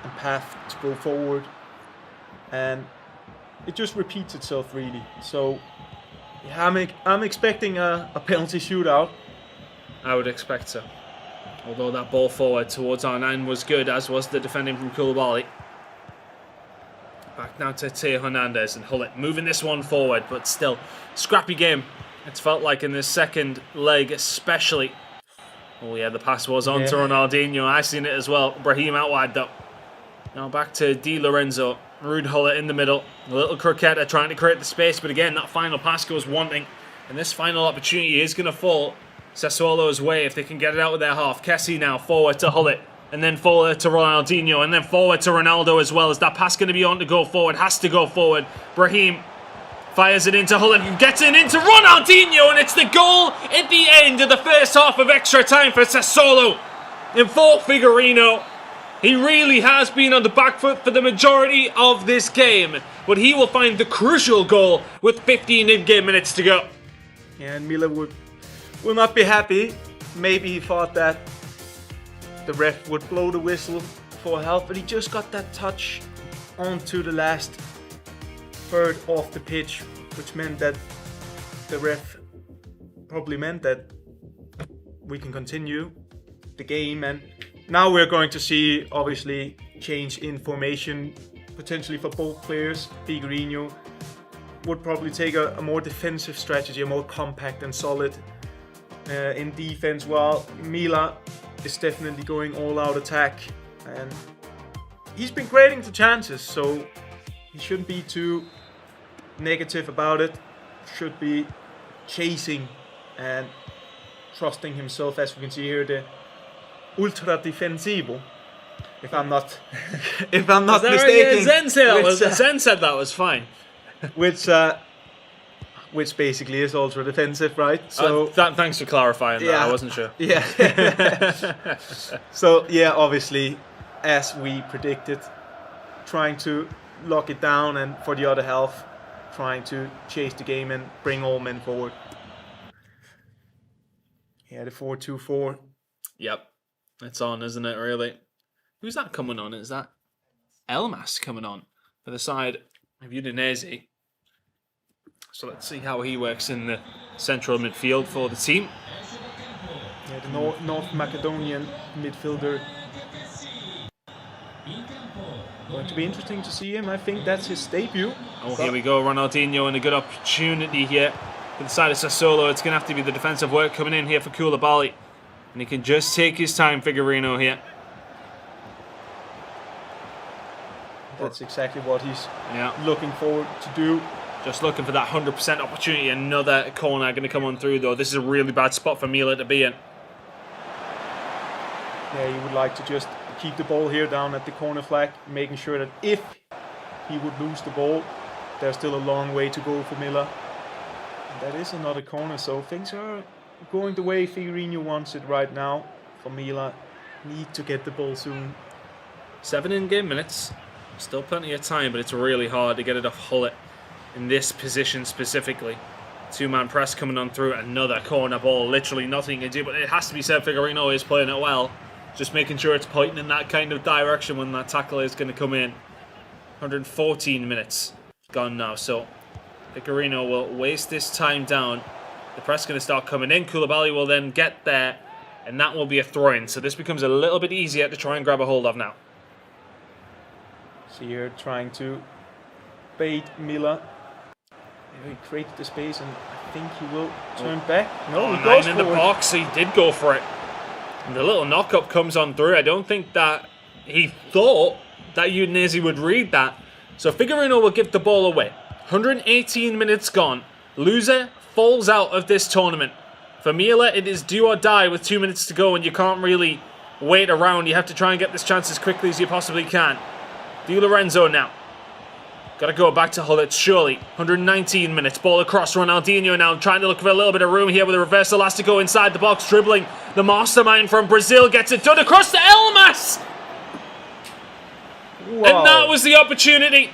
and path to go forward, and it just repeats itself really. So yeah, I'm expecting a penalty shootout. I would expect so. Although that ball forward towards R9 was good, as was the defending from Koulibaly. Back now to Teo Hernandez and Hullet moving this one forward, but still scrappy game. It's felt like in this second leg especially. Oh yeah, the pass was on to Ronaldinho. I seen it as well. Brahim out wide though. Now back to Di Lorenzo. Ruud Hullet in the middle. A little Croqueta trying to create the space, but again, that final pass goes wanting. And this final opportunity is going to fall Sassuolo's way if they can get it out with their half. Kessie now forward to Hullet. And then forward to Ronaldinho. And then forward to Ronaldo as well. Is that pass going to be on to go forward? Has to go forward. Brahim fires it into Hullet, who gets it into Ronaldinho, and it's the goal at the end of the first half of extra time for Sassuolo. And for Figarino, he really has been on the back foot for the majority of this game, but he will find the crucial goal with 15 in-game minutes to go. Yeah, and Mila will not be happy. Maybe he thought that the ref would blow the whistle for help, but he just got that touch onto the last third off the pitch, which meant that the ref probably meant that we can continue the game. And now we're going to see obviously change in formation potentially for both players. Figarino would probably take a more defensive strategy, a more compact and solid in defense, while Mila is definitely going all out attack, and he's been creating the chances, so he shouldn't be too negative about it. Should be chasing and trusting himself, as we can see here, the ultra difensivo. If I'm not mistaken. Zen said that was fine. Which basically is ultra defensive, right? So thanks for clarifying that. I wasn't sure. Yeah. So yeah, obviously, as we predicted, trying to lock it down, and for the other half, trying to chase the game and bring all men forward. Yeah, the 4-2-4. Yep, it's on, isn't it? Really. Who's that coming on? Is that Elmas coming on for the side of Udinese? So let's see how he works in the central midfield for the team. Yeah, the North Macedonian midfielder. Going to be interesting to see him. I think that's his debut. Oh, here we go. Ronaldinho, and a good opportunity here for the side of Sassuolo. It's going to have to be the defensive work coming in here for Koulibaly. And he can just take his time, Figarino here. That's exactly what he's looking forward to do. Just looking for that 100% opportunity. Another corner going to come on through, though. This is a really bad spot for Mila to be in. Yeah, he would like to just keep the ball here down at the corner flag, making sure that if he would lose the ball, there's still a long way to go for Mila. And that is another corner, so things are going the way Figarino wants it right now. For Mila, need to get the ball soon. 7 in-game minutes. Still plenty of time, but it's really hard to get it off Hullet in this position specifically. Two-man press coming on through. Another corner ball. Literally nothing to do, but it has to be said Figarino is playing it well. Just making sure it's pointing in that kind of direction when that tackle is going to come in. 114 minutes gone now, so Figarino will waste this time down. The press is going to start coming in. Koulibaly will then get there, and that will be a throw-in. So this becomes a little bit easier to try and grab a hold of now. So you're trying to bait Mila. He created the space, and I think he will turn back. No, he goes in the box. He did go for it. And the little knock-up comes on through. I don't think that he thought that Udinese would read that. So Figarino will give the ball away. 118 minutes gone. Loser falls out of this tournament. For Mila, it is do or die with 2 minutes to go, and you can't really wait around. You have to try and get this chance as quickly as you possibly can. Di Lorenzo now. Got to go back to Hullet, surely. 119 minutes. Ball across. Ronaldinho now trying to look for a little bit of room here with a reverse elastico inside the box. Dribbling. The mastermind from Brazil gets it done across to Elmas. Wow. And that was the opportunity.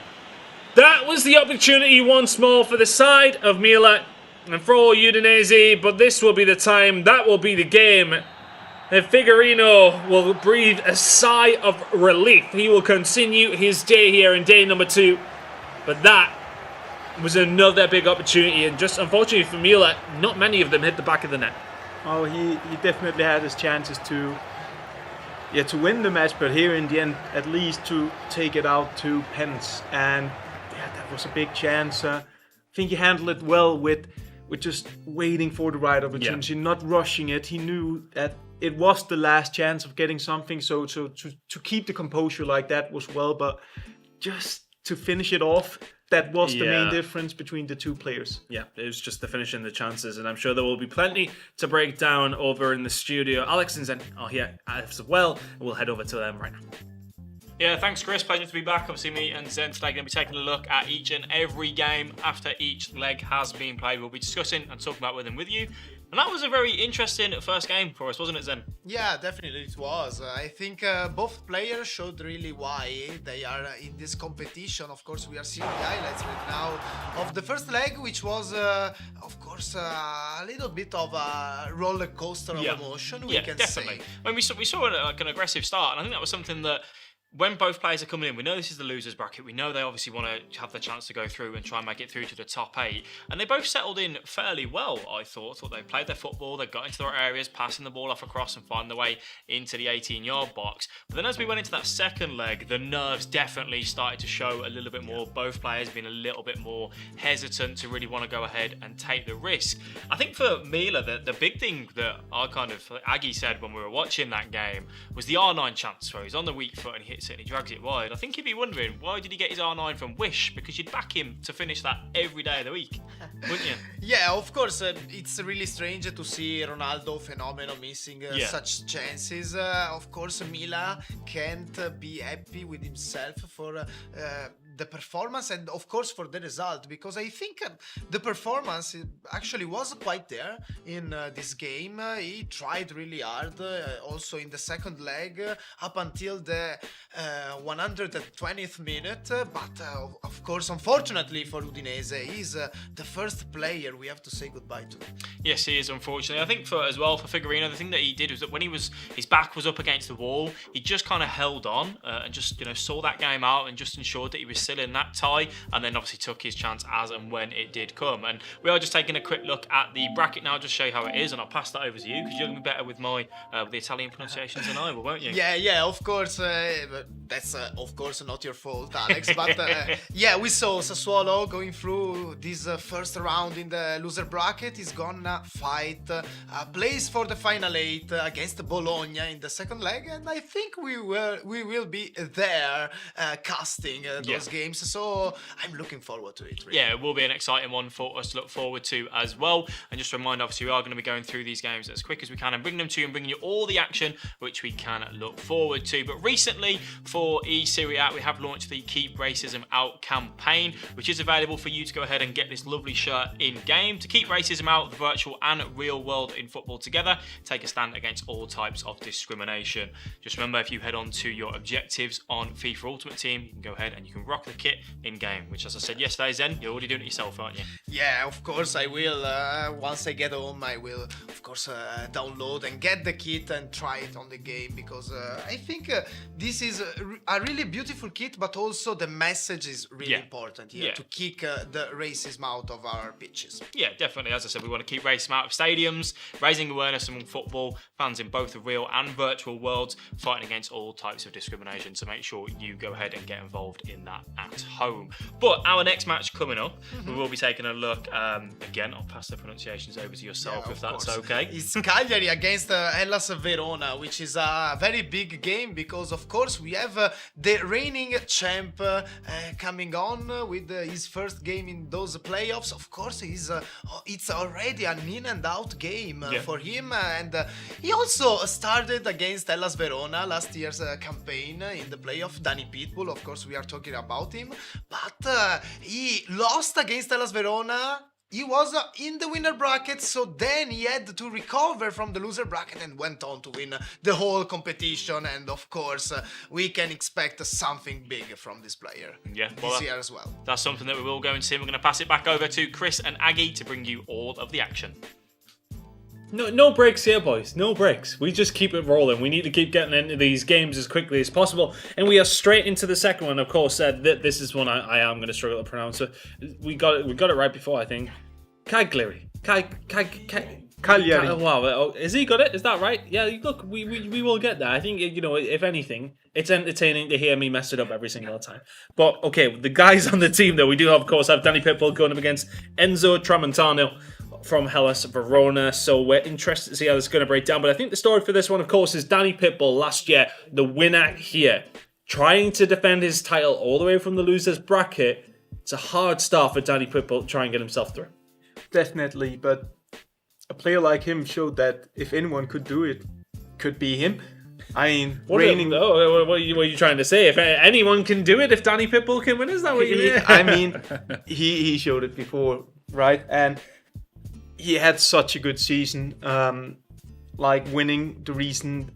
That was the opportunity once more for the side of Mila and for Udinese. But this will be the time. That will be the game. then Figarino will breathe a sigh of relief. He will continue his day here in day number 2. But that was another big opportunity, and just unfortunately for Miele, not many of them hit the back of the net. Oh, he definitely had his chances to win the match, but here in the end, at least to take it out to pens. And that was a big chance. I think he handled it well with just waiting for the right opportunity, not rushing it. He knew that it was the last chance of getting something, so to keep the composure like that was well, but just to finish it off, that was the main difference between the two players. Yeah, it was just the finishing the chances, and I'm sure there will be plenty to break down over in the studio. Alex and Zen are here as well, and we'll head over to them right now. Yeah, thanks Chris, pleasure to be back. Obviously me and Zen today are going to be taking a look at each and every game after each leg has been played. We'll be discussing and talking about with you. And that was a very interesting first game for us, wasn't it, Zen? Yeah, definitely it was. I think both players showed really why they are in this competition. Of course, we are seeing the highlights right now of the first leg, which was, of course, a little bit of a roller coaster of emotion, we can definitely. say. When we saw an aggressive start, and I think that was something that when both players are coming in, we know this is the losers bracket. We know they obviously want to have the chance to go through and try and make it through to the top 8. And they both settled in fairly well, I thought. They played their football, they got into their areas, passing the ball off across and finding their way into the 18-yard box. But then as we went into that second leg, the nerves definitely started to show a little bit more. Both players being a little bit more hesitant to really want to go ahead and take the risk. I think for Miele, the big thing that Aggie said when we were watching that game was the R9 chance, where he's on the weak foot and he hits it and he drags it wide. I think he'd be wondering, why did he get his R9 from Wish? Because you'd back him to finish that every day of the week, wouldn't you? Yeah, of course, it's really strange to see Ronaldo Fenomeno missing such chances. Of course, Miele can't be happy with himself for the performance and of course for the result, because I think the performance actually was quite there in this game. He tried really hard also in the second leg up until the 120th minute, but of course, unfortunately for Udinese, he's the first player we have to say goodbye to. Yes, he is, unfortunately. I think for Figarino, the thing that he did was that when his back was up against the wall, he just kind of held on and just saw that game out and just ensured that he was still in that tie, and then obviously took his chance as and when it did come. And we are just taking a quick look at the bracket now, just show you how it is, and I'll pass that over to you because you're going to be better with my the Italian pronunciations than I will, won't you? Yeah, of course. That's of course not your fault, Alex. But yeah, we saw Sassuolo going through this first round in the loser bracket. He's gonna fight a place for the final 8 against Bologna in the second leg, and I think we will be there casting those games. So I'm looking forward to it. Really. Yeah, it will be an exciting one for us to look forward to as well. And just a reminder, obviously, we are going to be going through these games as quick as we can and bringing them to you and bringing you all the action which we can look forward to. But recently, for eSerie A, we have launched the Keep Racism Out campaign, which is available for you to go ahead and get this lovely shirt in-game to keep racism out, the virtual and real world in football together. Take a stand against all types of discrimination. Just remember, if you head on to your objectives on FIFA Ultimate Team, you can go ahead and you can rock the kit in-game, which, as I said yesterday, Zen, you're already doing it yourself, aren't you? Yeah, of course I will. Once I get home, I will, of course, download and get the kit and try it on the game, because I think this is a really beautiful kit, but also the message is really important here to kick the racism out of our pitches. Yeah, definitely. As I said, we want to keep racism out of stadiums, raising awareness among football fans in both the real and virtual worlds, fighting against all types of discrimination. So make sure you go ahead and get involved in that at home. But our next match coming up, we will be taking a look, again, I'll pass the pronunciations over to yourself if that's okay. It's Cagliari against Hellas Verona, which is a very big game because, of course, we have the reigning champ coming on with his first game in those playoffs. Of course, it's already an in and out game for him, and he also started against Hellas Verona last year's campaign in the playoff. Danny Pitbull, of course, we are talking about him, but he lost against Hellas Verona. He was in the winner bracket, so then he had to recover from the loser bracket and went on to win the whole competition. And of course, we can expect something big from this player this year as well. That's something that we will go and see. We're going to pass it back over to Chris and Aggie to bring you all of the action. No breaks here, boys. No breaks. We just keep it rolling. We need to keep getting into these games as quickly as possible. And we are straight into the second one. Of course, this is one I am going to struggle to pronounce. So we got it right before, I think. Cagliari. Cagliari. Wow, has he got it? Is that right? Yeah, look, we will get there. I think, if anything, it's entertaining to hear me mess it up every single time. But, okay, the guys on the team, though, we do, of course, have Danny Pitbull going up against Enzo Tramontano from Hellas Verona, so we're interested to see how this is going to break down. But I think the story for this one, of course, is Danny Pitbull last year, the winner here, trying to defend his title all the way from the losers bracket. It's a hard start for Danny Pitbull to try and get himself through. Definitely, but a player like him showed that if anyone could do it, could be him. I mean, what are you trying to say? If anyone can do it, if Danny Pitbull can win, is that what you mean? I mean, he showed it before, right? And he had such a good season, like winning the recent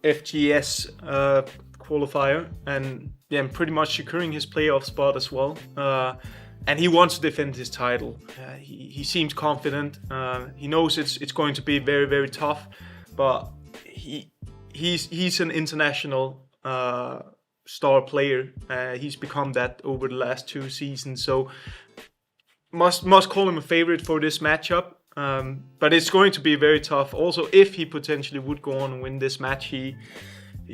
FGS qualifier, and pretty much securing his playoff spot as well. And he wants to defend his title. He seems confident. He knows it's going to be very, very tough, but he's an international star player. He's become that over the last 2 seasons. So must call him a favorite for this matchup. But it's going to be very tough. Also, if he potentially would go on and win this match, he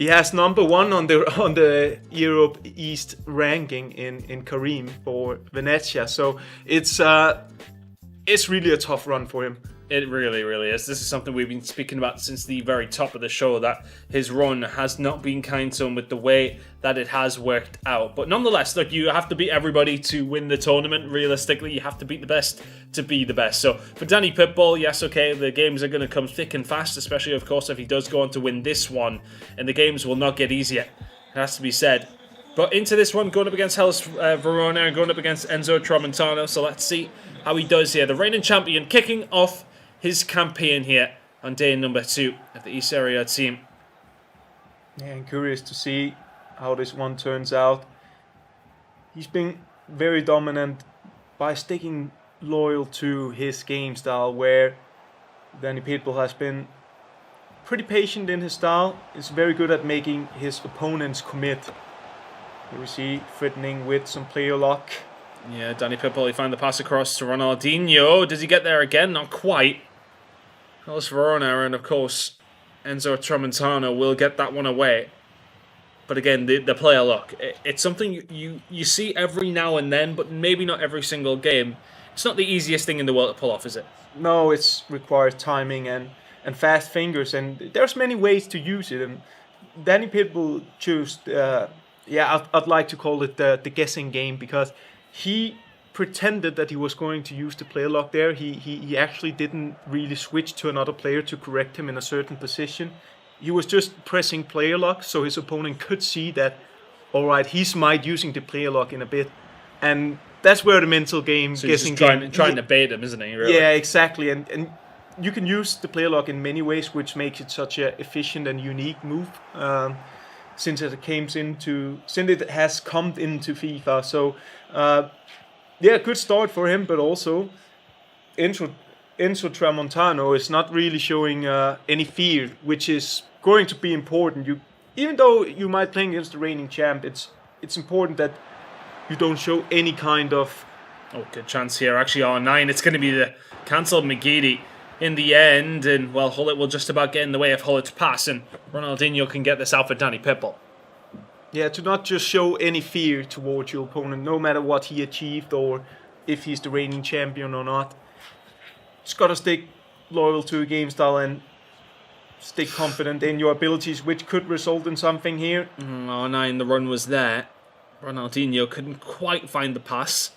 has number 1 on the Europe East ranking in Karim for Venezia. So it's really a tough run for him. It really, really is. This is something we've been speaking about since the very top of the show, that his run has not been kind to him with the way that it has worked out. But nonetheless, look, you have to beat everybody to win the tournament. Realistically, you have to beat the best to be the best. So for Danny Pitbull, yes, okay, the games are going to come thick and fast, especially, of course, if he does go on to win this one. And the games will not get easier. It has to be said. But into this one, going up against Hellas Verona and going up against Enzo Tramontano. So let's see how he does here. The reigning champion kicking off his campaign here on day number 2 of the eSerie A team. Yeah, I'm curious to see how this one turns out. He's been very dominant by sticking loyal to his game style, where Danny Pitbull has been pretty patient in his style. He's very good at making his opponents commit. Here we see threatening with some player lock. Yeah, Danny Pitbull, he found the pass across to Ronaldinho. Does he get there again? Not quite. Hellas Verona, and of course, Enzo Tramontano will get that one away. But again, the player lock. It's something you see every now and then, but maybe not every single game. It's not the easiest thing in the world to pull off, is it? No, it requires timing and fast fingers, and there's many ways to use it. And Danny Pitbull chose, I'd like to call it the guessing game, because he pretended that he was going to use the player lock there. He actually didn't really switch to another player to correct him in a certain position. He was just pressing player lock, so his opponent could see that, all right, he's might using the player lock in a bit. And that's where the mental game, so guessing he's trying to bait him, isn't he? Really? Yeah, exactly. And you can use the player lock in many ways, which makes it such an efficient and unique move. Since it has come into FIFA. So good start for him, but also Enzo Tramontano is not really showing any fear, which is going to be important. Even though you might play against the reigning champ, it's important that you don't show any kind of... Oh, good chance here. Actually, R9. It's going to be the cancelled McGeady in the end, and well, Hullet will just about get in the way of Hullet's pass, and Ronaldinho can get this out for Danny Pitbull. Yeah, to not just show any fear towards your opponent, no matter what he achieved or if he's the reigning champion or not. Just gotta stick loyal to a game style and stick confident in your abilities, which could result in something here. R9, the run was there. Ronaldinho couldn't quite find the pass.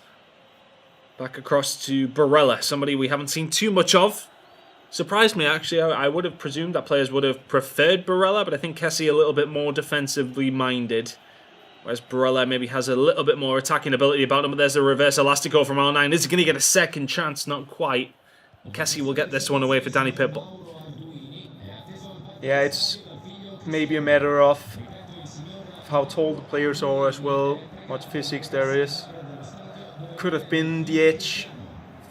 Back across to Barella, somebody we haven't seen too much of. Surprised me, actually. I would have presumed that players would have preferred Barella, but I think Kessie a little bit more defensively minded. Whereas Barella maybe has a little bit more attacking ability about him. But there's a reverse elastico from R9. Is he going to get a second chance? Not quite. Kessie will get this one away for Danny Pitbull. Yeah, it's maybe a matter of how tall the players are as well. What physics there is. Could have been the edge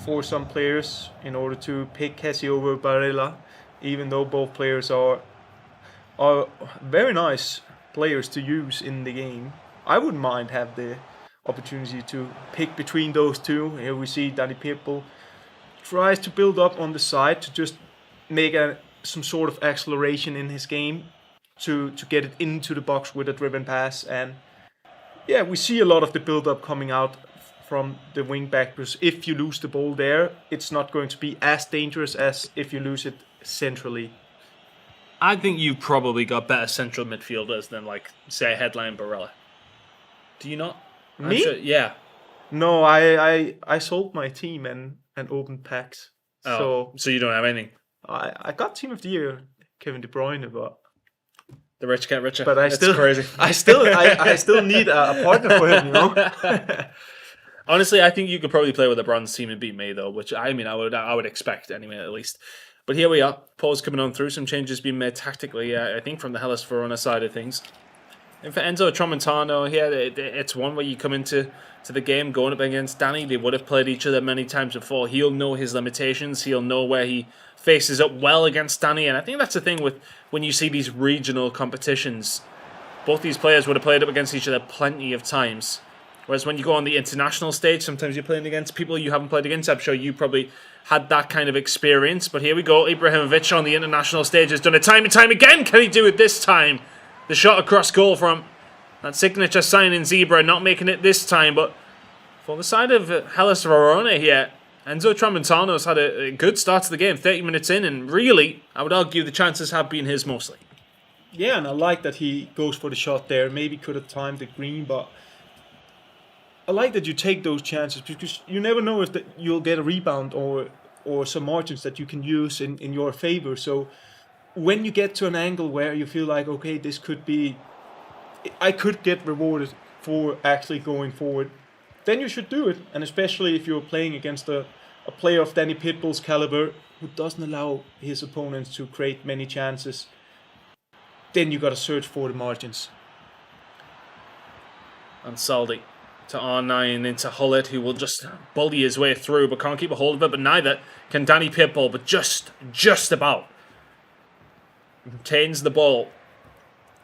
for some players in order to pick Kessie over Barella, even though both players are very nice players to use in the game. I wouldn't mind have the opportunity to pick between those two. Here we see Danny Pitbull tries to build up on the side to just make some sort of acceleration in his game to get it into the box with a driven pass. And yeah, we see a lot of the build-up coming out from the wing back, because if you lose the ball there, it's not going to be as dangerous as if you lose it centrally. I think you've probably got better central midfielders than, like, say, Headline Barella. Do you not? Me? Sure, yeah. No, I sold my team and opened packs. So you don't have anything. I got Team of the Year, Kevin De Bruyne, but the rich get richer. But It's crazy. I still need a partner for him, you know. Honestly, I think you could probably play with a bronze team and beat me, though, which I would expect anyway, at least. But here we are. Pause coming on through. Some changes being made tactically, I think, from the Hellas Verona side of things. And for Enzo Tramontano here, it's one where you come into the game going up against Danny. They would have played each other many times before. He'll know his limitations. He'll know where he faces up well against Danny. And I think that's the thing with when you see these regional competitions. Both these players would have played up against each other plenty of times. Whereas when you go on the international stage, sometimes you're playing against people you haven't played against. I'm sure you probably had that kind of experience. But here we go. Ibrahimovic on the international stage has done it time and time again. Can he do it this time? The shot across goal from that signature signing Zebra, not making it this time. But for the side of Hellas Verona here, Enzo Tramontano's had a good start to the game, 30 minutes in. And really, I would argue the chances have been his mostly. Yeah, and I like that he goes for the shot there. Maybe could have timed it green, but I like that you take those chances, because you never know if you'll get a rebound or some margins that you can use in your favor. So when you get to an angle where you feel like, okay, this could be, I could get rewarded for actually going forward, then you should do it. And especially if you're playing against a player of Danny Pitbull's caliber who doesn't allow his opponents to create many chances, then you got to search for the margins. And Saldi to R9 into Hullet, who will just bully his way through but can't keep a hold of it. But neither can Danny Pitbull, but just about retains the ball.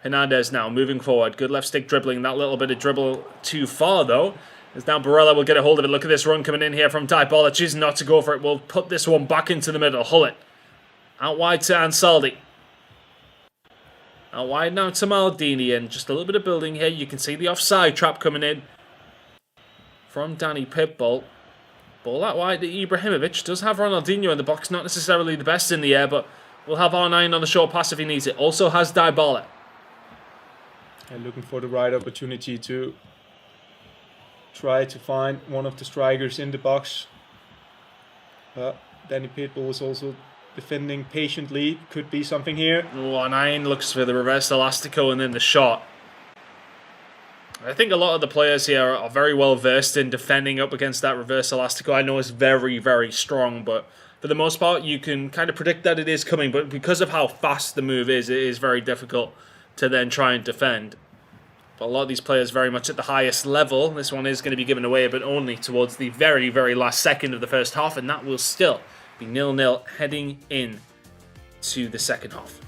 Hernandez now moving forward. Good left stick dribbling. That little bit of dribble too far, though. As now Barella will get a hold of it. Look at this run coming in here from Dybala. Choosing not to go for it. We'll put this one back into the middle. Hullet out wide to Ansaldi. Out wide now to Maldini. And just a little bit of building here. You can see the offside trap coming in from Danny Pitbull. Ball out wide to Ibrahimovic. Does have Ronaldinho in the box. Not necessarily the best in the air, but we'll have R9 on the short pass if he needs it. Also has Dybala. And looking for the right opportunity to try to find one of the strikers in the box. But Danny Pitbull was also defending patiently. Could be something here. R9 looks for the reverse elastico and then the shot. I think a lot of the players here are very well versed in defending up against that reverse elastico. I know it's very, very strong, but for the most part, you can kind of predict that it is coming. But because of how fast the move is, it is very difficult to then try and defend. But a lot of these players very much at the highest level. This one is going to be given away, but only towards the very, very last second of the first half, and that will still be 0-0 heading in to the second half.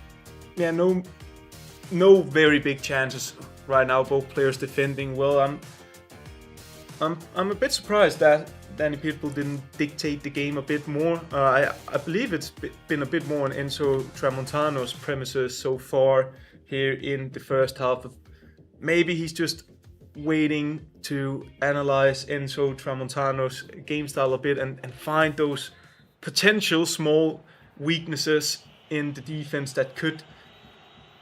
Yeah, no very big chances right now. Both players defending well. I'm a bit surprised that Danny Pitbull didn't dictate the game a bit more. I believe it's been a bit more on Enzo Tramontano's premises so far here in the first half. Maybe he's just waiting to analyze Enzo Tramontano's game style a bit and find those potential small weaknesses in the defense that could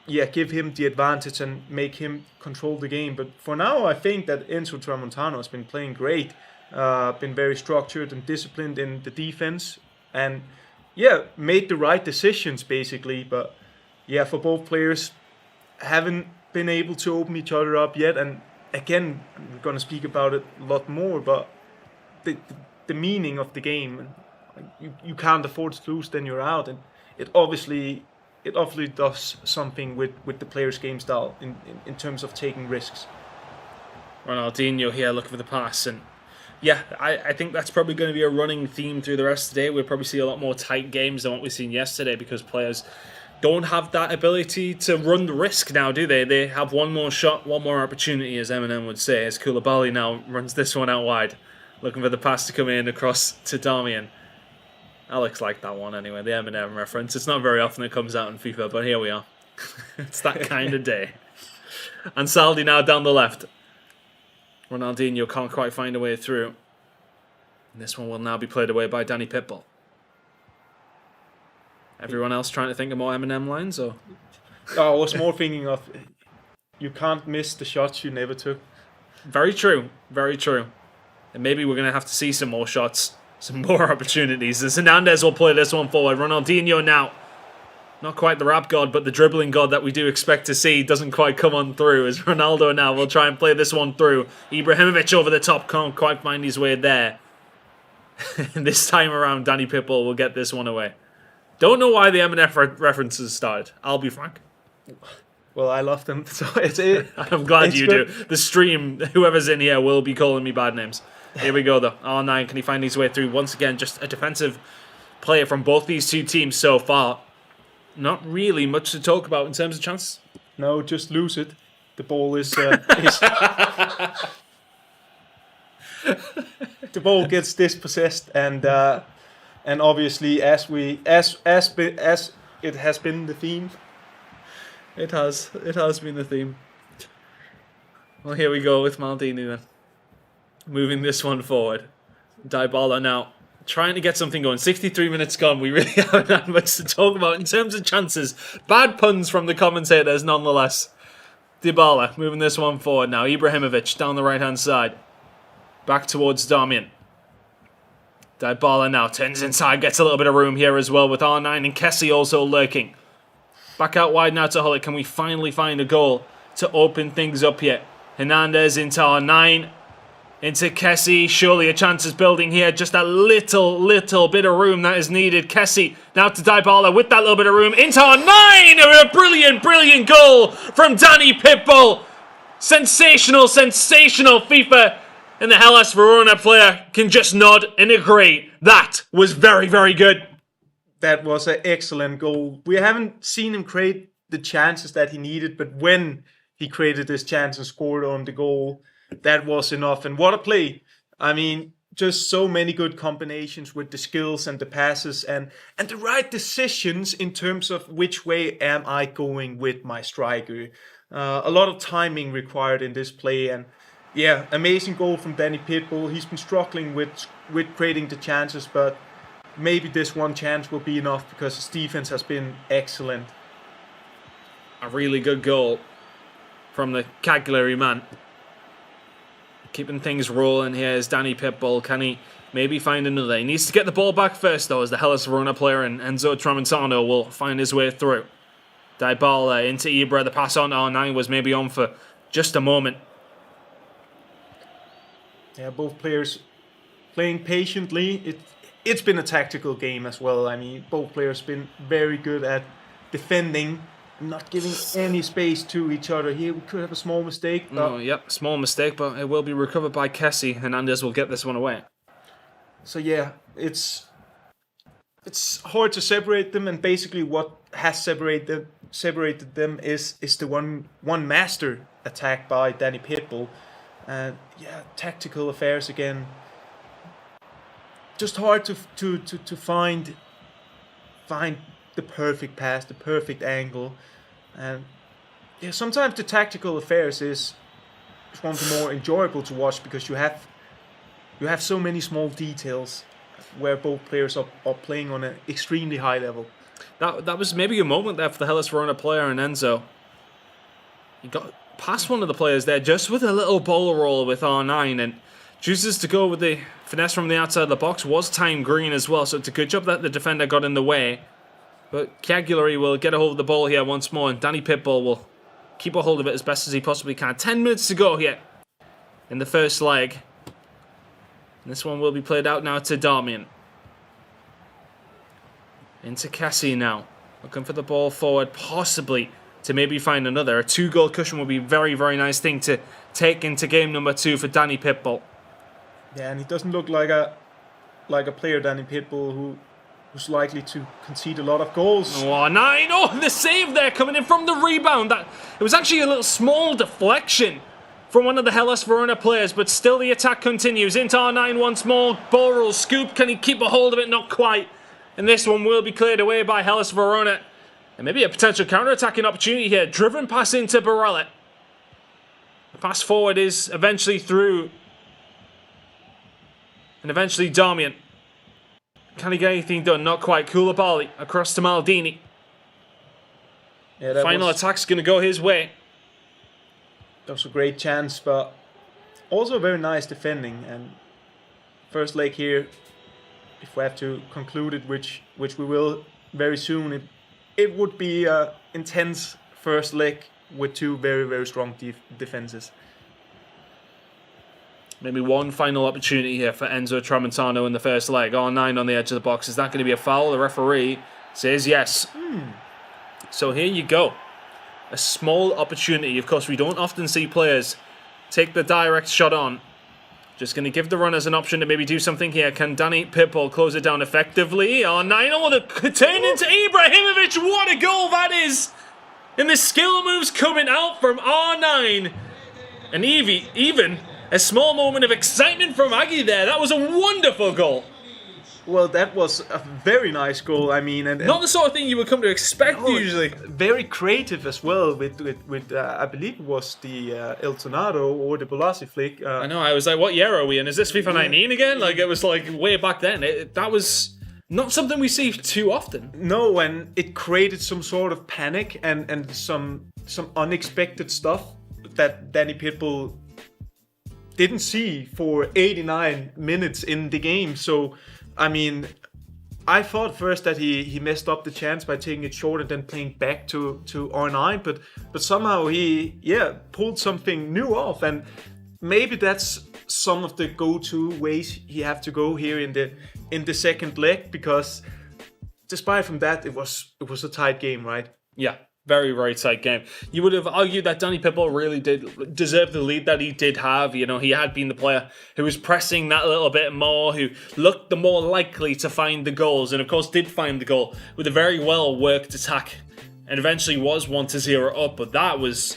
give him the advantage and make him control the game. But for now, I think that Enzo Tramontano has been playing great, been very structured and disciplined in the defense, and made the right decisions basically. But for both players, haven't been able to open each other up yet. And again, we're going to speak about it a lot more, but the meaning of the game, you can't afford to lose, then you're out. And it obviously does something with the player's game style in terms of taking risks. Ronaldinho here looking for the pass, and Yeah, I think that's probably going to be a running theme through the rest of the day. We'll probably see a lot more tight games than what we've seen yesterday because players don't have that ability to run the risk now, do they? They have one more shot, one more opportunity, as Eminem would say, as Koulibaly now runs this one out wide, looking for the pass to come in across to Darmian. Alex liked that one anyway, the Eminem reference. It's not very often it comes out in FIFA, but here we are. It's that kind of day. And Saldi now down the left. Ronaldinho can't quite find a way through. And this one will now be played away by Danny Pitbull. Everyone else trying to think of more Eminem lines, or? I was more thinking of, you can't miss the shots you never took. Very true, very true. And maybe we're going to have to see some more shots, some more opportunities. As Hernandez will play this one forward. Ronaldinho now. Not quite the rap god, but the dribbling god that we do expect to see doesn't quite come on through. As Ronaldo now will try and play this one through. Ibrahimovic over the top, can't quite find his way there. This time around, Danny Pitbull will get this one away. Don't know why the Eminem references started, I'll be frank. Well, I love them, so I'm glad you good. do. The stream, whoever's in here will be calling me bad names. Here we go though. R9, can he find his way through? Once again, just a defensive player from both these two teams so far. Not really much to talk about in terms of chances. No, just lose it. The ball is the ball gets dispossessed, and obviously as it has been the theme. It has been the theme. Well, here we go with Maldini then. Moving this one forward. Dybala now trying to get something going. 63 minutes gone. We really haven't had much to talk about in terms of chances. Bad puns from the commentators nonetheless. Dybala moving this one forward now. Ibrahimovic down the right hand side. Back towards Darmian. Dybala now turns inside, gets a little bit of room here as well with R9 and Kessie also lurking. Back out wide now to Hullet. Can we finally find a goal to open things up here? Hernandez into R9. Into Kessie. Surely a chance is building here. Just a little bit of room that is needed. Kessie now to Dybala with that little bit of room. Into R9. A brilliant goal from Danny Pitbull. Sensational FIFA. And the Hellas Verona player can just nod and agree. That was very good. That was an excellent goal. We haven't seen him create the chances that he needed, but when he created this chance and scored on the goal, that was enough. And what a play. I mean, just so many good combinations with the skills and the passes and the right decisions in terms of which way am I going with my striker. A lot of timing required in this play, and yeah, amazing goal from Danny Pitbull. He's been struggling with creating the chances, but maybe this one chance will be enough because his defense has been excellent. A really good goal from the Cagliari man. Keeping things rolling here is Danny Pitbull. Can he maybe find another? He needs to get the ball back first though, as the Hellas Verona player and Enzo Tramontano will find his way through. Dybala into Ibra. The pass on to R9 was maybe on for just a moment. Yeah, both players playing patiently. It's been a tactical game as well. I mean, both players been very good at defending, not giving any space to each other. Here we could have a small mistake. Oh, yep, small mistake, but it will be recovered by Kessie. Hernandez will get this one away. So yeah, it's hard to separate them, and basically what has separated them is the one master attack by Danny Pitbull. And yeah, tactical affairs again. Just hard to find the perfect pass, the perfect angle, and yeah, sometimes the tactical affairs is one of the more enjoyable to watch because you have so many small details where both players are playing on an extremely high level. That was maybe a moment there for the Hellas Verona player and Enzo. He got past one of the players there just with a little ball roll with R9 and chooses to go with the finesse from the outside of the box. Was time green as well, so it's a good job that the defender got in the way. But Cagliari will get a hold of the ball here once more, and Danny Pitbull will keep a hold of it as best as he possibly can. 10 minutes to go here in the first leg. And this one will be played out now to Darmian. Into Kessie now. Looking for the ball forward, possibly to maybe find another. A 2-goal cushion would be a very nice thing to take into game number 2 for Danny Pitbull. Yeah, and he doesn't look like a player, Danny Pitbull, who's likely to concede a lot of goals. Oh, 9. Oh, the save there coming in from the rebound. It was actually a little small deflection from one of the Hellas Verona players, but still the attack continues. Into R9 once more. Ball roll scoop. Can he keep a hold of it? Not quite. And this one will be cleared away by Hellas Verona. And maybe a potential counter-attacking opportunity here. Driven pass into Barella. The pass forward is eventually through. And eventually Darmian. Can he get anything done? Not quite. Koulibaly across to Maldini. Yeah, Final attack's going to go his way. That was a great chance, but also very nice defending. And first leg here, if we have to conclude it, which we will very soon, it would be an intense first leg with two very, very strong defenses. Maybe one final opportunity here for Enzo Tramontano in the first leg. R9 on the edge of the box. Is that going to be a foul? The referee says yes. So here you go. A small opportunity. Of course, we don't often see players take the direct shot on. Just going to give the runners an option to maybe do something here. Can Danny Pitbull close it down effectively? R9, oh, the turn into Ibrahimovic. What a goal that is! And the skill moves coming out from R9. And even a small moment of excitement from Aggie there. That was a wonderful goal. Well, that was a very nice goal. I mean, and not the sort of thing you would come to expect usually. Very creative as well. With I believe it was the El Tornado or the Bolasi flick. I know. I was like, what year are we in? Is this FIFA 19 again? Like, it was like way back then. That was not something we see too often. No, and it created some sort of panic and some unexpected stuff that Danny Pitbull didn't see for 89 minutes in the game. So, I mean, I thought first that he messed up the chance by taking it short and then playing back to R9, but somehow he pulled something new off, and maybe that's some of the go-to ways he have to go here in the second leg, because despite from that it was a tight game, right? Yeah. Very, very tight game. You would have argued that Danny Pitbull really did deserve the lead that he did have. You know, he had been the player who was pressing that a little bit more, who looked the more likely to find the goals, and of course did find the goal with a very well-worked attack, and eventually was 1-0 up. But that was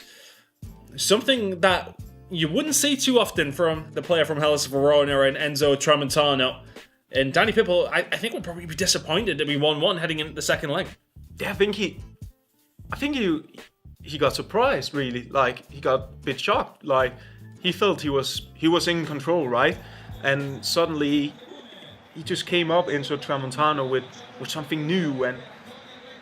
something that you wouldn't see too often from the player from Hellas Verona and Enzo Tramontano. And Danny Pitbull, I think, will probably be disappointed to be 1-1 heading into the second leg. Yeah, I think he got surprised, really. Like, he got a bit shocked. Like, he felt he was in control, right? And suddenly he just came up into Tramontano with something new, and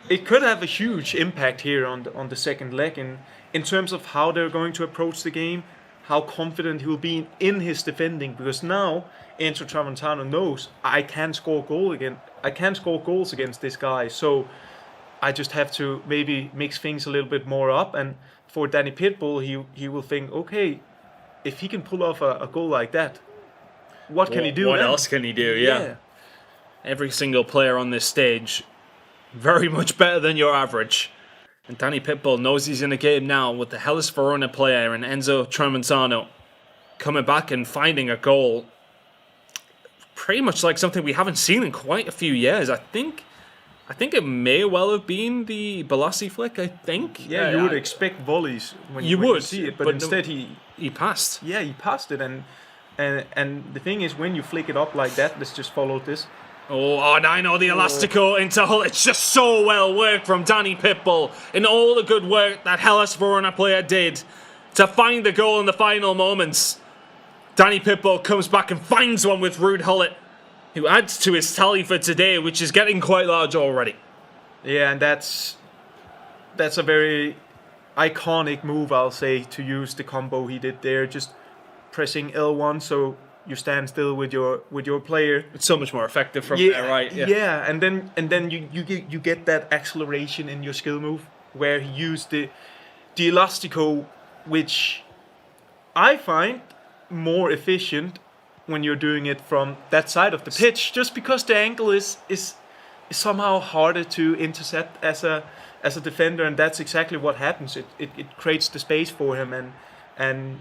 it could have a huge impact here on the second leg in terms of how they're going to approach the game, how confident he will be in his defending, because now Enzo Tramontano knows I can score goals against this guy, so I just have to maybe mix things a little bit more up. And for Danny Pitbull, he will think, okay, if he can pull off a goal like that, what can he do? What else can he do? Yeah. Every single player on this stage, very much better than your average. And Danny Pitbull knows he's in a game now with the Hellas Verona player and Enzo Tramontano coming back and finding a goal. Pretty much like something we haven't seen in quite a few years. I think it may well have been the Bolasi flick, I think. Yeah, you would expect volleys when you see it, but instead he passed. Yeah, he passed it, and the thing is, when you flick it up like that, let's just follow this. Oh, and I know the elastico into Hull. It's just so well worked from Danny Pitbull, and all the good work that Hellas Verona player did to find the goal in the final moments. Danny Pitbull comes back and finds one with Ruud Gullit, who adds to his tally for today, which is getting quite large already. Yeah, and that's a very iconic move, I'll say, to use the combo he did there, just pressing L1 so you stand still with your player. It's so much more effective from there, right? Yeah, and then you get that acceleration in your skill move where he used the elastico, which I find more efficient when you're doing it from that side of the pitch, just because the angle is somehow harder to intercept as a defender, and that's exactly what happens. It creates the space for him, and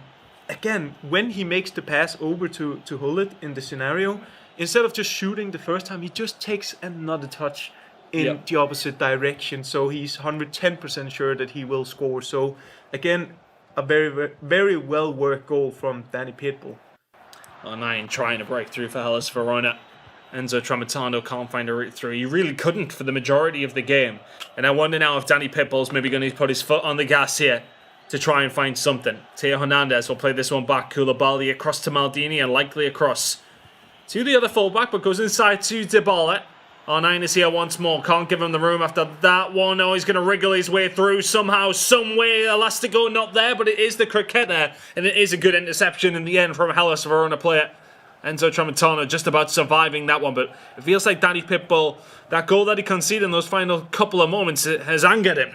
again, when he makes the pass over to Hullet in the scenario, instead of just shooting the first time, he just takes another touch in the opposite direction. So he's 110% sure that he will score. So again, a very, very well worked goal from Danny Pitbull. R9 trying to break through for Hellas Verona. Enzo Tramontano can't find a route through. He really couldn't for the majority of the game. And I wonder now if Danny Pitbull's maybe going to put his foot on the gas here to try and find something. Teo Hernandez will play this one back. Koulibaly across to Maldini and likely across to the other fullback, but goes inside to Dybala. R9 is here once more. Can't give him the room after that one. Oh, he's going to wriggle his way through somehow, some way. Elastico not there, but it is the cricketer. And it is a good interception in the end from Hellas Verona player Enzo Tramontano, just about surviving that one. But it feels like Danny Pitbull, that goal that he conceded in those final couple of moments, it has angered him.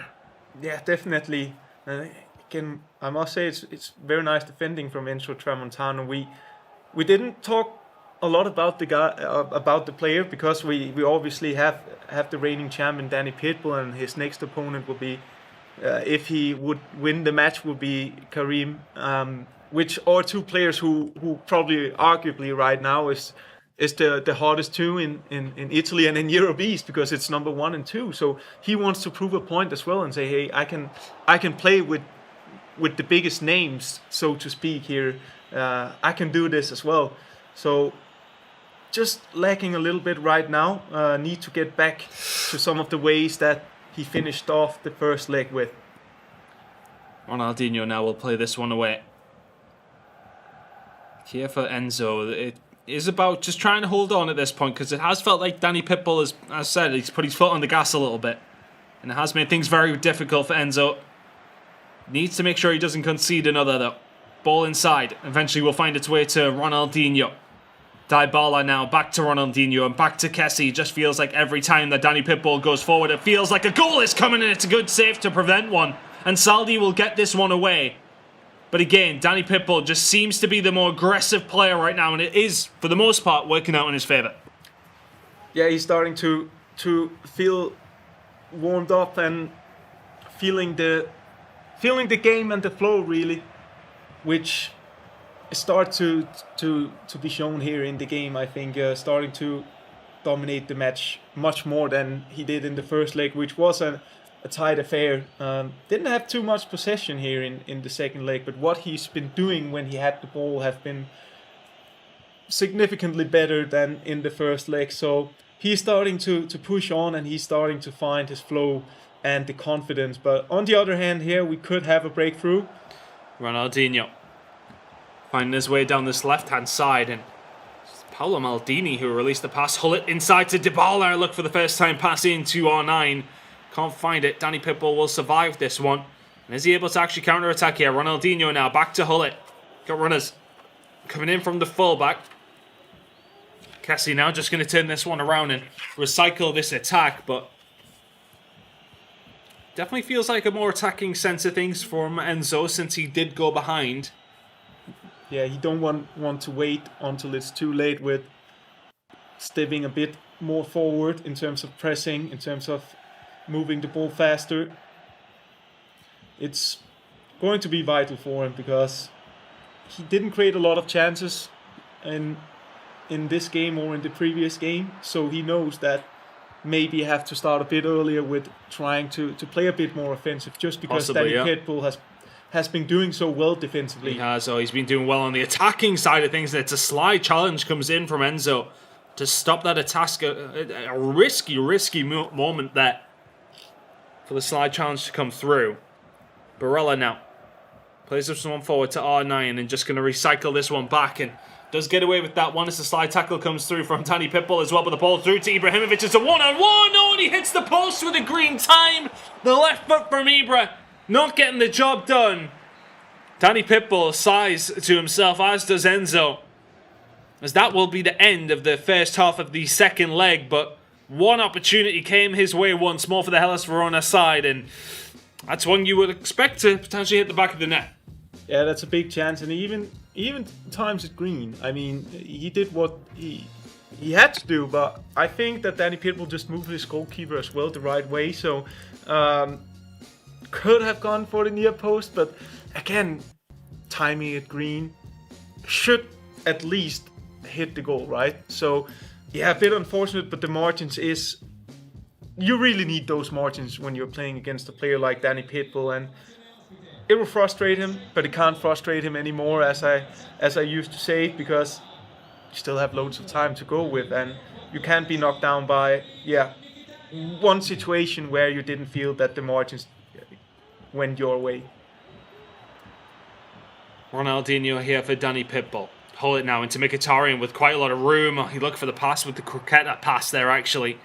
Yeah, definitely. Again, I must say it's very nice defending from Enzo Tramontano. We didn't talk a lot about the guy, about the player, because we obviously have the reigning champion Danny Pitbull, and his next opponent will be, if he would win the match, would be Karim, which are two players who probably arguably right now is the hottest two in Italy and in Europe East, because it's number 1 and 2. So he wants to prove a point as well and say, hey, I can play with the biggest names, so to speak here. I can do this as well. So just lacking a little bit right now. Need to get back to some of the ways that he finished off the first leg with. Ronaldinho now will play this one away. Here for Enzo, it is about just trying to hold on at this point, because it has felt like Danny Pitbull, as I said, he's put his foot on the gas a little bit. And it has made things very difficult for Enzo. Needs to make sure he doesn't concede another though. Ball inside. Eventually will find its way to Ronaldinho. Dybala now back to Ronaldinho and back to Kessie. Just feels like every time that Danny Pitbull goes forward, it feels like a goal is coming, and it's a good save to prevent one. And Saldi will get this one away. But again, Danny Pitbull just seems to be the more aggressive player right now, and it is, for the most part, working out in his favour. Yeah, he's starting to feel warmed up and feeling the game and the flow, really, which start to be shown here in the game. I think starting to dominate the match much more than he did in the first leg, which was a tight affair. Didn't have too much possession here in the second leg, but what he's been doing when he had the ball have been significantly better than in the first leg. So he's starting to push on, and he's starting to find his flow and the confidence. But on the other hand, here we could have a breakthrough. Ronaldinho finding his way down this left-hand side, and it's Paolo Maldini who released the pass. Hullet inside to Dybala. Look for the first time pass into R9. Can't find it. Danny Pitbull will survive this one. And is he able to actually counter-attack here? Ronaldinho now back to Hullet. Got runners coming in from the fullback. Kessie now just going to turn this one around and recycle this attack, but definitely feels like a more attacking sense of things from Enzo since he did go behind. Yeah, he don't want to wait until it's too late with stepping a bit more forward in terms of pressing, in terms of moving the ball faster. It's going to be vital for him, because he didn't create a lot of chances in this game or in the previous game, so he knows that maybe you have to start a bit earlier with trying to play a bit more offensive, just because Danny Pitbull has been doing so well defensively. He has. He's been doing well on the attacking side of things. It's a slide challenge comes in from Enzo to stop that attack. A risky moment there for the slide challenge to come through. Barella now plays this one forward to R9 and just going to recycle this one back, and does get away with that one as the slide tackle comes through from Danny Pitbull as well, but the ball through to Ibrahimovic. It's a one-on-one. Oh, and he hits the post with a green time. The left foot from Ibra not getting the job done. Danny Pitbull sighs to himself, as does Enzo, as that will be the end of the first half of the second leg. But one opportunity came his way once more for the Hellas Verona side, and that's one you would expect to potentially hit the back of the net. Yeah, that's a big chance, and even times it green. I mean, he did what he had to do, but I think that Danny Pitbull just moved his goalkeeper as well the right way, so could have gone for the near post, but again, timing it green, should at least hit the goal, right? So, yeah, a bit unfortunate, but the margins is... You really need those margins when you're playing against a player like Danny Pitbull, and it will frustrate him, but it can't frustrate him anymore, as I used to say, because you still have loads of time to go with, and you can't be knocked down by, one situation where you didn't feel that the margins went your way. Ronaldinho here for Danny Pitbull. Hold it now into Mkhitaryan with quite a lot of room. He looked for the pass with the croqueta pass there, actually.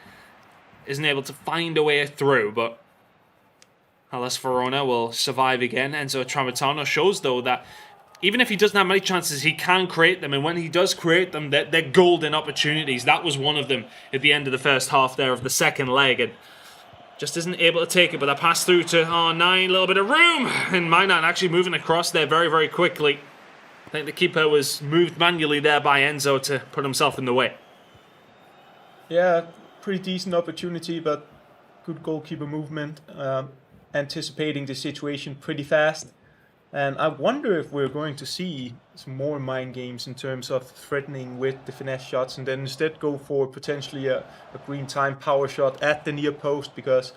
Isn't able to find a way through, but Hellas Verona will survive again. Enzo Tramontano shows, though, that even if he doesn't have many chances, he can create them. And when he does create them, they're golden opportunities. That was one of them at the end of the first half there of the second leg. And just isn't able to take it, but that pass through to R9, a little bit of room. And Mainan actually moving across there very, very quickly. I think the keeper was moved manually there by Enzo to put himself in the way. Yeah, pretty decent opportunity, but good goalkeeper movement. Anticipating the situation pretty fast. And I wonder if we're going to see some more mind games in terms of threatening with the finesse shots and then instead go for potentially a green time power shot at the near post, because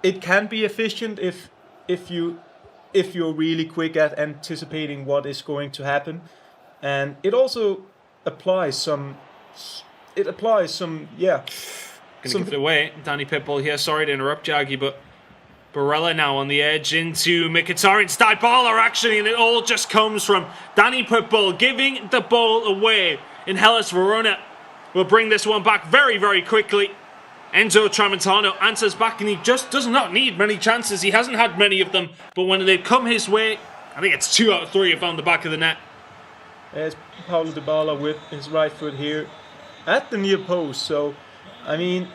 it can be efficient if you're really quick at anticipating what is going to happen. And it also applies some Gonna give it away. Danny Pitbull here. Sorry to interrupt, Jaggy, but Barella now on the edge into Mkhitaryan's baller, actually, and it all just comes from Danny Pitbull giving the ball away. In Hellas Verona will bring this one back very, very quickly. Enzo Tramontano answers back, and he just does not need many chances. He hasn't had many of them, but when they come his way, I think it's 2 out of 3 around the back of the net. There's Paulo Dybala with his right foot here at the near post. So, I mean,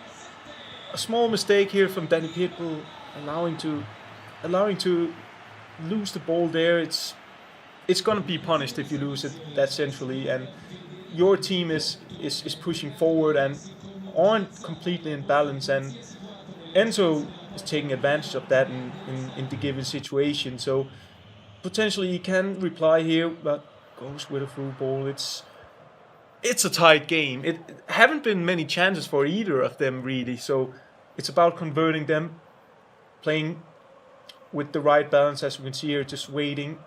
a small mistake here from Danny Pitbull, allowing to lose the ball there. It's gonna be punished if you lose it that centrally, and your team is pushing forward and aren't completely in balance, and Enzo is taking advantage of that in the given situation. So potentially he can reply here, but goes with a through ball. It's a tight game. It haven't been many chances for either of them really, so it's about converting them, playing with the right balance, as we can see here, just waiting.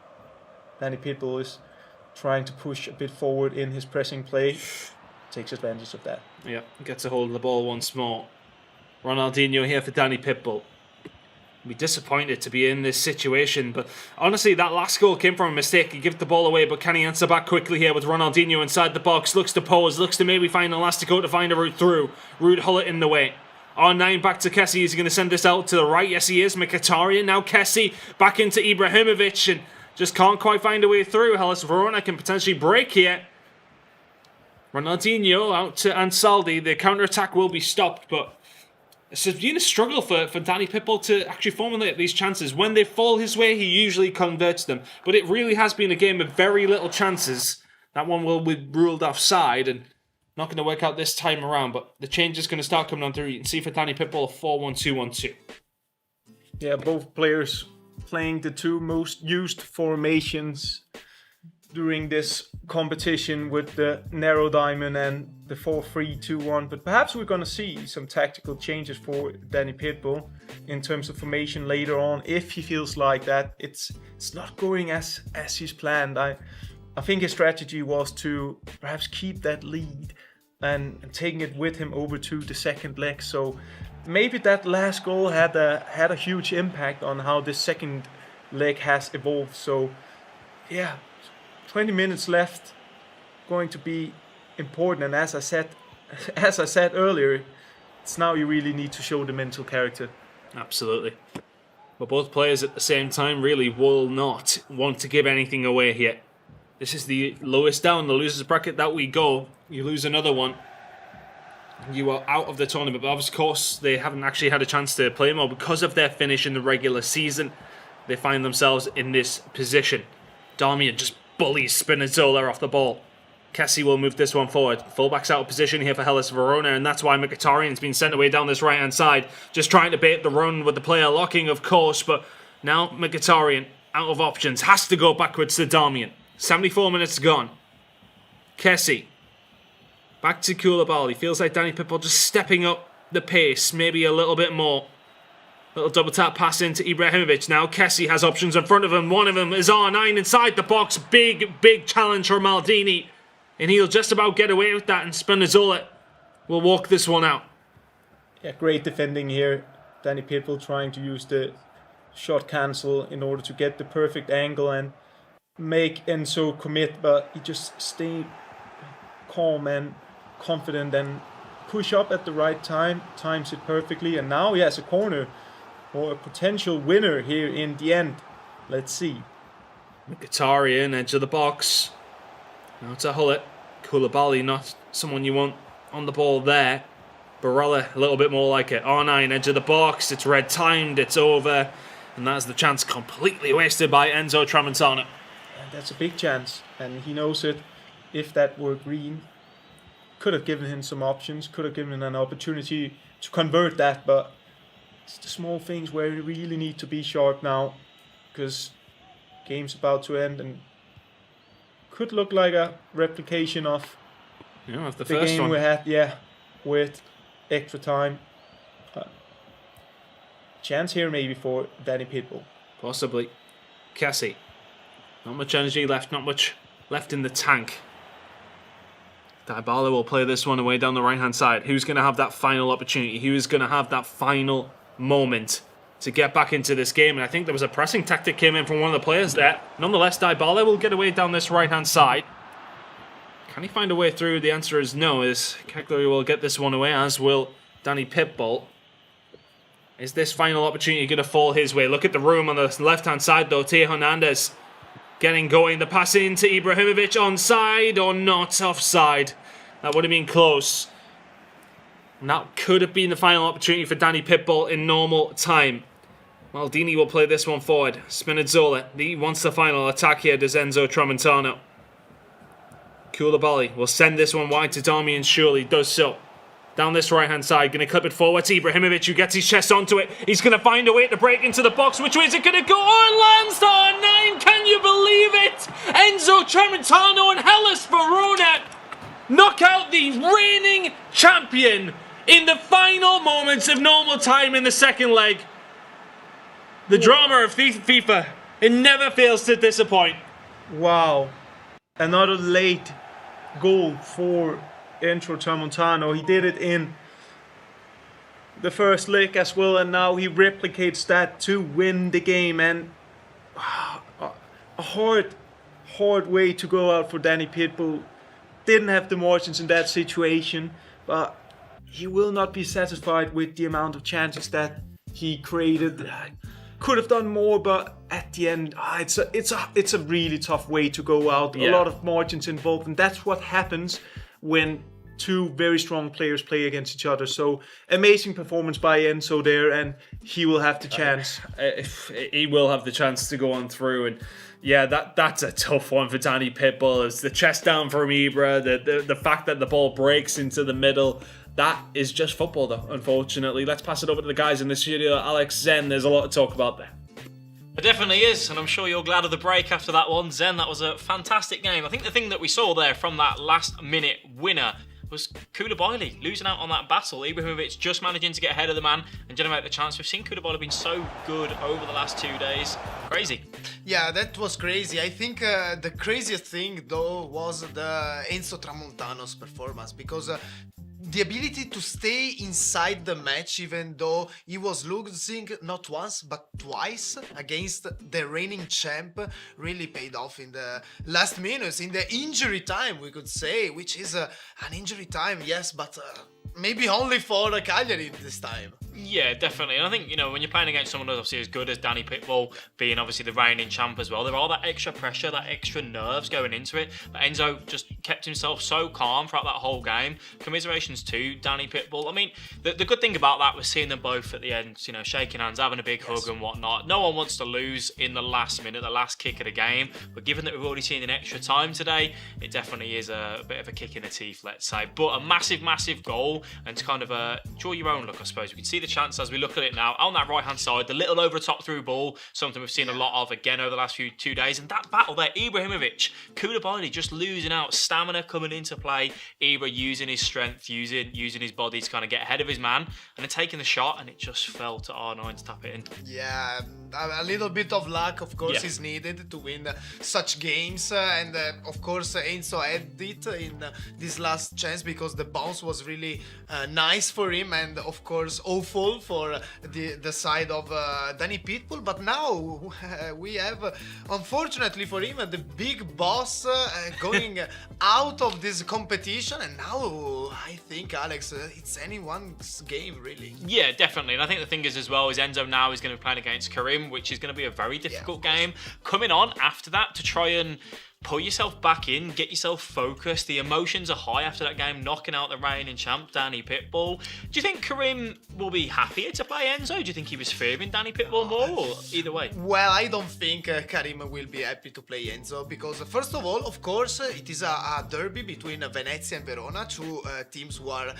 Danny Pitbull is trying to push a bit forward in his pressing play. Takes advantage of that. Yeah, gets a hold of the ball once more. Ronaldinho here for Danny Pitbull. Be disappointed to be in this situation, but honestly, that last goal came from a mistake. He gives the ball away, but can he answer back quickly here with Ronaldinho inside the box? Looks to pose, looks to maybe find Elastico to find a route through. Ruud Gullit in the way. R9 back to Kessie. Is he going to send this out to the right? Yes, he is. Mkhitaryan. Now Kessie back into Ibrahimovic and just can't quite find a way through. Hellas Verona can potentially break here. Ronaldinho out to Ansaldi. The counter-attack will be stopped, but it's been a struggle for Danny Pitbull to actually formulate these chances. When they fall his way, he usually converts them. But it really has been a game of very little chances. That one will be ruled offside and not going to work out this time around, but the change is going to start coming on through. You can see for Danny Pitbull, 4-1-2-1-2. Yeah, both players playing the two most used formations during this competition with the narrow diamond and the 4-3-2-1. But perhaps we're going to see some tactical changes for Danny Pitbull in terms of formation later on, if he feels like that it's not going as he's planned. I think his strategy was to perhaps keep that lead and taking it with him over to the second leg. So maybe that last goal had a huge impact on how this second leg has evolved. So yeah, 20 minutes left, going to be important. And as I said earlier, it's now you really need to show the mental character. Absolutely. But both players at the same time really will not want to give anything away here. This is the lowest down, the losers bracket that we go. You lose another one, you are out of the tournament. But of course, they haven't actually had a chance to play more because of their finish in the regular season. They find themselves in this position. Darmian just bullies Spinazzola off the ball. Kessie will move this one forward. Fullback's out of position here for Hellas Verona, and that's why Mkhitaryan's been sent away down this right-hand side. Just trying to bait the run with the player locking, of course, but now Mkhitaryan out of options. Has to go backwards to Darmian. 74 minutes gone. Kessie. Back to Koulibaly. Feels like Danny Pitbull just stepping up the pace. Maybe a little bit more. Little double tap pass into Ibrahimovic. Now Kessie has options in front of him. One of them is R9 inside the box. Big challenge for Maldini. And he'll just about get away with that. And Spinazzola will walk this one out. Yeah, great defending here. Danny Pitbull trying to use the shot cancel in order to get the perfect angle and make Enzo commit, but he just stayed calm and confident and push up at the right time, times it perfectly, and now he has a corner or a potential winner here in the end. Let's see. Mkhitaryan, edge of the box. Now to Hullet. Koulibaly, not someone you want on the ball there. Barella, a little bit more like it. R9, edge of the box. It's red timed, it's over. And that's the chance completely wasted by Enzo Tramontano. And that's a big chance, and he knows it. If that were green, could have given him some options, could have given him an opportunity to convert that, but it's the small things where you really need to be sharp now, because game's about to end and could look like a replication of the the first game one. we had, with extra time. Chance here maybe for Danny Pitbull. Possibly. Kessie. Not much energy left, not much left in the tank. Dybala will play this one away down the right-hand side. Who's going to have that final opportunity? Who is going to have that final moment to get back into this game? And I think there was a pressing tactic came in from one of the players there. Nonetheless, Dybala will get away down this right-hand side. Can he find a way through? The answer is no, as Cagliari will get this one away, as will Danny Pitbull. Is this final opportunity going to fall his way? Look at the room on the left-hand side, though. Teo Hernandez getting going. The pass into Ibrahimovic. Onside or not offside? That would have been close. And that could have been the final opportunity for Danny Pitbull in normal time. Maldini will play this one forward. Spinazzola. He wants the final attack here, does Enzo Tramontano. Koulibaly will send this one wide to Darmian, surely does so. Down this right-hand side, going to clip it forward to Ibrahimovic, who gets his chest onto it. He's going to find a way to break into the box. Which way is it going to go? Oh, lands R9! Can you believe it? Enzo Tramontano and Hellas Verona knock out the reigning champion in the final moments of normal time in the second leg. The drama of FIFA, it never fails to disappoint. Wow. Another late goal for Enzo Tramontano. He did it in the first leg as well, and now he replicates that to win the game. And a hard way to go out for Danny Pitbull. Didn't have the margins in that situation, but he will not be satisfied with the amount of chances that he created. Could have done more, but at the end, it's a really tough way to go out. Yeah. A lot of margins involved, and that's what happens when two very strong players play against each other. So amazing performance by Enzo there, and he will have the chance. He will have the chance to go on through, and yeah, that's a tough one for Danny Pitbull. It's the chest down from Ibra, the fact that the ball breaks into the middle. That is just football, though, unfortunately. Let's pass it over to the guys in the studio. Alex, Zen, there's a lot to talk about there. It definitely is, and I'm sure you're glad of the break after that one. Zen, that was a fantastic game. I think the thing that we saw there from that last-minute winner was Koulibaly losing out on that battle. Ibrahimovic just managing to get ahead of the man and generate the chance. We've seen Koulibaly been so good over the last 2 days. Crazy. Yeah, that was crazy. I think the craziest thing, though, was the Enzo Tramontano's performance, because the ability to stay inside the match, even though he was losing not once but twice against the reigning champ, really paid off in the last minutes, in the injury time, we could say, which is an injury time, yes, but maybe only for Cagliari this time. Yeah, definitely. And I think, when you're playing against someone obviously as good as Danny Pitbull, being obviously the reigning champ as well, there are that extra pressure, that extra nerves going into it. But Enzo just kept himself so calm throughout that whole game. Commiserations to Danny Pitbull. I mean, the good thing about that was seeing them both at the end, shaking hands, having a big hug and whatnot. No one wants to lose in the last minute, the last kick of the game. But given that we've already seen an extra time today, it definitely is a bit of a kick in the teeth, let's say. But a massive, massive goal, and to kind of draw your own look, I suppose. We can see the chance as we look at it now on that right hand side, the little over the top through ball, something we've seen a lot of again over the last 2 days, and that battle there, Ibrahimovic, Koulibaly just losing out, stamina coming into play, Ibra using his strength, using his body to kind of get ahead of his man, and then taking the shot, and it just fell to R9 to tap it in. Yeah, a little bit of luck, of course, is needed to win such games, and of course Enzo had it in this last chance because the bounce was really nice for him, and of course awful for the side of Danny Pitbull. But now we have, unfortunately for him, the big boss going out of this competition, and now I think, Alex, it's anyone's game really. Yeah, definitely. And I think the thing is as well is Enzo now is going to be playing against Karim, which is going to be a very difficult game. Coming on after that to try and pull yourself back in, get yourself focused. The emotions are high after that game, knocking out the reigning champ, Danny Pitbull. Do you think Karim will be happier to play Enzo? Do you think he was fearing Danny Pitbull more, or either way? Well, I don't think Karim will be happy to play Enzo because, first of all, of course, it is a derby between Venezia and Verona, two teams who are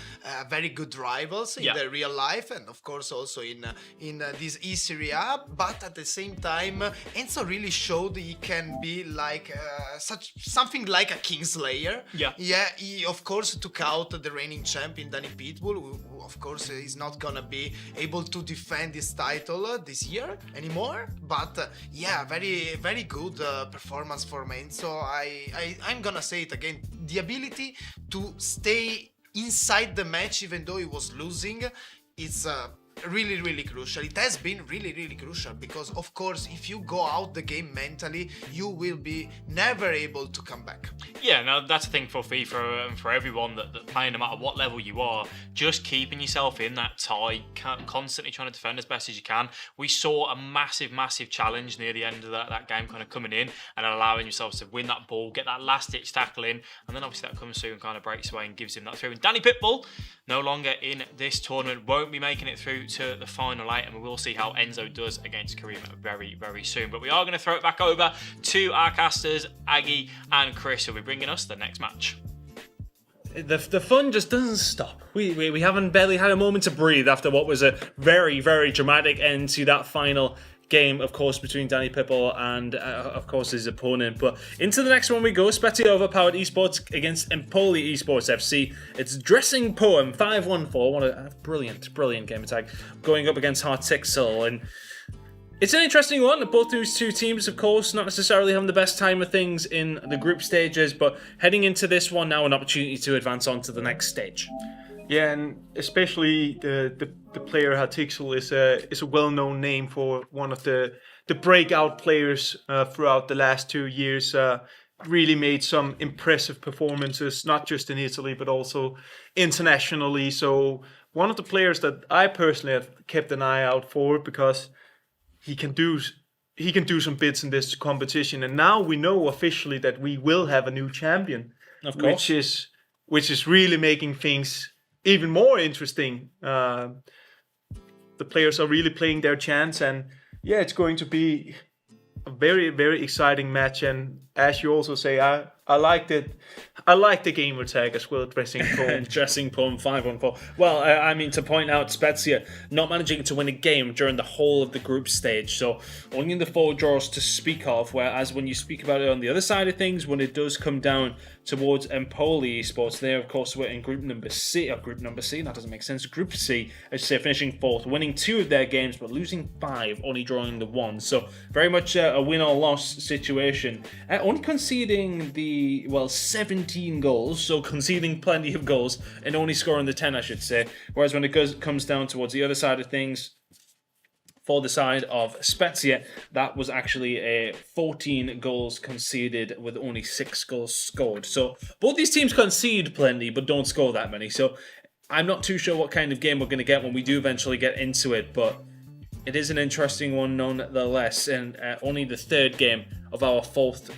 very good rivals in the real life, and of course also in this eSerie A. But at the same time, Enzo really showed he can be like something like a Kingslayer. Yeah, he of course took out the reigning champion Danny Pitbull, who of course is not gonna be able to defend his title this year anymore. But yeah, very very good performance for Enzo. I'm gonna say it again, the ability to stay inside the match even though he was losing, it's really really crucial. It has been really really crucial because of course if you go out the game mentally, you will be never able to come back. Yeah, no, that's the thing for FIFA and for everyone that playing, no matter what level you are, just keeping yourself in that tie, constantly trying to defend as best as you can. We saw a massive challenge near the end of that game kind of coming in and allowing yourselves to win that ball, get that last ditch tackle in, and then obviously that comes through and kind of breaks away and gives him that through. And Danny Pitbull, no longer in this tournament, won't be making it through to the final 8, and we will see how Enzo does against Karim very very soon. But we are going to throw it back over to our casters, Aggie and Chris, who will be bringing us the next match. The fun just doesn't stop. We haven't barely had a moment to breathe after what was a very very dramatic end to that final game, of course, between Danny Pitbull and, of course, his opponent. But into the next one we go. Spezia overpowered esports against Empoli Esports FC. It's Dressing Poem 514. What a brilliant game attack. Going up against Hartixel. And it's an interesting one. Both those two teams, of course, not necessarily having the best time of things in the group stages, but heading into this one now, an opportunity to advance on to the next stage. Yeah, and especially the player Hartixel is a well-known name for one of the breakout players throughout the last 2 years. Really made some impressive performances, not just in Italy but also internationally. So one of the players that I personally have kept an eye out for because he can do some bits in this competition. And now we know officially that we will have a new champion, of course, which is really making things even more interesting. The players are really playing their chance, and yeah, it's going to be a very very exciting match. And as you also say, I liked it. I like the gamer tag as well, Dressing Poem. Dressing Poem 514. Well, I mean, to point out, Spezia not managing to win a game during the whole of the group stage. So only the 4 draws to speak of, whereas when you speak about it on the other side of things, when it does come down towards Empoli Esports, they, of course, were in group number C. That doesn't make sense. Group C, I should say, finishing 4th, winning 2 of their games, but losing 5, only drawing the 1. So very much a win or loss situation. Only conceding 17 goals, so conceding plenty of goals and only scoring the 10, I should say. Whereas when it comes down towards the other side of things, for the side of Spezia, that was actually a 14 goals conceded with only 6 goals scored. So both these teams concede plenty, but don't score that many. So I'm not too sure what kind of game we're going to get when we do eventually get into it, but it is an interesting one nonetheless, and only the 3rd game of our first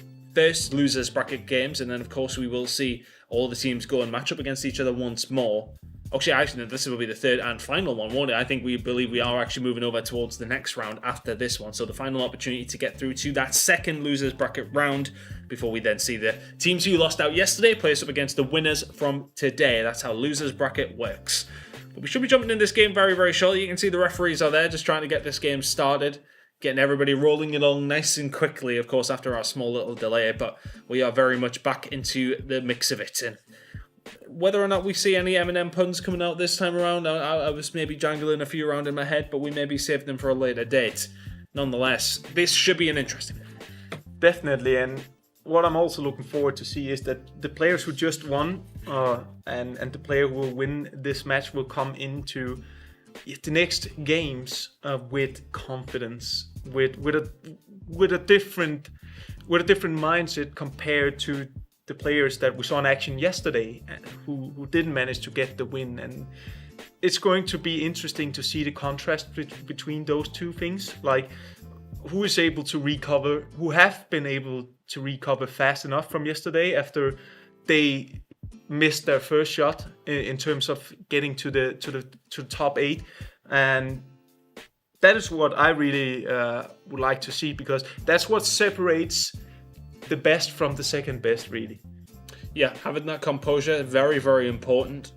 losers bracket games, and then of course we will see all the teams go and match up against each other once more. Actually, this will be the 3rd and final one, won't it? We believe we are actually moving over towards the next round after this one. So the final opportunity to get through to that 2nd losers bracket round before we then see the teams who lost out yesterday place up against the winners from today. That's how losers bracket works. But we should be jumping in this game very, very shortly. You can see the referees are there just trying to get this game started, getting everybody rolling along nice and quickly, of course, after our small little delay. But we are very much back into the mix of it. And whether or not we see any M&M puns coming out this time around, I was maybe jangling a few around in my head, but we maybe saved them for a later date. Nonetheless, this should be an interesting one. Definitely, and what I'm also looking forward to see is that the players who just won and the player who will win this match will come into the next games with confidence, with a different mindset compared to the players that we saw in action yesterday who didn't manage to get the win. And it's going to be interesting to see the contrast between those two things, like who is able to recover, who have been able to recover fast enough from yesterday after they missed their first shot in terms of getting to the top 8. And that is what I really would like to see, because that's what separates the best from the second best, really. Yeah, having that composure, very, very important.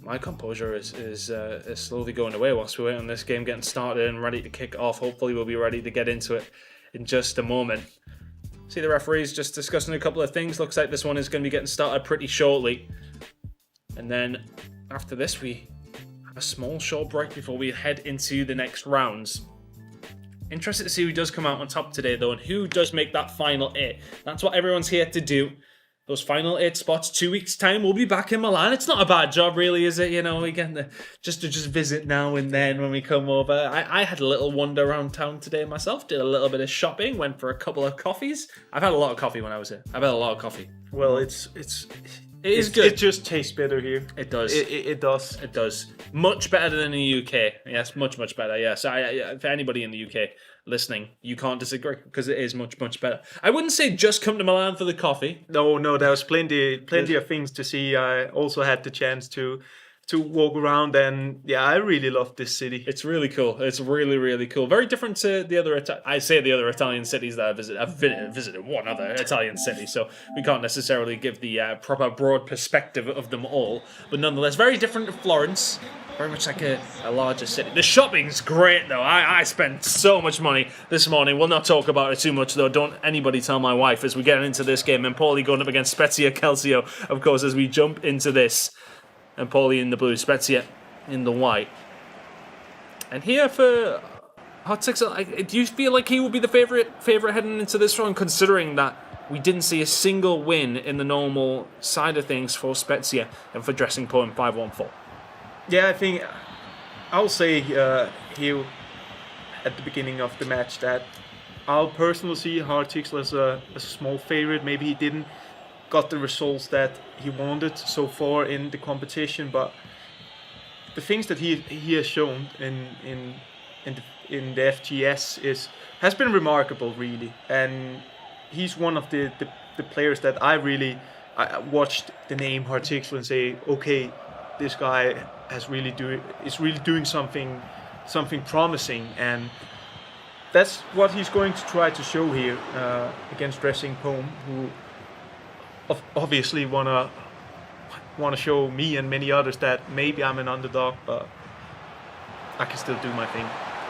My composure is slowly going away whilst we wait on this game getting started and ready to kick off. Hopefully we'll be ready to get into it in just a moment. See the referees just discussing a couple of things. Looks like this one is going to be getting started pretty shortly. And then after this we have a small short break before we head into the next rounds. Interested to see who does come out on top today though, and who does make that final 8. That's what everyone's here to do. Those final 8 spots, 2 weeks' time, we'll be back in Milan. It's not a bad job, really, is it? You know, we get just to visit now and then when we come over. I had a little wander around town today myself, did a little bit of shopping, went for a couple of coffees. I've had a lot of coffee when I was here. I've had a lot of coffee. Well, it is good. It just tastes better here. It does. It does. It does. Much better than in the UK. Yes, much better. Yes. For anybody in the UK listening, you can't disagree because it is much better. I wouldn't say just come to Milan for the coffee. No, there was plenty of things to see. I also had the chance to walk around, and yeah, I really love this city. It's really cool. It's really cool. Very different to the other the other Italian cities that I visited. I've visited one other Italian city, so we can't necessarily give the proper broad perspective of them all. But nonetheless, very different to Florence. Very much like a larger city. The shopping's great though. I spent so much money this morning. We'll not talk about it too much though. Don't anybody tell my wife as we get into this game. Empoli going up against Spezia Calcio, of course, as we jump into this. Empoli in the blue, Spezia in the white. And here for Hot Six, do you feel like he will be the favourite heading into this round, considering that we didn't see a single win in the normal side of things for Spezia and for Dressing Point 5-1-4? Yeah, I think I'll say here at the beginning of the match that I'll personally see Hartix as a small favourite. Maybe he didn't got the results that he wanted so far in the competition, but the things that he has shown in the FGS has been remarkable, really. And he's one of the players that I watched the name Hartix and say, okay, this guy is really doing something promising, and that's what he's going to try to show here against Dressing Pome, who obviously wanna show me and many others that maybe I'm an underdog, but I can still do my thing.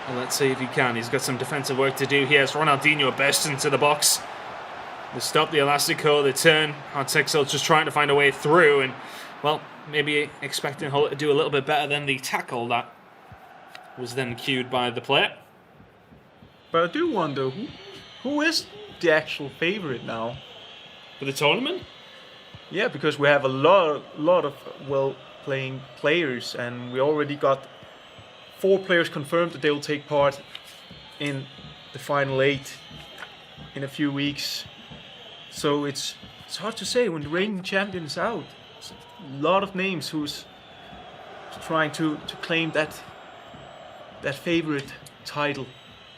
Well, let's see if he can. He's got some defensive work to do here. It's Ronaldinho bursts into the box. They stop the Elastico, they turn. Hartexel's just trying to find a way through, and well, maybe expecting Hull to do a little bit better than the tackle that was then cued by the player. But I do wonder who is the actual favourite now for the tournament? Yeah, because we have a lot of well-playing players, and we already got 4 players confirmed that they will take part in the final 8 in a few weeks. So it's hard to say when the reigning champion is out. It's a lot of names who's trying to claim that favorite title.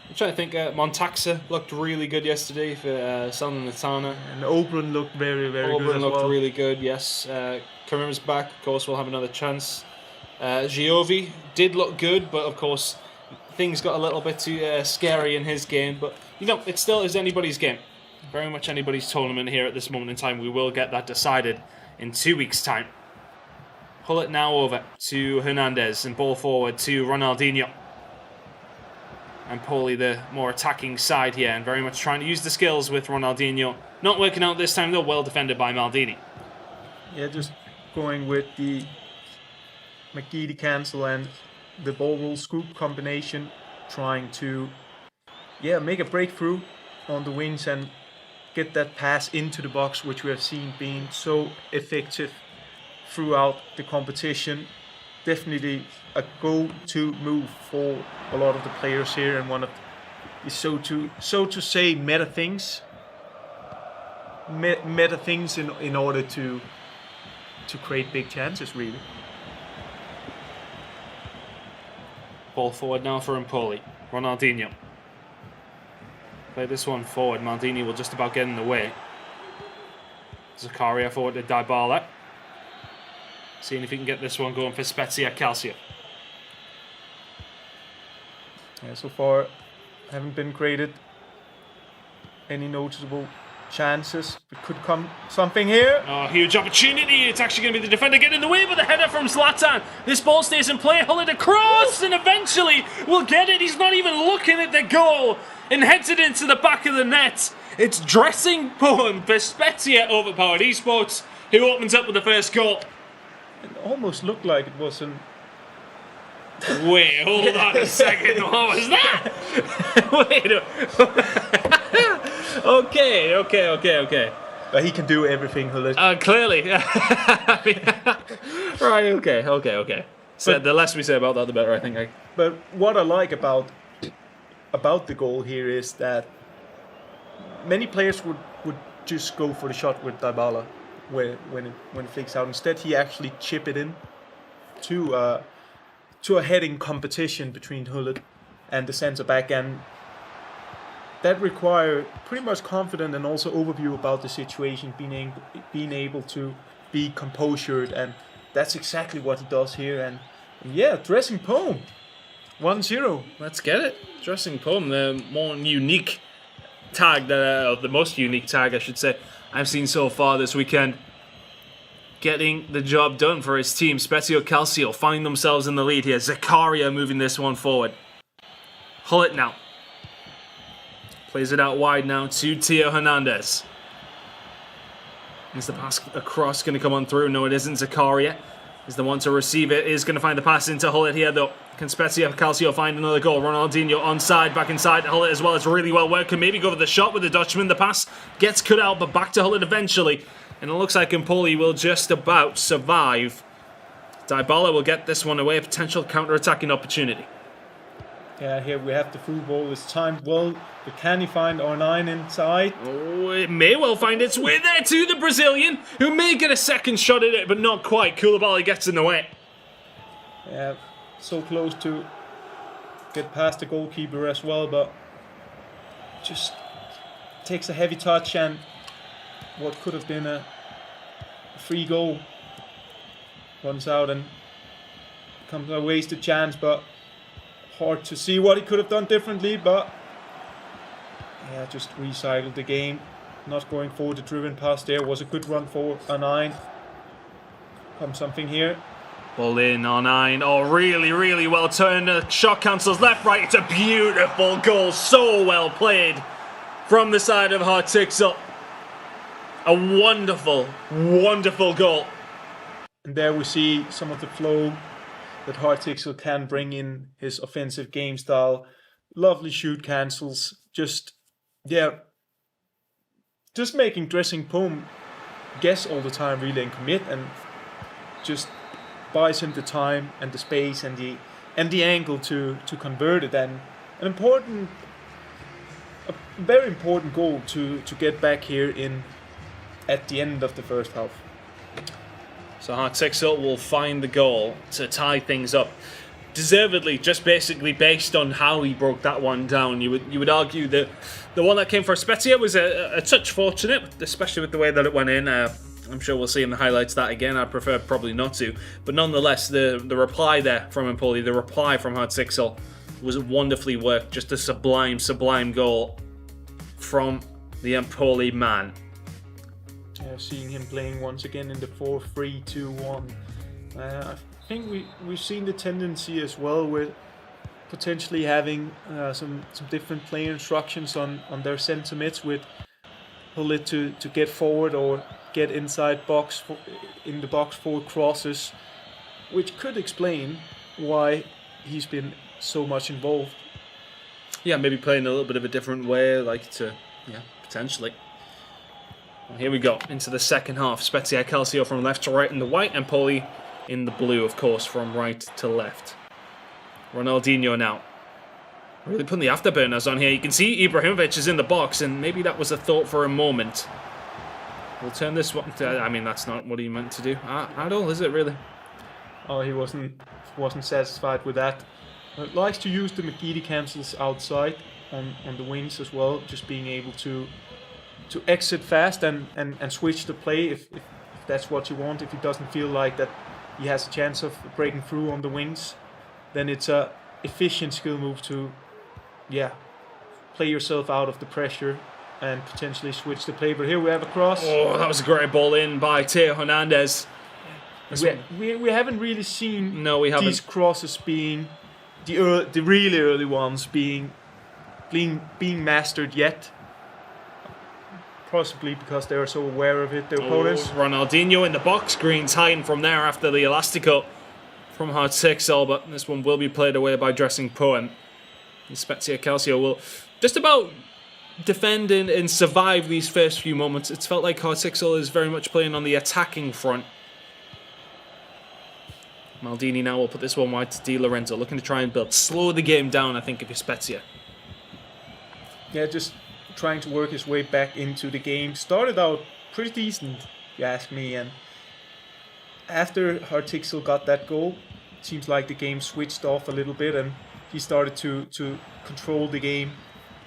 I'm trying to think. Montaxa looked really good yesterday for Salernitana. And Oberlin looked very good as well. Oberlin looked really good, yes. Carrera's back, of course, we'll have another chance. Giovi did look good, but of course things got a little bit too scary in his game. But you know, it still is anybody's game. Very much anybody's tournament here at this moment in time. We will get that decided in 2 weeks' time. Pull it now over to Hernandez and ball forward to Ronaldinho. Empoli the more attacking side here and very much trying to use the skills with Ronaldinho. Not working out this time though, well defended by Maldini. Yeah, just going with the McGeady cancel and the ball roll scoop combination, trying to make a breakthrough on the wings and get that pass into the box, which we have seen being so effective throughout the competition. Definitely a go-to move for a lot of the players here, and one of the so to say meta things in order to create big chances, really. Ball forward now for Empoli. Ronaldinho. Play this one forward. Maldini will just about get in the way. Zakaria forward to Dybala. Seeing if he can get this one going for Spezia Calcio. Yeah, so far haven't been created any noticeable chances. It could come something here. Oh, huge opportunity. It's actually going to be the defender getting in the way, but the header from Zlatan. This ball stays in play. Hull it across, and eventually will get it. He's not even looking at the goal and heads it into the back of the net. It's dressing poem for Spezia Overpowered Esports, who opens up with the first goal. It almost looked like it was an... Wait, hold on a second. What was that? Wait. Okay. But he can do everything, Hullet. Clearly. Right, okay. So the less we say about that, the better, I think. But what I like about the goal here is that many players would just go for the shot with Dybala when it flicks out. Instead, he actually chip it in to a heading competition between Hullet and the centre back, and that require pretty much confident and also overview about the situation, being able to be composed, and that's exactly what he does here. And yeah, dressing poem 1-0. Let's get it. Dressing poem, the more unique tag, the most unique tag, I should say, I've seen so far this weekend. Getting the job done for his team. Spezia Calcio find themselves in the lead here. Zakaria moving this one forward. Hullet now. Plays it out wide now to Theo Hernandez. Is the pass across going to come on through? No, it isn't. Zakaria is the one to receive it. Is going to find the pass into Hullet here, though. Can Spezia Calcio find another goal? Ronaldinho onside, back inside Hullet as well. It's really well worked. Can maybe go for the shot with the Dutchman. The pass gets cut out, but back to Hullet eventually. And it looks like Empoli will just about survive. Dybala will get this one away. A potential counter-attacking opportunity. Yeah, here we have the through ball. It's timed well. But can he find R9 inside? Oh, it may well find its way there to the Brazilian, who may get a second shot at it, but not quite. Koulibaly gets in the way. Yeah, so close to get past the goalkeeper as well, but just takes a heavy touch, and what could have been a free goal runs out and becomes a wasted chance. But hard to see what he could have done differently. But yeah, just recycled the game, not going for the driven pass. There was a good run for R9. Comes something here. Ball in, R9. Oh, really well turned. The shot cancels left, right. It's a beautiful goal. So well played from the side of Hartixel. A wonderful goal. And there we see some of the flow that Hartixel can bring in his offensive game style. Lovely shoot cancels. Just making dressing poem guess all the time, really, and commit, and just buys him the time and the space and the angle to convert it. And a very important goal to get back here in at the end of the first half. So Hartixel will find the goal to tie things up. Deservedly, just basically based on how he broke that one down. You would argue that the one that came for Spezia was a touch fortunate, especially with the way that it went in. I'm sure we'll see in the highlights that again. I'd prefer probably not to. But nonetheless, the reply there from Empoli, the reply from Hartixel was wonderfully worked. Just a sublime goal from the Empoli man. Seeing him playing once again in the 4-3-2-1 I think we've seen the tendency as well with potentially having some different play instructions on their centre mids with Hullet to get forward or get inside box in the box for crosses, which could explain why he's been so much involved. Yeah, maybe playing a little bit of a different way, potentially. Well, here we go, into the second half. Spezia Calcio from left to right in the white, and Empoli in the blue, of course, from right to left. Ronaldinho now. Really putting the afterburners on here. You can see Ibrahimovic is in the box, and maybe that was a thought for a moment. We'll turn this one to, I mean, that's not what he meant to do at all, is it really? Oh, he wasn't satisfied with that. Likes to use the McGeady cancels outside on the wings as well, just being able to exit fast and switch the play if that's what you want. If he doesn't feel like that he has a chance of breaking through on the wings, then it's a efficient skill move to play yourself out of the pressure and potentially switch the play. But here we have a cross. Oh, that was a great ball in by Teo Hernandez. We haven't really seen these these crosses being the really early ones being mastered yet. Possibly because they are so aware of it, their opponents. Ronaldinho in the box, Green's hiding from there after the elastico from Hartixel, but this one will be played away by Dressing Poem. And Spezia Calcio will just about defend and survive these first few moments. It's felt like Hartixel is very much playing on the attacking front. Maldini now will put this one wide to Di Lorenzo, looking to try and slow the game down, I think, if you're Spezia. Yeah, just trying to work his way back into the game. Started out pretty decent, if you ask me, and after Hartixel got that goal, it seems like the game switched off a little bit and he started to control the game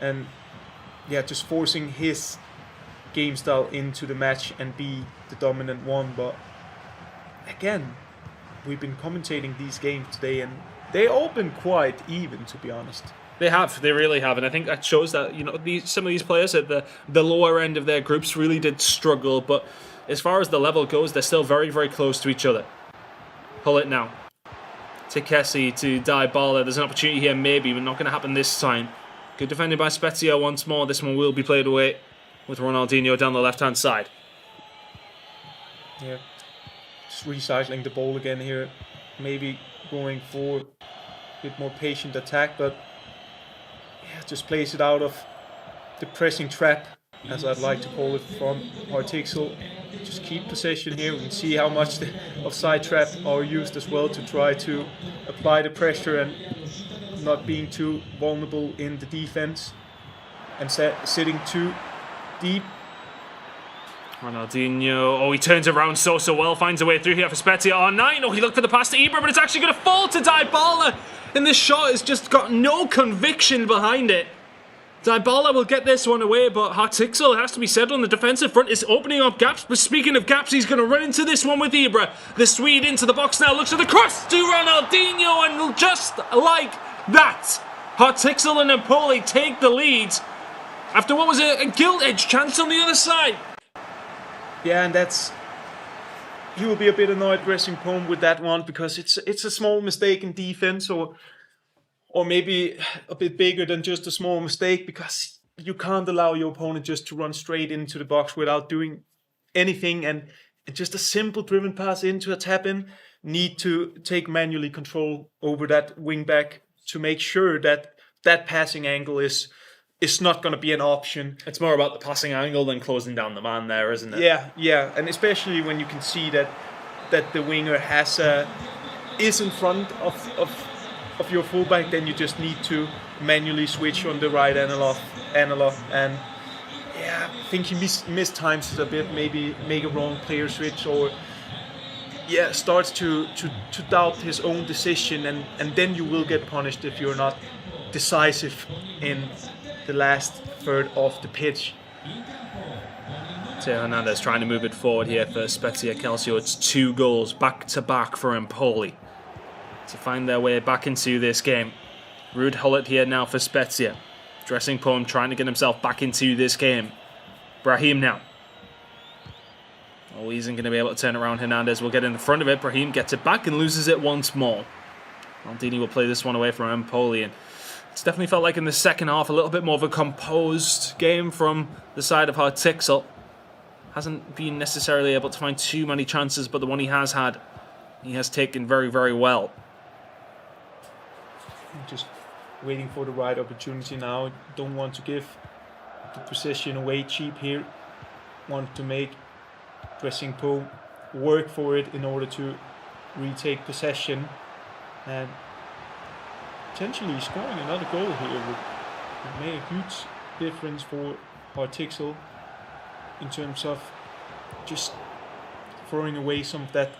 and just forcing his game style into the match and be the dominant one. But again, we've been commentating these games today and they all been quite even, to be honest. They really have, and I think that shows that some of these players at the lower end of their groups really did struggle, but as far as the level goes, they're still very, very close to each other. Pull it now. To Kessie, to Dybala. There's an opportunity here, maybe, but not going to happen this time. Good defending by Spezia once more. This one will be played away with Ronaldinho down the left-hand side. Yeah, just recycling the ball again here. Maybe going for a bit more patient attack, but just plays it out of the pressing trap, as I'd like to call it, from Hartixel. Just keep possession here. We can see how much the offside trap are used as well to try to apply the pressure and not being too vulnerable in the defense and sitting too deep. Ronaldinho, he turns around so well, finds a way through here for Spezia. He looked for the pass to Ibra, but it's actually going to fall to Dybala. And this shot has just got no conviction behind it. Dybala will get this one away, but Hartixel, it has to be said, on the defensive front is opening up gaps. But speaking of gaps, he's going to run into this one with Ibra. The Swede into the box now, looks at the cross to Ronaldinho, and just like that, Hartixel and Empoli take the lead after what was a gilt-edged chance on the other side. Yeah, and he will be a bit annoyed Dressing Poem with that one because it's a small mistake in defense or maybe a bit bigger than just a small mistake, because you can't allow your opponent just to run straight into the box without doing anything, and just a simple driven pass into a tap-in. Need to take manually control over that wing back to make sure that passing angle is not going to be an option. It's more about the passing angle than closing down the man there, isn't it? Yeah, and especially when you can see that the winger is in front of your fullback, then you just need to manually switch on the right analog, and I think he mistimes it a bit, maybe make a wrong player switch, or starts to doubt his own decision, and then you will get punished if you're not decisive in the last third of the pitch. Teo Hernandez trying to move it forward here for Spezia Calcio. It's 2 goals back to back for Empoli to find their way back into this game. Ruud Hullet here now for Spezia. Dressing Poem trying to get himself back into this game. Brahim now. Oh, he isn't going to be able to turn around. Hernandez will get in the front of it. Brahim gets it back and loses it once more. Maldini will play this one away from Empoli. And it's definitely felt like in the second half, a little bit more of a composed game from the side of Hartixel. Hasn't been necessarily able to find too many chances, but the one he has had, he has taken very, very well. Just waiting for the right opportunity now. Don't want to give the possession away cheap here. Want to make Dressing Po work for it in order to retake possession and potentially scoring another goal here would make a huge difference for Hartixel in terms of just throwing away some of that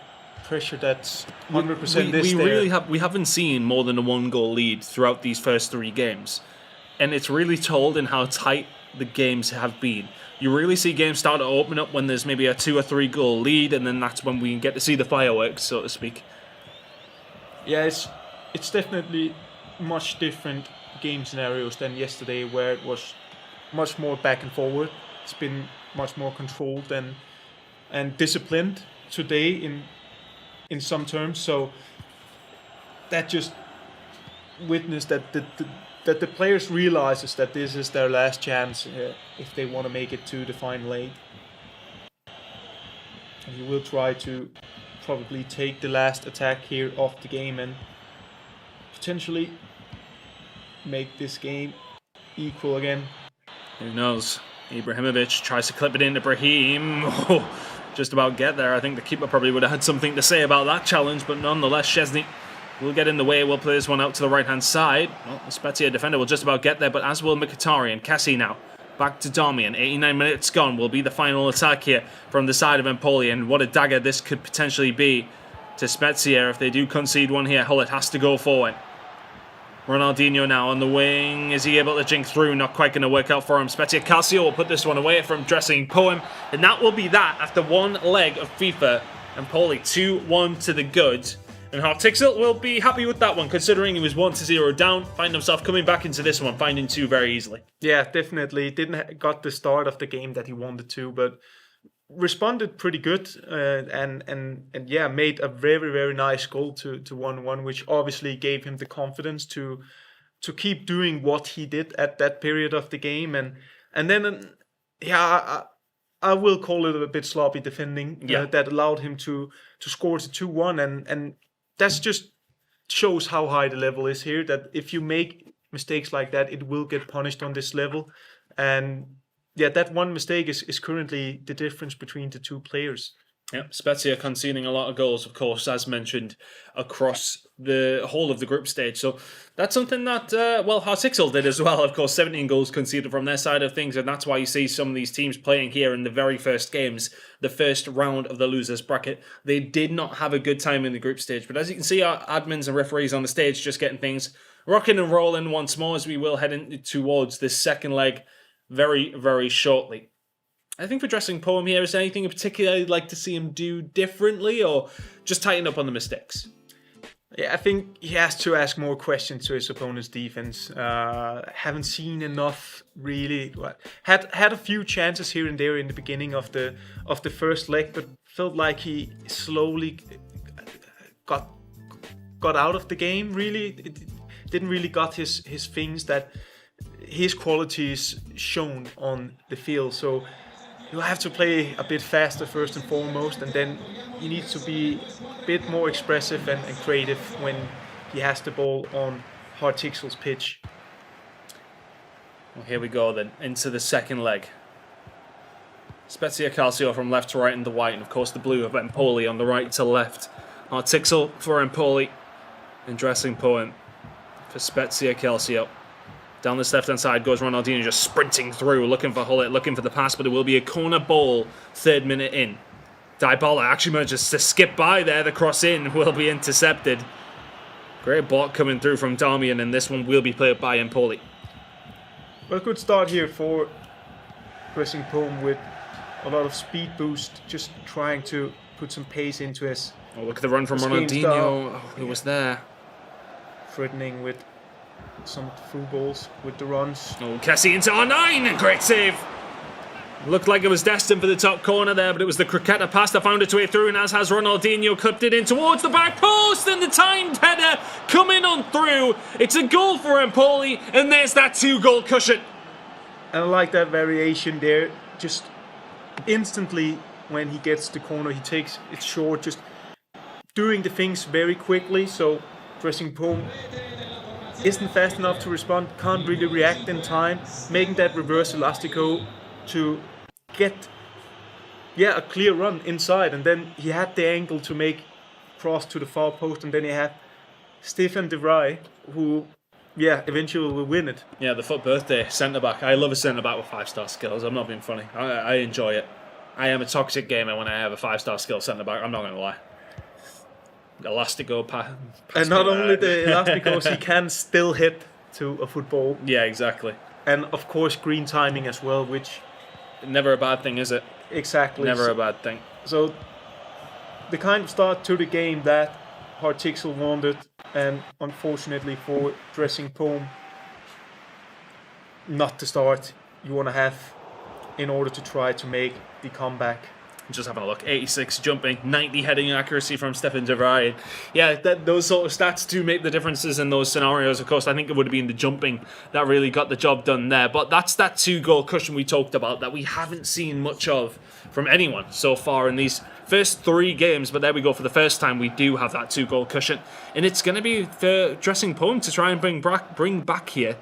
pressure that's 100% we haven't seen more than a 1-goal lead throughout these first 3 games, and it's really told in how tight the games have been. You really see games start to open up when there's maybe a 2 or 3 goal lead, and then that's when we get to see the fireworks, so to speak. Yeah, it's definitely much different game scenarios than yesterday, where it was much more back and forward. It's been much more controlled and disciplined today in some terms. So that just witnessed that the players realizes that this is their last chance if they want to make it to the final 8. And you will try to probably take the last attack here off the game and potentially make this game equal again. Who knows? Ibrahimovic tries to clip it into Brahim. Oh, just about get there. I think the keeper probably would have had something to say about that challenge, but nonetheless, Szczesny will get in the way. We'll play this one out to the right-hand side. Well, the Spezia defender will just about get there, but as will Mkhitaryan. Cassie now back to Darmian. 89 minutes gone will be the final attack here from the side of Empoli, and what a dagger this could potentially be to Spezia if they do concede one here. Hullet has to go forward. Ronaldinho now on the wing. Is he able to jink through? Not quite going to work out for him. Spezia Calcio will put this one away from Dressing Poem. And that will be that after one leg of FIFA. Empoli 2-1 to the good. And Hartixel will be happy with that one, considering he was 1-0 down. Find himself coming back into this one, finding 2 very easily. Yeah, definitely. Didn't got the start of the game that he wanted to, but responded pretty good and yeah, made a very, very nice goal to 1-1, which obviously gave him the confidence to keep doing what he did at that period of the game. And then yeah, I will call it a bit sloppy defending that allowed him to score to 2-1, and that's just shows how high the level is here, that if you make mistakes like that, it will get punished on this level. And yeah, that one mistake is currently the difference between the 2 players. Yep, Spezia conceding a lot of goals, of course, as mentioned, across the whole of the group stage. So that's something that, Hartixel did as well. Of course, 17 goals conceded from their side of things, and that's why you see some of these teams playing here in the very first games, the first round of the losers bracket. They did not have a good time in the group stage, but as you can see, our admins and referees on the stage just getting things rocking and rolling once more, as we will head towards this second leg very, very shortly. I think for Dressing Poem here, is there anything in particular you'd like to see him do differently, or just tighten up on the mistakes? Yeah, I think he has to ask more questions to his opponent's defense. Haven't seen enough, really. Had a few chances here and there in the beginning of the first leg, but felt like he slowly got out of the game. Really, it didn't really got his things that his qualities shown on the field. So you have to play a bit faster first and foremost, and then you need to be a bit more expressive and creative when he has the ball on Hartixel's pitch. Well, here we go then, into the second leg. Spezia Calcio from left to right in the white, and of course the blue of Empoli on the right to left. Hartixel for Empoli, and Dressing Poem for Spezia Calcio. Down this left-hand side goes Ronaldinho, just sprinting through, looking for Hullet, looking for the pass, but it will be a corner ball, 3rd minute in. Dybala actually manages to skip by there. The cross in will be intercepted. Great block coming through from Darmian, and this one will be played by Empoli. Well, good start here for Dressing Poem with a lot of speed boost, just trying to put some pace into his... Oh, look at the run from Ronaldinho, who was there. Threatening with some through balls with the runs. Oh, Cassie into R9, great save. Looked like it was destined for the top corner there, but it was the croqueta pass that found its way through, and as has Ronaldinho clipped it in towards the back post, and the timed header coming on through. It's a goal for Empoli, and there's that 2-goal cushion. And I like that variation there. Just instantly when he gets the corner, he takes it short, just doing the things very quickly. So dressing Poom isn't fast enough to respond, can't really react in time, making that reverse elastico to get a clear run inside, and then he had the angle to make cross to the far post, and then he had Stefan de Vrij, who eventually will win it. Yeah, the FUT birthday centre-back. I love a centre-back with 5-star skills. I'm not being funny. I enjoy it. I am a toxic gamer when I have a 5-star skill centre-back. I'm not going to lie. Elastico pass. And not only the Elasticos, he can still hit to a football. Yeah, exactly. And of course, green timing as well, which... Never a bad thing, is it? Exactly. Never a bad thing. So, the kind of start to the game that Hartixel wanted, and unfortunately for Dressing Poom, not the start you want to have in order to try to make the comeback. Just having a look, 86 jumping, 90 heading accuracy from Stefan de Vrij. Yeah, those sort of stats do make the differences in those scenarios. Of course, I think it would have been the jumping that really got the job done there. But that's that 2-goal cushion we talked about that we haven't seen much of from anyone so far in these first 3 games. But there we go, for the first time we do have that 2-goal cushion. And it's going to be the Dressing Poom to try and bring back here.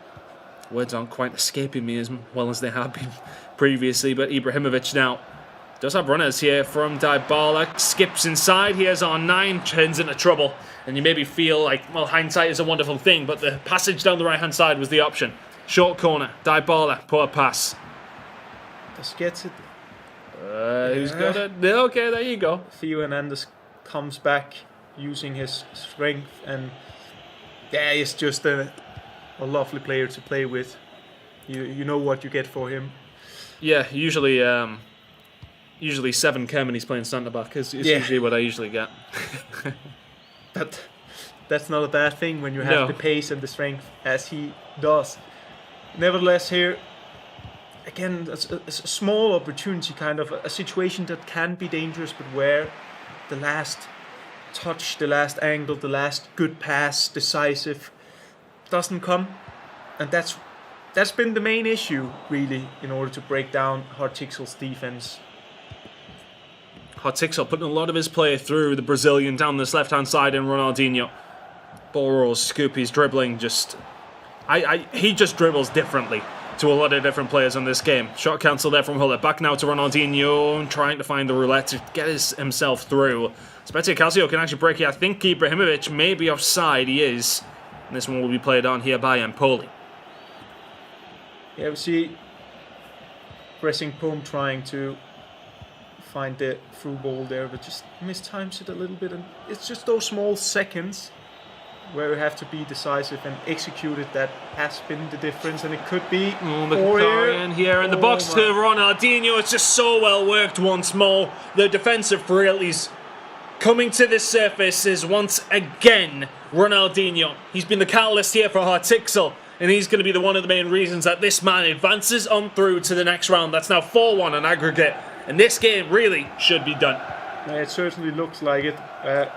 Words aren't quite escaping me as well as they have been previously. But Ibrahimovic now does have runners here from Dybala. Skips inside. Here's R9. Turns into trouble. And you maybe feel like, well, hindsight is a wonderful thing, but the passage down the right-hand side was the option. Short corner. Dybala. Poor pass. Just gets it. Who's got it? Okay, there you go. Theo Hernandez comes back using his strength, and he's just a lovely player to play with. You know what you get for him. Yeah, usually 7 chem and he's playing centre-back is usually what I usually get. But that's not a bad thing when you have the pace and the strength as he does. Nevertheless, here, again, a small opportunity, kind of a situation that can be dangerous, but where the last touch, the last angle, the last good pass, decisive, doesn't come. And that's been the main issue, really, in order to break down Hartixel's defense. Hartixel putting a lot of his play through the Brazilian down this left-hand side in Ronaldinho. Ball rolls, scoop, he's dribbling just... he just dribbles differently to a lot of different players in this game. Shot cancel there from Huller. Back now to Ronaldinho, trying to find the roulette to get himself through. Spezia Calcio can actually break it. I think Ibrahimovic may be offside. He is. And this one will be played on here by Empoli. Yeah, we see Dressing Poom trying to find the through ball there, but just mistimes it a little bit, and it's just those small seconds where you have to be decisive and execute it that has been the difference, and it could be here in the box to Ronaldinho. It's just so well worked once more. The defensive frailties coming to the surface is once again Ronaldinho. He's been the catalyst here for Hartixel, and he's going to be one of the main reasons that this man advances on through to the next round. That's now 4-1 on aggregate. And this game really should be done. It certainly looks like it. A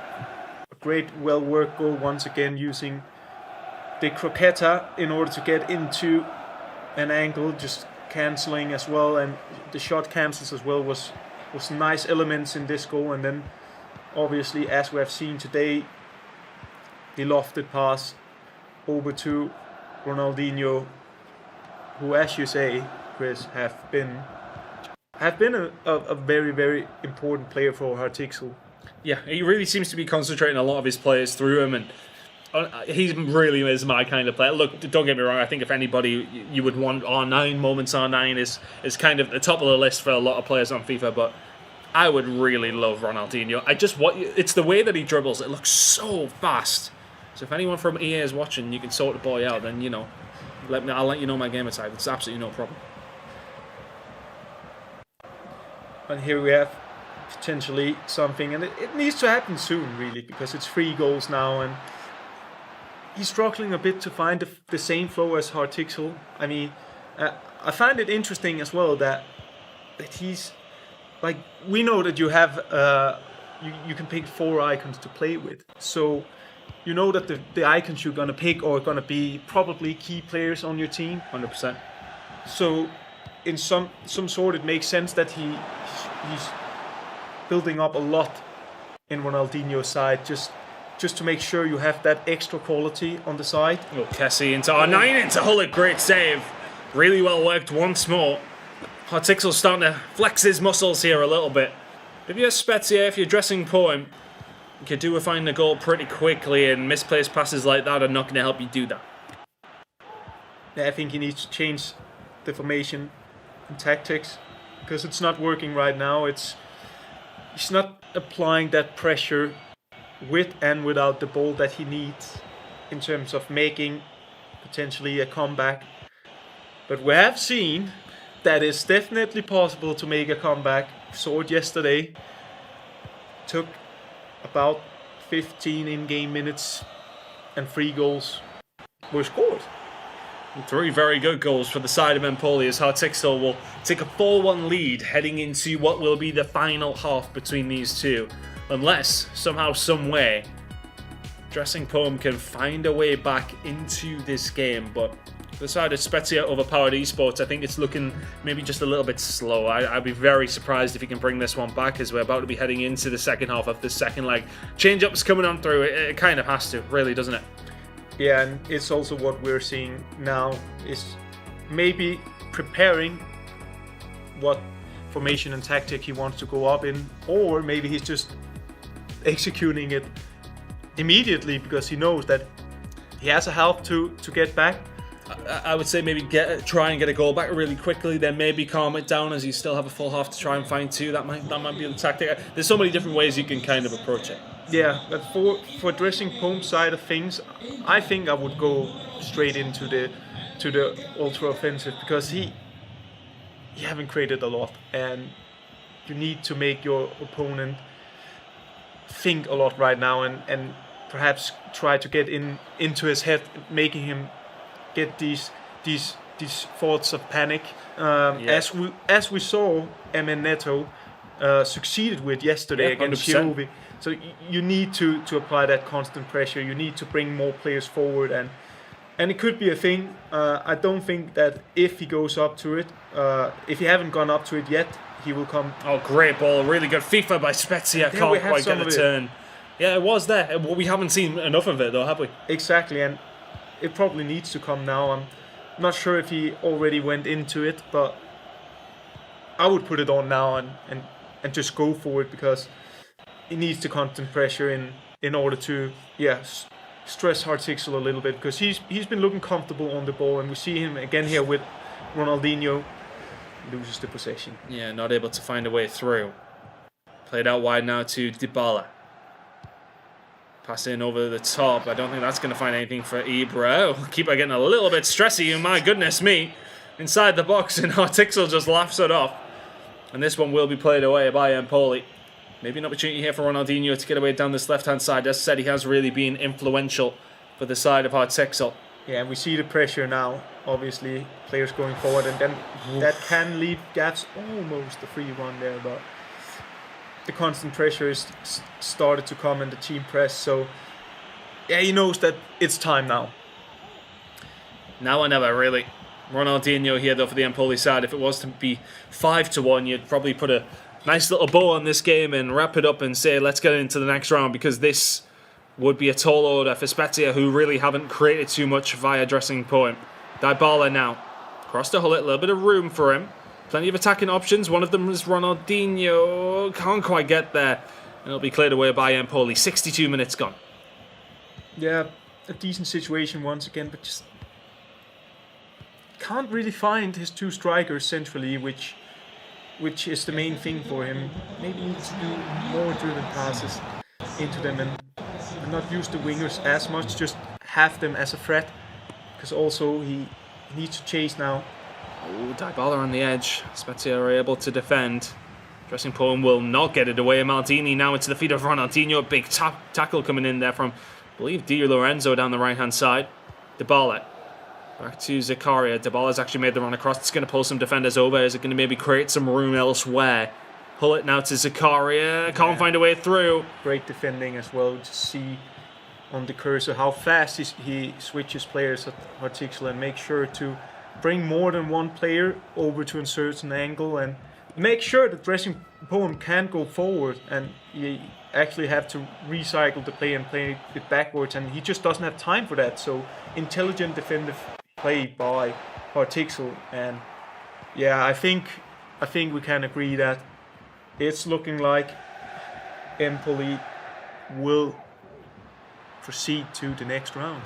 great, well-worked goal once again, using the croqueta in order to get into an angle, just cancelling as well, and the shot cancels as well was nice elements in this goal. And then, obviously, as we have seen today, the lofted pass over to Ronaldinho, who, as you say, Chris, have been a very, very important player for Hartixel. Yeah, he really seems to be concentrating a lot of his players through him, and he really is my kind of player. Look, don't get me wrong, I think if anybody you would want R9, Moments R9 is kind of the top of the list for a lot of players on FIFA, but I would really love Ronaldinho. It's the way that he dribbles, it looks so fast. So if anyone from EA is watching, you can sort the boy out, then, I'll let you know my gamer type. It's absolutely no problem. And here we have potentially something, and it needs to happen soon, really, because it's 3 goals now, and he's struggling a bit to find the same flow as Hartixel. I mean, I find it interesting as well that that he's like, we know that you have you can pick 4 icons to play with, so you know that the icons you're gonna pick are gonna be probably key players on your team. 100%. So in some sort, it makes sense that he's building up a lot in Ronaldinho's side, just to make sure you have that extra quality on the side. Oh, Kessie into R9 into Hullet, great save. Really well worked once more. Hartixel's starting to flex his muscles here a little bit. If you're Spezia, if you're dressing Poem, you could do with finding a goal pretty quickly, and misplaced passes like that are not going to help you do that. Yeah, I think he needs to change the formation and tactics, because it's not working right now. He's not applying that pressure with and without the ball that he needs in terms of making potentially a comeback. But we have seen that it's definitely possible to make a comeback. We saw it yesterday. Took about 15 in-game minutes and 3 goals were scored. 3 very good goals for the side of Empoli, as Hartixel will take a 4-1 lead heading into what will be the final half between these two. Unless, somehow, some way, Dressing Poem can find a way back into this game. But the side of Spezia overpowered esports, I think it's looking maybe just a little bit slow. I'd be very surprised if he can bring this one back, as we're about to be heading into the second half of the second leg. Change-up's coming on through. It kind of has to, really, doesn't it? Yeah, and it's also what we're seeing now is maybe preparing what formation and tactic he wants to go up in, or maybe he's just executing it immediately because he knows that he has a help to get back. I would say maybe try and get a goal back really quickly, then maybe calm it down as you still have a full half to try and find 2. That might be the tactic. There's so many different ways you can kind of approach it. Yeah, but for Dressing Poem's side of things, I think I would go straight into the ultra offensive, because he haven't created a lot, and you need to make your opponent think a lot right now, and perhaps try to get into his head, making him get these thoughts of panic, as we saw MN Neto succeeded with yesterday against Chirovi. So you need to apply that constant pressure. You need to bring more players forward, and it could be a thing. I don't think that if he goes up to it, if he haven't gone up to it yet, he will come. Oh, great ball. Really good FIFA by Spezia. Can't quite get a turn. Yeah, it was there. We haven't seen enough of it, though, have we? Exactly, and it probably needs to come now. I'm not sure if he already went into it, but I would put it on now and just go for it, because he needs the constant pressure in order to stress Hartixel a little bit, because he's been looking comfortable on the ball, and we see him again here with Ronaldinho. Loses the possession. Yeah, not able to find a way through. Played out wide now to della. Pass in over the top. I don't think that's going to find anything for Ibra. Oh, keeper getting a little bit stressy, my goodness me. Inside the box, and Hartixel just laughs it off. And this one will be played away by Empoli. Maybe an opportunity here for Ronaldinho to get away down this left-hand side. As I said, he has really been influential for the side of Hartixel. Yeah, and we see the pressure now. Obviously, players going forward, and then that can leave gaps. Almost a 3-1 there, but the constant pressure is started to come in the team press. So, yeah, he knows that it's time now. Now or never, really. Ronaldinho here, though, for the Empoli side. If it was to be 5-1, you'd probably put a nice little bow on this game and wrap it up and say, let's get into the next round, because this would be a tall order for Spezia, who really haven't created too much via Dressing Poem. Dybala now. Cross to Hullet, a little bit of room for him. Plenty of attacking options. One of them is Ronaldinho. Can't quite get there. And it'll be cleared away by Empoli. 62 minutes gone. Yeah, a decent situation once again, but just can't really find his 2 strikers centrally, which is the main thing for him. Maybe needs to do more driven passes into them and not use the wingers as much, just have them as a threat, because also he needs to chase now. Oh, Dybala on the edge. Spezia are able to defend. Dressing Poem will not get it away. Maldini now into the feet of Ronaldinho. Big tackle coming in there from, I believe, Di Lorenzo down the right-hand side. Dybala. Back to Zakaria. Dybala's actually made the run across. It's going to pull some defenders over. Is it going to maybe create some room elsewhere? Pull it now to Zakaria. Can't find a way through. Great defending as well to see on the cursor how fast he switches players at Hartixel and make sure to bring more than one player over to a certain angle and make sure that dressing poem can go forward, and you actually have to recycle the play and play it backwards, and he just doesn't have time for that. So intelligent defensive play by Hartixel, and yeah, I think we can agree that it's looking like Empoli will proceed to the next round.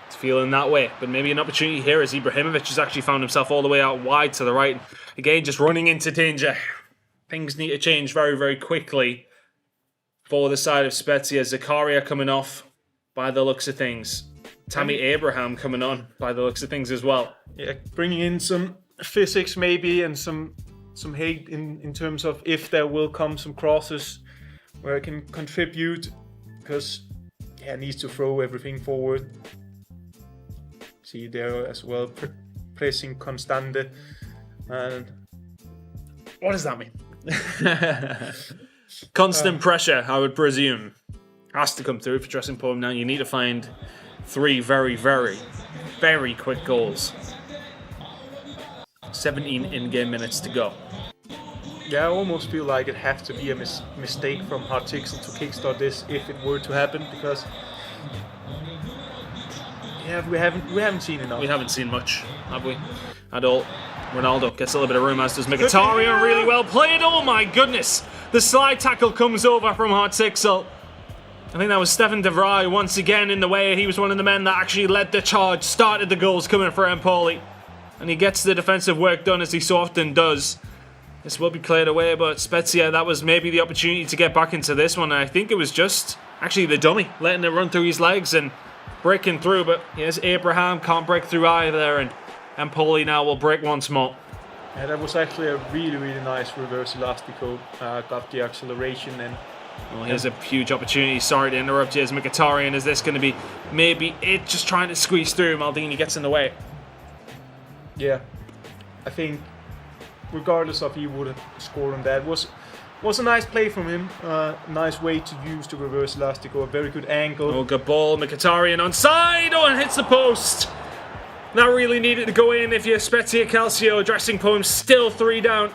It's feeling that way, but maybe an opportunity here as Ibrahimovic has actually found himself all the way out wide to the right. Again, just running into danger. Things need to change very, very quickly for the side of Spezia. Zakaria coming off by the looks of things. Tammy Abraham coming on by the looks of things as well. Yeah, bringing in some physics maybe and some hate in terms of if there will come some crosses where I can contribute, because yeah, needs to throw everything forward. See there as well, pressing constante. And what does that mean? Constant pressure, I would presume, has to come through for dressing poem. Now you need to find 3 very, very, very quick goals. 17 in-game minutes to go. Yeah, I almost feel like it has to be a mistake from Hartixel to kickstart this if it were to happen, because yeah, we haven't seen enough. We haven't seen much, have we? At all. Ronaldo gets a little bit of room, as does Mkhitaryan. Really well played. Oh my goodness! The slide tackle comes over from Hartixel. I think that was Stefan de Vrij once again in the way. He was one of the men that actually led the charge, started the goals coming for Empoli. And he gets the defensive work done, as he so often does. This will be cleared away, but Spezia, that was maybe the opportunity to get back into this one. And I think it was just actually the dummy letting it run through his legs and breaking through. But here's Abraham, can't break through either, and Empoli now will break once more. Yeah, that was actually a really, really nice reverse elastico. Got the acceleration and... Well, here's a huge opportunity. Sorry to interrupt you, as Mkhitaryan. Is this going to be maybe it just trying to squeeze through? Maldini gets in the way. Yeah, I think regardless of he would have scored on that, was a nice play from him. Nice way to use the reverse elastico. A very good angle. Oh, good ball. Mkhitaryan onside. Oh, and hits the post. That really needed to go in if you're Spezia Calcio. Dressing poem still 3 down.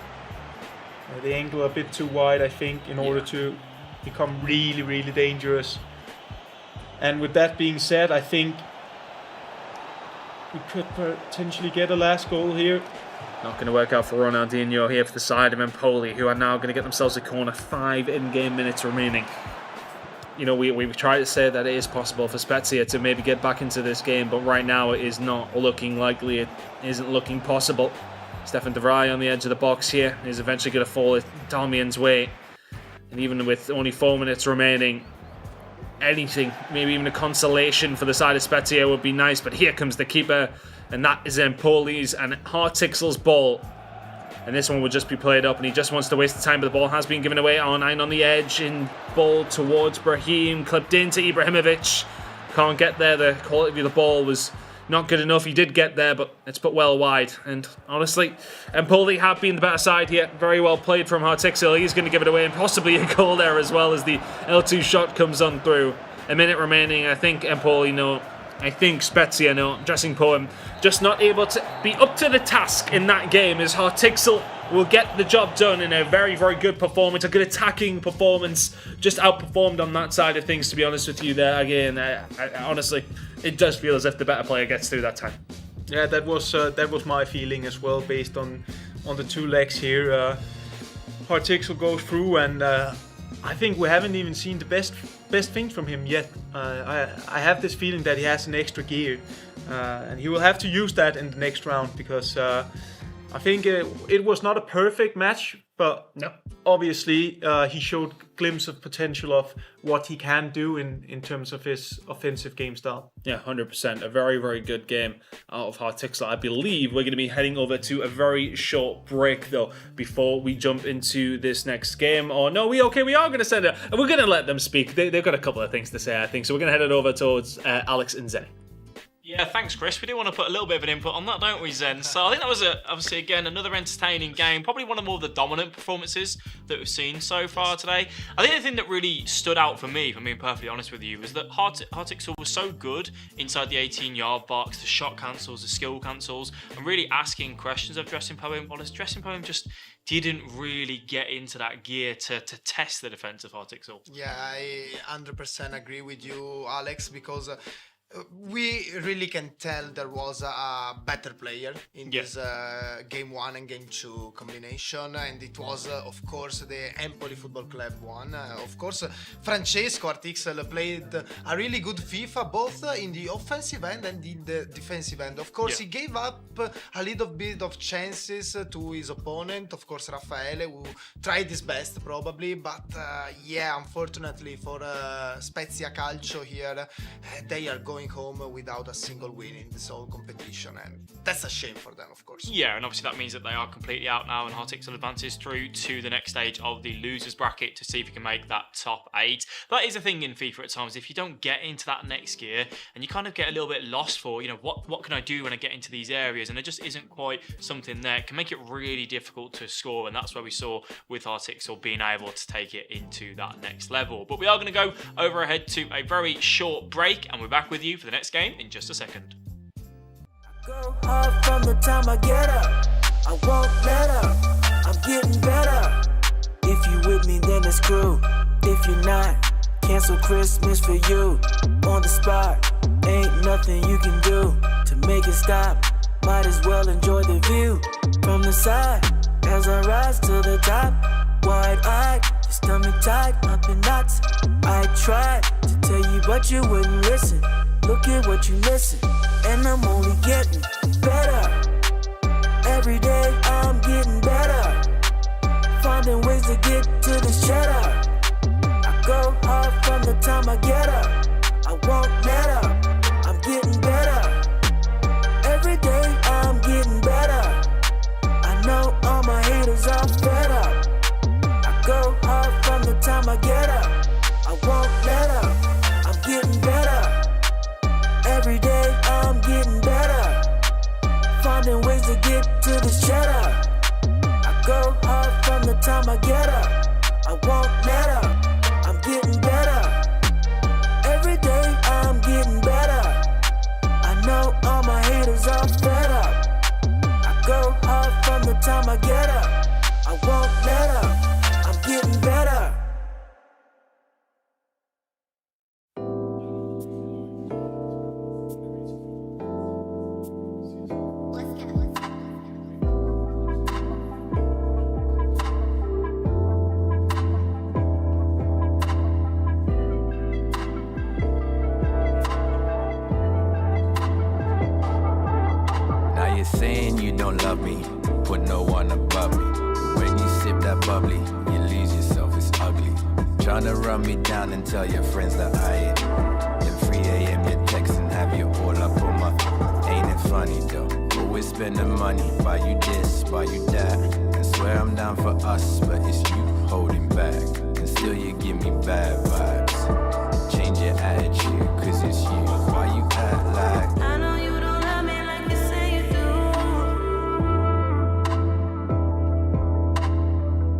The angle a bit too wide, I think, in order to become really, really dangerous. And with that being said, I think we could potentially get a last goal here. Not going to work out for Ronaldinho here for the side of Empoli, who are now going to get themselves a corner. 5 in-game minutes remaining. You know, we try to say that it is possible for Spezia to maybe get back into this game, but right now it is not looking likely. It isn't looking possible. Stefan de Vrij on the edge of the box here is eventually going to fall Dalmian's way. And even with only 4 minutes remaining, anything, maybe even a consolation for the side of Spezia would be nice. But here comes the keeper, and that is Empoli's and Hartixel's ball. And this one will just be played up, and he just wants to waste the time, but the ball has been given away. R9 on the edge, in ball towards Brahim, clipped into Ibrahimovic. Can't get there, the quality of the ball was not good enough. He did get there, but it's put well wide. And honestly, Empoli have been the better side here. Very well played from Hartixel. He's going to give it away, and possibly a goal there as well, as the L2 shot comes on through. A minute remaining. I think Empoli know. I think Spezia know. Dressing poem just not able to be up to the task in that game, as Hartixel will get the job done in a very, very good performance, a good attacking performance. Just outperformed on that side of things, to be honest with you there. Again, honestly, it does feel as if the better player gets through that time. Yeah, that was my feeling as well, based on the 2 legs here. Hartixel goes through, and I think we haven't even seen the best things from him yet. I have this feeling that he has an extra gear, and he will have to use that in the next round, because I think it was not a perfect match, but no. Obviously he showed glimpse of potential of what he can do in terms of his offensive game style. Yeah, 100%. A very, very good game out of Hartixel. I believe we're going to be heading over to a very short break, though, before we jump into this next game. Or no, we are going to send it. We're going to let them speak. They've got a couple of things to say, I think. So we're going to head it over towards Alex and Zenny. Yeah, thanks, Chris. We do want to put a little bit of an input on that, don't we, Zen? So I think that was, obviously, again, another entertaining game. Probably one of more of the dominant performances that we've seen so far today. I think the thing that really stood out for me, if I'm being perfectly honest with you, was that Hartixel was so good inside the 18-yard box, the shot cancels, the skill cancels, and really asking questions of Dressing Poem, while his Dressing Poem just didn't really get into that gear to test the defense of Hartixel. Yeah, I 100% agree with you, Alex, because we really can tell there was a better player in this game 1 and game 2 combination, and it was of course the Empoli Football Club one. Of course, Francesco Hartixel played a really good FIFA both in the offensive end and in the defensive end. Of course, he gave up a little bit of chances to his opponent, of course Raffaele, who tried his best probably, but yeah, unfortunately for Spezia Calcio here, they are going home without a single win in this whole competition, and that's a shame for them, of course. Yeah, and obviously that means that they are completely out now, and Hartixel advances through to the next stage of the losers bracket to see if he can make that top 8. That is a thing in FIFA at times. If you don't get into that next gear, and you kind of get a little bit lost for, you know, what can I do when I get into these areas, and there just isn't quite something there, it can make it really difficult to score, and that's where we saw with Hartixel being able to take it into that next level. But we are going to go over ahead to a very short break, and we're back with you for the next game in just a second. Go hard from the time I get up. I won't let up. I'm getting better. If you with me, then it's crew. If you're not, cancel Christmas for you. On the spot, ain't nothing you can do to make it stop. Might as well enjoy the view from the side as I rise to the top. Wide-eyed, your stomach tied up in knots. I tried to tell you, but you wouldn't listen. Look at what you missing, and I'm only getting better. Every day I'm getting better. Finding ways to get to this cheddar. I go hard from the time I get up. I won't let up. I'm getting better. Every day I'm getting better. I know all my haters are fed up. I go hard from the time I get up. I won't let up. I'm getting better. Every day I'm getting better. Finding ways to get to this cheddar. I go hard from the time I get up. I won't let up. I'm getting better. Every day I'm getting better. I know all my haters are fed up. I go hard from the time I get up. I won't let up. I'm getting better. Saying you don't love me, put no one above me. When you sip that bubbly, you lose yourself, it's ugly. Tryna run me down and tell your friends that I ain't. Then 3 a.m. you're texting, have you all up on my. Ain't it funny though? Always spending money, buy you this, buy you that. And swear I'm down for us, but it's you holding back. And still you give me bad vibes. Change your attitude, cause it's you. Why you act like I know you don't love me like you say you do.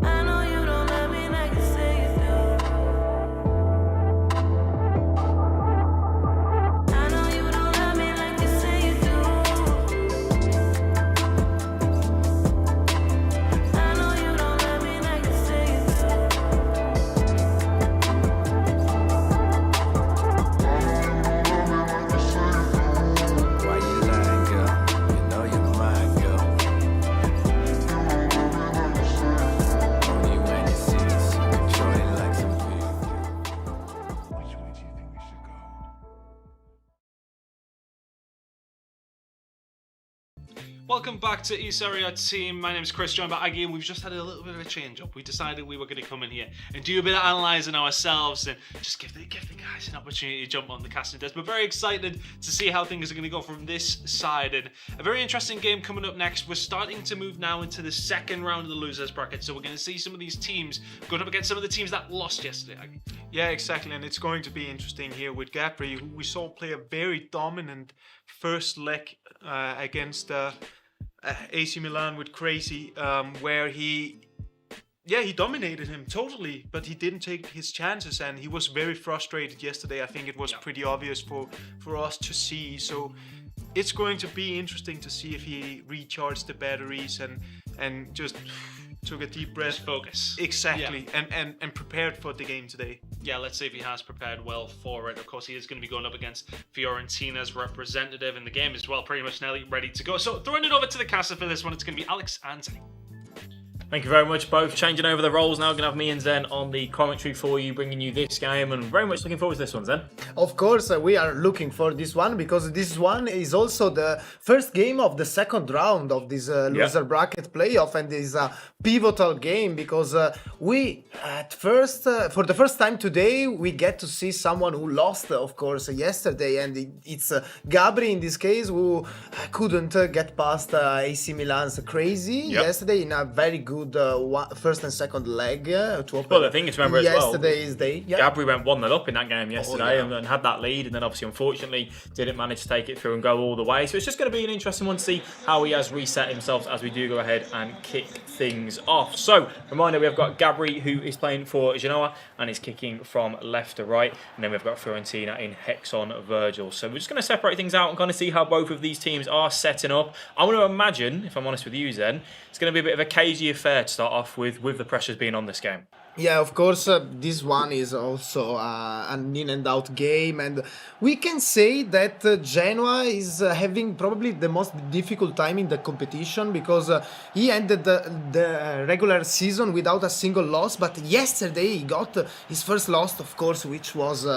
I know you don't love me like you say you do. I know you don't love me like you say you do. I know you don't love me like you say you why you lying, girl? You know you're mine, girl. Only when you see us, you control it like some video. Which way do you think we should go? Welcome back to eSerie A team. My name is Chris, joined by Aggie, and we've just had a little bit of a change up. We decided we were going to come in here and do a bit of analysing ourselves and just give the guys an opportunity to jump on the casting desk. We're very excited to see how things are going to go from this side, and a very interesting game coming up next. We're starting to move now into the second round of the losers bracket, so we're going to see some of these teams going up against some of the teams that lost yesterday, Aggie. Yeah, exactly, and it's going to be interesting here with Gabri, who we saw play a very dominant first leg against AC Milan with Crazy, where he dominated him totally, but he didn't take his chances, and he was very frustrated yesterday. I think it was pretty obvious for us to see. So it's going to be interesting to see if he recharged the batteries and just took a deep breath. Just focus. Exactly, and prepared for the game today. Yeah, let's see if he has prepared well for it. Of course, he is going to be going up against Fiorentina's representative in the game as well, pretty much nearly ready to go. So throwing it over to the caster for this one, it's going to be Alex and Tony. Thank you very much, both. Changing over the roles now. Going to have me and Zen on the commentary for you, bringing you this game, and very much looking forward to this one, Zen. Of course, we are looking for this one because this one is also the first game of the second round of this loser bracket playoff, and is a pivotal game because we at first, for the first time today, we get to see someone who lost, of course, yesterday, and it's Gabri in this case who couldn't get past AC Milan's Crazy yesterday in a very good first and second leg to open. Well, the thing is, remember as well, yesterday's day. Gabri went 1-0 up in that game yesterday and had that lead, and then obviously, unfortunately, didn't manage to take it through and go all the way. So it's just going to be an interesting one to see how he has reset himself as we do go ahead and kick things off. So, reminder, we've got Gabri, who is playing for Genoa and is kicking from left to right, and then we've got Fiorentina in Hexon Virgil. So we're just going to separate things out and kind of see how both of these teams are setting up. I want to imagine, if I'm honest with you, Zen, it's going to be a bit of a cagey affair to start off with the pressures being on this game. Yeah, of course, this one is also an in and out game, and we can say that Genoa is having probably the most difficult time in the competition because he ended the regular season without a single loss, but yesterday he got his first loss, of course, which was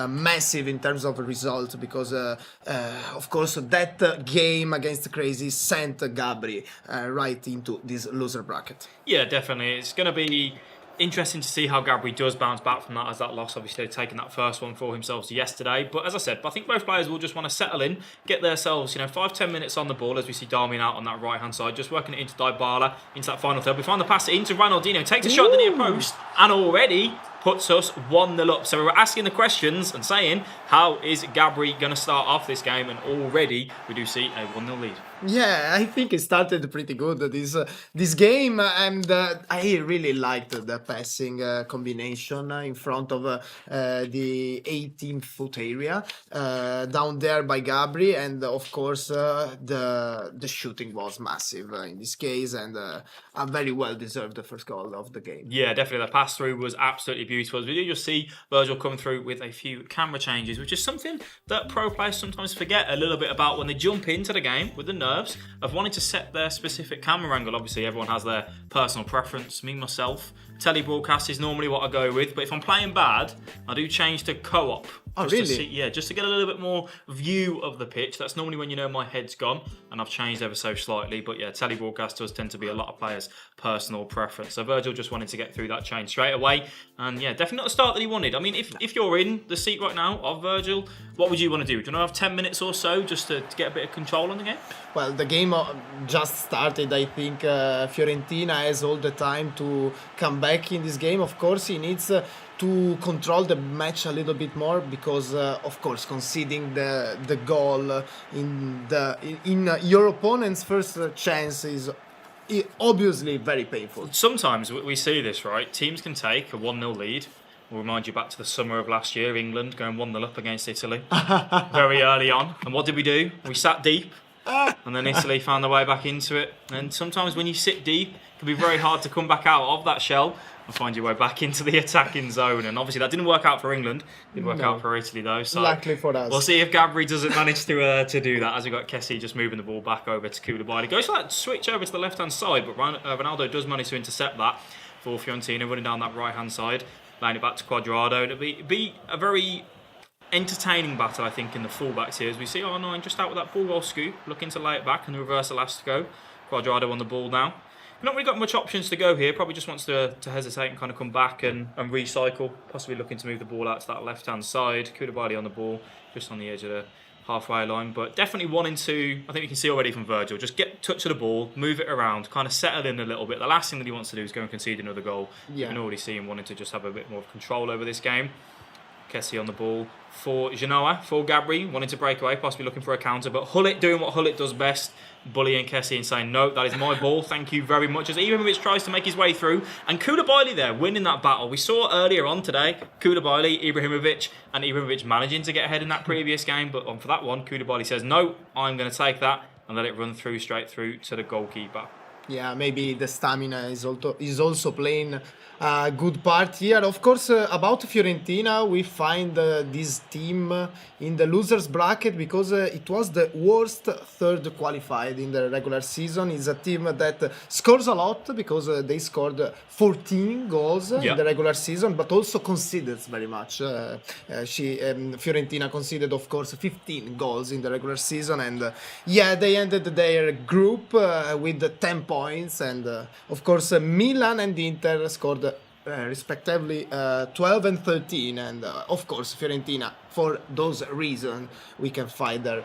massive in terms of result because, of course, that game against Crazy sent Gabri right into this loser bracket. Yeah, definitely. It's going to be interesting to see how Gabri does bounce back from that, as that loss obviously taking that first one for himself yesterday. But as I said, I think both players will just want to settle in, get themselves 5-10 minutes on the ball as we see Darmian out on that right hand side, just working it into Dybala, into that final third. We find the pass into Ronaldinho, takes a shot at the near post, and already puts us 1-0 up. So we're asking the questions and saying, how is Gabri going to start off this game? And already we do see a 1-0 lead. Yeah, I think it started pretty good this game, and I really liked the passing combination in front of the 18-foot area down there by Gabri, and of course the shooting was massive in this case, and a very well deserved the first goal of the game. Yeah, definitely. The pass through was absolutely beautiful. As we do just see Virgil come through with a few camera changes, which is something that pro players sometimes forget a little bit about when they jump into the game with the nerves of wanting to set their specific camera angle. Obviously, everyone has their personal preference. Me, myself, telebroadcast is normally what I go with, but if I'm playing bad, I do change to co-op. Oh, really? Just to get a little bit more view of the pitch. That's normally when my head's gone, and I've changed ever so slightly. But yeah, telebroadcast does tend to be a lot of players' personal preference. So Virgil just wanted to get through that change straight away, and yeah, definitely not the start that he wanted. I mean, if you're in the seat right now of Virgil, what would you want to do? Do you want to have 10 minutes or so just to get a bit of control on the game? Well, the game just started. I think Fiorentina has all the time to come back in this game. Of course, he needs to control the match a little bit more because, of course, conceding the goal in your opponent's first chance is obviously very painful. Sometimes we see this, right? Teams can take a 1-0 lead. We'll remind you back to the summer of last year, England going 1-0 up against Italy very early on. And what did we do? We sat deep. And then Italy found their way back into it. And sometimes when you sit deep, it can be very hard to come back out of that shell and find your way back into the attacking zone. And obviously that didn't work out for England. It did work out for Italy though. So luckily for us. We'll see if Gabri doesn't manage to do that, as we got Kessie just moving the ball back over to Koulibaly. Goes for that switch over to the left-hand side, but Ronaldo does manage to intercept that for Fiorentina, running down that right-hand side, laying it back to Quadrado. It'll be a very entertaining battle, I think, in the fullbacks here, as we see R9 just out with that ball goal scoop, looking to lay it back, and the reverse Elastico. Quadrado on the ball now. Not really got much options to go here. Probably just wants to hesitate and kind of come back and recycle. Possibly looking to move the ball out to that left-hand side. Koulibaly on the ball, just on the edge of halfway line, but definitely wanting to, I think you can see already from Virgil, just get touch of the ball, move it around, kind of settle in a little bit. The last thing that he wants to do is go and concede another goal. You can already see him wanting to just have a bit more control over this game. Kessie on the ball for Genoa, for Gabri, wanting to break away, possibly looking for a counter, but Hullet doing what Hullet does best, bullying Kessie and saying, no, that is my ball, thank you very much, as Ibrahimovic tries to make his way through, and Koulibaly there, winning that battle. We saw earlier on today, Koulibaly, Ibrahimovic, and Ibrahimovic managing to get ahead in that previous game, but for that one, Koulibaly says, no, I'm going to take that, and let it run through, straight through to the goalkeeper. Yeah, maybe the stamina is also playing a good part here. Of course, about Fiorentina, we find this team in the losers bracket because it was the worst third qualified in the regular season. It's a team that scores a lot because they scored 14 goals in the regular season, but also conceded very much. Fiorentina conceded, of course, 15 goals in the regular season, and they ended their group with 10 points, and of course Milan and Inter scored respectively 12 and 13, and of course Fiorentina, for those reasons, we can find there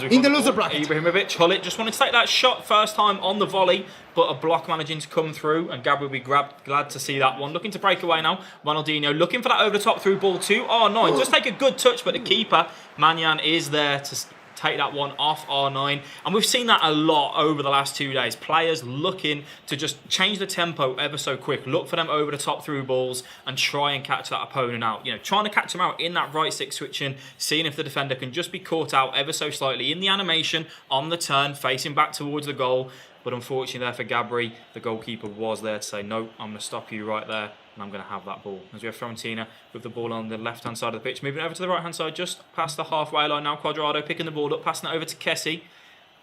in the loser bracket. Ibrahimovic, Hullet just wanted to take that shot first time on the volley, but a block managing to come through, and Gabriel will be glad to see that one. Looking to break away now, Ronaldinho looking for that over the top through ball to R9, just take a good touch, but the keeper Manyan is there to take that one off R9, and we've seen that a lot over the last 2 days. Players looking to just change the tempo ever so quick, look for them over the top through balls and try and catch that opponent out. Trying to catch them out in that right stick switching, seeing if the defender can just be caught out ever so slightly in the animation on the turn, facing back towards the goal. But unfortunately there for Gabri, the goalkeeper was there to say, no, I'm going to stop you right there, and I'm going to have that ball. As we have Fiorentina with the ball on the left-hand side of the pitch, moving over to the right-hand side, just past the halfway line now. Quadrado picking the ball up, passing it over to Kessie.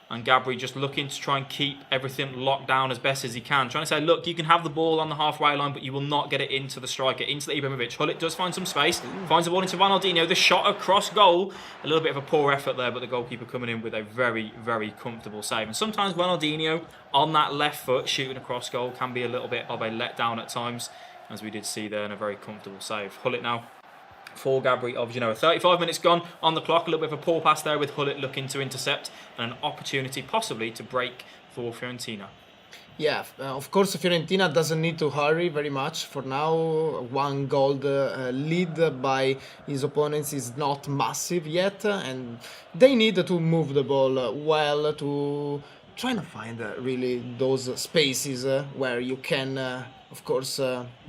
And Gabri just looking to try and keep everything locked down as best as he can. Trying to say, look, you can have the ball on the halfway line, but you will not get it into the striker, into the Ibrahimovic. Hullet does find some space, finds the ball into Ronaldinho. The shot across goal. A little bit of a poor effort there, but the goalkeeper coming in with a very, very comfortable save. And sometimes Ronaldinho on that left foot shooting across goal can be a little bit of a letdown at times, as we did see there in a very comfortable save. Hullet now for Gabri of Genoa. 35 minutes gone on the clock. A little bit of a poor pass there with Hullet looking to intercept, and an opportunity possibly to break for Fiorentina. Yeah, of course Fiorentina doesn't need to hurry very much for now. One goal lead by his opponents is not massive yet, and they need to move the ball well to try to find really those spaces where you can of course.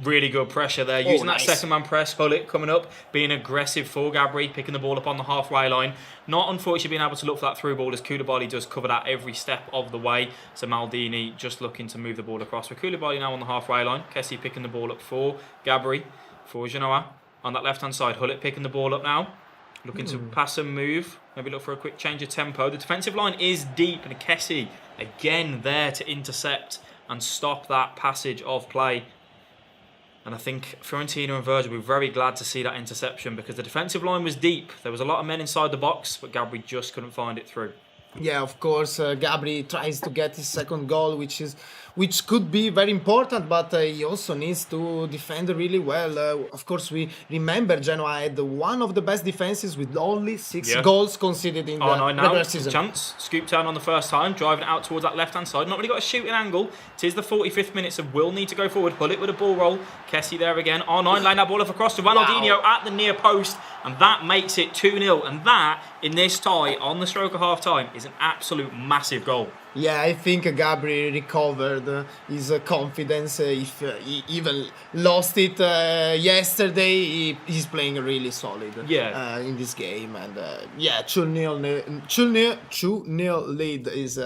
Really good pressure there, using that nice second man press. Hullet coming up, being aggressive for Gabri, picking the ball up on the halfway line. Not unfortunately being able to look for that through ball, as Koulibaly does cover that every step of the way. So Maldini just looking to move the ball across. With Koulibaly now on the halfway line, Kessie picking the ball up for Gabri, for Genoa. On that left hand side, Hullet picking the ball up now, looking to pass and move, maybe look for a quick change of tempo. The defensive line is deep, and Kessie again there to intercept and stop that passage of play. And I think Fiorentina and Virgil were very glad to see that interception, because the defensive line was deep. There was a lot of men inside the box, but Gabri just couldn't find it through. Yeah, of course, Gabri tries to get his second goal, which could be very important, but he also needs to defend really well. Of course, we remember Genoa had one of the best defenses with only 6 goals conceded in the regular season. Chance, scoop turn on the first time, driving out towards that left-hand side. Not really got a shooting angle. It is the 45th minute, so will need to go forward. Hullet with a ball roll. Kessie there again. R9 laying that ball off across to Ronaldinho at the near post, and that makes it 2-0. And that, in this tie, on the stroke of half-time, is an absolute massive goal. Yeah, I think Gabri recovered his confidence. If he even lost it yesterday, he's playing really solid in this game. And 2-0 lead is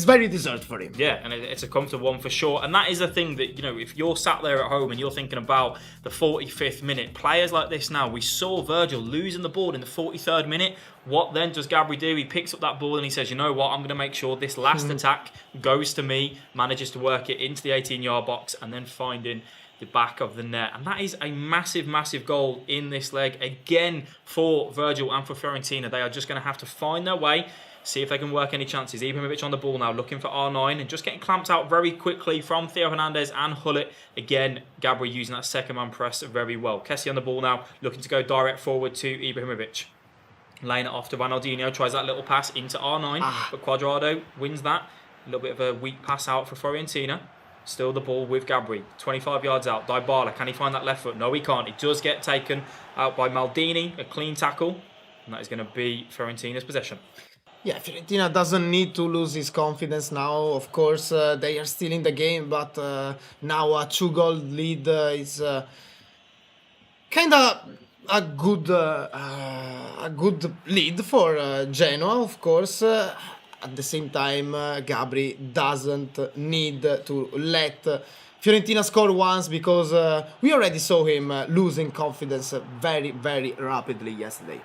very deserved for him. Yeah, and it's a comfortable one for sure. And that is a thing that, if you're sat there at home and you're thinking about the 45th minute, players like this now, we saw Virgil losing the ball in the 43rd minute. What then does Gabri do? He picks up that ball and he says, you know what, I'm going to make sure this last attack goes to me, manages to work it into the 18-yard box, and then finding the back of the net. And that is a massive, massive goal in this leg. Again, for Virgil and for Fiorentina, they are just going to have to find their way, see if they can work any chances. Ibrahimovic on the ball now, looking for R9, and just getting clamped out very quickly from Theo Hernandez and Hullet. Again, Gabri using that second man press very well. Kessie on the ball now, looking to go direct forward to Ibrahimovic. laying it off to Ronaldinho, tries that little pass into R9, but Cuadrado wins that. A little bit of a weak pass out for Fiorentina. Still the ball with Gabri, 25 yards out. Dybala, can he find that left foot? No, he can't. He does get taken out by Maldini, a clean tackle, and that is going to be Fiorentina's possession. Yeah, Fiorentina doesn't need to lose his confidence now. Of course, they are still in the game, but now a 2-goal lead is kind of a good lead for Genoa. Of course, at the same time, Gabri doesn't need to let Fiorentina score once, because we already saw him losing confidence very, very rapidly yesterday.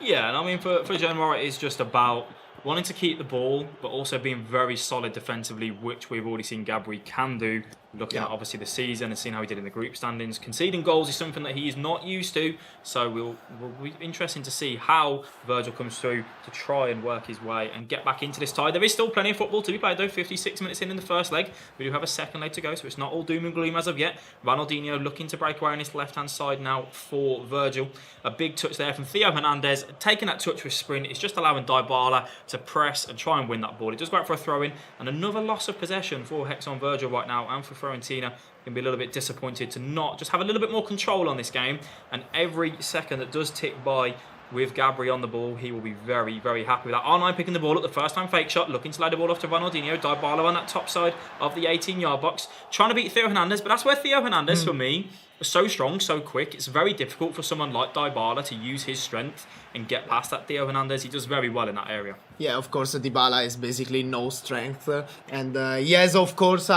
Yeah, and I mean, for Genoa, it is just about wanting to keep the ball, but also being very solid defensively, which we've already seen Gabri can do, looking at obviously the season and seeing how he did in the group standings. Conceding goals is something that he is not used to, so we'll be interesting to see how Virgil comes through to try and work his way and get back into this tie. There is still plenty of football to be played though, 56 minutes in the first leg. We do have a second leg to go, so it's not all doom and gloom as of yet. Ronaldinho looking to break away on his left-hand side now for Virgil. A big touch there from Theo Hernandez, taking that touch with sprint. It's just allowing Dybala to press and try and win that ball. It does go out for a throw-in, and another loss of possession for Hexon Virgil right now, and for Fiorentina can be a little bit disappointed to not just have a little bit more control on this game. And every second that does tick by with Gabri on the ball, he will be very, very happy with that. R9 picking the ball up, the first time fake shot, looking to lay the ball off to Ronaldinho. Dybala on that top side of the 18-yard box, trying to beat Theo Hernandez, but that's where Theo Hernandez, for me, is so strong, so quick. It's very difficult for someone like Dybala to use his strength and get past that Theo Hernandez. He does very well in that area. Yeah, of course, Dybala is basically no strength, and he has, of course,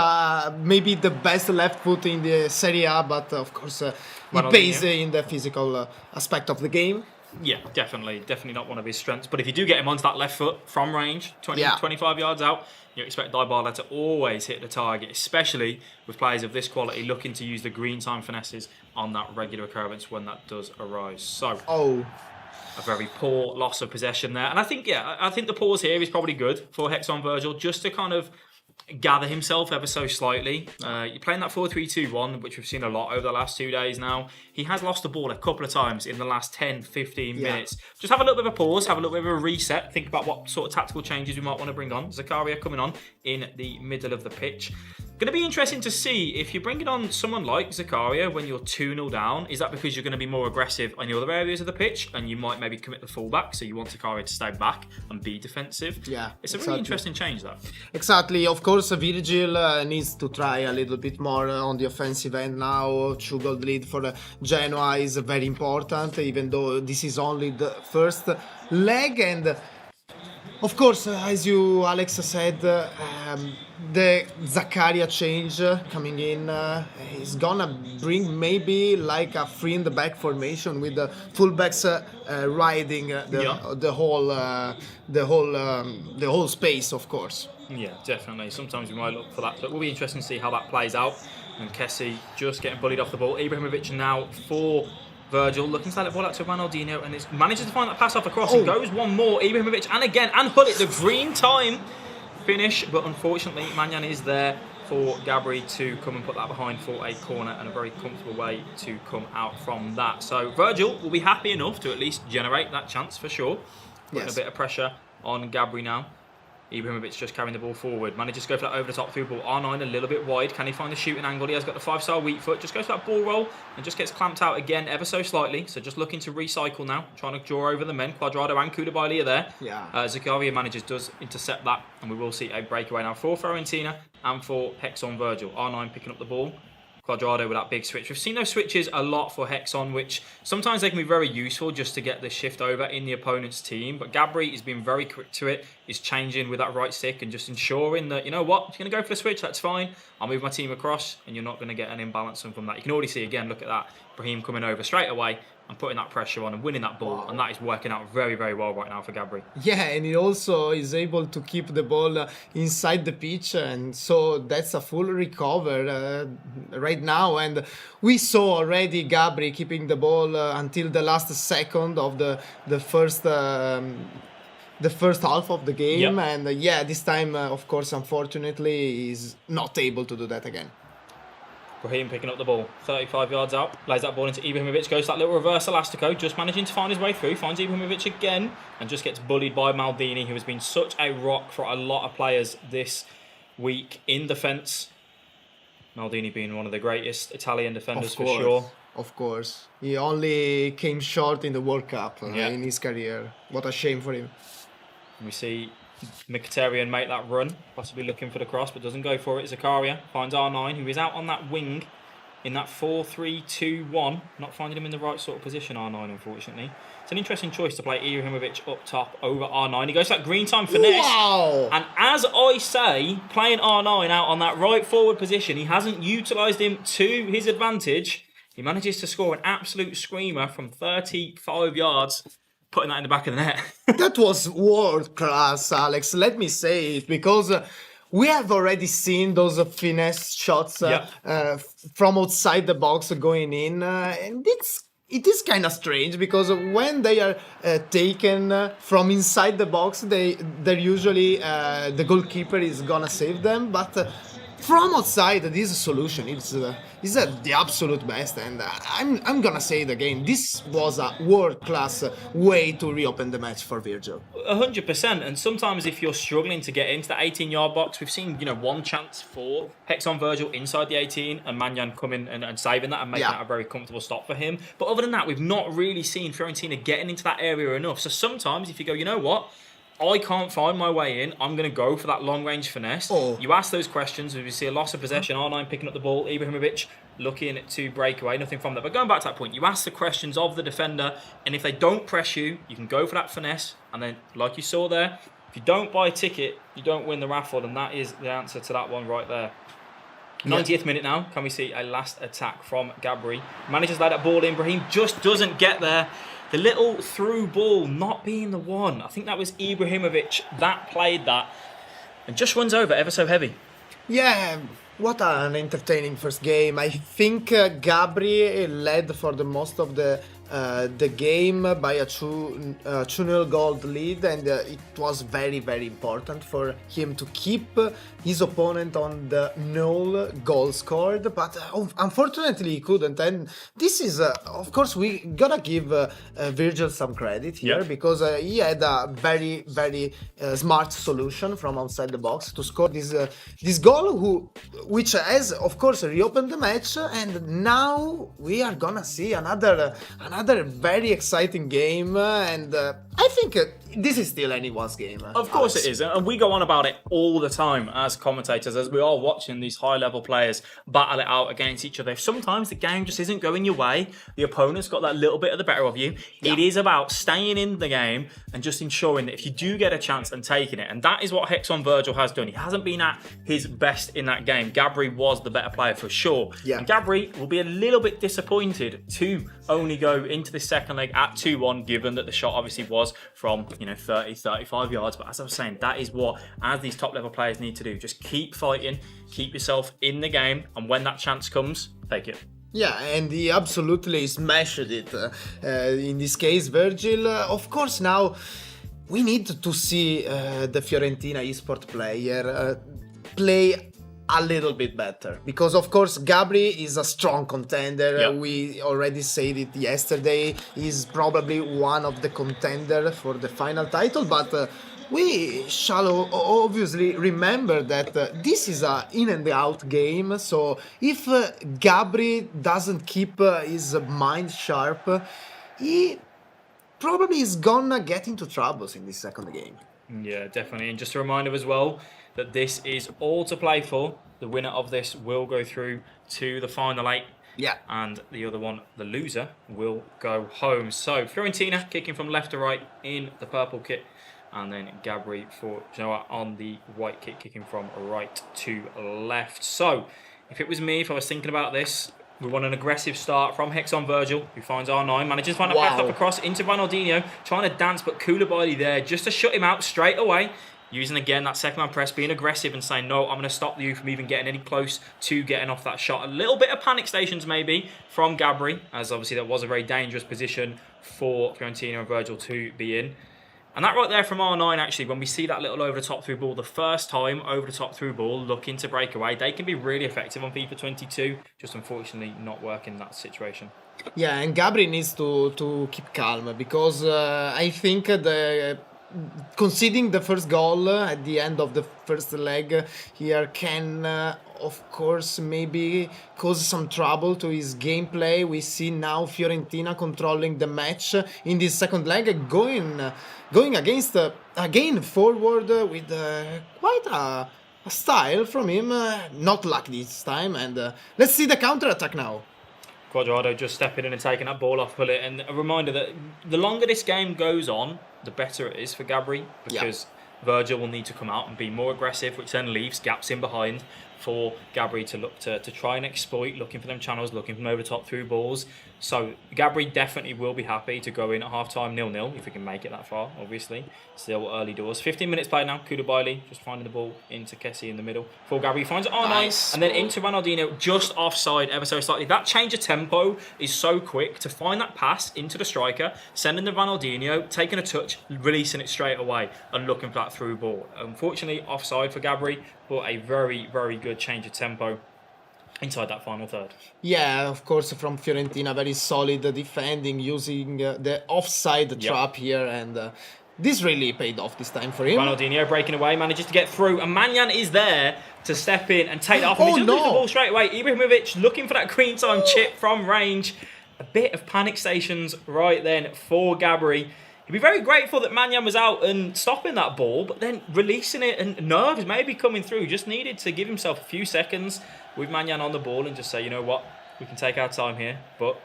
maybe the best left foot in the Serie A, but of course, he pays in the physical aspect of the game. Yeah, definitely not one of his strengths. But if you do get him onto that left foot from range, 25 yards out, you expect Dybala to always hit the target, especially with players of this quality looking to use the green time finesses on that regular occurrence when that does arise. So, a very poor loss of possession there. And I think the pause here is probably good for Hexon Virgil, just to kind of gather himself ever so slightly. You're playing that 4-3-2-1, which we've seen a lot over the last 2 days now. He has lost the ball a couple of times in the last 10-15 minutes. Just have a little bit of a pause, have a little bit of a reset, think about what sort of tactical changes we might want to bring on. Zakaria coming on in the middle of the pitch. Going to be interesting to see if you're bringing on someone like Zakaria when you're 2-0 down. Is that because you're going to be more aggressive on the other areas of the pitch and you might maybe commit the fullback, so you want Zakaria to stay back and be defensive? Yeah, it's a really interesting change, that. Exactly. Of course, Virgil needs to try a little bit more on the offensive end now. 2-goal lead for Genoa is very important, even though this is only the first leg. And of course, as you, Alex, said, the Zakaria change coming in is gonna bring maybe like a free in the back formation with the fullbacks riding the whole space, of course. Yeah, definitely. Sometimes we might look for that, but it will be interesting to see how that plays out. And Kessie just getting bullied off the ball. Ibrahimovic now for Virgil, looking to let the ball out to Ronaldinho, and it manages to find that pass off across. And goes one more. Ibrahimovic, and again, and Hullet, the green time finish, but unfortunately Manyan is there for Gabri to come and put that behind for a corner, and a very comfortable way to come out from that. So Virgil will be happy enough to at least generate that chance for sure. Putting a bit of pressure on Gabri now. Ibrahimovic just carrying the ball forward. Manages to go for that over the top through ball. R9 a little bit wide. Can he find the shooting angle? He has got the 5-star weak foot. Just goes for that ball roll and just gets clamped out again ever so slightly. So just looking to recycle now. Trying to draw over the men. Cuadrado and Koulibaly are there. Yeah. Zakaria does intercept that, and we will see a breakaway now for Fiorentina and for Hexon Virgil. R9 picking up the ball. Cuadrado with that big switch. We've seen those switches a lot for Hexon, which sometimes they can be very useful just to get the shift over in the opponent's team. But Gabri has been very quick to it. He's changing with that right stick and just ensuring that, you know what, if you're going to go for the switch, that's fine. I'll move my team across, and you're not going to get an imbalance from that. You can already see, again, look at that. Brahim coming over straight away and putting that pressure on and winning that ball. And that is working out very, very well right now for Gabri. Yeah, and he also is able to keep the ball inside the pitch, and so that's a full recover right now. And we saw already Gabri keeping the ball until the last second of the first half of the game. And this time, of course, unfortunately, he's not able to do that again. Brahim picking up the ball, 35 yards out, lays that ball into Ibrahimovic, goes to that little reverse elastico, just managing to find his way through, finds Ibrahimovic again, and just gets bullied by Maldini, who has been such a rock for a lot of players this week in defence. Maldini being one of the greatest Italian defenders for sure. Of course. He only came short in the World Cup in his career. What a shame for him. And we see Mkhitaryan make that run, possibly looking for the cross, but doesn't go for it. Zakaria finds R9, who is out on that wing in that 4-3-2-1. Not finding him in the right sort of position, R9, unfortunately. It's an interesting choice to play Ibrahimovic up top over R9. He goes for that green time finesse. Wow! And as I say, playing R9 out on that right forward position, he hasn't utilised him to his advantage. He manages to score an absolute screamer from 35 yards, putting that in the back of the net. That was world class, Alex. Let me say it, because we have already seen those finesse shots from outside the box going in, and it is kind of strange because when they are taken from inside the box, they're usually the goalkeeper is gonna save them, but. From outside, this solution is the absolute best, and I'm gonna say it again. This was a world-class way to reopen the match for Virgil. 100%, and sometimes if you're struggling to get into the 18-yard box, we've seen one chance for Hexon Virgil inside the 18, and Manyan coming and saving that and making that a very comfortable stop for him. But other than that, we've not really seen Fiorentina getting into that area enough. So sometimes if you go, you know what? I can't find my way in. I'm going to go for that long-range finesse. You ask those questions, we see a loss of possession, R9 picking up the ball, Ibrahimovic looking to break away, nothing from that. But going back to that point, you ask the questions of the defender, and if they don't press you, you can go for that finesse, and then, like you saw there, if you don't buy a ticket, you don't win the raffle, and that is the answer to that one right there. 90th minute now, can we see a last attack from Gabri? Manages to lay that ball in, Brahim just doesn't get there. The little through ball not being the one. I think that was Ibrahimovic that played that and just runs over ever so heavy. Yeah, what an entertaining first game. I think Gabri led for the most of the game by a 2-0 goal lead, and it was very, very important for him to keep his opponent on the 0 goal scored, but unfortunately he couldn't. And this is, of course, we gotta give Virgil some credit here, because he had a very, very smart solution from outside the box to score this goal, which has, of course, reopened the match, and now we are gonna see another very exciting game, and I think this is still anyone's game. Of course it is, and we go on about it all the time as commentators, as we are watching these high-level players battle it out against each other. If sometimes the game just isn't going your way, the opponent's got that little bit of the better of you. It is about staying in the game and just ensuring that if you do get a chance and taking it, and that is what Hexon Virgil has done. He hasn't been at his best in that game. Gabri was the better player for sure. And Gabri will be a little bit disappointed to only go into the second leg at 2-1, given that the shot obviously was from 30, 35 yards. But as I was saying, that is what, as these top level players need to do. Just keep fighting, keep yourself in the game, and when that chance comes, take it. Yeah, and he absolutely smashed it. In this case, Virgil. Of course, now we need to see the Fiorentina esport player play a little bit better, because of course Gabri is a strong contender. We already said it yesterday. He's probably one of the contenders for the final title, but we shall obviously remember that this is a in and out game. So if Gabri doesn't keep his mind sharp, he probably is gonna get into troubles in this second game. Yeah, definitely. And just a reminder as well that this is all to play for. The winner of this will go through to the final 8. Yeah. And the other one, the loser, will go home. So Fiorentina kicking from left to right in the purple kit. And then Gabri for Genoa on the white kit, kicking from right to left. So if it was me, if I was thinking about this, we want an aggressive start from Hexon Virgil, who finds R9, manages to find a path up across into Ronaldinho, trying to dance, but Koulibaly there just to shut him out straight away. Using again that second man press, being aggressive and saying, no, I'm going to stop you from even getting any close to getting off that shot. A little bit of panic stations maybe from Gabri, as obviously that was a very dangerous position for Fiorentina and Virgil to be in. And that right there from R9, actually, when we see that little over-the-top through ball, the first time over-the-top through ball looking to break away, they can be really effective on FIFA 22, just unfortunately not working in that situation. Yeah, and Gabri needs to keep calm because I think conceding the first goal at the end of the first leg here can, of course, maybe cause some trouble to his gameplay. We see now Fiorentina controlling the match in this second leg, going against again forward with quite a style from him. Not luck this time, and let's see the counter attack now. Quadrado just stepping in and taking that ball off Hullet. And a reminder that the longer this game goes on, the better it is for Gabri, because Virgil will need to come out and be more aggressive, which then leaves gaps in behind for Gabri to look to try and exploit, looking for them channels, looking from over top through balls. So Gabri definitely will be happy to go in at half-time 0-0, if we can make it that far, obviously. Still early doors. 15 minutes played now. Koulibaly just finding the ball into Kessie in the middle. Before Gabri finds it, nice. And then into Ronaldinho, just offside ever so slightly. That change of tempo is so quick to find that pass into the striker, sending the Ronaldinho, taking a touch, releasing it straight away, and looking for that through ball. Unfortunately, offside for Gabri, but a very, very good change of tempo inside that final third. Yeah, of course, from Fiorentina, very solid defending, using the offside trap here, and this really paid off this time for him. Ronaldinho breaking away, manages to get through, and Manyan is there to step in and take that off. And he's losing the ball straight away. Ibrahimovic looking for that green time chip from range. A bit of panic stations right then for Gabri. He'd be very grateful that Manyan was out and stopping that ball, but then releasing it, and nerves maybe coming through. Just needed to give himself a few seconds with Manyan on the ball and just say, you know what, we can take our time here. But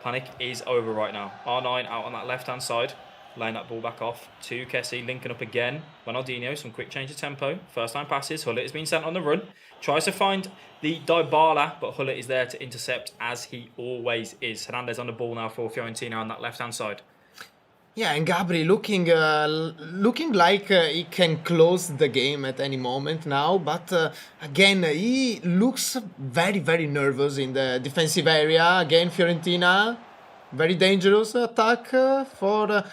panic is over right now. R9 out on that left-hand side, laying that ball back off to Kessie, linking up again. Ronaldinho, some quick change of tempo. First-time passes. Hullet has been sent on the run. Tries to find the Dybala, but Hullet is there to intercept, as he always is. Hernandez on the ball now for Fiorentina on that left-hand side. Yeah, and Gabri looking like he can close the game at any moment now, but again, he looks very, very nervous in the defensive area. Again, Fiorentina, very dangerous attack for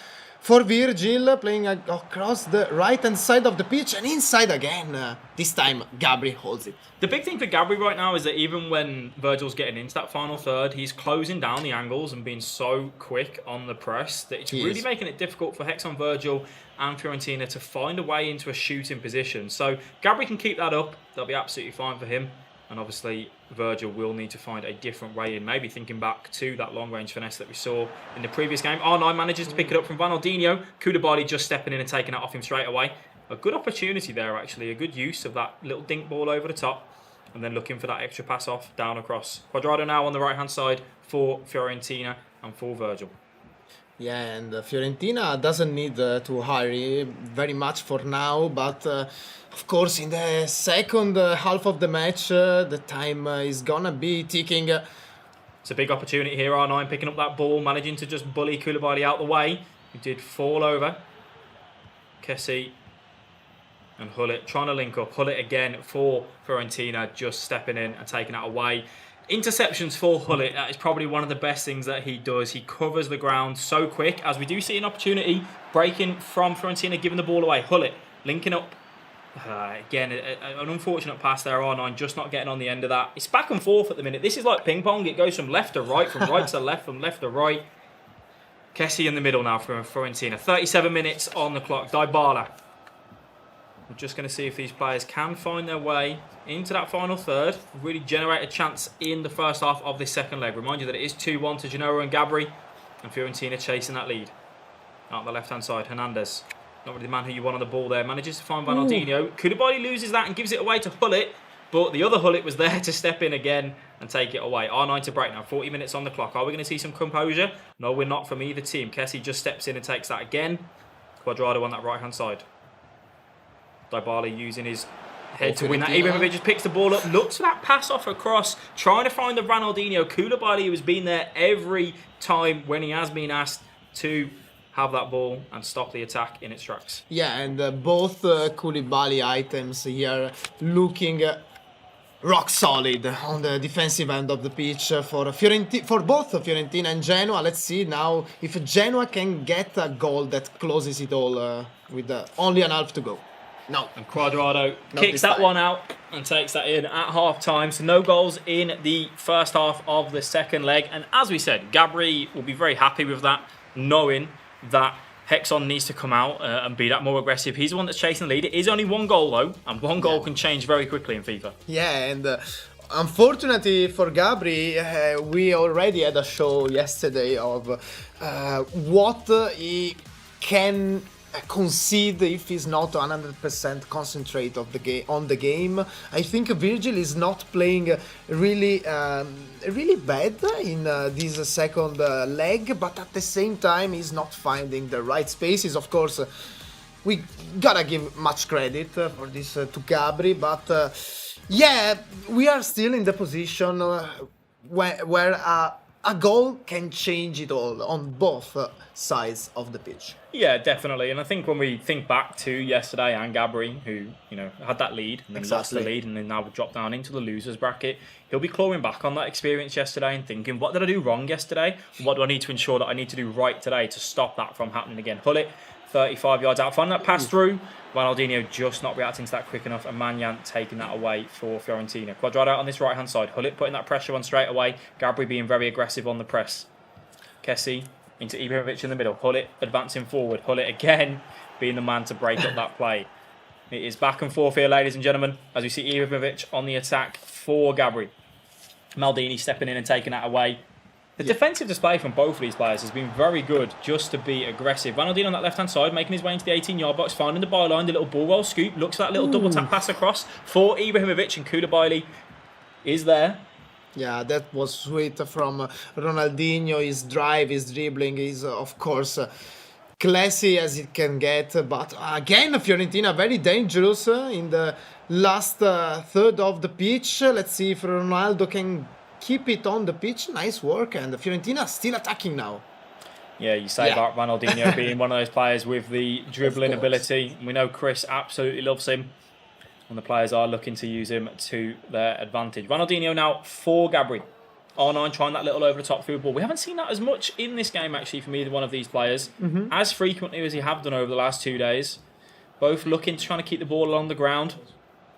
Virgil, playing across the right-hand side of the pitch and inside again. This time, Gabri holds it. The big thing for Gabri right now is that even when Virgil's getting into that final third, he's closing down the angles and being so quick on the press that it's really making it difficult for Hexon, Virgil and Fiorentina to find a way into a shooting position. So Gabri can keep that up. That'll be absolutely fine for him. And obviously, Virgil will need to find a different way in. Maybe thinking back to that long-range finesse that we saw in the previous game. R9 manages to pick it up from Ronaldinho. Koulibaly just stepping in and taking it off him straight away. A good opportunity there, actually. A good use of that little dink ball over the top. And then looking for that extra pass off, down across. Quadrado now on the right-hand side for Fiorentina and for Virgil. Yeah, and Fiorentina doesn't need to hurry very much for now, but of course in the second half of the match, the time is gonna be ticking. It's a big opportunity here, R9 picking up that ball, managing to just bully Koulibaly out the way. He did fall over. Kessie and Hullet trying to link up. Hullet again for Fiorentina, just stepping in and taking that away. Interceptions for Hullet, that is probably one of the best things that he does. He covers the ground so quick, as we do see an opportunity breaking from Fiorentina, giving the ball away. Hullet linking up. Again, an unfortunate pass there, R9 just not getting on the end of that. It's back and forth at the minute. This is like ping pong. It goes from left to right, from right to left, from left to right. Kessie in the middle now for Fiorentina. 37 minutes on the clock. Dybala. We're just going to see if these players can find their way into that final third, really generate a chance in the first half of this second leg. Remind you that it is 2-1 to Genoa and Gabri, and Fiorentina chasing that lead. Out the left-hand side, Hernandez, not really the man who you want on the ball there, manages to find Ronaldinho. Koulibaly loses that and gives it away to Hullet, but the other Hullet was there to step in again and take it away. R9 to break now, 40 minutes on the clock. Are we going to see some composure? No, we're not from either team. Kessie just steps in and takes that again. Quadrado on that right-hand side. Dybala using his head to win that. Ibrahimovic just picks the ball up, looks for that pass off across, trying to find the Ronaldinho. Koulibaly, who has been there every time when he has been asked to have that ball and stop the attack in its tracks. Yeah, and both Koulibaly items here looking rock solid on the defensive end of the pitch for both Fiorentina and Genoa. Let's see now if Genoa can get a goal that closes it all with only an half to go. No. And Quadrado Not kicks this that time. one out and takes that in at half time. So no goals in the first half of the second leg. And as we said, Gabri will be very happy with that, knowing that Hexon needs to come out and be that more aggressive. He's the one that's chasing the lead. It is only one goal though, and one goal can change very quickly in FIFA. Yeah, and unfortunately for Gabri, we already had a show yesterday of what he can concede if he's not 100% concentrate of the on the game. I think Virgil is not playing really bad in this second leg, but at the same time he's not finding the right spaces. Of course, we gotta give much credit for this to Gabri, but yeah, we are still in the position where a goal can change it all on both sides of the pitch. Yeah, definitely. And I think when we think back to yesterday and Gabri, who, you know, had that lead and then lost the lead and then now dropped down into the losers bracket, he'll be clawing back on that experience yesterday and thinking, what did I do wrong yesterday? What do I need to ensure that I need to do right today to stop that from happening again? Hullet, 35 yards out, finding that pass through. Ronaldinho just not reacting to that quick enough, and Manyan taking that away for Fiorentina. Quadrado on this right-hand side. Hullet putting that pressure on straight away. Gabri being very aggressive on the press. Kessie into Ibrahimovic in the middle. Hullet advancing forward. Hullet again being the man to break up that play. It is back and forth here, ladies and gentlemen, as we see Ibrahimovic on the attack for Gabri. Maldini stepping in and taking that away. The defensive display from both of these players has been very good, just to be aggressive. Ronaldinho on that left-hand side, making his way into the 18-yard box, finding the byline, the little ball roll scoop, looks for that little double tap pass across for Ibrahimovic, and Koulibaly is there. Yeah, that was sweet from Ronaldinho. His drive, his dribbling is, of course, classy as it can get. But again, Fiorentina very dangerous in the last third of the pitch. Let's see if Ronaldo can keep it on the pitch. Nice work, and Fiorentina still attacking now. Yeah, you say about Ronaldinho being one of those players with the dribbling ability. We know Chris absolutely loves him, and the players are looking to use him to their advantage. Ronaldinho now for Gabri. R9 trying that little over the top through ball. We haven't seen that as much in this game actually from either one of these players, as frequently as he have done over the last 2 days. Both looking to trying to keep the ball along the ground,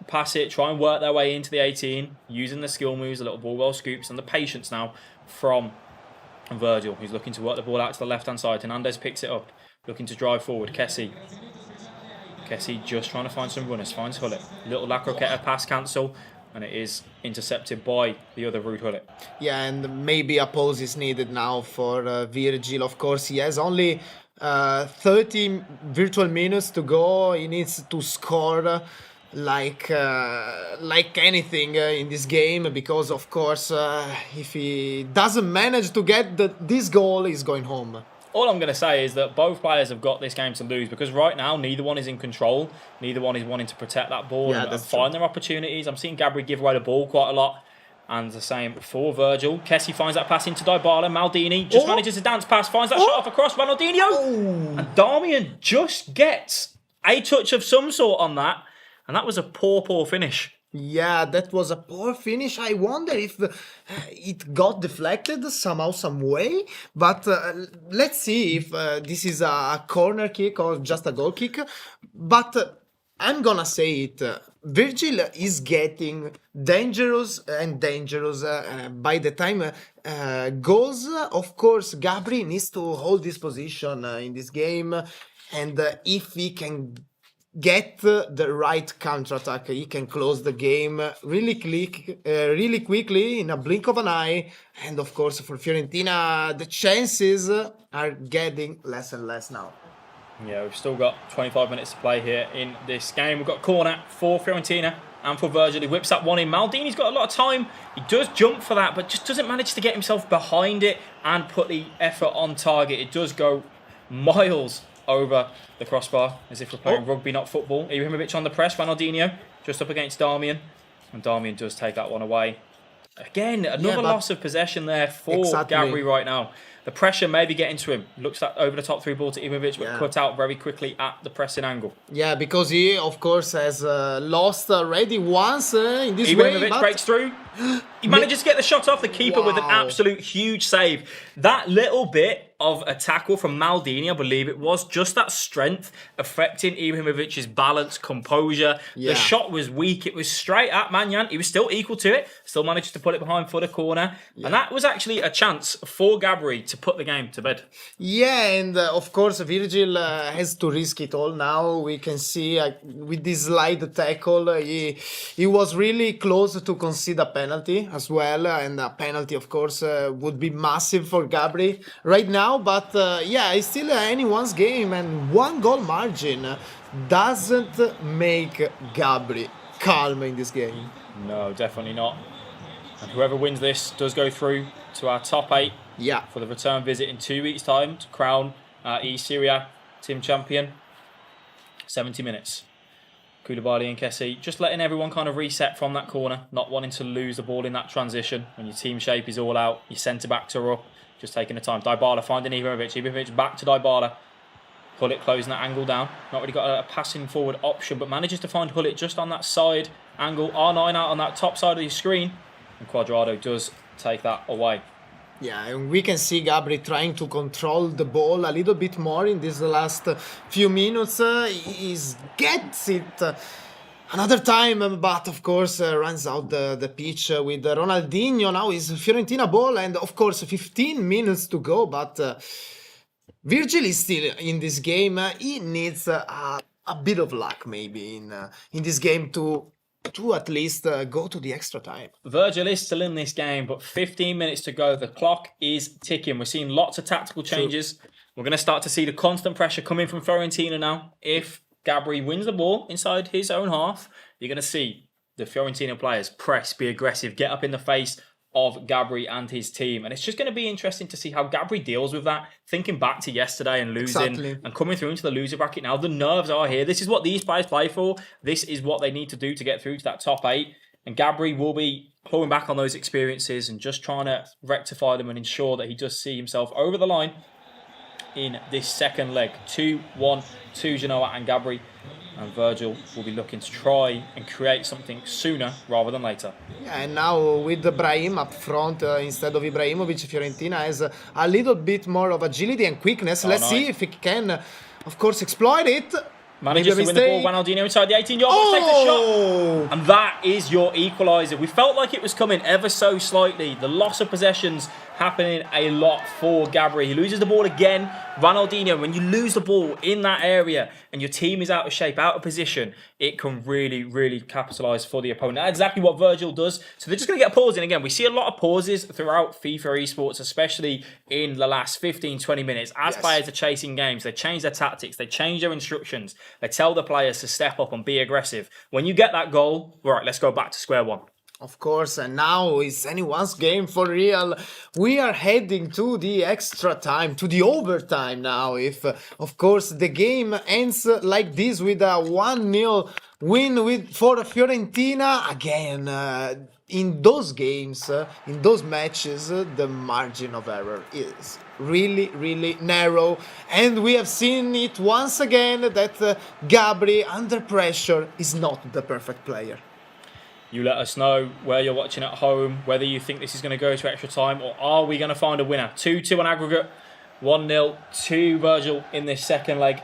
pass it, try and work their way into the 18, using the skill moves, the little ball roll scoops, and the patience now from Virgil, who's looking to work the ball out to the left-hand side. Hernandez picks it up, looking to drive forward. Kessie just trying to find some runners, finds Hullet. Little La Croqueta pass cancel, and it is intercepted by the other Ruud Hullet. Yeah, and maybe a pause is needed now for Virgil. Of course, he has only 30 virtual minutes to go. He needs to score like anything in this game, because of course if he doesn't manage to get this goal, he's going home. All I'm going to say is that both players have got this game to lose, because right now neither one is in control, neither one is wanting to protect that ball and find their opportunities. I'm seeing Gabri give away the ball quite a lot, and the same for Virgil. Kessie finds that pass into Dybala. Maldini just manages to dance pass, finds that shot off across Ronaldinho, and Darmian just gets a touch of some sort on that. And that was a poor finish. Yeah, that was a poor finish. I wonder if it got deflected somehow, some way. But let's see if this is a corner kick or just a goal kick. But I'm gonna say it. Virgil is getting dangerous by the time goes. Of course, Gabri needs to hold this position in this game. And if he can get the right counter-attack, he can close the game really quickly in a blink of an eye. And of course, for Fiorentina, the chances are getting less and less now. Yeah, we've still got 25 minutes to play here in this game. We've got corner for Fiorentina and for Virgil. He whips that one in. Maldini's got a lot of time. He does jump for that, but just doesn't manage to get himself behind it and put the effort on target. It does go miles over the crossbar, as if we're playing rugby, not football. Ibrahimovic on the press. Ronaldinho just up against Darmian, and Darmian does take that one away. Again, another loss of possession there for Gabri right now. The pressure maybe getting to him. Looks like over the top through ball to Ibrahimovic, but cut out very quickly at the pressing angle. Yeah, because he, of course, has lost already once in this way. Ibrahimovic breaks through. He manages to get the shot off the keeper with an absolute huge save. That little bit of a tackle from Maldini, I believe it was, just that strength affecting Ibrahimovic's balance, composure. The shot was weak. It was straight at Manyan. He was still equal to it. Still managed to put it behind for the corner. And that was actually a chance for Gabri to put the game to bed. Yeah, and of course, Virgil has to risk it all now. We can see with this slide tackle, he was really close to concede a penalty as well. And a penalty, of course, would be massive for Gabri right now. But it's still anyone's game, and 1 goal margin doesn't make Gabri calm in this game. No, definitely not. And whoever wins this does go through to our top 8 for the return visit in 2 weeks' time to crown our eSerie A team champion. 70 minutes. Koulibaly and Kessie just letting everyone kind of reset from that corner, not wanting to lose the ball in that transition. When your team shape is all out, your centre-backs are up, just taking the time. Dybala finding Ibrahimovic. Ibrahimovic back to Dybala. Hullet closing that angle down. Not really got a passing forward option, but manages to find Hullet just on that side angle. R9 out on that top side of the screen. And Cuadrado does take that away. Yeah, and we can see Gabri trying to control the ball a little bit more in these last few minutes. He gets it another time, but of course runs out the pitch with Ronaldinho. Now is Fiorentina ball, and of course 15 minutes to go, but Virgil is still in this game. He needs a bit of luck maybe in this game to at least go to the extra time. Virgil is still in this game, but 15 minutes to go. The clock is ticking. We're seeing lots of tactical changes. We're going to start to see the constant pressure coming from Fiorentina now. If Gabri wins the ball inside his own half, you're going to see the Fiorentina players press, be aggressive, get up in the face of Gabri and his team. And it's just going to be interesting to see how Gabri deals with that. Thinking back to yesterday and losing and coming through into the loser bracket now, the nerves are here. This is what these players play for. This is what they need to do to get through to that top 8. And Gabri will be clawing back on those experiences and just trying to rectify them and ensure that he does see himself over the line in this second leg. 2-1 to Genoa and Gabri. And Virgil will be looking to try and create something sooner rather than later. Yeah, and now with Brahim up front instead of Ibrahimovic, Fiorentina has a little bit more of agility and quickness. Let's see if he can, of course, exploit it. Manages to win the ball. Ronaldinho inside the 18-yard box, takes a shot. And that is your equaliser. We felt like it was coming ever so slightly. The loss of possessions happening a lot for Gabri. He loses the ball again. Ronaldinho, when you lose the ball in that area and your team is out of shape, out of position, it can really, really capitalise for the opponent. That's exactly what Virgil does. So they're just going to get a pause in again. We see a lot of pauses throughout FIFA esports, especially in the last 15, 20 minutes. As players are chasing games, they change their tactics, they change their instructions, they tell the players to step up and be aggressive. When you get that goal, all right, let's go back to square one. Of course, and now it's anyone's game for real. We are heading to the extra time, to the overtime now. If, of course, the game ends like this with a 1-0 win for Fiorentina, again, in those games, in those matches, the margin of error is really, really narrow. And we have seen it once again that Gabri, under pressure, is not the perfect player. You let us know where you're watching at home, whether you think this is going to go to extra time, or are we going to find a winner? 2-2 on aggregate, 1-0 to Virgil in this second leg.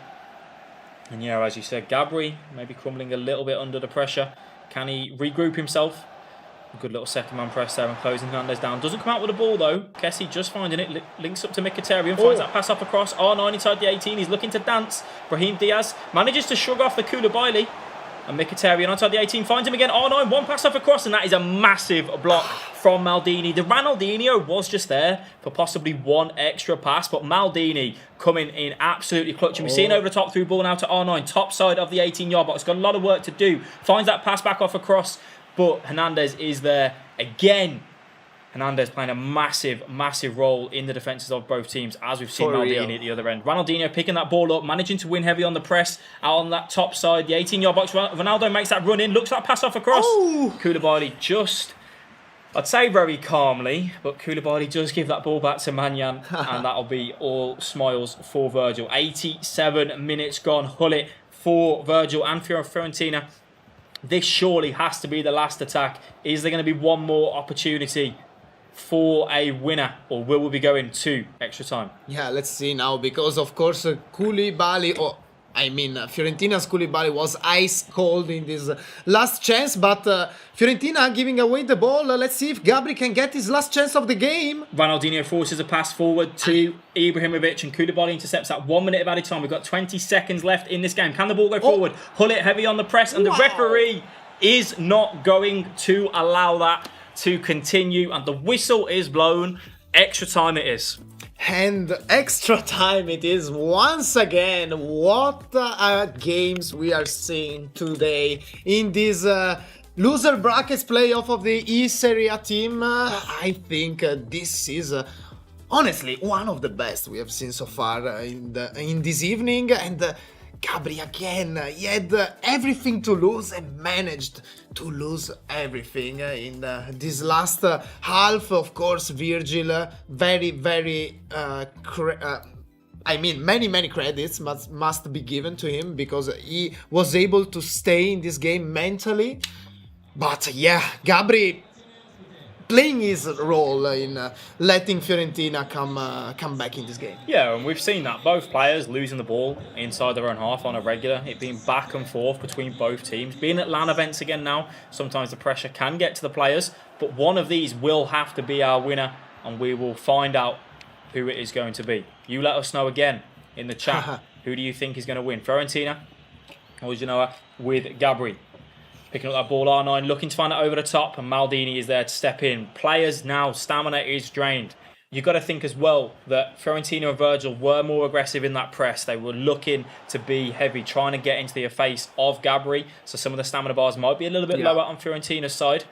And yeah, as you said, Gabri maybe crumbling a little bit under the pressure. Can he regroup himself? A good little second man press there and closing Hernandez down. Doesn't come out with the ball though. Kessie just finding it, links up to Mkhitaryan, finds that pass up across. R9 inside the 18, he's looking to dance. Brahim Diaz manages to shrug off the Koulibaly. And Mkhitaryan outside the 18 finds him again. R9, one pass off across, and that is a massive block from Maldini. The Ronaldinho was just there for possibly one extra pass, but Maldini coming in absolutely clutching. We're seeing over the top through ball now to R9, top side of the 18-yard box. Got a lot of work to do. Finds that pass back off across, but Hernandez is there again. Hernandez playing a massive, massive role in the defences of both teams, as we've seen Maldini at the other end. Ronaldinho picking that ball up, managing to win heavy on the press, out on that top side, the 18-yard box. Ronaldo makes that run in, looks like pass off across. Koulibaly just I'd say very calmly, but Koulibaly does give that ball back to Manyan, and that'll be all smiles for Virgil. 87 minutes gone. Hullet for Virgil and Fiorentina. This surely has to be the last attack. Is there going to be one more opportunity for a winner, or will we be going to extra time? Yeah, let's see now, because of course Koulibaly, Fiorentina's Koulibaly was ice cold in this last chance, but Fiorentina giving away the ball. Let's see if Gabri can get his last chance of the game. Ronaldinho forces a pass forward to Ibrahimovic, and Koulibaly intercepts at 1 minute of added time. We've got 20 seconds left in this game. Can the ball go forward? Hullet heavy on the press, and the referee is not going to allow that to continue, and the whistle is blown. Extra time it is. And extra time it is once again. What games we are seeing today in this loser brackets playoff of the eSerie A team. I think this is honestly one of the best we have seen so far in this evening. And Gabri again, he had everything to lose and managed to lose everything in this last half. Of course, Virgil, very many credits must be given to him, because he was able to stay in this game mentally. But yeah, Gabri playing his role in letting Fiorentina come back in this game. Yeah, and we've seen that. Both players losing the ball inside their own half on a regular. It being back and forth between both teams. Being at LAN events again now, sometimes the pressure can get to the players, but one of these will have to be our winner, and we will find out who it is going to be. You let us know again in the chat. Who do you think is going to win? Fiorentina or Genoa with Gabri? Picking up that ball, R9, looking to find it over the top, and Maldini is there to step in. Players now, stamina is drained. You've got to think as well that Fiorentina and Virgil were more aggressive in that press. They were looking to be heavy, trying to get into the face of Gabri. So some of the stamina bars might be a little bit lower on Fiorentina's side.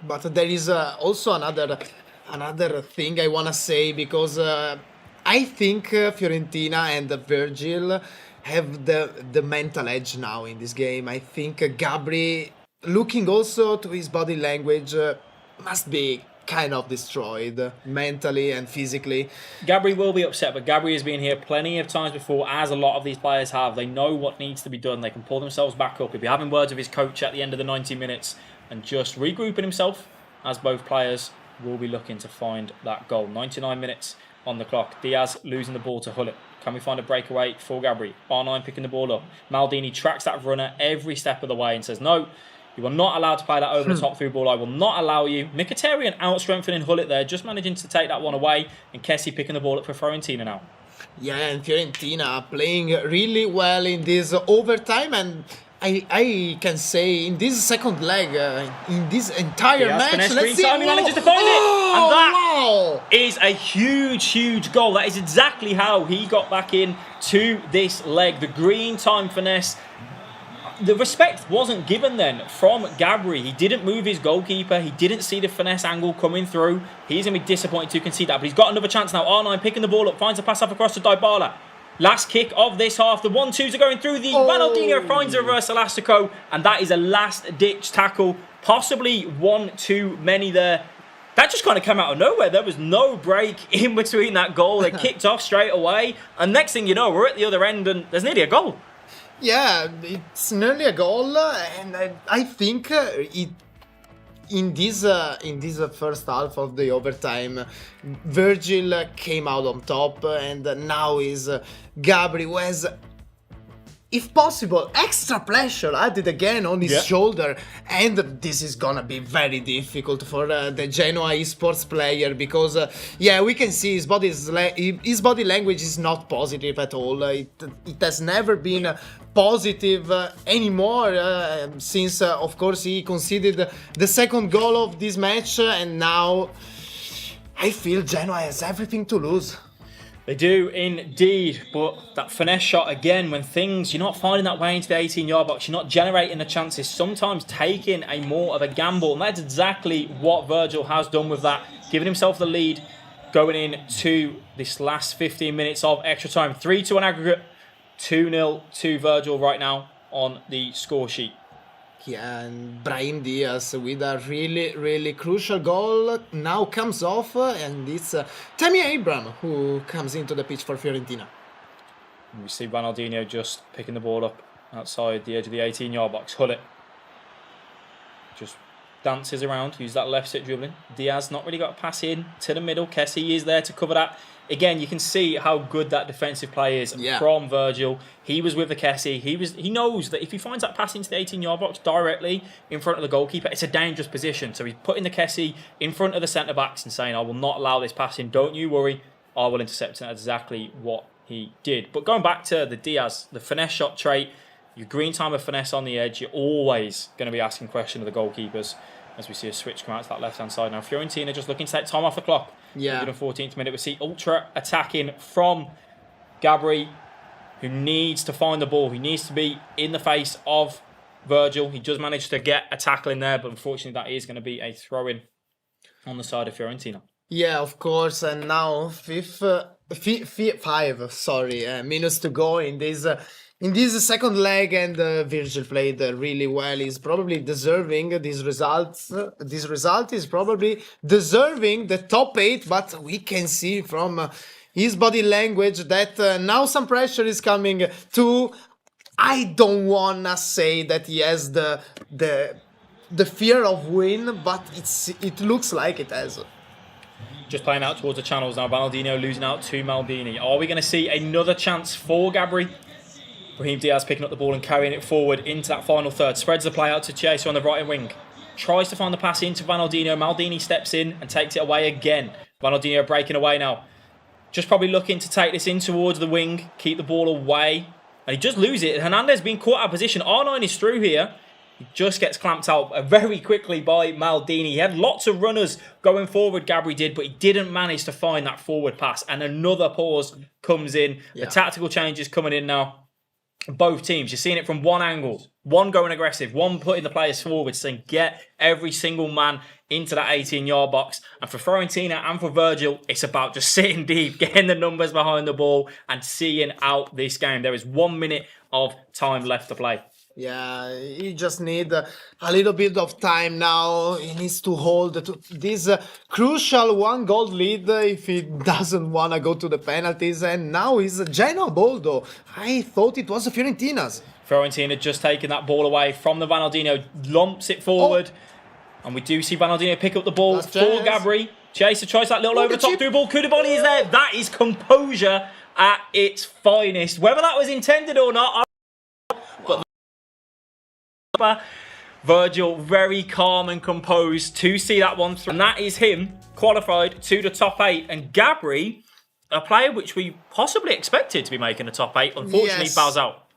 But there is also another thing I want to say, because I think Fiorentina and Virgil have the mental edge now in this game. I think Gabri, looking also to his body language, must be kind of destroyed mentally and physically. Gabri will be upset, but Gabri has been here plenty of times before, as a lot of these players have. They know what needs to be done. They can pull themselves back up. He'll be having words with his coach at the end of the 90 minutes and just regrouping himself, as both players will be looking to find that goal. 99 minutes on the clock. Diaz losing the ball to Hullet. Can we find a breakaway for Gabri? R9 picking the ball up. Maldini tracks that runner every step of the way and says, no, you are not allowed to play that over the top through ball. I will not allow you. Mkhitaryan out-strengthening Hullet there, just managing to take that one away. And Kessie picking the ball up for Fiorentina now. Yeah, and Fiorentina playing really well in this overtime, and I can say in this second leg, in this entire match, let's see. He manages to find it, and that is a huge goal. That is exactly how he got back in to this leg. The green time finesse. The respect wasn't given then from Gabri. He didn't move his goalkeeper. He didn't see the finesse angle coming through. He's going to be disappointed to concede that, but he's got another chance now. R9 picking the ball up, finds a pass off across to Dybala. Last kick of this half. The 1-2s are going through. The Ronaldinho finds a reverse elastico, and that is a last-ditch tackle. Possibly one too many there. That just kind of came out of nowhere. There was no break in between that goal. They kicked off straight away, and next thing you know, we're at the other end, and there's nearly a goal. Yeah, it's nearly a goal, and I think in this first half of the overtime, Virgil came out on top, and now is Gabri, who has, if possible, extra pressure added again on his shoulder, and this is gonna be very difficult for the Genoa esports player, because we can see his body language is not positive at all. It has never been positive anymore since of course he conceded the second goal of this match, and now I feel Genoa has everything to lose. They do indeed, but that finesse shot again, when things, you're not finding that way into the 18-yard box, you're not generating the chances, sometimes taking a more of a gamble, and that's exactly what Virgil has done with that, giving himself the lead going into this last 15 minutes of extra time. 3-2 on aggregate, 2-0 to Virgil right now on the score sheet. Yeah, and Brahim Diaz with a really crucial goal now comes off, and it's Tammy Abraham who comes into the pitch for Fiorentina. We see Ronaldinho just picking the ball up outside the edge of the 18-yard box. Hullet just dances around, use that left sit dribbling. Diaz not really got a pass in to the middle. Kessie is there to cover that. Again, you can see how good that defensive play is from Virgil. He was with the Kessie. He knows that if he finds that pass into the 18-yard box directly in front of the goalkeeper, it's a dangerous position. So he's putting the Kessie in front of the centre-backs and saying, I will not allow this pass in. Don't you worry. I will intercept it. That's exactly what he did. But going back to the Diaz, the finesse shot trait, your green time of finesse on the edge, you're always going to be asking questions of the goalkeepers as we see a switch come out to that left-hand side. Now, Fiorentina just looking to take time off the clock. Yeah. 114th minute, we see ultra attacking from Gabri, who needs to find the ball. He needs to be in the face of Virgil. He does manage to get a tackle in there, but unfortunately that is going to be a throw-in on the side of Fiorentina. Yeah, of course, and now 5 minutes to go in this second leg, and Virgil played really well. He's probably deserving this result. This result is probably deserving the top 8, but we can see from his body language that now some pressure is coming to. I don't wanna say that he has the fear of win, but it looks like it has. Just playing out towards the channels now. Ronaldinho losing out to Maldini. Are we going to see another chance for Gabri? Brahim Diaz picking up the ball and carrying it forward into that final third. Spreads the play out to Chiesa on the right wing. Tries to find the pass into Ronaldinho. Maldini steps in and takes it away again. Ronaldinho breaking away now. Just probably looking to take this in towards the wing. Keep the ball away. And he just loses it. Hernandez being caught out of position. R9 is through here. He just gets clamped out very quickly by Maldini. He had lots of runners going forward, Gabri did, but he didn't manage to find that forward pass. And another pause comes in. Yeah. The tactical changes coming in now. Both teams, you're seeing it from one angle. One going aggressive, one putting the players forward, saying get every single man into that 18-yard box. And for Fiorentina and for Virgil, it's about just sitting deep, getting the numbers behind the ball and seeing out this game. There is 1 minute of time left to play. Yeah, he just needs a little bit of time now. He needs to hold this crucial 1-goal lead if he doesn't want to go to the penalties. And now he's Genoa ball, though. I thought it was Fiorentina's. Fiorentina just taking that ball away from the Ronaldinho, lumps it forward. And we do see Ronaldinho pick up the ball for Gabri. Chaser tries that little over-the-top through ball. Koulibaly is there. That is composure at its finest. Whether that was intended or not, Virgil very calm and composed to see that one through, and that is him qualified to the top 8. And Gabri, a player which we possibly expected to be making the top 8, unfortunately bows out.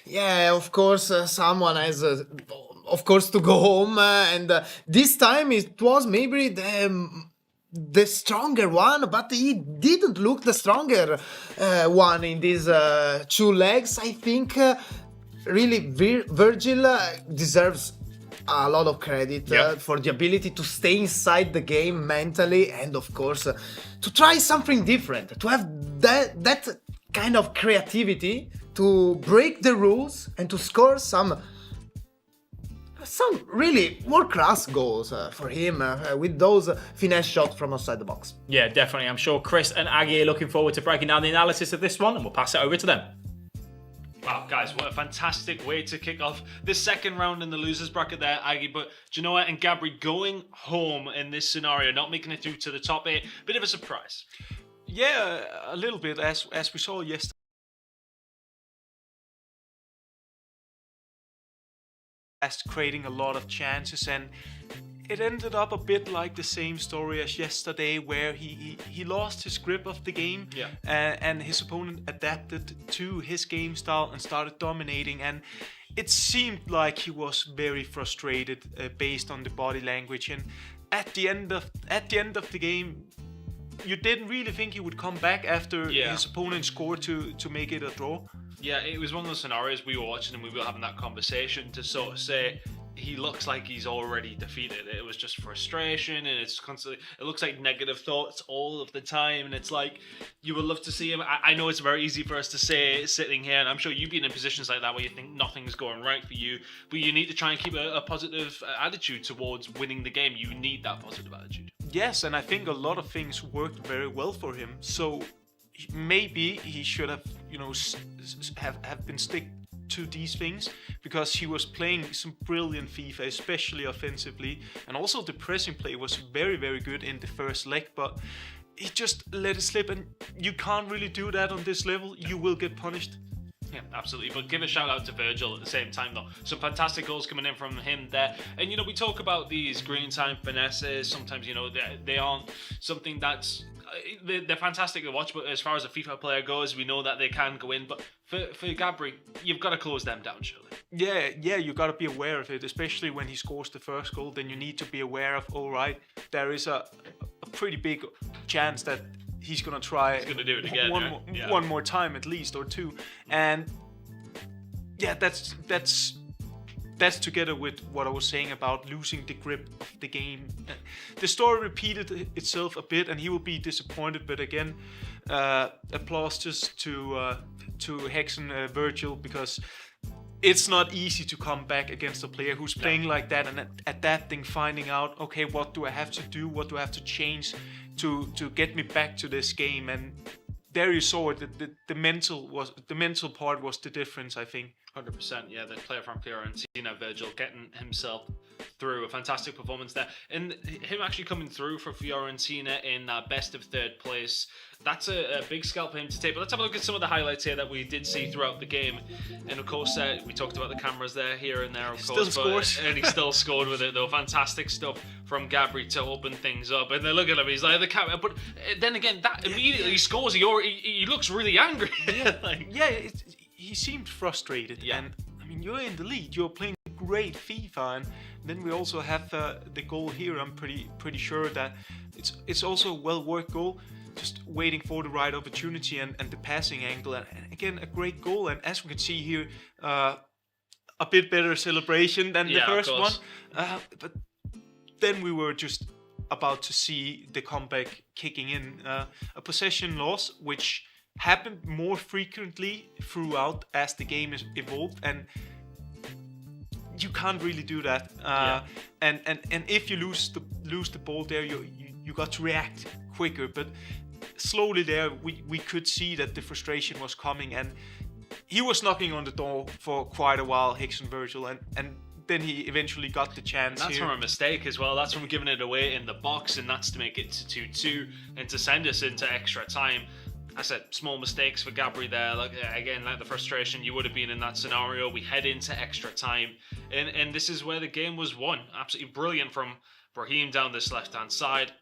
Yeah, of course, someone has of course to go home, and this time it was maybe the stronger one, but he didn't look the stronger one in these 2 legs. I think really Virgil deserves a lot of credit for the ability to stay inside the game mentally, and of course to try something different, to have that kind of creativity to break the rules and to score some really world-class goals for him with those finesse shots from outside the box. Yeah, definitely. I'm sure Chris and Aggie are looking forward to breaking down the analysis of this one, and we'll pass it over to them. Wow, guys, what a fantastic way to kick off the second round in the losers bracket there, Aggie. But Genoa and Gabri going home in this scenario, not making it through to the top 8, bit of a surprise. Yeah, a little bit, as we saw yesterday. Creating a lot of chances, and it ended up a bit like the same story as yesterday, where he lost his grip of the game, and his opponent adapted to his game style and started dominating, and it seemed like he was very frustrated based on the body language. And at the end of the game, you didn't really think he would come back after his opponent scored to make it a draw. Yeah, it was one of those scenarios we were watching and we were having that conversation to sort of say, he looks like he's already defeated. It was just frustration, and it's constantly. It looks like negative thoughts all of the time, and it's like you would love to see him. I know it's very easy for us to say sitting here, and I'm sure you've been in positions like that where you think nothing's going right for you, but you need to try and keep a positive attitude towards winning the game. You need that positive attitude. Yes, and I think a lot of things worked very well for him. So maybe he should have, have been stick to these things, because he was playing some brilliant FIFA, especially offensively, and also the pressing play was very, very good in the first leg, but he just let it slip, and you can't really do that on this level. You will get punished. Yeah, absolutely. But give a shout out to Virgil at the same time, though. Some fantastic goals coming in from him there. And, we talk about these green time finesses. Sometimes, they aren't something that's... They're fantastic to watch, but as far as a FIFA player goes, we know that they can go in. But for Gabri, you've got to close them down, surely. Yeah, you got to be aware of it, especially when he scores the first goal. Then you need to be aware of, all right, there is a pretty big chance that he's gonna try. He's gonna do it again. One more time at least, or two, and yeah, that's together with what I was saying about losing the grip of the game. The story repeated itself a bit, and he will be disappointed. But again, applause just to Hex and Virgil, because it's not easy to come back against a player who's playing like that, and adapting, finding out, okay, what do I have to do? What do I have to change to get me back to this game? And there you saw it. The mental part was the difference, I think. 100%, yeah. The player from Fiorentina, Virgil, getting himself through. A fantastic performance there. And him actually coming through for Fiorentina in best of third place, that's a big scalp for him to take. But let's have a look at some of the highlights here that we did see throughout the game. And of course, we talked about the cameras there, here and there, of course. Still scores. And he still scored with it, though. Fantastic stuff from Gabri to open things up. And then look at him, he's like the camera. But then again, that immediately he scores. He looks really angry. Yeah. He seemed frustrated. Yeah. And I mean, you're in the lead. You're playing great FIFA, and then we also have the goal here. I'm pretty sure that it's also a well-worked goal. Just waiting for the right opportunity and the passing angle, and again, a great goal. And as we can see here, a bit better celebration than the first one. But then we were just about to see the comeback kicking in. A possession loss, which happened more frequently throughout as the game is evolved, and you can't really do that. And if you lose the ball there, you got to react quicker. But slowly there, we could see that the frustration was coming, and he was knocking on the door for quite a while, Hicks and Virgil, and then he eventually got the chance. And that's from a mistake as well. That's from giving it away in the box, and that's to make it to 2-2 and to send us into extra time. I said small mistakes for Gabri there. Like the frustration, you would have been in that scenario. We head into extra time, and this is where the game was won. Absolutely brilliant from Brahim down this left-hand side.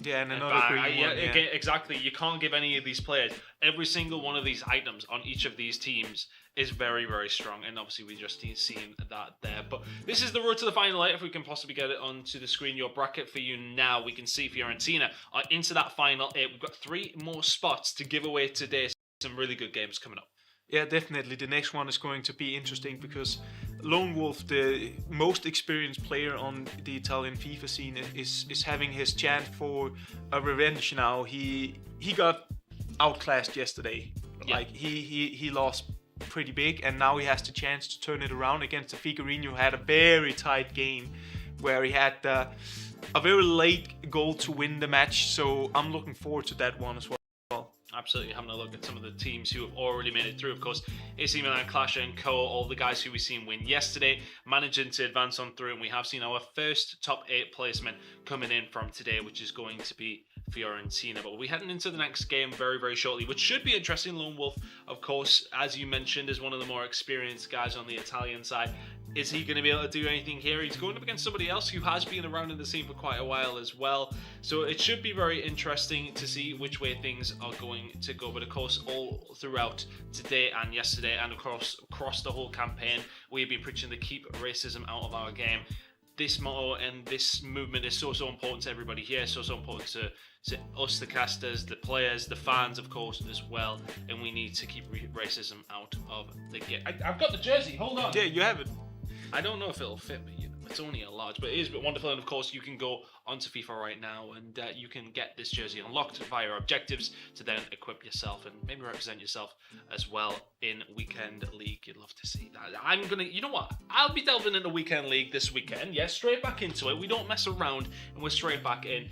Yeah, and another green one. Again, exactly. You can't give any of these players. Every single one of these items on each of these teams is very, very strong, and obviously we just seen that there. But this is the road to the final eight. If we can possibly get it onto the screen, your bracket for you now, we can see Fiorentina are into that final eight. We've got 3 more spots to give away today. Some really good games coming up. Yeah, definitely. The next one is going to be interesting, because Lone Wolf, the most experienced player on the Italian FIFA scene, is having his chance for a revenge now. He got outclassed yesterday. Yeah. Like he lost pretty big, and now he has the chance to turn it around against the Figarino, who had a very tight game where he had a very late goal to win the match. So I'm looking forward to that one as well. Absolutely, having a look at some of the teams who have already made it through. Of course, AC Milan, Clash and Co, all the guys who we've seen win yesterday, managing to advance on through, and we have seen our first top 8 placement coming in from today, which is going to be Fiorentina. But we'll be heading into the next game very, very shortly, which should be interesting. Lone Wolf, of course, as you mentioned, is one of the more experienced guys on the Italian side. Is he going to be able to do anything here? He's going up against somebody else who has been around in the scene for quite a while as well. So it should be very interesting to see which way things are going to go. But of course, all throughout today and yesterday, and of course across the whole campaign, we've been preaching to keep racism out of our game. This motto and this movement is so important to everybody here, so important to us, the casters, the players, the fans, of course, as well. And we need to keep racism out of the game. I've got the jersey, hold on. Yeah, you have it. I don't know if it'll fit me, you know. It's only a large, but it is wonderful. And of course, you can go onto FIFA right now and you can get this jersey unlocked via objectives to then equip yourself and maybe represent yourself as well in Weekend League. You'd love to see that. You know what? I'll be delving into Weekend League this weekend. Yeah, straight back into it. We don't mess around and we're straight back in.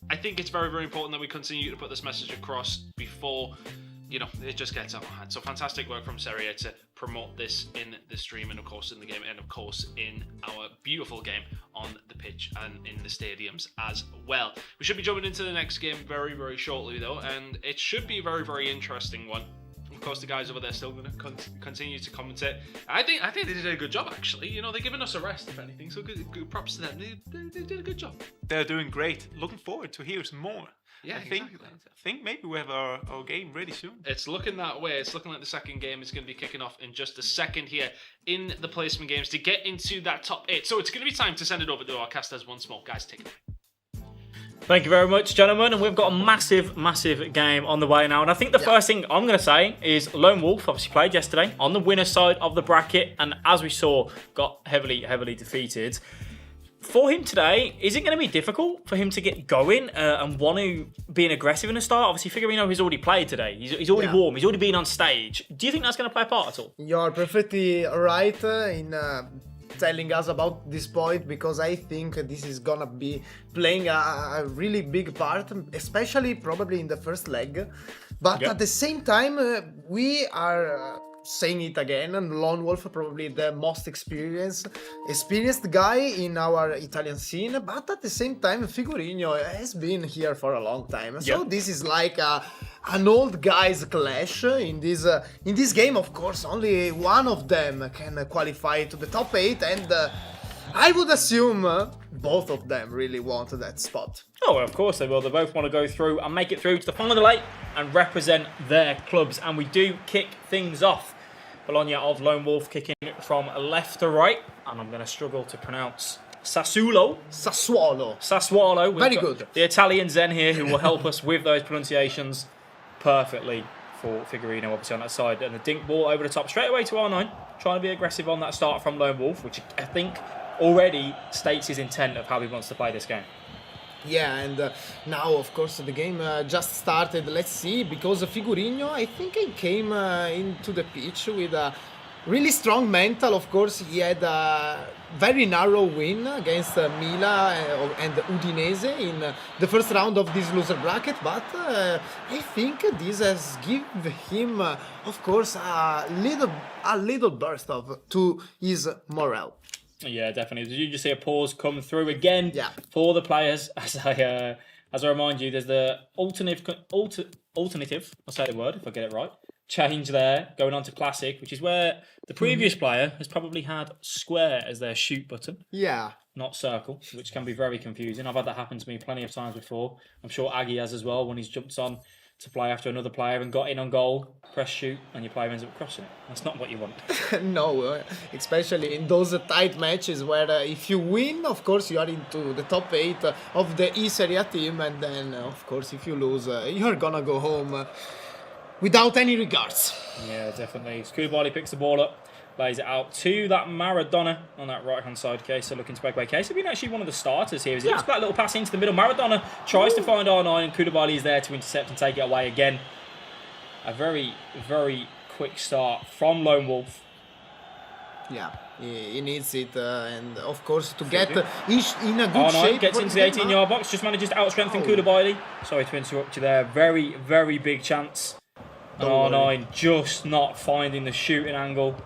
I think it's very, very important that we continue to put this message across before, it just gets out of hand. So fantastic work from Serie A to promote this in the stream and of course in the game and of course in our beautiful game on the pitch and in the stadiums as well. We should be jumping into the next game very, very shortly though, and it should be a very, very interesting one. Of course, the guys over there still going to continue to commentate. I think they did a good job actually. They're giving us a rest if anything, so good props to them. They did a good job. They're doing great. Looking forward to hear some more. Yeah, I think maybe we have our game ready soon. It's looking that way. It's looking like the second game is going to be kicking off in just a second here in the placement games to get into that top 8. So it's going to be time to send it over to our casters once more. Guys, take it away. Thank you very much, gentlemen. And we've got a massive, massive game on the way now. And I think the first thing I'm going to say is Lone Wolf obviously played yesterday on the winner side of the bracket. And as we saw, got heavily, heavily defeated. For him today, is it going to be difficult for him to get going and want to be aggressive in the start? Obviously, Figarino has already played today. He's already warm. He's already been on stage. Do you think that's going to play a part at all? You're perfectly right in telling us about this point, because I think this is gonna be playing a really big part, especially probably in the first leg. But at the same time, we are saying it again, and Lone Wolf probably the most experienced guy in our Italian scene, but at the same time Figarino has been here for a long time, so this is like an old guys clash in this game. Of course, only one of them can qualify to the top 8, and I would assume both of them really want that spot. Oh, well, of course they will. They both want to go through and make it through to the final 8 and represent their clubs. And we do kick things off. Bologna of Lone Wolf kicking from left to right. And I'm going to struggle to pronounce Sassuolo. Sassuolo. Very good. The Italians then here who will help us with those pronunciations perfectly for Figarino, obviously on that side. And the dink ball over the top straight away to R9. Trying to be aggressive on that start from Lone Wolf, which I think already states his intent of how he wants to play this game. Yeah, and now, of course, the game just started. Let's see, because Figarino, I think he came into the pitch with a really strong mental. Of course, he had a very narrow win against Milan and Udinese in the first round of this loser bracket, but I think this has given him, of course, a little burst to his morale. Yeah, definitely. Did you just see a pause come through again for the players? As I remind you, there's the alternative, I'll say the word if I get it right, change there, going on to classic, which is where the previous player has probably had square as their shoot button. Yeah. Not circle, which can be very confusing. I've had that happen to me plenty of times before. I'm sure Aggie has as well, when he's jumped on to play after another player and got in on goal, press shoot, and your player ends up crossing it. That's not what you want. No, especially in those tight matches where if you win, of course, you are into the top 8 of the eSerie A team, and then, of course, if you lose, you're gonna go home without any regards. Yeah, definitely. Koulibaly picks the ball up, lays it out to that Maradona on that right-hand side. Questo looking to break away. Questo being actually one of the starters here. He's got a little pass into the middle. Maradona tries to find R9, and Koulibaly is there to intercept and take it away again. A very, very quick start from Lone Wolf. Yeah, he needs it, and of course to get in a good shape. Gets into the 18-yard box, just manages to out-strengthen Koulibaly. Sorry to interrupt you there. Very, very big chance. And R9 just not finding the shooting angle.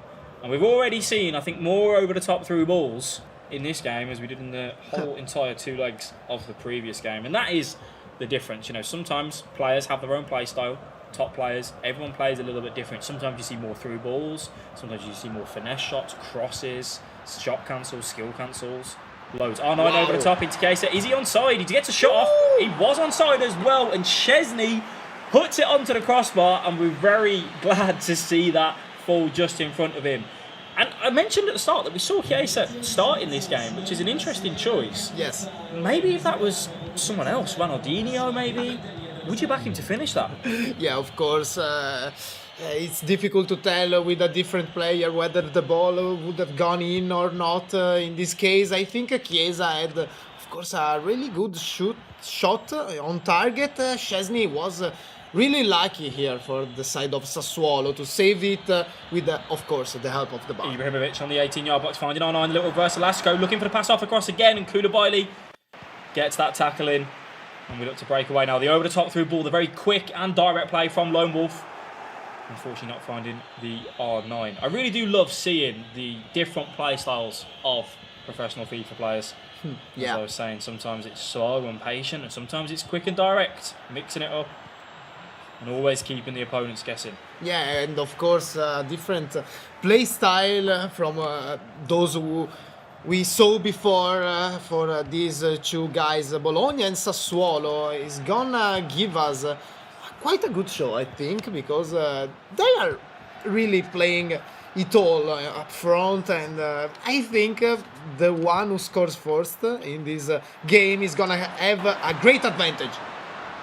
And we've already seen, I think, more over-the-top through balls in this game as we did in the whole entire 2 legs of the previous game. And that is the difference. You know, sometimes players have their own play style, top players. Everyone plays a little bit different. Sometimes you see more through balls. Sometimes you see more finesse shots, crosses, shot cancels, skill cancels. Loads. R9 over the top into Questo. Is he onside? He gets a shot off. He was onside as well. And Chesney puts it onto the crossbar. And we're very glad to see that fall just in front of him. And I mentioned at the start that we saw Chiesa start in this game, which is an interesting choice. Yes. Maybe if that was someone else, Ronaldinho maybe, would you back him to finish that? Yeah, of course. It's difficult to tell with a different player whether the ball would have gone in or not. In this case, I think Chiesa had, of course, a really good shot on target. Szczesny was really lucky here for the side of Sassuolo to save it with, of course, the help of the bar. Ibrahimovic on the 18-yard box, finding R9, the little reverse Velasco, looking for the pass off across again, and Koulibaly gets that tackle in. And we look to break away now. The over-the-top through ball, the very quick and direct play from Lone Wolf. Unfortunately not finding the R9. I really do love seeing the different play styles of professional FIFA players. Yeah. As I was saying, sometimes it's slow and patient, and sometimes it's quick and direct, mixing it up and always keeping the opponents guessing. Yeah, and of course, different play style from those who we saw before for these two guys, Bologna and Sassuolo, is gonna give us quite a good show, I think, because they are really playing it all up front, and I think the one who scores first in this game is gonna have a great advantage.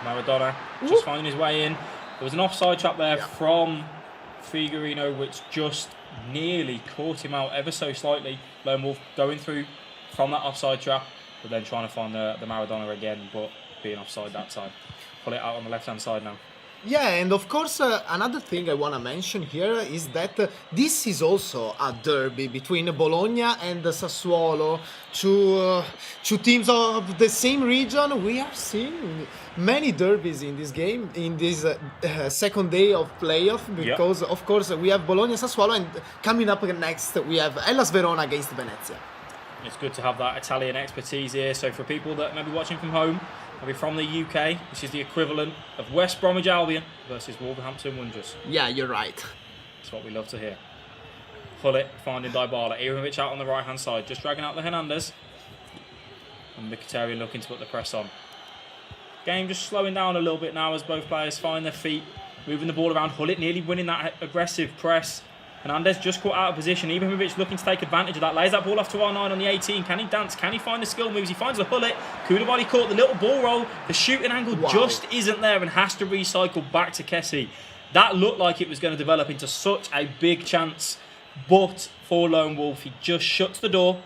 Maradona just finding his way in. There was an offside trap there from Figarino, which just nearly caught him out ever so slightly. Lone Wolf going through from that offside trap, but then trying to find the Maradona again, but being offside that time. Pull it out on the left-hand side now. Yeah, and of course, another thing I want to mention here is that this is also a derby between Bologna and Sassuolo, two teams of the same region. We are seeing many derbies in this game, in this second day of playoff, because of course we have Bologna and Sassuolo, and coming up next we have Hellas Verona against Venezia. It's good to have that Italian expertise here. So for people that may be watching from home, maybe from the UK, this is the equivalent of West Bromwich Albion versus Wolverhampton Wanderers. Yeah, you're right. That's what we love to hear. Hullet finding Dybala. Ibrahimovic out on the right-hand side, just dragging out the Hernandez. And Mkhitaryan looking to put the press on. Game just slowing down a little bit now as both players find their feet, moving the ball around. Hullet nearly winning that aggressive press. Hernandez just caught out of position. Ibrahimovic looking to take advantage of that. Lays that ball off to R9 on the 18. Can he dance? Can he find the skill moves? He finds the Hullet. Koulibaly caught the little ball roll. The shooting angle just isn't there and has to recycle back to Kessie. That looked like it was going to develop into such a big chance. But for Lone Wolf, he just shuts the door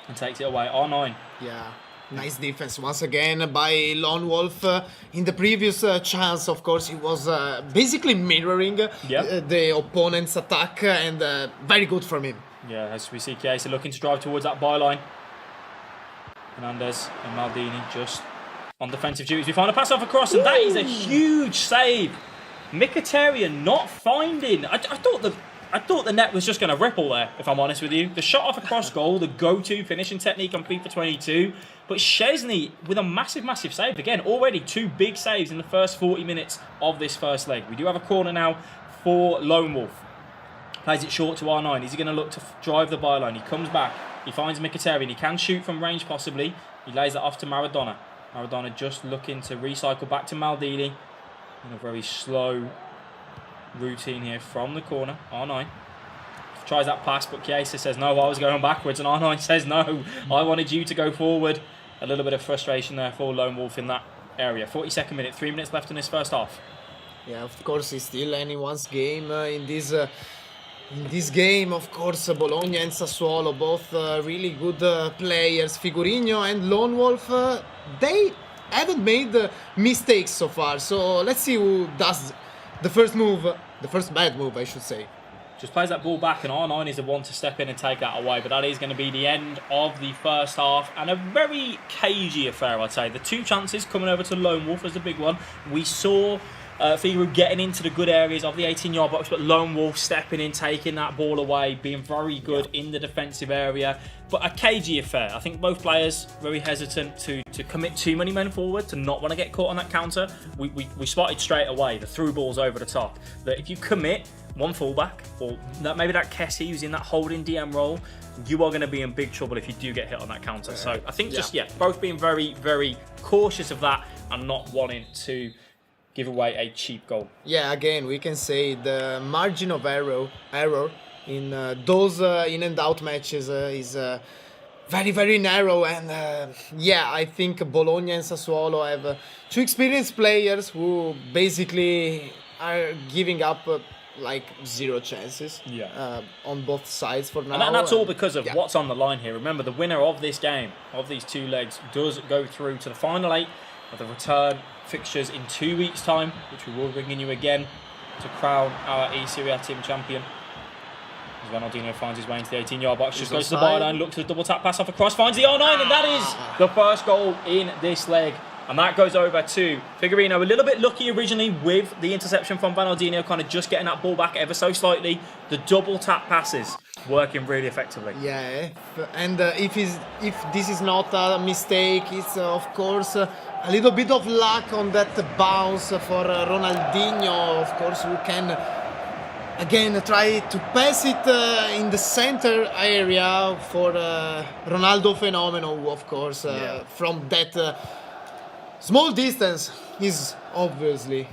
and takes it away. R9. Yeah. Nice defense once again by Lone Wolf. In the previous chance, of course, he was basically mirroring the opponent's attack, and very good from him. Yeah, as we see Chiesa looking to drive towards that byline. Hernandez and Maldini just on defensive duties. We find a pass off across, and that is a huge save. Mkhitaryan not finding. I thought the net was just going to ripple there, if I'm honest with you. The shot off across goal, the go-to finishing technique on FIFA 22. But Szczesny with a massive, massive save. Again, already two big saves in the first 40 minutes of this first leg. We do have a corner now for Lone Wolf. Plays it short to R9. Is he going to look to drive the byline? He comes back. He finds Mkhitaryan. He can shoot from range possibly. He lays that off to Maradona. Maradona just looking to recycle back to Maldini. In a very slow routine here from the corner. R9 tries that pass, but Chiesa says no, I was going backwards, and R9 says no, I wanted you to go forward. A little bit of frustration there for Lone Wolf in that area. 42nd minute, 3 minutes left in this first half. Yeah, of course, it's still anyone's game in this game. Of course, Bologna and Sassuolo, both really good players. Figurino and Lone Wolf, they haven't made mistakes so far. So let's see who does the first move, the first bad move, I should say. Just plays that ball back, and R9 is the one to step in and take that away. But that is going to be the end of the first half, and a very cagey affair, I'd say. The two chances coming over to Lone Wolf was the big one. We saw Figaro getting into the good areas of the 18-yard box, but Lone Wolf stepping in, taking that ball away, being very good in the defensive area. But a cagey affair. I think both players very hesitant to commit too many men forward, to not want to get caught on that counter. We spotted straight away the through balls over the top. That if you commit one fullback, or maybe that Kessie who's in that holding DM role, you are going to be in big trouble if you do get hit on that counter. So I think both being very, very cautious of that and not wanting to give away a cheap goal. Yeah, again, we can say the margin of error in those in and out matches is very, very narrow. And I think Bologna and Sassuolo have two experienced players who basically are giving up like 0 chances. Yeah. On both sides for now. And that's all because of what's on the line here. Remember, the winner of this game, of these 2 legs, does go through to the final 8 of the return fixtures in 2 weeks' time, which we will bring in you again to crown our eSerie A team champion. As Ronaldinho finds his way into the 18-yard box, just goes to the byline, looks at the double tap pass off across, finds the R9, and that is the first goal in this leg. And that goes over to Figarino. A little bit lucky originally with the interception from Ronaldinho, kind of just getting that ball back ever so slightly. The double tap passes working really effectively. Yeah, and if this is not a mistake, it's of course a little bit of luck on that bounce for Ronaldinho. Of course, we can again try to pass it in the center area for Ronaldo Fenomeno, who of course from that small distance is obviously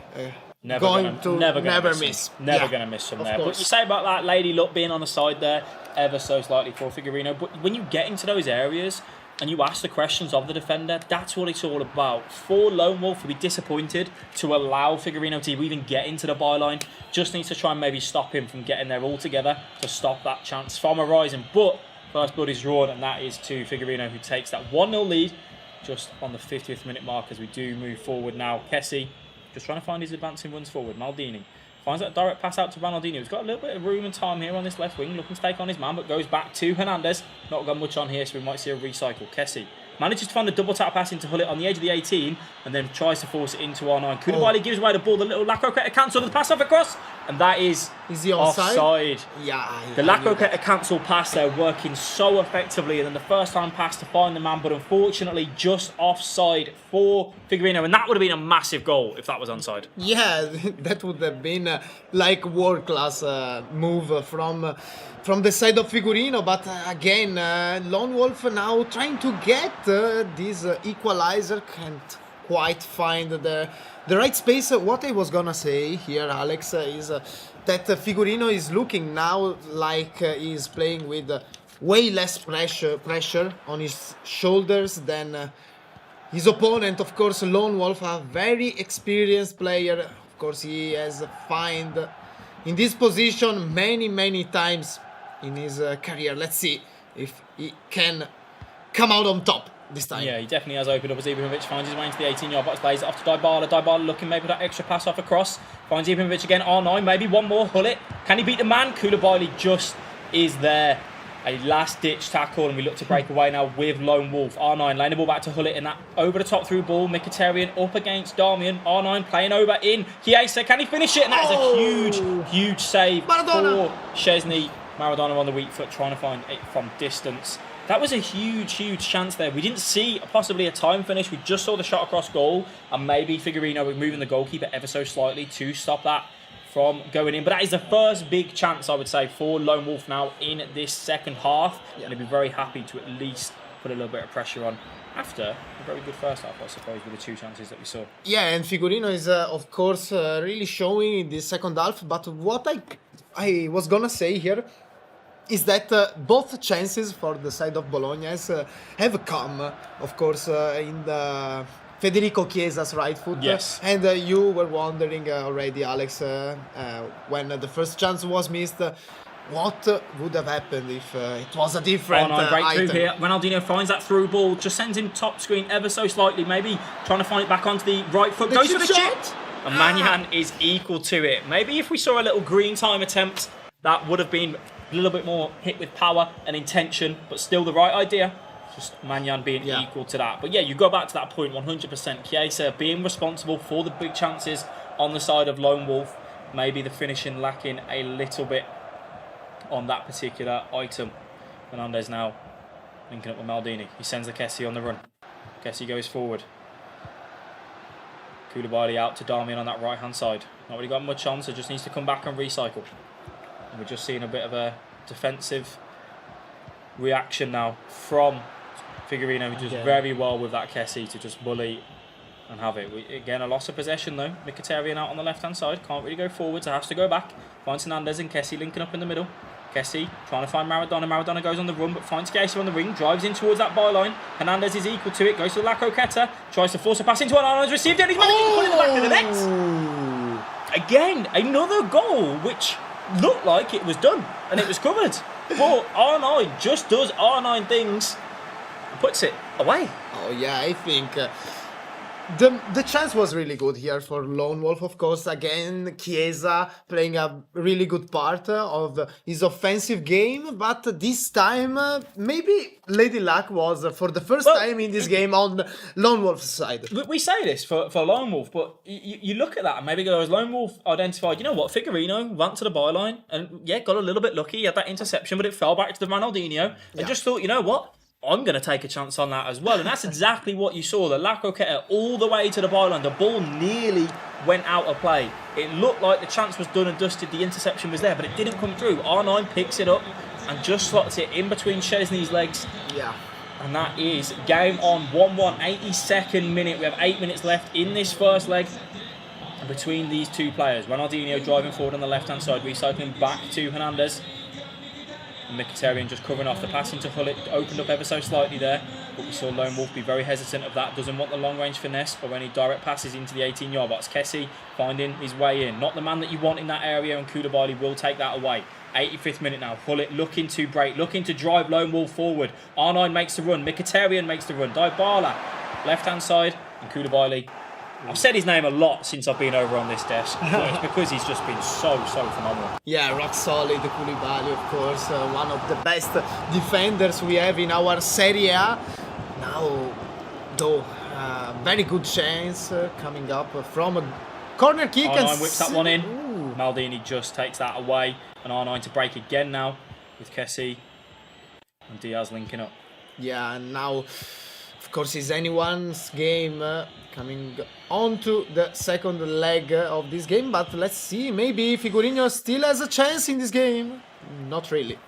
Never going gonna to never miss. Never going to miss from there. course. But you say about that lady luck being on the side there, ever so slightly for Figarino. But when you get into those areas and you ask the questions of the defender, that's what it's all about. For Lone Wolf to be disappointed to allow Figarino to even get into the byline, just needs to try and maybe stop him from getting there altogether to stop that chance from arising. But first blood is drawn, and that is to Figarino, who takes that 1-0 lead just on the 50th minute mark as we do move forward now. Kessie just trying to find his advancing runs forward. Maldini finds that direct pass out to Ronaldinho. He's got a little bit of room and time here on this left wing, looking to take on his man, but goes back to Hernandez. Not got much on here, so we might see a recycle. Kessie manages to find the double tap pass into Hullet on the edge of the 18, and then tries to force it into R9. Koulibaly gives away the ball, the little Lacroqueta cancel the pass off across, and that is he offside? Yeah. The Lacroqueta cancel pass there working so effectively, and then the first time pass to find the man, but unfortunately just offside for Figarino, and that would have been a massive goal if that was onside. Yeah, that would have been like world-class move from the side of Figarino, but again, Lone Wolf now trying to get this equalizer, can't quite find the right space. What I was gonna say here, Alex, is that Figarino is looking now like he's playing with way less pressure on his shoulders than his opponent. Of course, Lone Wolf, a very experienced player. Of course, he has found in this position many times in his career. Let's see if he can come out on top this time. Yeah, he definitely has opened up as Ibrahimovic finds his way into the 18-yard box, plays it off to Dybala. Dybala looking maybe for that extra pass off across. Finds Ibrahimovic again, R9, maybe one more. Hullet, can he beat the man? Koulibaly just is there. A last-ditch tackle, and we look to break away now with Lone Wolf. R9 laying the ball back to Hullet in that over-the-top through ball. Mkhitaryan up against Darmian. R9 playing over in Chiesa. Can he finish it? And that is a huge save for Szczesny. Maradona on the weak foot trying to find it from distance. That was a huge chance there. We didn't see possibly a time finish. We just saw the shot across goal, and maybe Figarino moving the goalkeeper ever so slightly to stop that from going in. But that is the first big chance, I would say, for Lone Wolf now in this second half. And I'd be very happy to at least put a little bit of pressure on after a very good first half, I suppose, with the 2 chances that we saw. Yeah, and Figarino is, of course, really showing in this second half. But what I was gonna say here is that both chances for the side of Bologna have come, of course, in the Federico Chiesa's right foot. Yes. And you were wondering already, Alex, when the first chance was missed, what would have happened if it was a different breakthrough item. here. Ronaldinho finds that through ball, just sends him top screen ever so slightly, maybe trying to find it back onto the right foot. Goes for the chip. And Manyan is equal to it. Maybe if we saw a little green time attempt, that would have been a little bit more hit with power and intention, but still the right idea. Just Manyan being equal to that. But yeah, you go back to that point 100%. Chiesa being responsible for the big chances on the side of Lone Wolf. Maybe the finishing lacking a little bit on that particular item. Fernandez now linking up with Maldini. He sends the Kessie on the run. Kessie goes forward. Koulibaly out to Darmian on that right hand side. Not really got much on, so just needs to come back and recycle. And we're just seeing a bit of a defensive reaction now from Figarino, who does very well with that Kessie to just bully and have it. Again, a loss of possession though. Mkhitaryan out on the left hand side, can't really go forward, so has to go back. Finds Hernandez and Kessie linking up in the middle. Kessie trying to find Maradona. Maradona goes on the run, but finds Chiesa on the ring, drives in towards that byline. Hernandez is equal to it, goes to the Lacroqueta, tries to force a pass into an Arnold's received it, and he's managed to put it in the back of the net. again, another goal which looked like it was done and it was covered. But R9 just does R9 things and puts it away. Oh yeah, I think the chance was really good here for Lone Wolf, of course. Again, Chiesa playing a really good part of his offensive game, but this time maybe Lady Luck was for the first time in this game on Lone Wolf's side. We say this for Lone Wolf, but you look at that and maybe go, as Lone Wolf identified, you know what, Figarino went to the byline and yeah, got a little bit lucky, he had that interception, but it fell back to the Ronaldinho and just thought, you know what, I'm going to take a chance on that as well. And that's exactly what you saw. The La Croqueta all the way to the byline. The ball nearly went out of play. It looked like the chance was done and dusted. The interception was there, but it didn't come through. R9 picks it up and just slots it in between Szczesny's legs. Yeah. And that is game on 1-1, 82nd minute. We have 8 minutes left in this first leg. And between these two players, Ronaldinho driving forward on the left-hand side, recycling back to Hernandez. Mkhitaryan just covering off the pass into Hullet, opened up ever so slightly there, but we saw Lone Wolf be very hesitant of that, doesn't want the long range finesse or any direct passes into the 18-yard box. Kessie finding his way in, not the man that you want in that area, and Koulibaly will take that away. 85th minute now, Hullet looking to break, looking to drive Lone Wolf forward. R9 makes the run, Mkhitaryan makes the run, Dybala left hand side, and Koulibaly. I've said his name a lot since I've been over on this desk, but it's because he's just been so phenomenal. Yeah, rock solid Koulibaly, of course, one of the best defenders we have in our Serie A. Now, though, very good chance coming up from a corner kick. R9 whips that one in. Ooh. Maldini just takes that away, and R9 to break again now with Kessie and Diaz linking up. Yeah, and now, of course, it's anyone's game coming on to the second leg of this game, but let's see, maybe Figarino still has a chance in this game. Not really.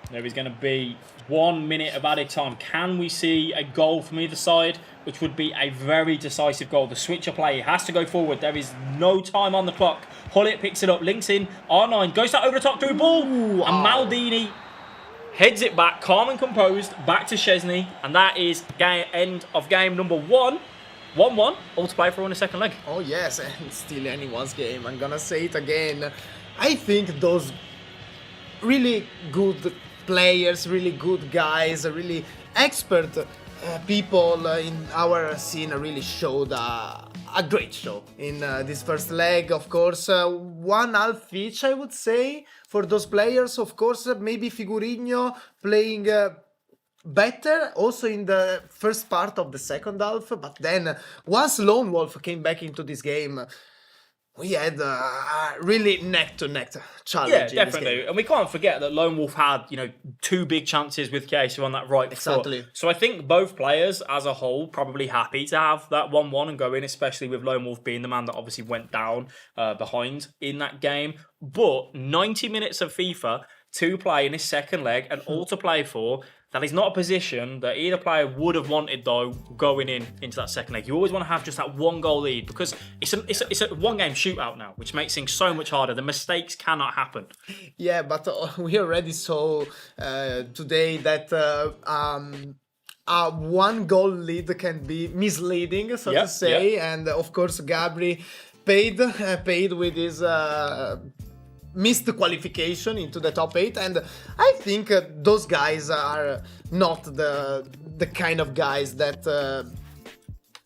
There is going to be 1 minute of added time. Can we see a goal from either side, which would be a very decisive goal? The switcher play has to go forward. There is no time on the clock. Hullet picks it up, links in. R9 goes that over the top through ball. Ooh, and Maldini heads it back, calm and composed, back to Szczesny. And that is end of game number 1. 1-1, all to play for in the second leg. Oh yes, and still anyone's game. I'm gonna say it again. I think those really good players, really good guys, really expert people in our scene really showed a great show in this first leg. Of course, 1/2 each, I would say, for those players. Of course, maybe Figarino playing better also in the first part of the second half, but then once Lone Wolf came back into this game, we had a really neck-to-neck challenge. Yeah, definitely. And we can't forget that Lone Wolf had, 2 big chances with Chiesa on that right foot. Exactly. So I think both players as a whole probably happy to have that 1-1 and go in, especially with Lone Wolf being the man that obviously went down behind in that game. But 90 minutes of FIFA to play in his second leg and all to play for. That is not a position that either player would have wanted, though, going into that second leg. You always want to have just that 1-goal lead because it's a one-game shootout now, which makes things so much harder. The mistakes cannot happen. Yeah, but we already saw today that a 1-goal lead can be misleading, so to say. Yeah. And, of course, Gabri paid with his missed qualification into the top 8, and I think those guys are not the kind of guys that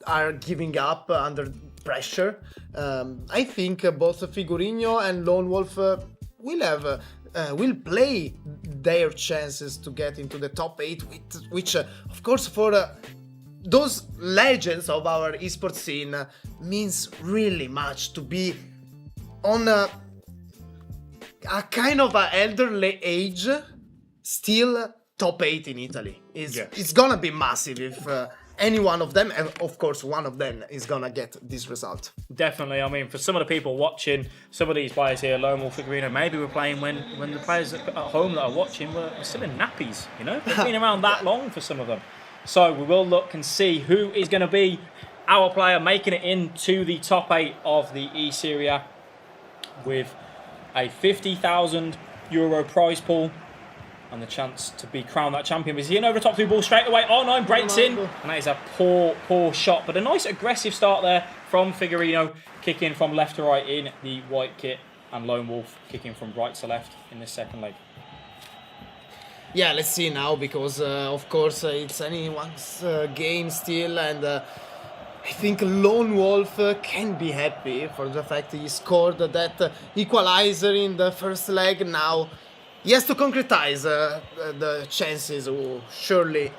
are giving up under pressure. I think both Figarino and Lone Wolf will play their chances to get into the top 8, which of course for those legends of our esports scene means really much to be on a kind of an elderly age, still top 8 in Italy. It's gonna be massive if any one of them, and of course one of them, is gonna get this result. Definitely. I mean, for some of the people watching, some of these players here, Lone Wolf, Figarino, maybe we're playing when the players at home that are watching were still in nappies, They've been around that long for some of them. So we will look and see who is going to be our player making it into the top 8 of the eSerie with a €50,000 prize pool and the chance to be crowned that champion. Is he in over the top through ball straight away? R9 breaks in, and that is a poor shot, but a nice aggressive start there from Figarino, kicking from left to right in the white kit, and Lone Wolf kicking from right to left in this second leg. Yeah, let's see now, because of course it's anyone's game still, and I think Lone Wolf can be happy for the fact he scored that equalizer in the first leg. Now he has to concretize the chances who surely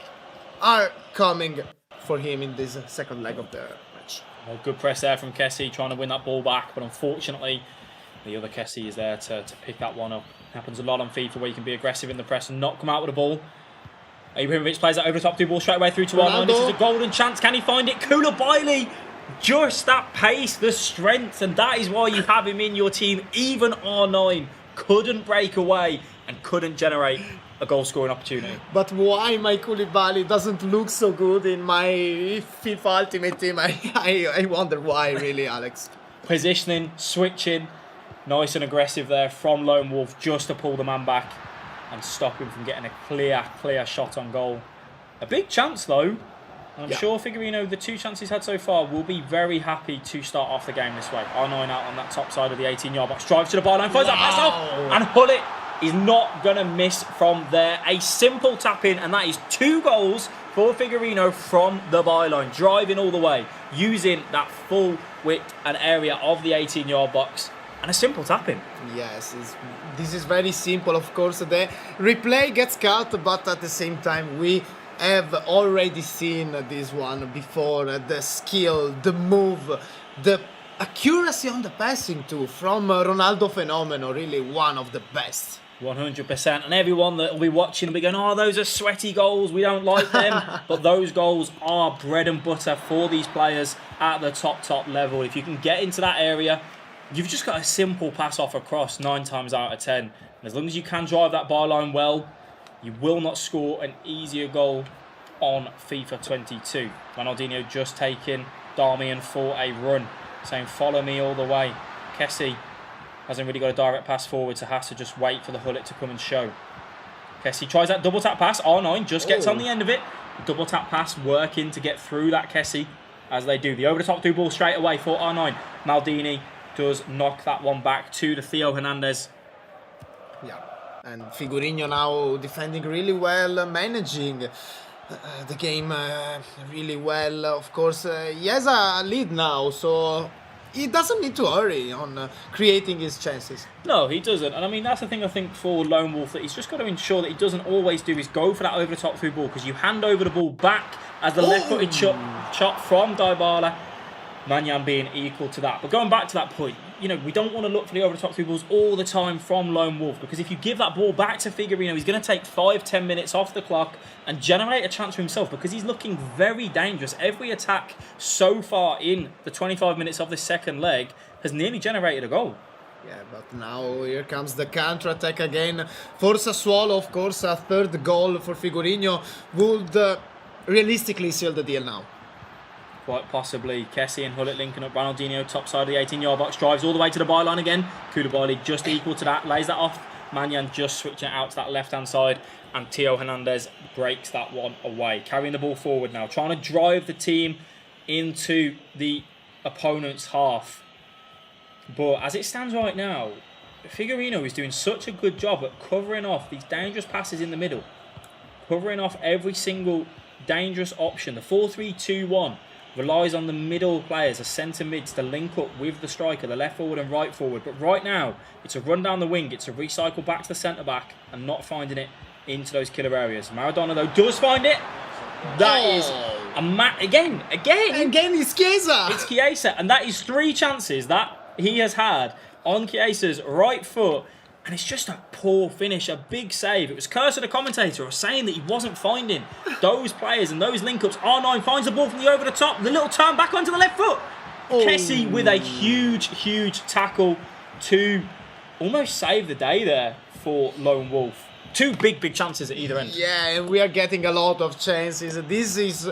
are coming for him in this second leg of the match. Well, good press there from Kessie, trying to win that ball back, but unfortunately the other Kessie is there to pick that one up. Happens a lot on FIFA where you can be aggressive in the press and not come out with the ball. Ibrahimovic plays that over the top, through ball straight away through to R9. This is a golden chance. Can he find it? Koulibaly, just that pace, the strength, and that is why you have him in your team. Even R9 couldn't break away and couldn't generate a goal scoring opportunity. But why my Koulibaly doesn't look so good in my FIFA Ultimate team? I wonder why, really, Alex. Positioning, switching, nice and aggressive there from Lone Wolf, just to pull the man back and stop him from getting a clear shot on goal. A big chance though. I'm sure Figarino, the 2 chances he's had so far, will be very happy to start off the game this way. R9 out on that top side of the 18-yard box, drives to the byline, finds that pass off, and Hullet is not going to miss from there. A simple tap in, and that is 2 goals for Figarino from the byline, driving all the way, using that full width and area of the 18-yard box. And a simple tap-in. Yes, this is very simple. Of course, the replay gets cut, but at the same time, we have already seen this one before. The skill, the move, the accuracy on the passing too, from Ronaldo Fenomeno, really one of the best. 100%. And everyone that will be watching will be going, oh, those are sweaty goals, we don't like them. But those goals are bread and butter for these players at the top level. If you can get into that area, you've just got a simple pass off across 9 times out of 10. And as long as you can drive that byline well, you will not score an easier goal on FIFA 22. Ronaldinho just taking Darmian for a run, saying follow me all the way. Kessie hasn't really got a direct pass forward, so has to just wait for the Hullet to come and show. Kessie tries that double tap pass. R9 just gets on the end of it. Double tap pass working to get through that Kessie, as they do. The over the top through ball straight away for R9. Maldini does knock that one back to the Theo Hernandez. Yeah, and Figarino now defending really well, managing the game really well. Of course, he has a lead now, so he doesn't need to hurry on creating his chances. No, he doesn't. And I mean, that's the thing I think for Lone Wolf, that he's just got to ensure that he doesn't always do is go for that over the top through ball, because you hand over the ball back as the left-footed shot from Dybala. Manyan being equal to that. But going back to that point, you know, we don't want to look for the over-the-top through balls all the time from Lone Wolf, because if you give that ball back to Figarino, he's going to take 5-10 minutes off the clock and generate a chance for himself, because he's looking very dangerous. Every attack so far in the 25 minutes of the second leg has nearly generated a goal. Yeah, but now here comes the counter-attack again for Sassuolo. Of course, a third goal for Figarino would realistically seal the deal now. Quite possibly. Kessie and Hullet linking up. Ronaldinho, top side of the 18-yard box, drives all the way to the byline again. Koulibaly just equal to that, lays that off. Manyan just switching it out to that left-hand side, and Theo Hernandez breaks that one away. Carrying the ball forward now, trying to drive the team into the opponent's half. But as it stands right now, Figarino is doing such a good job at covering off these dangerous passes in the middle, covering off every single dangerous option. The 4-3-2-1 relies on the middle players, the centre mids, to link up with the striker, the left forward and right forward. But right now, it's a run down the wing, it's a recycle back to the centre back, and not finding it into those killer areas. Maradona, though, does find it. That is a again. It's Chiesa. It's Chiesa, and that is 3 chances that he has had on Chiesa's right foot. And it's just a poor finish, a big save. It was Curse, the commentator, was saying that he wasn't finding those players and those link-ups. R9 finds the ball from the over the top, the little turn back onto the left foot. Kessie with a huge tackle to almost save the day there for Lone Wolf. 2 big chances at either end. Yeah, and we are getting a lot of chances. This is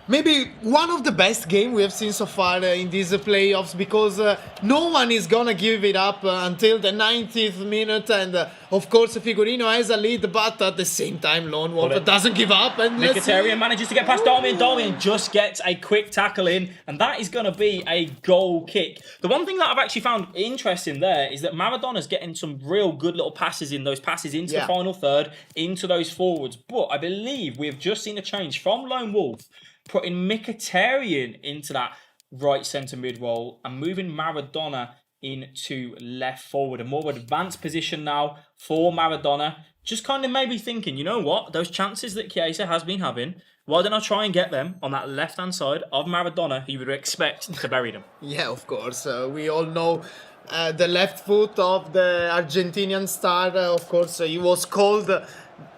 maybe one of the best game we have seen so far in these playoffs, because no one is gonna give it up until the 90th minute, and of course Figarino has a lead, but at the same time Lone Wolf doesn't give up, and Mkhitaryan manages to get past Darmian. Darmian just gets a quick tackle in, and that is going to be a goal kick. The one thing that I've actually found interesting there is that Maradona's getting some real good little passes in, those passes into the final third, into those forwards, but I believe we have just seen a change from Lone Wolf, putting Mkhitaryan into that right centre mid role and moving Maradona into left forward. A more advanced position now for Maradona. Just kind of maybe thinking, you know what? Those chances that Chiesa has been having, why don't I try and get them on that left-hand side of Maradona, who you would expect to bury them? Yeah, of course. We all know the left foot of the Argentinian star. Of course, he was called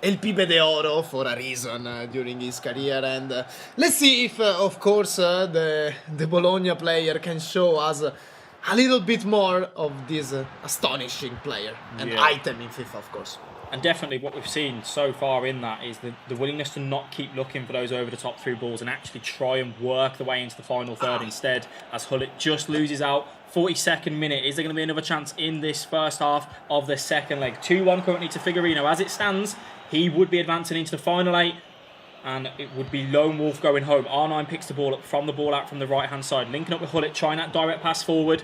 El Pibe de Oro for a reason during his career, and let's see if, of course, the Bologna player can show us a little bit more of this astonishing player and item in FIFA, of course. And definitely what we've seen so far in that is the willingness to not keep looking for those over-the-top through balls and actually try and work the way into the final third instead, as Hullet just loses out. 42nd minute. Is there going to be another chance in this first half of the second leg? 2-1 currently to Figarino. As it stands, he would be advancing into the final 8, and it would be Lone Wolf going home. R9 picks the ball up from the ball out from the right-hand side, linking up with Hullet, trying that direct pass forward,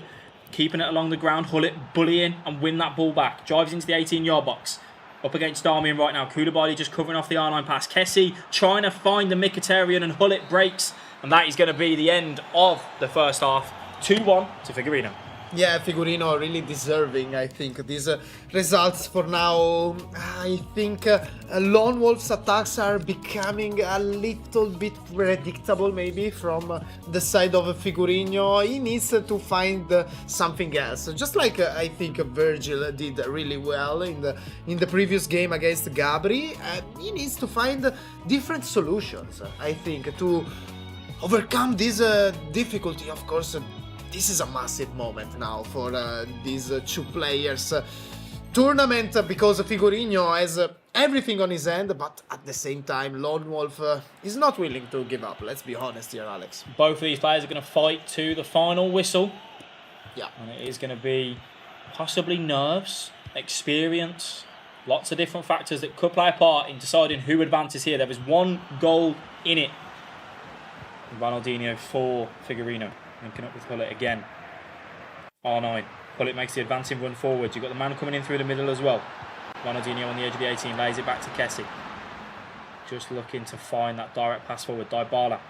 keeping it along the ground. Hullet bullying and win that ball back. Drives into the 18-yard box. Up against Darmian right now. Koulibaly just covering off the R9 pass. Kessie trying to find the Mkhitaryan, and Hullet breaks. And that is going to be the end of the first half. 2-1 to Figarino. Yeah, Figarino really deserving, I think, these results for now. I think Lone Wolf's attacks are becoming a little bit predictable, maybe, from the side of Figarino. He needs to find something else. Just like I think Virgil did really well in the previous game against Gabri. He needs to find different solutions, I think, to overcome this difficulty. Of course, this is a massive moment now for these two players. Tournament, because Figarino has everything on his hand, but at the same time, Lone Wolf is not willing to give up. Let's be honest here, Alex. Both of these players are going to fight to the final whistle. Yeah. And it is going to be possibly nerves, experience, lots of different factors that could play a part in deciding who advances here. There is one goal in it. Ronaldinho for Figarino. Linking up with Hullet again. R9. Hullet makes the advancing run forward. You've got the man coming in through the middle as well. Ronaldinho on the edge of the 18. Lays it back to Kessie. Just looking to find that direct pass forward. Dybala.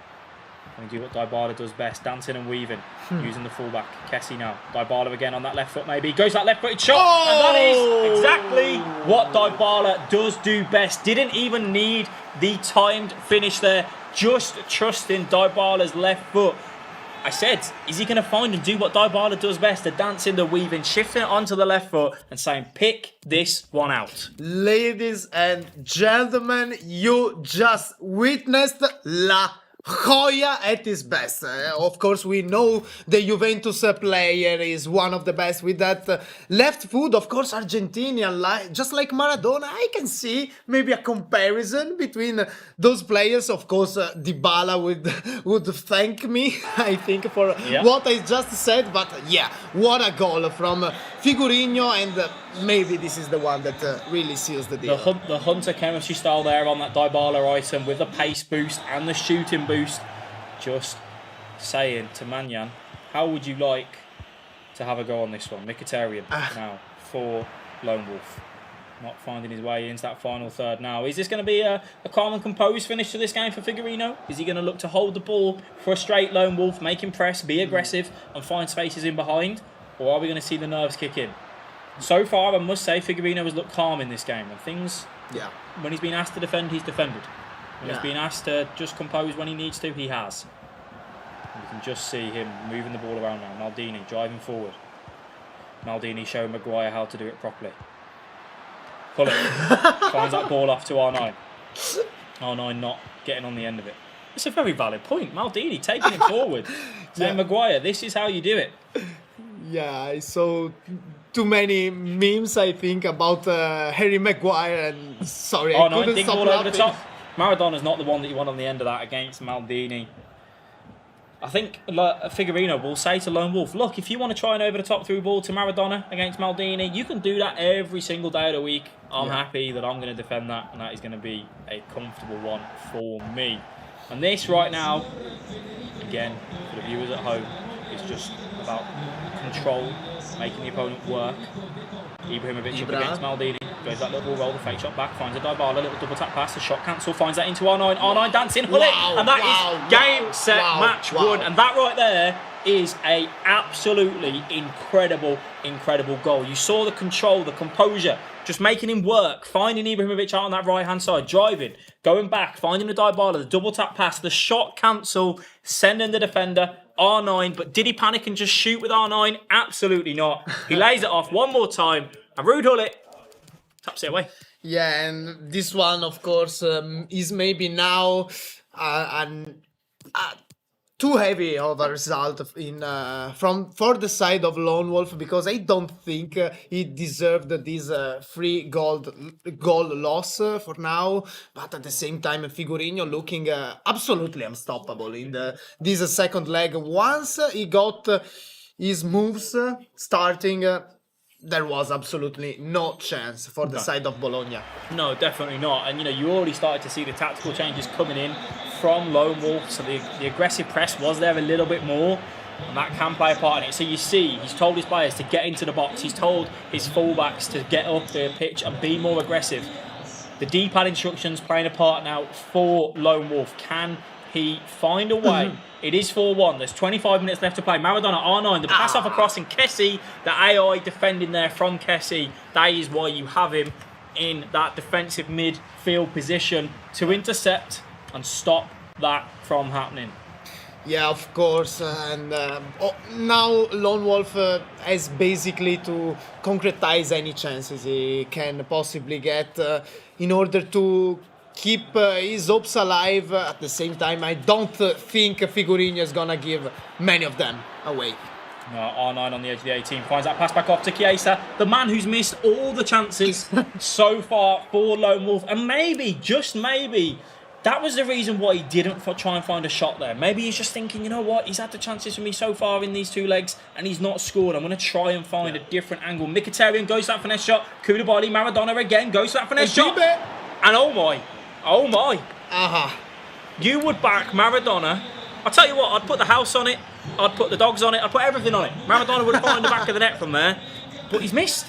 And do what Dybala does best. Dancing and weaving. Using the fullback. Kessie now. Dybala again on that left foot maybe. Goes that left footed shot. Oh! And that is exactly what Dybala does do best. Didn't even need the timed finish there. Just trusting Dybala's left foot. I said, is he going to find and do what Dybala does best? The dancing, the weaving, shifting it onto the left foot and saying, pick this one out. Ladies and gentlemen, you just witnessed La Joya at his best. Of course, we know the Juventus player is one of the best with that left foot. Of course, Argentinian, just like Maradona. I can see maybe a comparison between those players. Of course, Dybala would thank me, I think, for what I just said. But yeah, what a goal from Figarino, and maybe this is the one that really seals the deal. The Hunter chemistry style there on that Dybala item with the pace boost and the shooting boost. Just saying to Manyan, how would you like to have a go on this one? Mkhitaryan now for Lone Wolf. Not finding his way into that final third now. Is this going to be a calm and composed finish to this game for Figarino? Is he going to look to hold the ball, frustrate Lone Wolf, make him press, be aggressive and find spaces in behind? Or are we going to see the nerves kick in? So far, I must say, Figarino has looked calm in this game. And things, when he's been asked to defend, he's defended. When he's been asked to just compose when he needs to, he has. And you can just see him moving the ball around now. Maldini driving forward. Maldini showing Maguire how to do it properly. Pull it. Finds that ball off to R9. R9 not getting on the end of it. It's a very valid point. Maldini taking it forward. Saying, Maguire, this is how you do it. Yeah, I saw too many memes, I think, about Harry Maguire, and sorry, I couldn't dig stop ball over the laughing. top. Maradona's not the one that you want on the end of that against Maldini. I think Figarino will say to Lone Wolf, look, if you want to try an over-the-top through ball to Maradona against Maldini, you can do that every single day of the week. I'm happy that I'm going to defend that, and that is going to be a comfortable one for me. And this right now, again, for the viewers at home, is just about control, making the opponent work. Ibrahimovic up against Maldini, goes that little roll, the fake shot back, finds a Dybala, little double tap pass, the shot cancel, finds that into R9, R9 dancing, and that is game, set, match, won. And that right there is a absolutely incredible goal. You saw the control, the composure, just making him work, finding Ibrahimovic out on that right-hand side, driving, going back, finding the Dybala, the double tap pass, the shot cancel, sending the defender, R9, but did he panic and just shoot with R9? Absolutely not. He lays it off one more time, and Ruud Gullit taps it away. Yeah, and this one, of course, is maybe now too heavy of a result for the side of Lone Wolf, because I don't think he deserved this free goal loss for now. But at the same time, Figurino looking absolutely unstoppable in this second leg. Once he got his moves starting, there was absolutely no chance for the side of Bologna. No, definitely not. And you already started to see the tactical changes coming in from Lone Wolf, so the aggressive press was there a little bit more, and that can play a part in it. So you see, he's told his players to get into the box, he's told his fullbacks to get up the pitch and be more aggressive. The D-pad instructions playing a part now for Lone Wolf. Can he find a way? It is 4-1, there's 25 minutes left to play. Maradona, R9, the pass off across, and Kessie, the AI defending there from Kessie. That is why you have him in that defensive midfield position to intercept and stop that from happening. Yeah, of course. And now Lone Wolf has basically to concretize any chances he can possibly get in order to keep his hopes alive. At the same time, I don't think Figurino is gonna give many of them away. No, R9 on the edge of the 18 finds that pass back off to Chiesa, the man who's missed all the chances so far for Lone Wolf, and maybe, just maybe, that was the reason why he didn't try and find a shot there. Maybe he's just thinking, you know what, he's had the chances for me so far in these two legs and he's not scored. I'm going to try and find a different angle. Mkhitaryan goes to that finesse shot. Koulibaly, Maradona again goes to that finesse shot. And oh my. You would back Maradona. I'll tell you what, I'd put the house on it, I'd put the dogs on it, I'd put everything on it. Maradona would find the back of the net from there, but he's missed.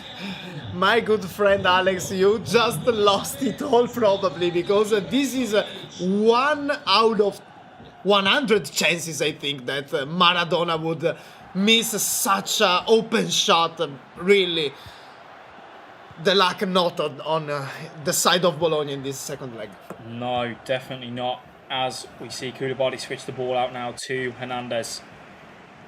My good friend Alex, you just lost it all probably, because this is 1 out of 100 chances, I think, that Maradona would miss such an open shot. Really, the luck not on the side of Bologna in this second leg. No, definitely not. As we see Koulibaly switch the ball out now to Hernandez.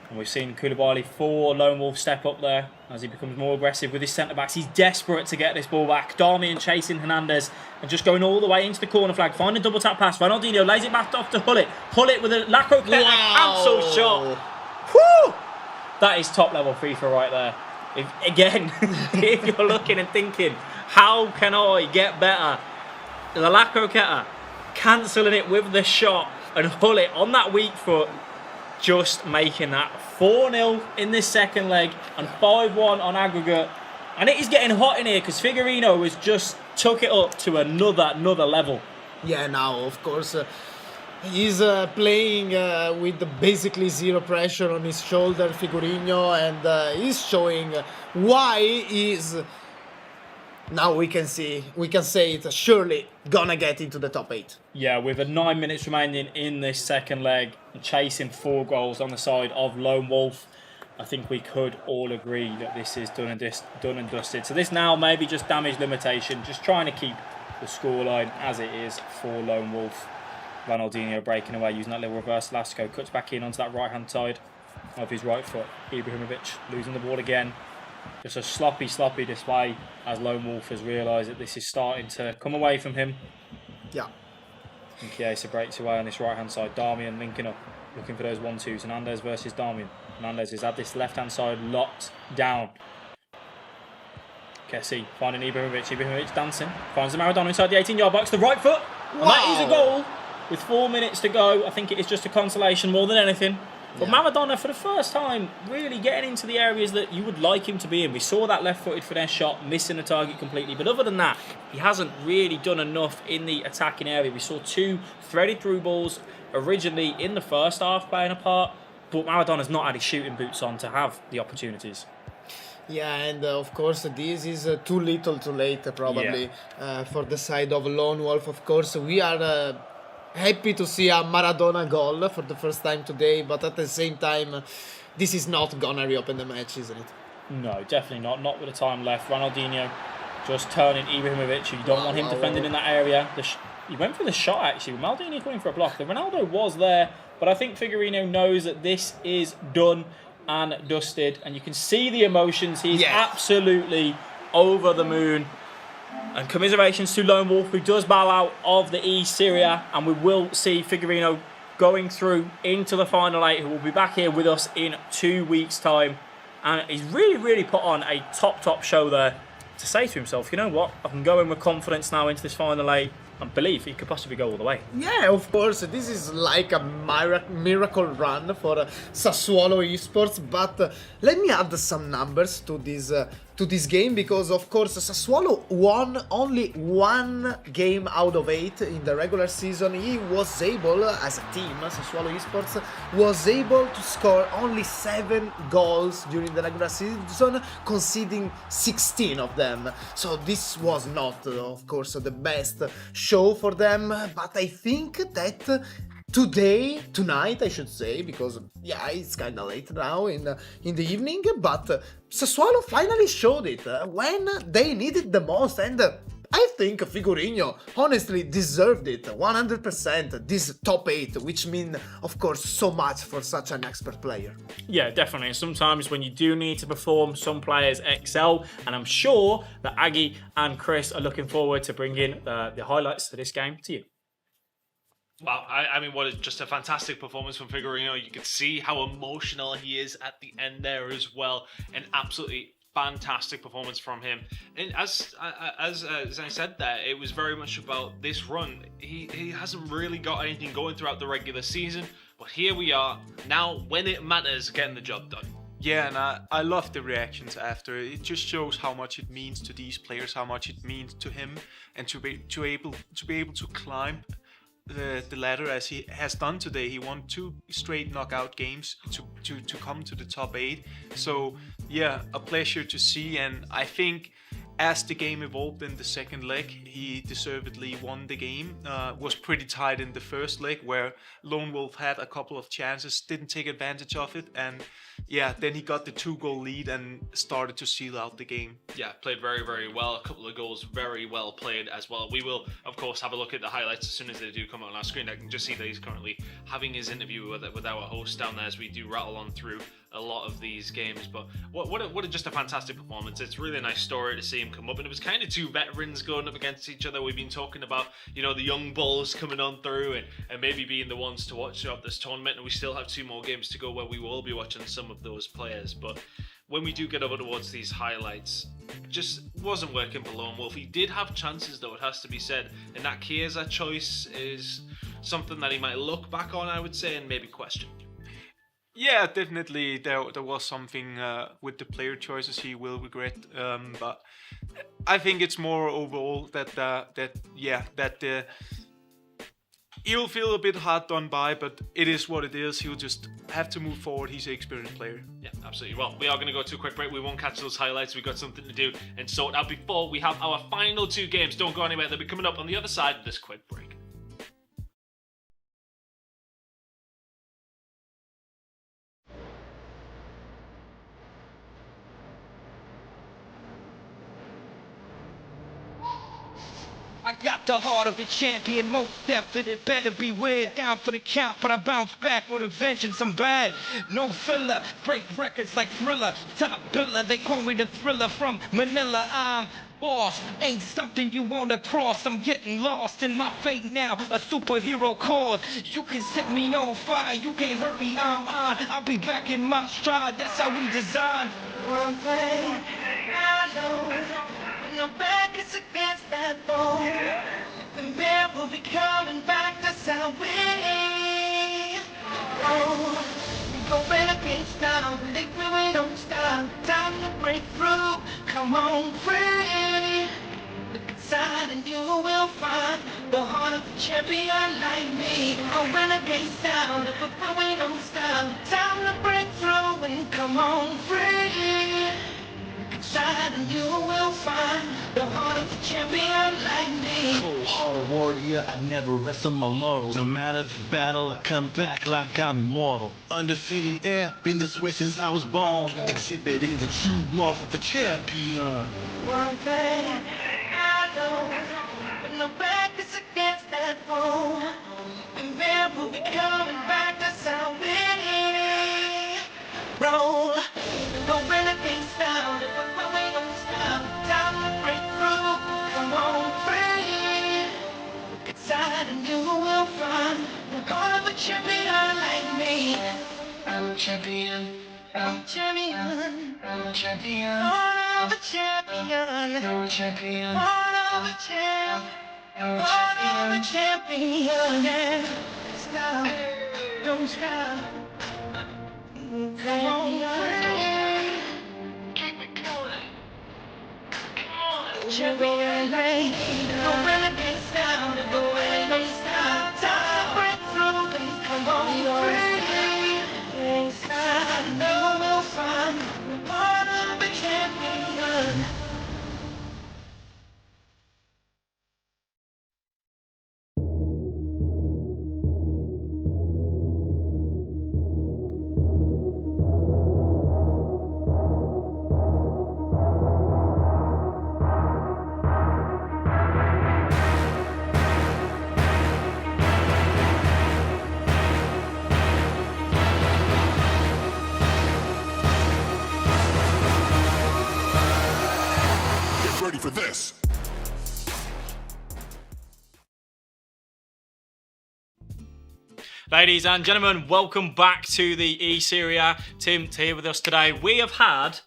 And we've seen Koulibaly for Lone Wolf step up there as he becomes more aggressive with his centre-backs. He's desperate to get this ball back. Darmian chasing Hernandez and just going all the way into the corner flag. Finding a double tap pass. Ronaldinho lays it back off to Gullit. Gullit with a Lacro cancel shot. Whew! That is top level FIFA right there. If you're looking and thinking, how can I get better? The Lacro cancelling it with the shot, and Gullit on that weak foot, just making that 4-0 in this second leg and 5-1 on aggregate. And it is getting hot in here because Figarino has just took it up to another level. Yeah, now of course he's playing with basically zero pressure on his shoulder, Figurino, and he's showing why he's, now we can say it's surely gonna get into the top 8. Yeah, with 9 minutes remaining in this second leg, chasing 4 goals on the side of Lone Wolf, I think we could all agree that this is done and dusted. So this now maybe just damage limitation, just trying to keep the scoreline as it is for Lone Wolf. Ronaldinho breaking away, using that little reverse Lasco, cuts back in onto that right-hand side of his right foot. Ibrahimovic losing the ball again. Just a sloppy display as Lone Wolf has realised that this is starting to come away from him. Yeah. And Chiesa breaks away on this right-hand side. Darmian linking up, looking for those 1-2s. Hernandez versus Darmian. Hernandez has had this left-hand side locked down. Kessie finding Ibrahimovic. Ibrahimovic dancing. Finds the Maradona inside the 18-yard box. The right foot. And that is a goal with 4 minutes to go. I think it is just a consolation more than anything. But Maradona, for the first time, really getting into the areas that you would like him to be in. We saw that left-footed finesse shot, missing the target completely. But other than that, he hasn't really done enough in the attacking area. We saw 2 threaded through balls originally in the first half playing a part. But Maradona's not had his shooting boots on to have the opportunities. Yeah, and of course this is too little too late probably for the side of Lone Wolf. Of course, we are happy to see a Maradona goal for the first time today, but at the same time, this is not gonna reopen the match, isn't it? No, definitely not. Not with the time left. Ronaldinho just turning Ibrahimovic. You don't want him defending in that area. He went for the shot actually. Maldini going for a block. The Ronaldo was there, but I think Figarino knows that this is done and dusted, and you can see the emotions. He's absolutely over the moon. And commiserations to Lone Wolf, who does bow out of the eSerie A, and we will see Figarino going through into the final 8, who will be back here with us in 2 weeks' time. And he's really put on a top show there to say to himself, you know what, I can go in with confidence now into this final 8 and believe he could possibly go all the way. Yeah, of course, this is like a miracle run for Sassuolo Esports, but let me add some numbers to this game, because of course Sassuolo won only 1 game out of 8 in the regular season. He was able, as a team, Sassuolo Esports was able to score only 7 goals during the regular season, conceding 16 of them. So this was not, of course, the best show for them, but I think that tonight I should say, because it's kinda late now in the evening, but Sassuolo finally showed it when they needed the most, and I think Figarino honestly deserved it 100%, this top 8, which mean of course so much for such an expert player. Yeah, definitely. Sometimes when you do need to perform, some players excel, and I'm sure that Aggie and Chris are looking forward to bringing the highlights to this game to you. Wow, I mean, just a fantastic performance from Figarino. You could see how emotional he is at the end there as well. An absolutely fantastic performance from him. And as I said there, it was very much about this run. He hasn't really got anything going throughout the regular season, but here we are now when it matters, getting the job done. Yeah, and I love the reactions after. It just shows how much it means to these players, how much it means to him, and to be able to climb the ladder as he has done today. He won 2 straight knockout games to come to the top 8. So yeah, a pleasure to see, and I think as the game evolved in the second leg, he deservedly won the game. Was pretty tight in the first leg, where Lone Wolf had a couple of chances, didn't take advantage of it, and yeah, then he got the 2-goal lead and started to seal out the game. Yeah, played very well. A couple of goals very well played as well. We will, of course, have a look at the highlights as soon as they do come on our screen. I can just see that he's currently having his interview with our host down there as we do rattle on through a lot of these games. But what just a fantastic performance. It's really a nice story to see him come up, and it was kind of 2 veterans going up against each other. We've been talking about, you know, the young bulls coming on through and maybe being the ones to watch throughout this tournament, and we still have 2 more games to go where we will be watching some of those players. But when we do get over towards these highlights, just wasn't working for Lone Wolf. He did have chances though, it has to be said, and that Chiesa choice is something that he might look back on, I would say, and maybe question. Yeah, definitely there was something with the player choices he will regret, but I think it's more overall that he'll feel a bit hard done by, but it is what it is. He'll just have to move forward. He's an experienced player. Yeah, absolutely. Well, we are going to go to a quick break. We won't catch those highlights. We've got something to do and sort out before we have our final 2 games. Don't go anywhere. They'll be coming up on the other side of this quick break. I got the heart of a champion, most definite, better beware. Down for the count, but I bounce back with a vengeance. I'm bad, no filler, break records like Thriller. Top biller, they call me the Thriller from Manila. I'm boss, ain't something you wanna cross. I'm getting lost in my fate now, a superhero cause. You can set me on fire, you can't hurt me, I'm on. I'll be back in my stride, that's how we design. One thing I know, when I'm back it's against that ball. The man will be coming back, that's how we. Oh, Going against time, think we don't stop. Time to break through. Come on, free. Look inside and you will find the heart of a champion like me. Going against time, but we don't stop. Time to break through and come on, free. Inside and you will find the heart of a champion like me. Cold-hearted warrior, I never rest on my laurels. No matter the battle, I come back like I'm immortal. Undefeated, yeah, been this way since I was born. Exhibiting the true mark of a champion. One thing I know, but no back is against that phone. And then we'll be coming back, that's how we roll. Going against time, but we don't stop. Time to break through. Come on, free. Look inside and you will find the heart of a champion like me. I'm a champion. I'm a champion. I'm a champion. Heart of a champion. You're a champion. Heart of a champ. Heart of a champion. Yeah. Stop. Don't stop. Come on, free. Keep it going. Champion lane, going against time, going no stop. Time to break through, please come on, free. Inside, no will find the heart of a champion. Get ready for this. Ladies and gentlemen, welcome back to the eSerie. Tim's here with us today. We have had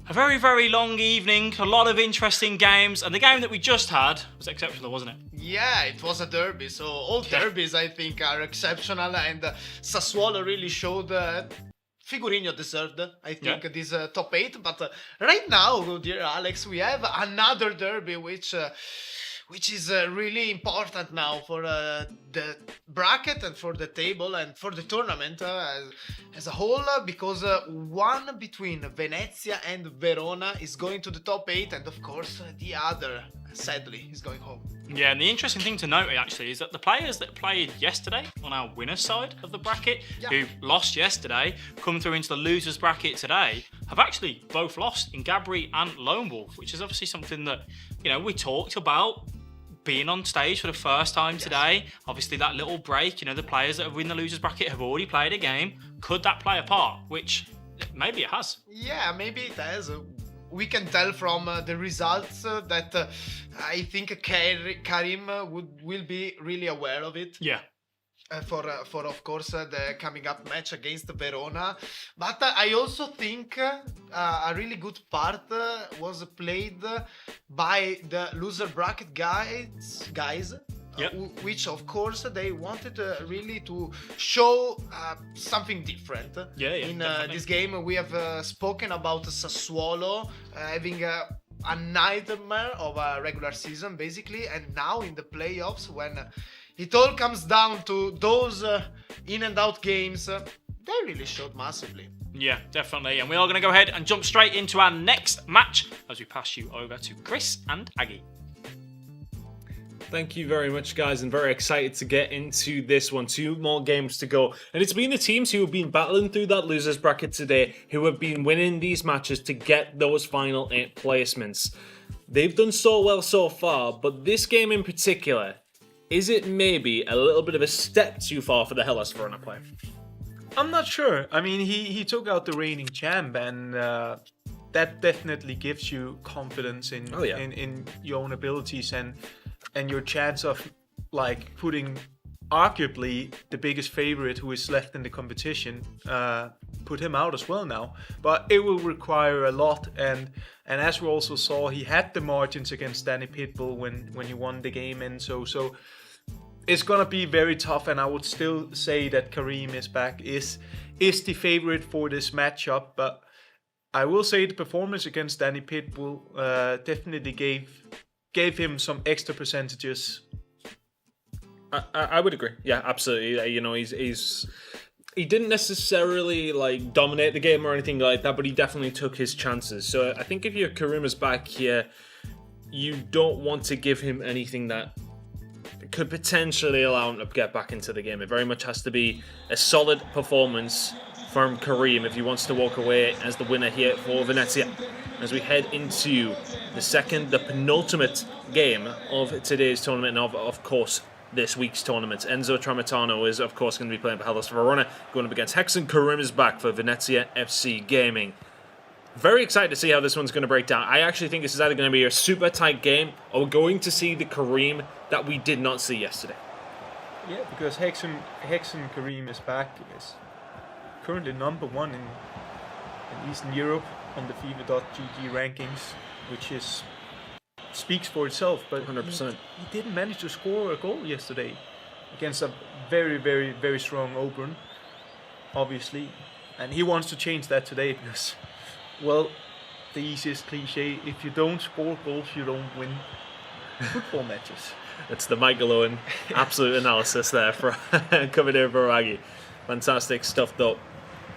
a very, very long evening, a lot of interesting games, and the game that we just had was exceptional, wasn't it? Yeah, it was a derby, so all derbies I think are exceptional, and Sassuolo really showed Figarino deserved, I think, this top 8, but right now, dear Alex, we have another derby which is really important now for the bracket and for the table and for the tournament as a whole, because one between Venezia and Verona is going to the top 8, and of course the other, sadly, is going home. Yeah, and the interesting thing to note actually is that the players that played yesterday on our winner's side of the bracket, who lost yesterday, come through into the losers bracket today, have actually both lost in Gabri and Lone Wolf, which is obviously something that, you know, we talked about being on stage for the first time today. Obviously that little break, you know, the players that have in the losers bracket have already played a game. Could that play a part? Which maybe it has. Yeah, maybe it has. We can tell from the results that I think Karim will be really aware of it. Yeah. For of course the coming up match against Verona, but I also think a really good part was played by the loser bracket guys. Which of course they wanted really to show something different. In this game we have spoken about Sassuolo having a nightmare of a regular season basically, and now in the playoffs when it all comes down to those in and out games, they really showed massively. Yeah, definitely. And we are going to go ahead and jump straight into our next match as we pass you over to Chris and Aggie. Thank you very much, guys. I'm very excited to get into this one. 2 more games to go. And it's been the teams who have been battling through that losers bracket today who have been winning these matches to get those final 8 placements. They've done so well so far, but this game in particular, is it maybe a little bit of a step too far for the Hellas Verona player? I'm not sure. I mean, he took out the reigning champ, and that definitely gives you confidence in your own abilities and your chance of like putting arguably the biggest favorite who is left in the competition, put him out as well now. But it will require a lot, and as we also saw, he had the margins against Danny Pitbull when he won the game, and so it's gonna be very tough. And I would still say that Karim is back is is the favorite for this matchup, but I will say the performance against Danny Pitbull definitely gave him some extra percentages. I would agree. Yeah, absolutely. You know, he didn't necessarily like dominate the game or anything like that, but he definitely took his chances. So I think if you're Karima's back here, you don't want to give him anything that could potentially allow him to get back into the game. It very much has to be a solid performance from Karim if he wants to walk away as the winner here for Venezia. As we head into the penultimate game of today's tournament, and of course this week's tournament. Enzo Tramontano is of course going to be playing for Hellas Verona, going up against Hexen. Karim is back for Venezia FC Gaming. Very excited to see how this one's going to break down. I actually think this is either going to be a super tight game, or we're going to see the Karim that we did not see yesterday. Yeah, because Hexen Karim is back. Is currently number 1 in Eastern Europe on the FIFA.gg rankings, which speaks for itself. But 100%. He didn't manage to score a goal yesterday against a very, very, very strong Auburn, obviously. And he wants to change that today because, well, the easiest cliche, if you don't score goals, you don't win football matches. It's the Michael Owen absolute analysis there for coming in for Raggy. Fantastic stuff though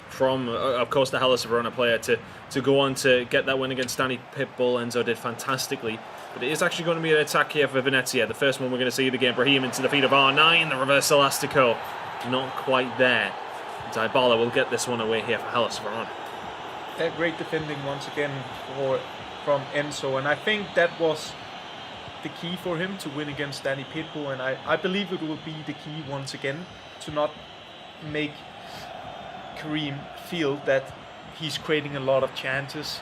from, of course, the Hellas Verona player to go on to get that win against Danny Pitbull. Enzo did fantastically. But it is actually going to be an attack here for Venezia. The first one we're going to see the game. Brahim into the feet of R9. The reverse elastico. Not quite there. Dybala will get this one away here for Hellas Verona. Great defending once again from Enzo. And I think that was the key for him to win against Danny Pitbull. And I believe it will be the key once again to not make Karim feel that he's creating a lot of chances.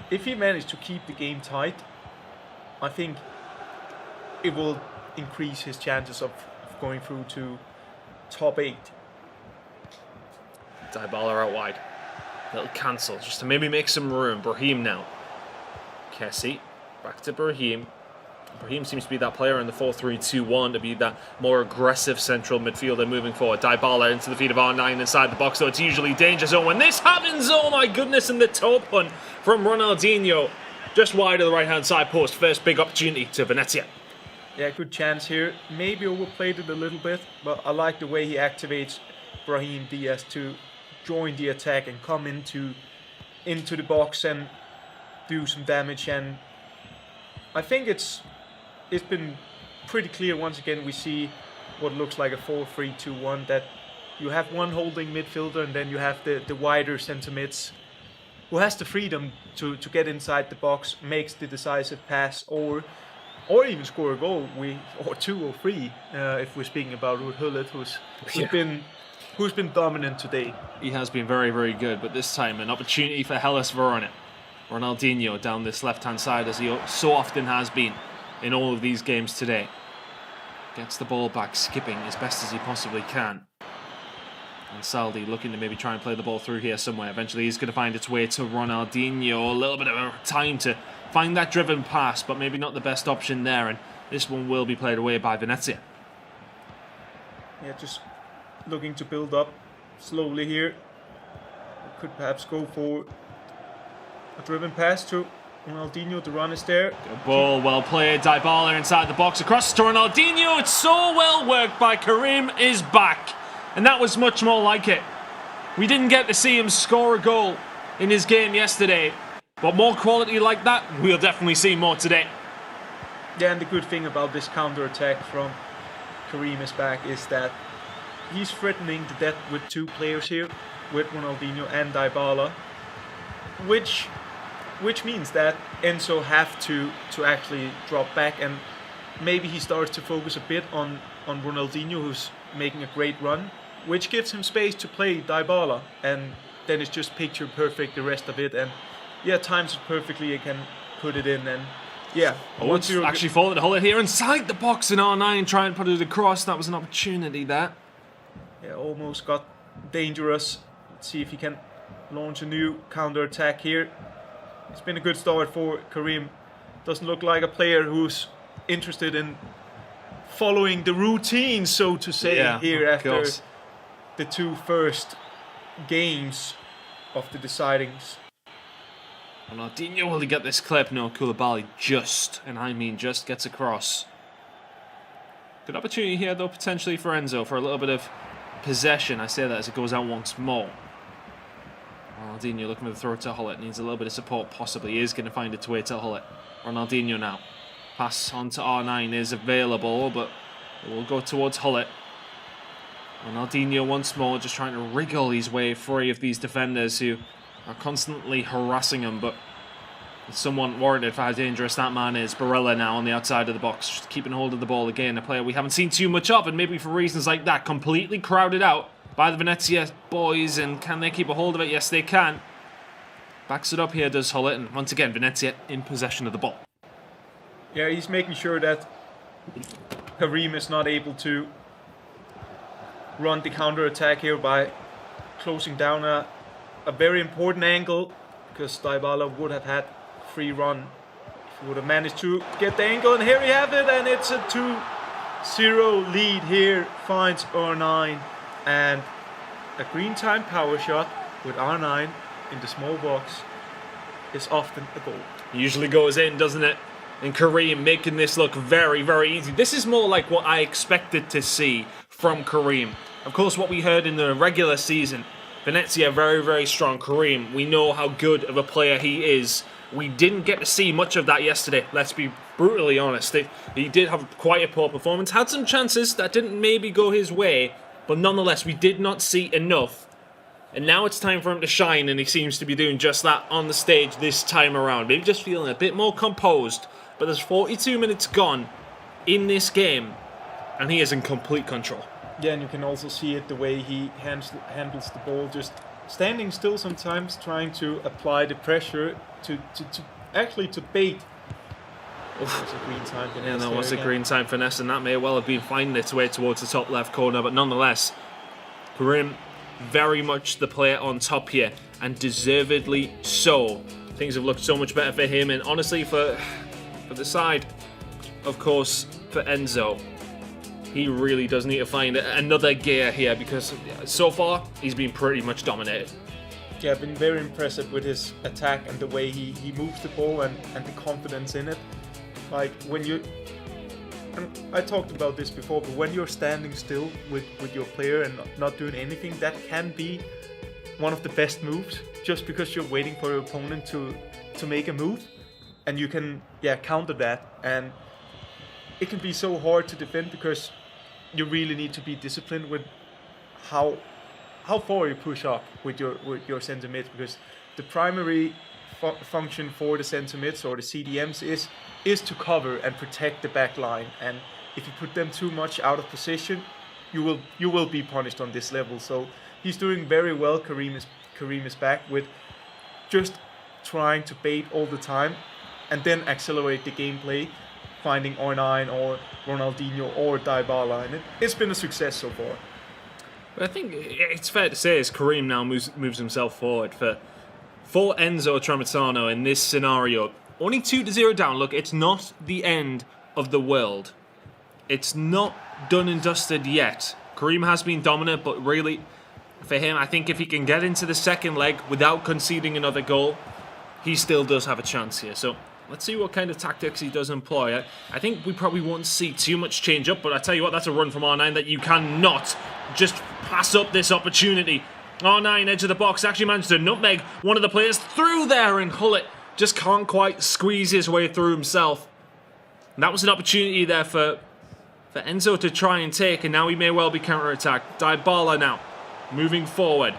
If he managed to keep the game tight, I think it will increase his chances of going through to top 8. Dybala out wide. Little cancel just to maybe make some room. Brahim now. Kessie. Back to Brahim. Brahim seems to be that player in the 4-3-2-1 to be that more aggressive central midfielder moving forward. Dybala into the feet of R9 inside the box, so it's usually danger zone when this happens. Oh my goodness, and the toe punt from Ronaldinho just wide of the right hand side post. First big opportunity to Venezia. Yeah, good chance here. Maybe overplayed it a little bit, but I like the way he activates Brahim Diaz to join the attack and come into the box and do some damage. And I think it's been pretty clear once again. We see what looks like a 4-3-2-1, that you have one holding midfielder and then you have the wider centre mids who has the freedom to get inside the box, makes the decisive pass, or even score a goal, or 2 or 3 if we're speaking about Ruud Gullit, who's been dominant today. He has been very, very good, but this time an opportunity for Hellas Verona. Ronaldinho down this left-hand side, as he so often has been in all of these games today. Gets the ball back, skipping as best as he possibly can. And Saldi looking to maybe try and play the ball through here somewhere. Eventually he's going to find its way to Ronaldinho. A little bit of time to find that driven pass, but maybe not the best option there. And this one will be played away by Venezia. Yeah, just looking to build up slowly here. Could perhaps go for a driven pass to Ronaldinho. The run is there. Good ball, well played. Dybala inside the box, across to Ronaldinho. It's so well worked by Karim is back. And that was much more like it. We didn't get to see him score a goal in his game yesterday, but more quality like that, we'll definitely see more today. Yeah, and the good thing about this counter-attack from Karim is back is that he's threatening the death with 2 players here, with Ronaldinho and Dybala, which means that Enzo have to actually drop back, and maybe he starts to focus a bit on Ronaldinho, who's making a great run, which gives him space to play Dybala, and then it's just picture perfect the rest of it. And yeah, times it perfectly, and can put it in. And yeah, it's actually fallen to Gullit here inside the box in R9, try and put it across. That was an opportunity there. Yeah, almost got dangerous. Let's see if he can launch a new counter attack here. It's been a good start for Karim. Doesn't look like a player who's interested in following the routine, so to say, here after the two first games of the decidings. Ronaldinho, will he get this clip? No, Koulibaly just, and I mean just, gets across. Good opportunity here though, potentially for Enzo, for a little bit of possession. I say that as it goes out once more. Ronaldinho looking for the throw to Hullet, needs a little bit of support possibly. He is going to find its way to Hullet. Ronaldinho now. Pass on to R9 is available, but it will go towards Hullet. Ronaldinho once more, just trying to wriggle his way free of these defenders who are constantly harassing him, but it's somewhat warranted for how dangerous that man is. Barella now on the outside of the box, just keeping hold of the ball again. A player we haven't seen too much of, and maybe for reasons like that, completely crowded out by the Venezia boys. And can they keep a hold of it? Yes, they can. Backs it up here, does Hullet, and once again, Venezia in possession of the ball. Yeah, he's making sure that Karim is not able to run the counter-attack here by closing down a very important angle, because Dybala would have had free run if he would have managed to get the angle. And here we have it, and it's a 2-0 lead here. Finds R9, and a green time power shot with R9 in the small box is often a goal. Usually goes in, doesn't it? And Karim making this look very, very easy. This is more like what I expected to see from Karim. Of course, what we heard in the regular season, Venezia very, very strong. Karim, we know how good of a player he is. We didn't get to see much of that yesterday, let's be brutally honest. He did have quite a poor performance, had some chances that didn't maybe go his way, but nonetheless, we did not see enough. And now it's time for him to shine, and he seems to be doing just that on the stage this time around. Maybe just feeling a bit more composed, but there's 42 minutes gone in this game, and he is in complete control. Yeah, and you can also see it the way he handles the ball, just standing still sometimes, trying to apply the pressure to bait. That was a green time finesse. Yeah, that was a green time finesse, and that may well have been finding its way towards the top left corner, but nonetheless, Karim very much the player on top here, and deservedly so. Things have looked so much better for him, and honestly for the side, of course, for Enzo, he really does need to find another gear here, because so far he's been pretty much dominated. Yeah, been very impressive with his attack and the way he moves the ball and the confidence in it. Like when you, and I talked about this before, but when you're standing still with your player and not doing anything, that can be one of the best moves, just because you're waiting for your opponent to make a move, and you can counter that. And it can be so hard to defend, because you really need to be disciplined with how far you push up with your center mids, because the primary function for the center mids or the CDMs is to cover and protect the back line. And if you put them too much out of position, you will be punished on this level. So he's doing very well. Karim is back with just trying to bait all the time and then accelerate the gameplay, finding R9 or Ronaldinho or Dybala, and it's been a success so far. But I think it's fair to say as Karim now moves himself forward for Enzo Tramontano in this scenario. Only 2-0 down. Look, it's not the end of the world. It's not done and dusted yet. Karim has been dominant, but really, for him, I think if he can get into the second leg without conceding another goal, he still does have a chance here. So let's see what kind of tactics he does employ. I think we probably won't see too much change up, but I tell you what, that's a run from R9 that you cannot just pass up this opportunity. R9, edge of the box, actually managed to nutmeg one of the players through there, and Hullet just can't quite squeeze his way through himself. And that was an opportunity there for Enzo to try and take, and now he may well be counter-attacked. Dybala now, moving forward.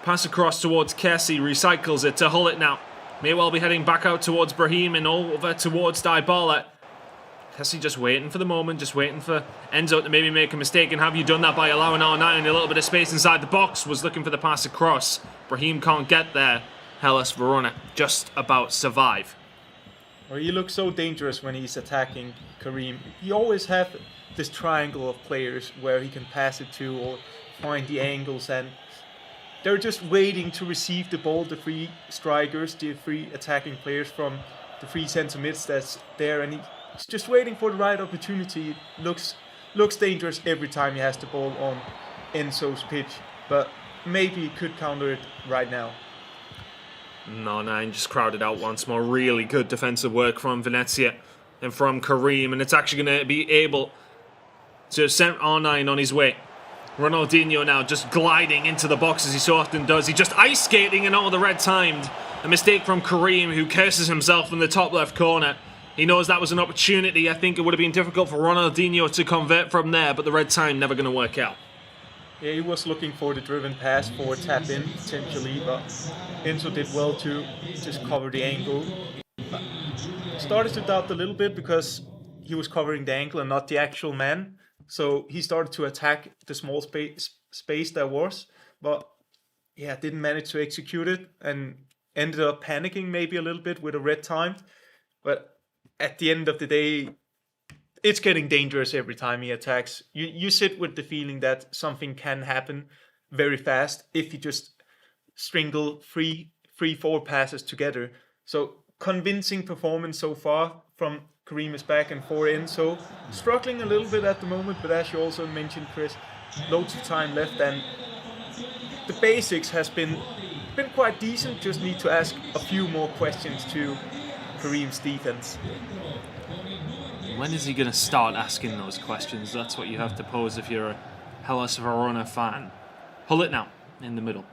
Pass across towards Kessie, recycles it to Hullet now. May well be heading back out towards Brahim and over towards Dybala. Kessie just waiting for the moment, just waiting for Enzo to maybe make a mistake. And have you done that by allowing R9 a little bit of space inside the box? Was looking for the pass across. Brahim can't get there. Hellas Verona just about survive. Well, he looks so dangerous when he's attacking Karim. He always has this triangle of players where he can pass it to or find the angles, and they're just waiting to receive the ball, the free strikers, the free attacking players from the free center mids that's there, and he's just waiting for the right opportunity. Looks dangerous every time he has the ball Enzo's pitch, but maybe he could counter it right now. No, nine just crowded out once more. Really good defensive work from Venezia and from Kareem, and it's actually going to be able to send R9 on his way. Ronaldinho now just gliding into the box as he so often does. He just ice skating and all the red timed. A mistake from Kareem, who curses himself in the top left corner. He knows that was an opportunity. I think it would have been difficult for Ronaldinho to convert from there, but the red time never going to work out. Yeah, he was looking for the driven pass for a tap in potentially, but Enzo did well to just cover the angle. Started to doubt a little bit because he was covering the ankle and not the actual man. So he started to attack the small space there was, but yeah, didn't manage to execute it and ended up panicking maybe a little bit with a red timed. But at the end of the day, it's getting dangerous every time he attacks. You sit with the feeling that something can happen very fast if you just stringle three, 4 passes together. So convincing performance so far from Kareem is back and for Enzo. Struggling a little bit at the moment, but as you also mentioned, Chris, loads of time left and the basics has been quite decent. Just need to ask a few more questions to Kareem's defense. When is he going to start asking those questions? That's what you have to pose if you're a Hellas Verona fan. Pull it now, in the middle.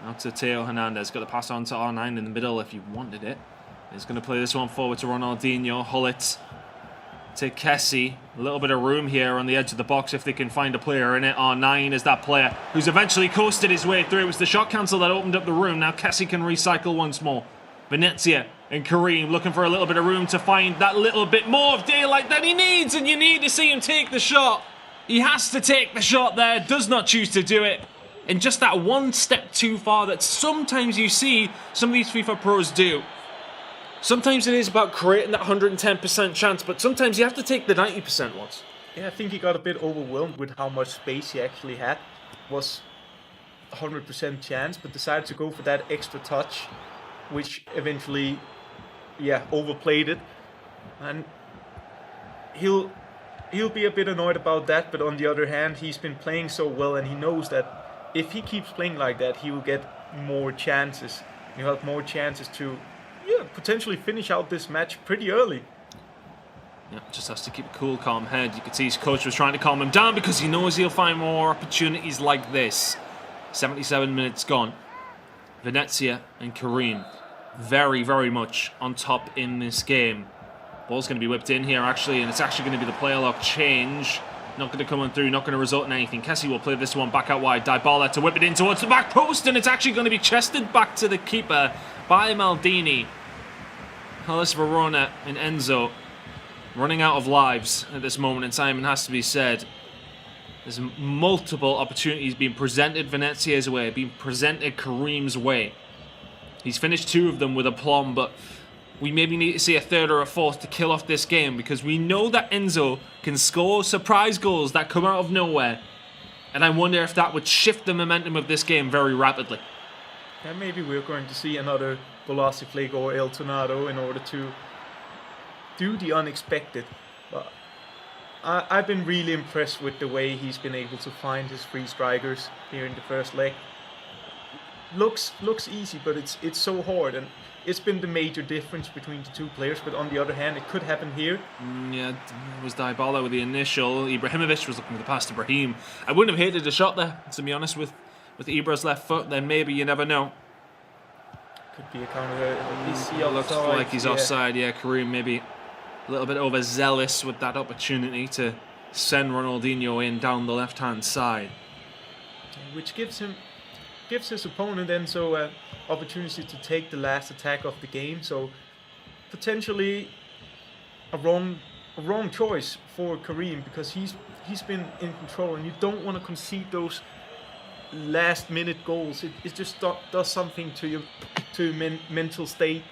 Out to Theo Hernandez. Got to pass on to R9 in the middle if you wanted it. He's going to play this one forward to Ronaldinho. Hullet to Kessie. A little bit of room here on the edge of the box if they can find a player in it. R9 is that player who's eventually coasted his way through. It was the shot cancel that opened up the room. Now Kessie can recycle once more. Venezia and Kareem looking for a little bit of room to find that little bit more of daylight that he needs, and you need to see him take the shot. He has to take the shot there, does not choose to do it. And just that one step too far that sometimes you see some of these FIFA pros do. Sometimes it is about creating that 110% chance, but sometimes you have to take the 90% ones. Yeah, I think he got a bit overwhelmed with how much space he actually had. Was 100% chance, but decided to go for that extra touch, which eventually, overplayed it. And he'll be a bit annoyed about that, but on the other hand, he's been playing so well, and he knows that if he keeps playing like that, he will get more chances. He'll have more chances to potentially finish out this match pretty early. Yeah, just has to keep a cool, calm head. You could see his coach was trying to calm him down because he knows he'll find more opportunities like this. 77 minutes gone. Venezia and Kareem very, very much on top in this game. Ball's going to be whipped in here, actually, and it's actually going to be the player lock change. Not going to come on through, not going to result in anything. Kessie will play this one back out wide. Dybala to whip it in towards the back post, and it's actually going to be chested back to the keeper by Maldini. Hellas Verona and Enzo running out of lives at this moment in time, and has to be said. There's multiple opportunities being presented Venezia's way, being presented Kareem's way. He's finished 2 of them with aplomb, but we maybe need to see a third or a fourth to kill off this game, because we know that Enzo can score surprise goals that come out of nowhere, and I wonder if that would shift the momentum of this game very rapidly. Yeah, maybe we're going to see another Bolasi Flake or El Tornado in order to do the unexpected. But I've been really impressed with the way he's been able to find his free strikers here in the first leg. Looks easy, but it's so hard, and it's been the major difference between the two players. But on the other hand, it could happen here. It was Dybala with the initial. Ibrahimovic was looking for the pass to Brahim. I wouldn't have hated a shot there, to be honest, with Ibra's left foot. Then maybe, you never know. Could be a counter. Looks like he's offside. Yeah, Kareem maybe a little bit overzealous with that opportunity to send Ronaldinho in down the left-hand side, which gives his opponent Enzo an opportunity to take the last attack of the game. So potentially a wrong choice for Kareem, because he's been in control, and you don't want to concede those last-minute goals. It just does something to your mental state.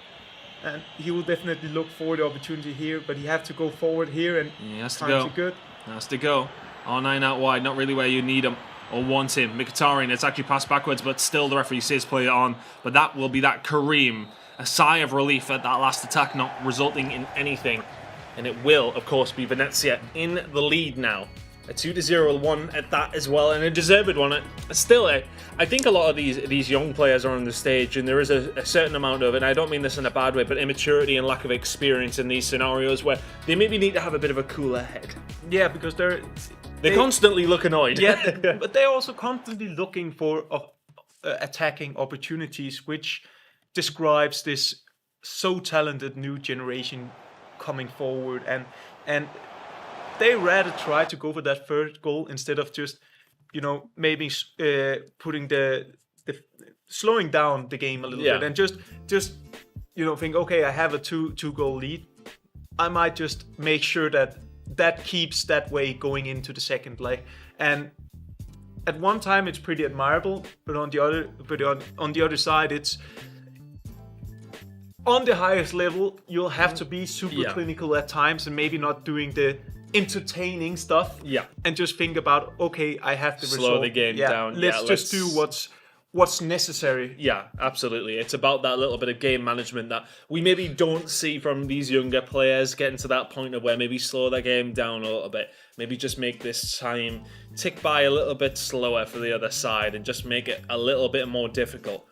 And he will definitely look for the opportunity here, but he has to go forward here, and he has to go. Good. Has to go. R9 out wide, not really where you need him or want him. Mkhitaryan, it's actually passed backwards, but still the referee says play it on. But that will be that Kareem. A sigh of relief at that last attack not resulting in anything. And it will, of course, be Venezia in the lead now. A 2-0 one at that as well, and a deserved one. Still, I think a lot of these young players are on the stage, and there is a certain amount of, and I don't mean this in a bad way, but immaturity and lack of experience in these scenarios where they maybe need to have a bit of a cooler head. Yeah, because they constantly look annoyed. Yeah, but they're also constantly looking for attacking opportunities, which describes this so talented new generation coming forward, and they rather try to go for that third goal instead of just, maybe putting the slowing down the game a little bit and just think, okay, I have a two goal lead. I might just make sure that keeps that way going into the second leg. And at one time it's pretty admirable, but on the other side, it's on the highest level. You'll have to be super clinical at times and maybe not doing the entertaining stuff, and just think about, okay, I have to slow the game down. Let's just do what's necessary. Yeah, absolutely. It's about that little bit of game management that we maybe don't see from these younger players, getting to that point of where maybe slow their game down a little bit, maybe just make this time tick by a little bit slower for the other side and just make it a little bit more difficult.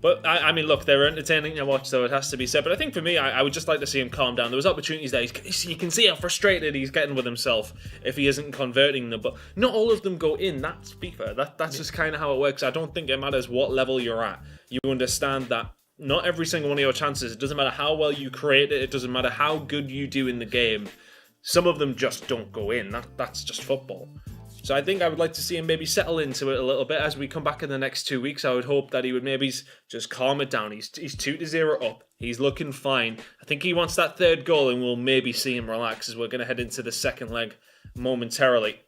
But, I mean, look, they're entertaining to watch, though, it has to be said. But I think for me, I would just like to see him calm down. There was opportunities there. You can see how frustrated he's getting with himself if he isn't converting them. But not all of them go in. That's FIFA. That's just kind of how it works. I don't think it matters what level you're at. You understand that not every single one of your chances, it doesn't matter how well you create it, it doesn't matter how good you do in the game. Some of them just don't go in. That's just football. So I think I would like to see him maybe settle into it a little bit as we come back in the next 2 weeks. I would hope that he would maybe just calm it down. He's 2-0 up. He's looking fine. I think he wants that third goal, and we'll maybe see him relax as we're going to head into the second leg momentarily.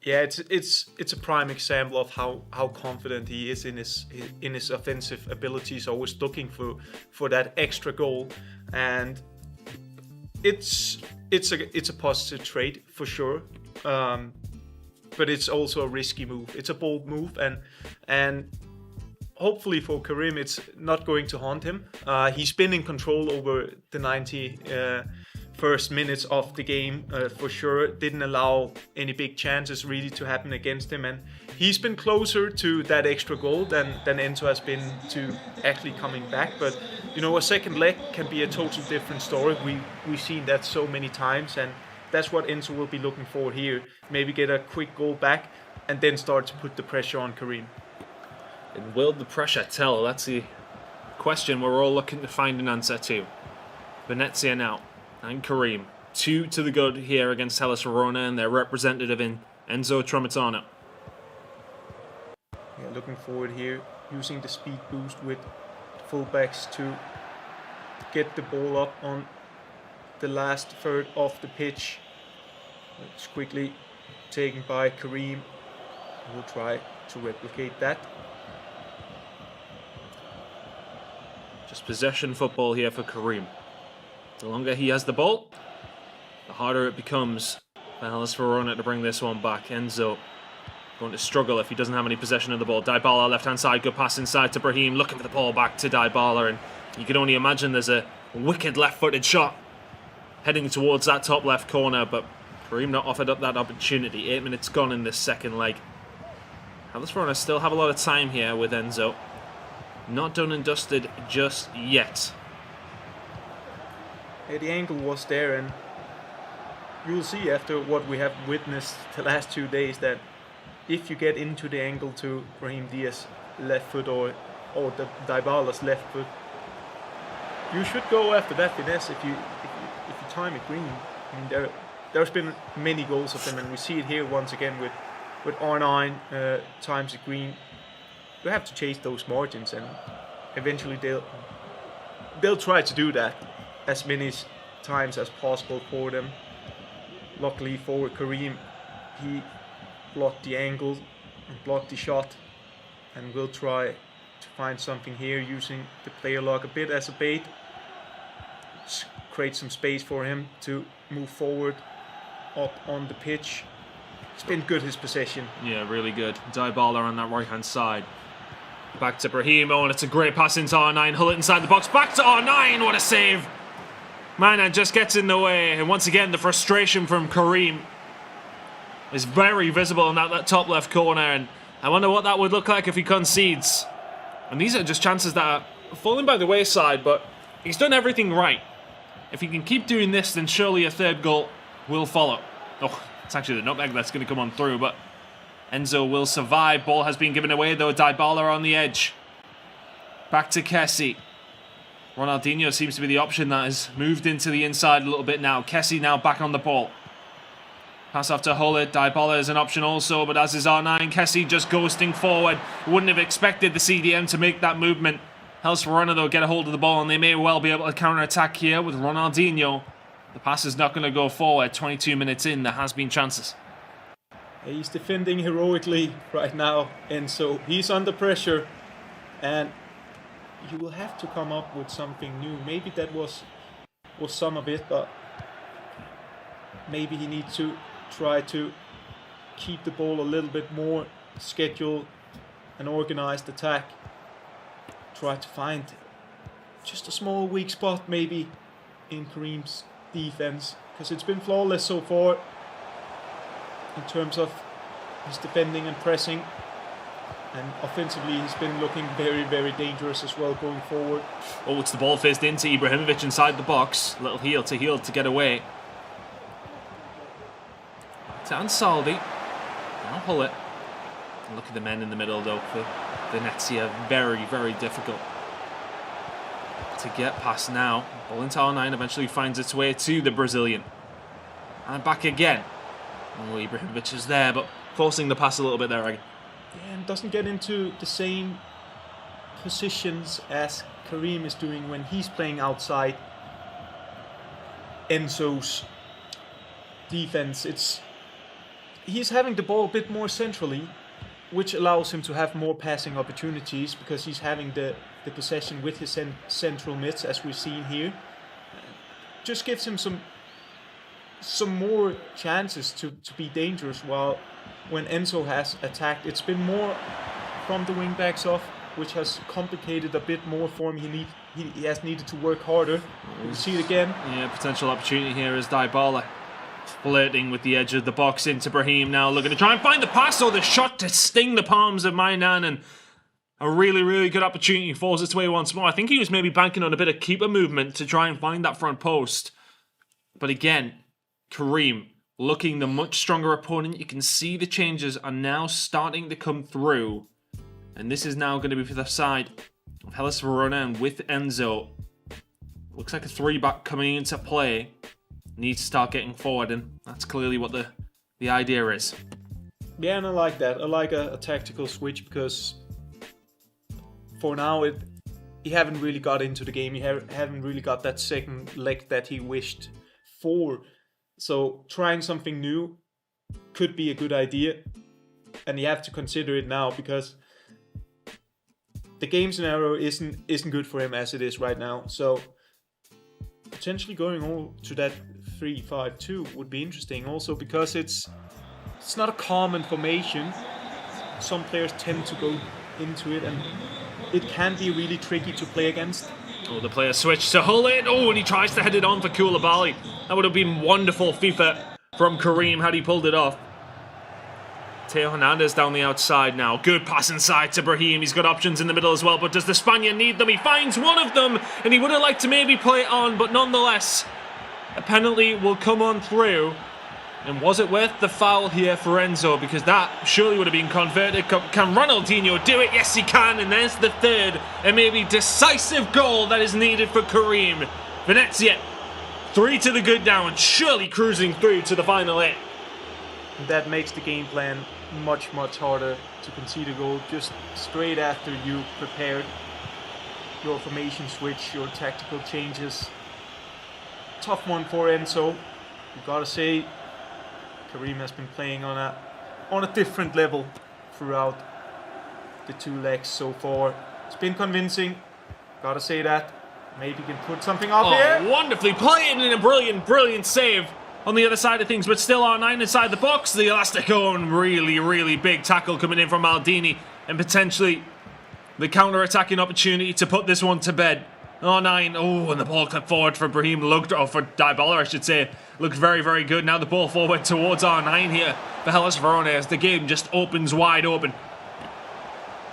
Yeah, it's a prime example of how confident he is in his offensive abilities. Always looking for that extra goal, and it's a positive trait for sure. But it's also a risky move. It's a bold move, and hopefully for Karim, it's not going to haunt him. He's been in control over the 90 first minutes of the game for sure. Didn't allow any big chances really to happen against him, and he's been closer to that extra goal than Enzo has been to actually coming back. But a second leg can be a totally different story. We've seen that so many times, and that's what Enzo will be looking for here. Maybe get a quick goal back and then start to put the pressure on Karim. And will the pressure tell? That's the question we're all looking to find an answer to. Venezia now and Karim. 2 to the good here against Hellas Verona and their representative in Enzo Tramontano. Yeah, looking forward here, using the speed boost with fullbacks to get the ball up on the last third of the pitch. It's quickly taken by Karim. We'll try to replicate that. Just possession football here for Karim. The longer he has the ball, the harder it becomes for Hellas Verona to bring this one back. Enzo going to struggle if he doesn't have any possession of the ball. Dybala left hand side, good pass inside to Brahim, looking for the ball back to Dybala, and you can only imagine there's a wicked left footed shot heading towards that top left corner, but Karim not offered up that opportunity. 8 minutes gone in this second leg. Hellas Verona still have a lot of time here with Enzo. Not done and dusted just yet. Yeah, the angle was there, and you'll see after what we have witnessed the last 2 days that if you get into the angle to Brahim Diaz's left foot or the Dybala's left foot, you should go after that finesse if you time it green. I mean, there's been many goals of them, and we see it here once again with R9 times it green. You have to chase those margins, and eventually they'll try to do that as many times as possible for them. Luckily for Karim, he blocked the angle and blocked the shot, and will try to find something here using the player lock a bit as a bait. Create some space for him to move forward up on the pitch. It's been good, his possession. Yeah, really good. Dybala on that right hand side. Back to Brahim, and it's a great pass into R9. Hull it inside the box. Back to R9. What a save. Mana just gets in the way. And once again, the frustration from Karim. is very visible in that top left corner, and I wonder what that would look like if he concedes. And these are just chances that are falling by the wayside, but he's done everything right. If he can keep doing this, then surely a third goal will follow. Oh, it's actually the nutmeg that's going to come on through, but Enzo will survive. Ball has been given away, though. Dybala on the edge. Back to Kessie. Ronaldinho seems to be the option that has moved into the inside a little bit now. Kessie now back on the ball. Pass off to Hullet. Dybala is an option also, but as is R9. Kessie just ghosting forward. Wouldn't have expected the CDM to make that movement. Helps Verona, though, get a hold of the ball, and they may well be able to counter-attack here with Ronaldinho. The pass is not going to go forward. 22 minutes in, there has been chances. He's defending heroically right now, and so he's under pressure, and you will have to come up with something new. Maybe that was some of it, but maybe he needs to try to keep the ball a little bit more scheduled and organized attack. Try to find just a small weak spot maybe in Kareem's defense, because it's been flawless so far in terms of his defending and pressing, and offensively he's been looking very, very dangerous as well going forward. Oh, it's the ball fizzed into Ibrahimovic inside the box. Little heel to get away. To Ansaldi. Now Hullet. Look at the men in the middle though for Venezia. Very, very difficult to get past now. Ball into R9 eventually finds its way to the Brazilian. And back again. Oh, Ibrahimovic is there, but forcing the pass a little bit there again. Yeah, and doesn't get into the same positions as Kareem is doing when he's playing outside Enzo's defense. He's having the ball a bit more centrally, which allows him to have more passing opportunities because he's having the possession with his central mids, as we've seen here. Just gives him some more chances to be dangerous, while when Enzo has attacked, it's been more from the wing backs off, which has complicated a bit more for him. He has needed to work harder. We'll see it again. Yeah, potential opportunity here is Dybala flirting with the edge of the box into Brahim now, looking to try and find the pass or the shot to sting the palms of Mainan, and a really, really good opportunity falls its way once more. I think he was maybe banking on a bit of keeper movement to try and find that front post. But again, Kareem looking the much stronger opponent. You can see the changes are now starting to come through. And this is now going to be for the side of Hellas Verona, and with Enzo. Looks like a 3-back coming into play. Needs to start getting forward, and that's clearly what the idea is. Yeah, and I like that. I like a tactical switch, because for now he haven't really got into the game. He haven't really got that second leg that he wished for. So trying something new could be a good idea, and you have to consider it now, because the game scenario isn't good for him as it is right now. So potentially going all to that 3-5-2 would be interesting, also because it's not a common formation. Some players tend to go into it, and it can be really tricky to play against. Oh, the player switched to Hullet. Oh, and he tries to head it on for Koulibaly. That would have been wonderful FIFA from Kareem had he pulled it off. Teo Hernandez down the outside now. Good pass inside to Brahim. He's got options in the middle as well, but does the Spaniard need them? He finds one of them, and he would have liked to maybe play it on, but nonetheless, a penalty will come on through. And was it worth the foul here for Enzo? Because that surely would have been converted. Can Ronaldinho do it? Yes, he can. And there's the third and maybe decisive goal that is needed for Kareem. Venezia, 3 to the good now, and surely cruising through to the final 8. That makes the game plan much, much harder to concede a goal just straight after you prepared your formation switch, your tactical changes. Tough one for Enzo. You gotta say, Kareem has been playing on a different level throughout the 2 legs so far. It's been convincing, gotta say that. Maybe he can put something up here. Wonderfully playing in a brilliant, brilliant save on the other side of things, but still R9 inside the box. The Elastico, and really, really big tackle coming in from Maldini, and potentially the counter-attacking opportunity to put this one to bed. Oh, 9. Oh, and the ball clipped forward for Brahim. For Dybala, I should say. Looked very, very good. Now the ball forward towards R9 here for Hellas Verona as the game just opens wide open.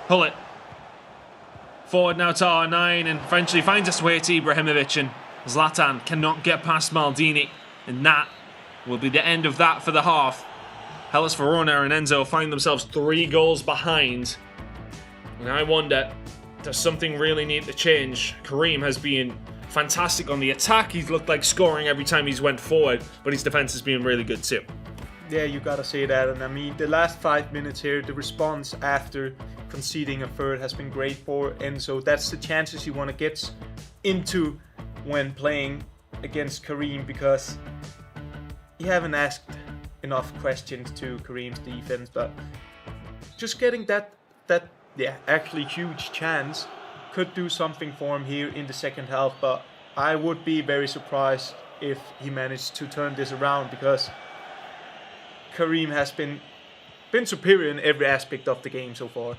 Hullet. Forward now to R9 and eventually finds its way to Ibrahimovic, and Zlatan cannot get past Maldini, and that will be the end of that for the half. Hellas Verona and Enzo find themselves 3 goals behind, and I wonder, does something really need to change? Karim has been fantastic on the attack. He's looked like scoring every time he's went forward, but his defense has been really good too. Yeah, you gotta say that. And I mean, the last 5 minutes here, the response after conceding a third has been great for Enzo. That's the chances you want to get into when playing against Karim, because you haven't asked enough questions to Karim's defense, but just getting that actually huge chance could do something for him here in the second half. But I would be very surprised if he managed to turn this around, because Karim has been superior in every aspect of the game so far.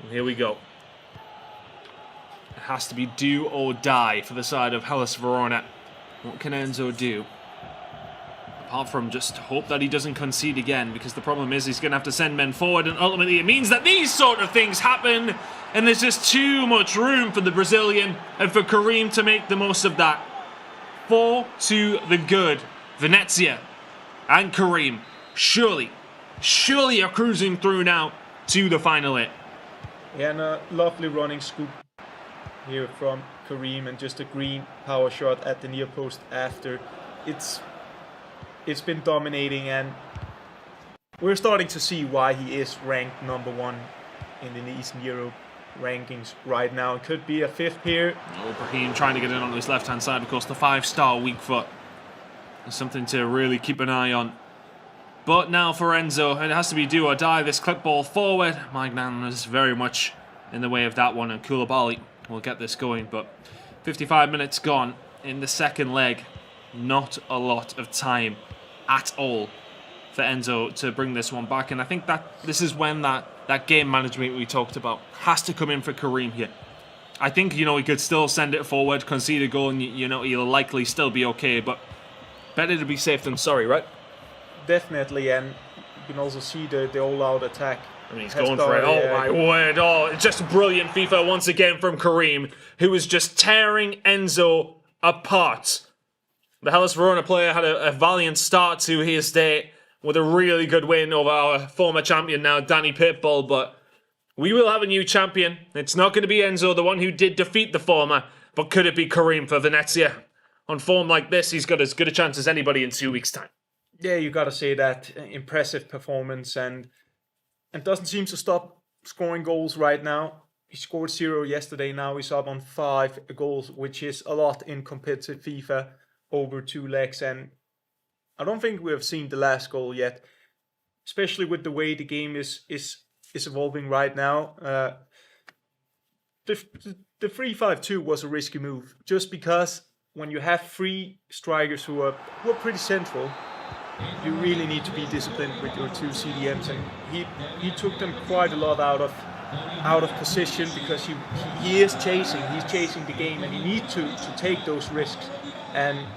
Here we go. It has to be do or die for the side of Hellas Verona. What can Enzo do? Apart from just hope that he doesn't concede again, because the problem is he's going to have to send men forward, and ultimately it means that these sort of things happen, and there's just too much room for the Brazilian and for Karim to make the most of that. 4 to the good. Venezia and Karim surely are cruising through now to the final 8. Yeah, and a lovely running scoop here from Karim, and just a green power shot at the near post after. It's been dominating, and we're starting to see why he is ranked number 1 in the Eastern Europe rankings right now. It could be a 5th here. Oh, Brahim trying to get in on his left-hand side. Of course, the 5-star weak foot is something to really keep an eye on. But now for Enzo, it has to be do or die. This clip ball forward, Magnan is very much in the way of that one, and Koulibaly will get this going. But 55 minutes gone in the second leg. Not a lot of time at all for Enzo to bring this one back, and I think that this is when that game management we talked about has to come in for Karim here. I think, he could still send it forward, concede a goal, and he'll likely still be okay, but better to be safe than sorry, right? Definitely, and you can also see the all-out attack. I mean, he's going for it. Oh my word! Oh, it's just brilliant FIFA once again from Karim, who is just tearing Enzo apart. The Hellas Verona player had a valiant start to his day with a really good win over our former champion now, Danny Pitbull, but we will have a new champion. It's not going to be Enzo, the one who did defeat the former, but could it be Karim for Venezia? On form like this, he's got as good a chance as anybody in 2 weeks' time. Yeah, you got to say that. Impressive performance, and doesn't seem to stop scoring goals right now. He scored 0 yesterday, now he's up on 5 goals, which is a lot in competitive FIFA. Over 2 legs, and I don't think we have seen the last goal yet, especially with the way the game is evolving right now. The 3-5-2 was a risky move, just because when you have 3 strikers who are pretty central, you really need to be disciplined with your 2 CDMs, and he took them quite a lot out of position, because he is chasing the game, and he needs to take those risks. And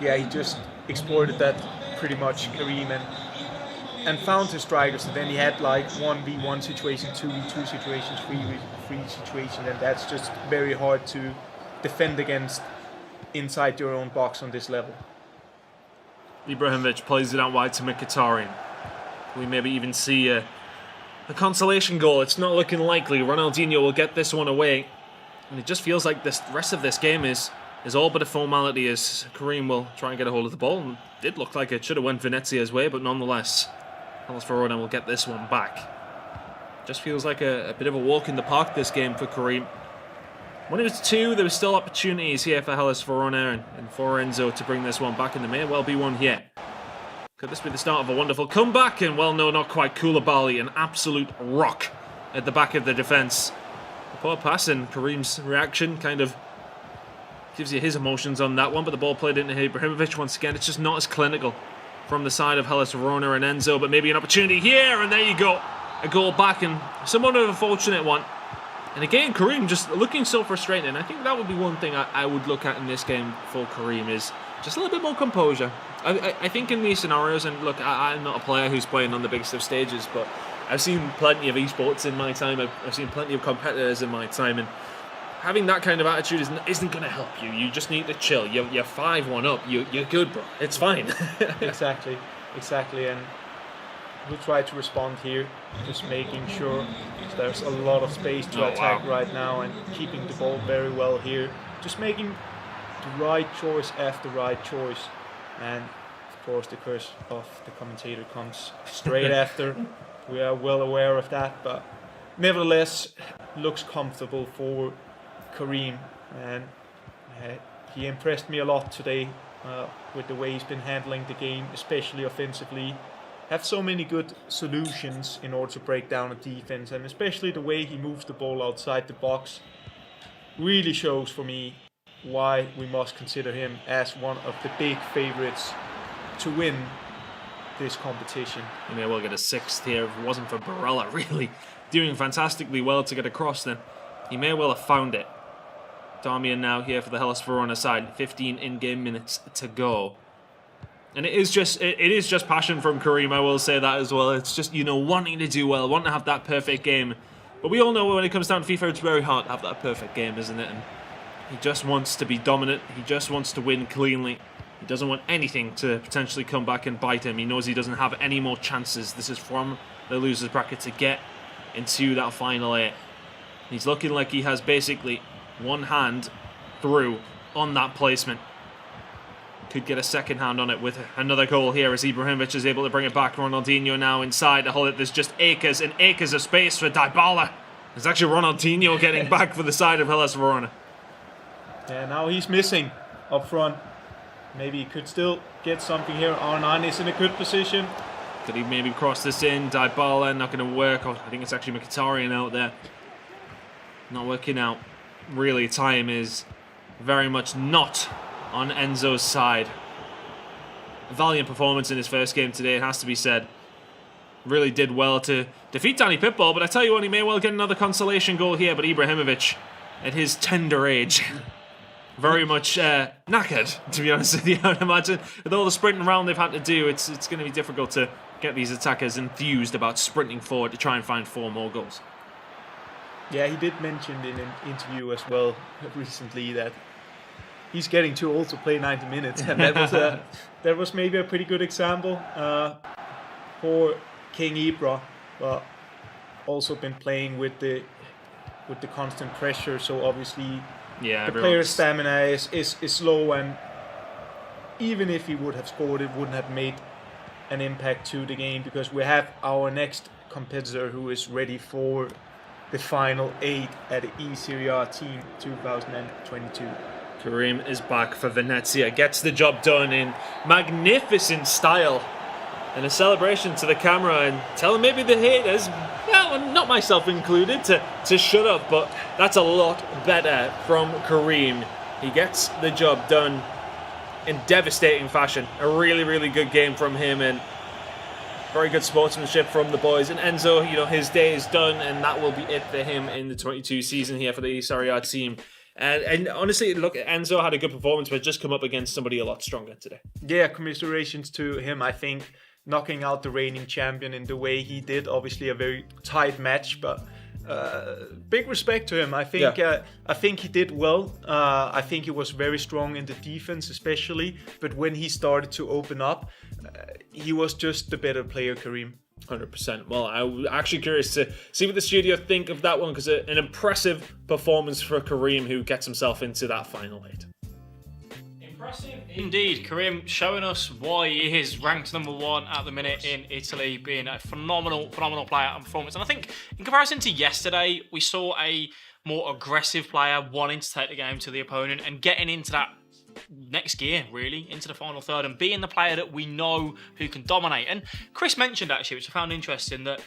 yeah, he just exploited that pretty much, Karim, and found his strikers. And then he had like 1v1 situation, 2v2 situations, 3v3 situation, and that's just very hard to defend against inside your own box on this level. Ibrahimovic plays it out wide to Mkhitaryan. We maybe even see a consolation goal. It's not looking likely. Ronaldinho will get this one away, and it just feels like the rest of this game is all but a formality, as Karim will try and get a hold of the ball. And it did look like it should have went Venezia's way, but nonetheless, Hellas Verona will get this one back. Just feels like a bit of a walk in the park, this game for Karim. When it was 2, there were still opportunities here for Hellas Verona and for Enzo to bring this one back, and there may well be one here. Could this be the start of a wonderful comeback? And well, no, not quite. Koulibaly, an absolute rock at the back of the defence. The poor pass, and Karim's reaction kind of gives you his emotions on that one, but the ball played into Ibrahimovic once again. It's just not as clinical from the side of Hellas Verona and Enzo, but maybe an opportunity here, and there you go. A goal back, and somewhat of a fortunate one. And again, Kareem just looking so frustrated. And I think that would be one thing I would look at in this game for Kareem is just a little bit more composure. I think in these scenarios, and look, I'm not a player who's playing on the biggest of stages, but I've seen plenty of esports in my time. I've seen plenty of competitors in my time, and having that kind of attitude isn't going to help you. You just need to chill. You're 5-1 up. You're good, bro. It's fine. Exactly. And we'll try to respond here, just making sure there's a lot of space to attack right now and keeping the ball very well here. Just making the right choice after right choice. And of course the curse of the commentator comes straight after. We are well aware of that, but nevertheless looks comfortable for Kareem, and he impressed me a lot today with the way he's been handling the game, especially offensively. Have so many good solutions in order to break down a defense, and especially the way he moves the ball outside the box really shows for me why we must consider him as one of the big favorites to win this competition. He may well get a 6th here if it wasn't for Barella really doing fantastically well to get across. Then he may well have found it. Darmian now here for the Hellas Verona side. 15 in-game minutes to go. And it is just passion from Kareem, I will say that as well. It's just, wanting to do well, wanting to have that perfect game. But we all know when it comes down to FIFA, it's very hard to have that perfect game, isn't it? And he just wants to be dominant. He just wants to win cleanly. He doesn't want anything to potentially come back and bite him. He knows he doesn't have any more chances. This is from the loser's bracket to get into that final 8. He's looking like he has basically one hand through on that placement. Could get a second hand on it with another goal here as Ibrahimovic is able to bring it back. Ronaldinho now inside to hold it. There's just acres and acres of space for Dybala. There's actually Ronaldinho getting back for the side of Hellas Verona. Yeah, now he's missing up front. Maybe he could still get something here. R9 is in a good position. Could he maybe cross this in? Dybala, not going to work. I think it's actually Mkhitaryan out there. Not working out. Really, time is very much not on Enzo's side. A valiant performance in his first game today, it has to be said. Really did well to defeat Danny Pitbull, but I tell you what, he may well get another consolation goal here, but Ibrahimovic, at his tender age, very much knackered, to be honest with you, I would imagine. With all the sprinting around they've had to do, it's going to be difficult to get these attackers enthused about sprinting forward to try and find 4 more goals. Yeah, he did mention in an interview as well recently that he's getting too old to play 90 minutes, and that was maybe a pretty good example for King Ibra, but also been playing with the constant pressure, so obviously the player's stamina is low, and even if he would have scored, it wouldn't have made an impact to the game, because we have our next competitor who is ready for the final 8 at the eSerie A team 2022. Kareem is back for Venezia, gets the job done in magnificent style, and a celebration to the camera, and telling maybe the haters, well, not myself included, to shut up, but that's a lot better from Kareem. He gets the job done in devastating fashion. A really, really good game from him, and very good sportsmanship from the boys. And Enzo, his day is done, and that will be it for him in the 22 season here for the Serie A team. And honestly, look, Enzo had a good performance, but just come up against somebody a lot stronger today. Yeah, commiserations to him. I think knocking out the reigning champion in the way he did, obviously a very tight match, but big respect to him. I think he did well. I think he was very strong in the defense, especially. But when he started to open up, he was just the better player, Kareem. 100%. Well, I'm actually curious to see what the studio think of that one, because an impressive performance for Kareem, who gets himself into that final 8. Impressive indeed. Kareem showing us why he is ranked number 1 at the minute in Italy, being a phenomenal player and performance. And I think in comparison to yesterday, we saw a more aggressive player wanting to take the game to the opponent and getting into that next gear, really, into the final third, and being the player that we know who can dominate. And Chris mentioned, actually, which I found interesting, that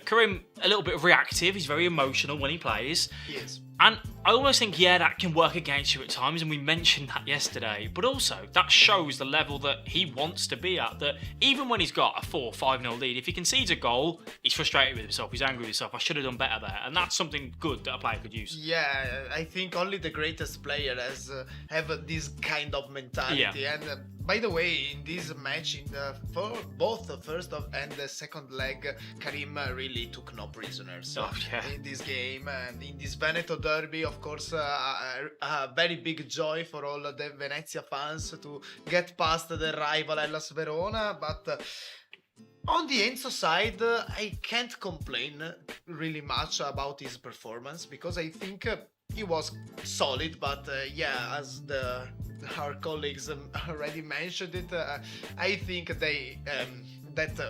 Karim, a little bit reactive. He's very emotional when he plays. He is. And I almost think, that can work against you at times, and we mentioned that yesterday. But also, that shows the level that he wants to be at, that even when he's got a 4-5-0 lead, if he concedes a goal, he's frustrated with himself, he's angry with himself, I should have done better there. And that's something good that a player could use. Yeah, I think only the greatest player has have this kind of mentality. Yeah. And by the way, in this match, for both the first and the second leg, Karim really took no prisoners in this game. And in this Veneto derby, of course, a very big joy for all the Venezia fans to get past the rival Hellas Verona. But on the Enzo side, I can't complain really much about his performance, because I think he was solid. But as our colleagues already mentioned it, I think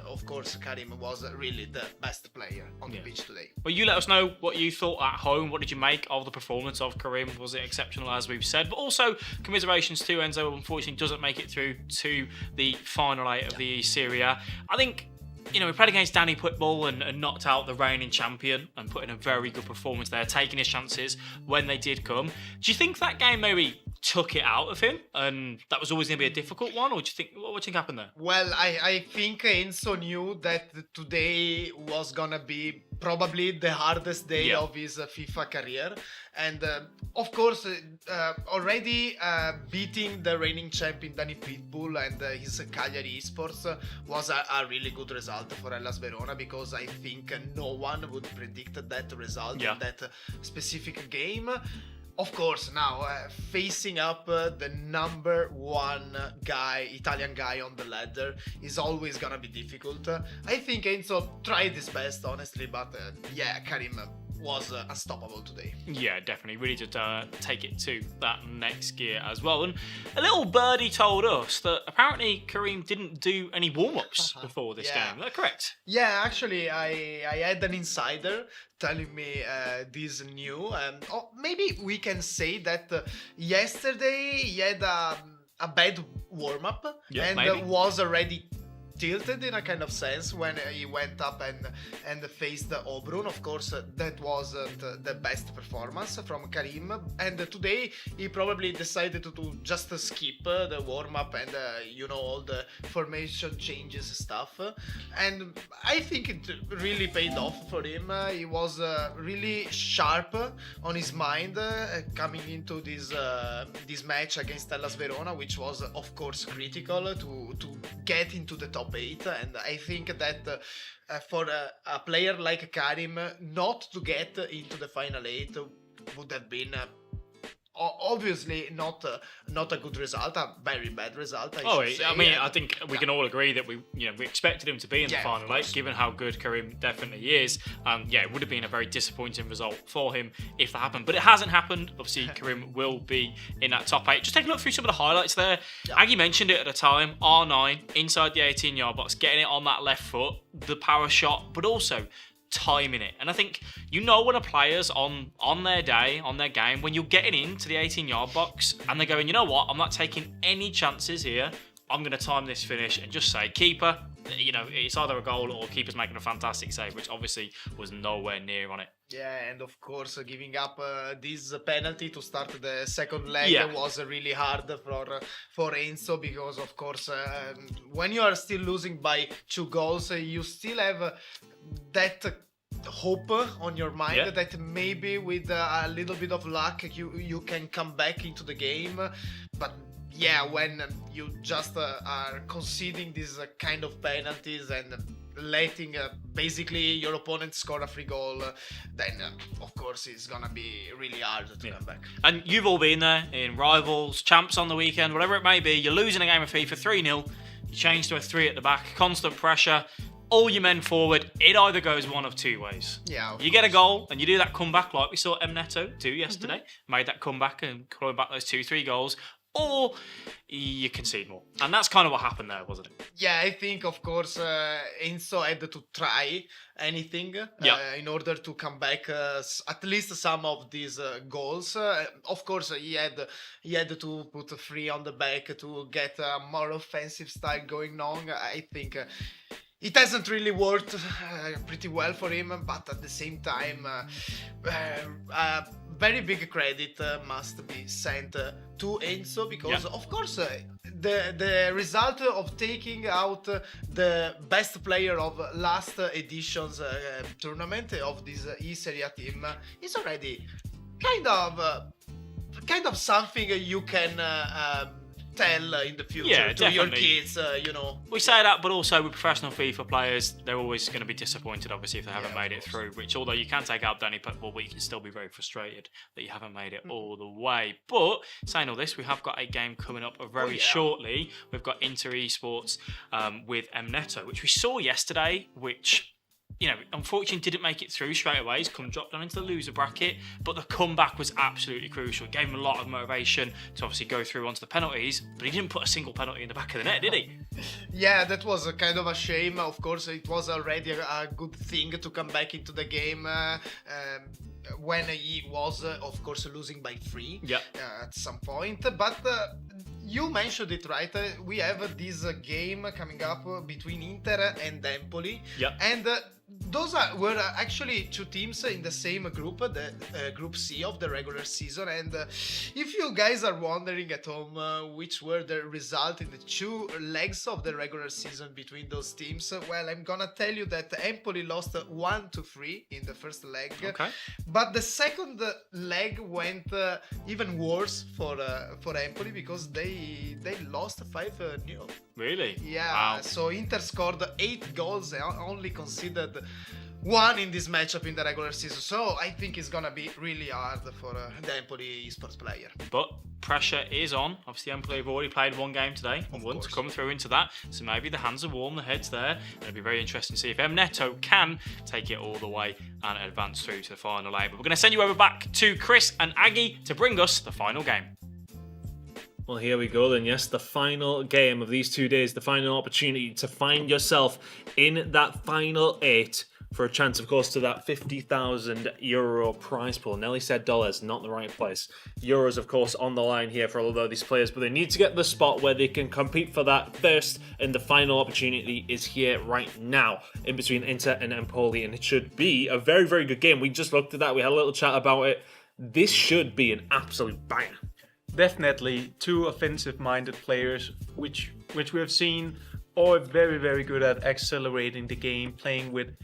of course, Karim was really the best player on the pitch today. Well, you let us know what you thought at home. What did you make of the performance of Karim? Was it exceptional, as we've said? But also, commiserations to Enzo. Unfortunately, doesn't make it through to the final 8 of the Serie A. I think, we played against Danny Pitbull and knocked out the reigning champion and put in a very good performance there, taking his chances when they did come. Do you think that game maybe took it out of him and that was always going to be a difficult one? Or do you think, what do you think happened there? Well, I think Enzo knew that today was going to be probably the hardest day of his FIFA career. And of course, already beating the reigning champion Danny Pitbull and his Cagliari esports was a really good result for Hellas Verona, because I think no one would predict that result in that specific game. Of course, now facing up the number 1 guy, Italian guy on the ladder, is always gonna be difficult. I think Enzo tried his best, honestly, but Karim was unstoppable today. Yeah, definitely. Really did take it to that next gear as well. And a little birdie told us that apparently Karim didn't do any warm-ups before this game. Is that correct? Yeah, actually, I had an insider telling me this new. Maybe we can say that yesterday he had a bad warm-up and was already tilted in a kind of sense when he went up and faced Obrun. Of course, that wasn't the best performance from Karim, and today he probably decided to just skip the warm-up and all the formation changes stuff, and I think it really paid off for him. He was really sharp on his mind coming into this match against Hellas Verona, which was of course critical to get into the top 8, and I think that for a player like Karim not to get into the final 8 would have been obviously not a good result, a very bad result. I think we can all agree that we expected him to be in the final 8, given how good Karim definitely is. It would have been a very disappointing result for him if that happened, but it hasn't happened. Obviously, Karim will be in that top 8. Just take a look through some of the highlights there. Aggie mentioned it at the time. R9 inside the 18-yard box, getting it on that left foot, the power shot, but also timing it. And I think when a player's on their day, on their game, when you're getting into the 18-yard box and they're going, you know what, I'm not taking any chances here, I'm going to time this finish and just say, keeper, it's either a goal or keeper's making a fantastic save, which obviously was nowhere near on it. Yeah, and of course, giving up this penalty to start the second leg was really hard for Enzo, because of course, when you are still losing by 2 goals, you still have that hope on your mind that maybe with a little bit of luck you can come back into the game. But when you just are conceding these kind of penalties and letting basically your opponent score a free goal, then of course it's gonna be really hard to come back. And you've all been there in rivals, champs on the weekend, whatever it may be. You're losing a game of FIFA 3-0, you change to a 3 at the back, constant pressure, all your men forward. It either goes one of 2 ways. You get a goal and you do that comeback like we saw Neto do yesterday, made that comeback and clawing back those 2-3 goals, or you concede more. And that's kind of what happened there, wasn't it? Yeah, I think, of course, Enzo had to try anything in order to come back at least some of these goals. Of course, he had to put 3 on the back to get a more offensive style going on. I think it hasn't really worked pretty well for him, but at the same time, very big credit must be sent to Enzo, because of course the result of taking out the best player of last edition's tournament of this eSerie A team is already kind of something you can tell in the future to your kids, you know. We say that, but also with professional FIFA players, they're always going to be disappointed, obviously, if they haven't made it through, which although you can take out Danny Pitbull, but you can still be very frustrated that you haven't made it all the way. But saying all this, we have got a game coming up very shortly. We've got Inter Esports with Neto, which we saw yesterday, which, you know, unfortunately didn't make it through straight away. He's come dropped down into the loser bracket, but the comeback was absolutely crucial. It gave him a lot of motivation to obviously go through onto the penalties, but he didn't put a single penalty in the back of the net, did he? Yeah, that was a kind of a shame. Of course, it was already a good thing to come back into the game when he was, of course, losing by 3 at some point. But you mentioned it, right? We have this game coming up between Inter and Empoli. And those were actually two teams in the same group, the Group C of the regular season. And if you guys are wondering at home which were the result in the two legs of the regular season between those teams, well, I'm gonna tell you that Empoli lost 1-3 in the first leg. But the second leg went even worse for Empoli, because they lost 5-0. Really? Yeah. Wow. So Inter scored 8 goals and only conceded 1 in this matchup in the regular season. So I think it's gonna be really hard for the Empoli esports player. But pressure is on. Obviously, Empoli have already played one game today and won to come through into that. So maybe the hands are warm, the head's there. And it'll be very interesting to see if Neto can take it all the way and advance through to the final 8. But we're going to send you over back to Chris and Aggie to bring us the final game. Well, here we go then. Yes, the final game of these 2 days, the final opportunity to find yourself in that final 8 for a chance, of course, to that €50,000 prize pool. Nelly said dollars, not the right place. Euros, of course, on the line here for all of these players, but they need to get the spot where they can compete for that first, and the final opportunity is here right now in between Inter and Empoli, and it should be a very, very good game. We just looked at that. We had a little chat about it. This should be an absolute banger. Definitely two offensive-minded players, which we have seen are very, very good at accelerating the game, playing with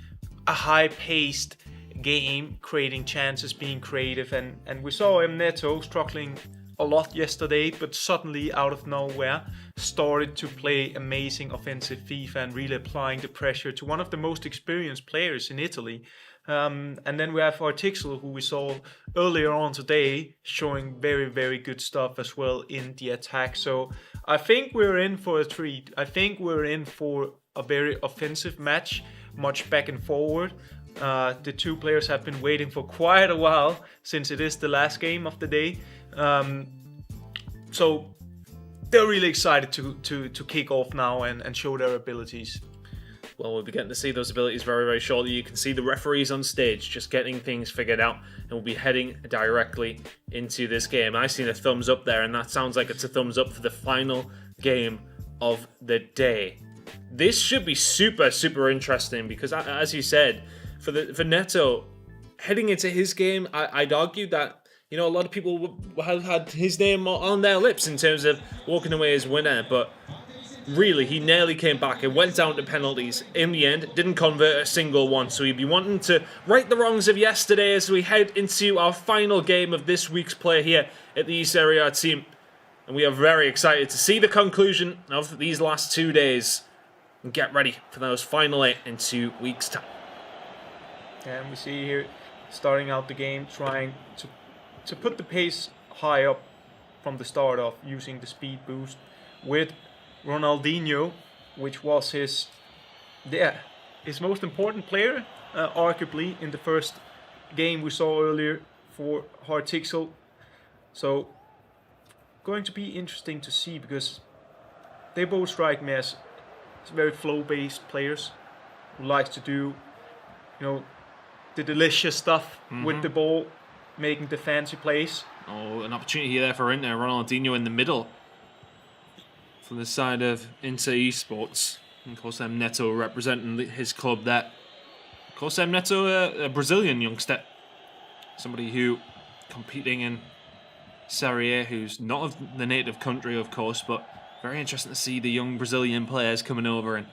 a high-paced game, creating chances, being creative, and we saw Neto struggling a lot yesterday, but suddenly out of nowhere started to play amazing offensive FIFA and really applying the pressure to one of the most experienced players in Italy. And then we have Artixel, who we saw earlier on today, showing very, very good stuff as well in the attack. So I think we're in for a treat. I think we're in for a very offensive match, much back and forward. The two players have been waiting for quite a while, since it is the last game of the day. So they're really excited to kick off now and show their abilities. Well, we'll be getting to see those abilities very, very shortly. You can see the referees on stage just getting things figured out, and we'll be heading directly into this game. I've seen a thumbs up there, and that sounds like it's a thumbs up for the final game of the day. This should be super, super interesting because, as you said, for Neto, heading into his game, I'd argue that, you know, a lot of people have had his name on their lips in terms of walking away as winner, but really, he nearly came back. It went down to penalties. In the end, didn't convert a single one. So he'd be wanting to right the wrongs of yesterday as we head into our final game of this week's play here at the eSerie A team. And we are very excited to see the conclusion of these last 2 days and get ready for those final 8 in 2 weeks' time. And we see here, starting out the game, trying to put the pace high up from the start off, using the speed boost with Ronaldinho, which was his most important player, arguably, in the first game we saw earlier for Artixel. So, going to be interesting to see, because they both strike me as very flow-based players who likes to do, you know, the delicious stuff with the ball, making the fancy plays. Oh, an opportunity there for Inter. Ronaldinho in the middle from the side of Inter Esports. And of course, Neto representing his club there. Of course, Neto, a Brazilian youngster. Somebody who competing in Serie A, who's not of the native country, of course, but very interesting to see the young Brazilian players coming over and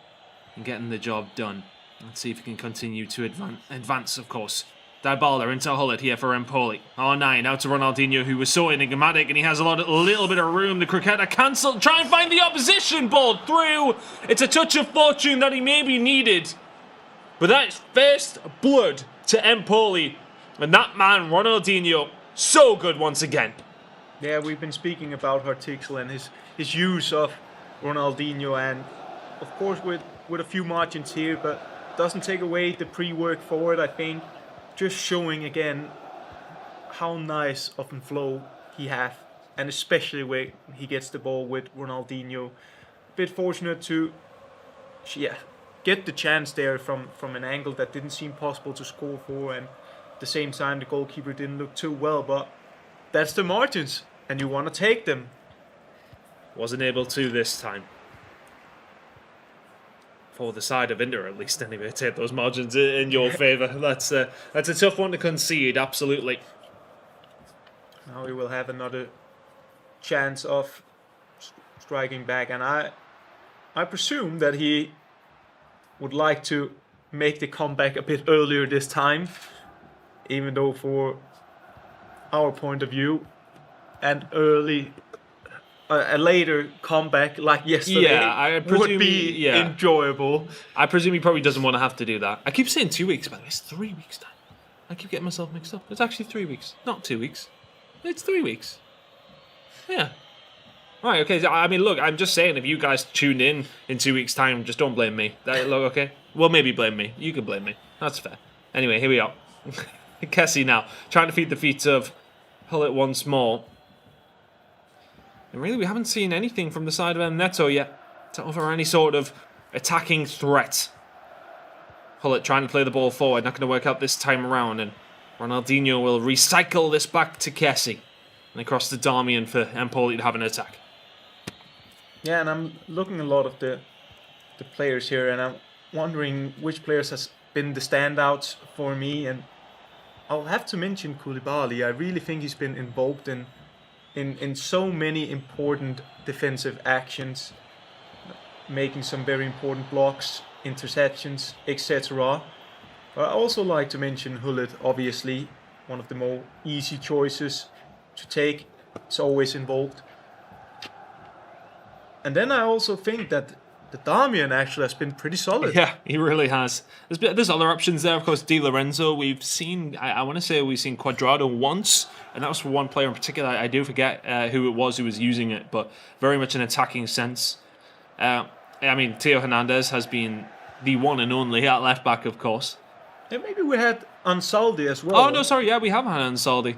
getting the job done. Let's see if he can continue to advance, of course. Dybala into Hullet here for Empoli. R9 out to Ronaldinho, who was so enigmatic, and he has a little bit of room. The cricketer cancelled. Try and find the opposition ball through. It's a touch of fortune that he maybe needed. But that's first blood to Empoli. And that man, Ronaldinho, so good once again. Yeah, we've been speaking about Hartixel and his use of Ronaldinho, and of course with a few margins here, but doesn't take away the pre-work for it, I think. Just showing again how nice of a flow he has, and especially when he gets the ball with Ronaldinho. Bit fortunate to get the chance there from an angle that didn't seem possible to score for, and at the same time the goalkeeper didn't look too well, but that's the margins and you want to take them. Wasn't able to this time. For the side of Inter, at least, anyway, take those margins in your favour. That's a tough one to concede, absolutely. Now he will have another chance of striking back, and I presume that he would like to make the comeback a bit earlier this time, even though for our point of view, a later comeback like yesterday would be enjoyable. I presume he probably doesn't want to have to do that. I keep saying 2 weeks, but it's 3 weeks time. I keep getting myself mixed up. It's actually 3 weeks, not 2 weeks. It's 3 weeks. Yeah. Right, okay. I mean, look, I'm just saying, if you guys tune in 2 weeks' time, just don't blame me. Look, okay? Well, maybe blame me. You can blame me. That's fair. Anyway, here we are. Kessie now, trying to feed the feet of Hullet once more. And really, we haven't seen anything from the side of Neto yet to offer any sort of attacking threat. Hullet trying to play the ball forward, not going to work out this time around, and Ronaldinho will recycle this back to Kessie and across to Darmian for Empoli to have an attack. Yeah, and I'm looking a lot of the players here, and I'm wondering which players has been the standouts for me, and I'll have to mention Koulibaly. I really think he's been involved in so many important defensive actions, making some very important blocks, interceptions, etc. But I also like to mention Hullet, obviously, one of the more easy choices to take. It's always involved. And then I also think that the Darmian actually has been pretty solid. Yeah, he really has. There's other options there, of course. Di Lorenzo, we've seen, I want to say we've seen Cuadrado once, and that was for one player in particular. I do forget who it was who was using it, but very much an attacking sense. I mean, Theo Hernandez has been the one and only at left back, of course. And maybe we had Ansaldi as well. Oh, no, sorry, yeah, we have had Ansaldi.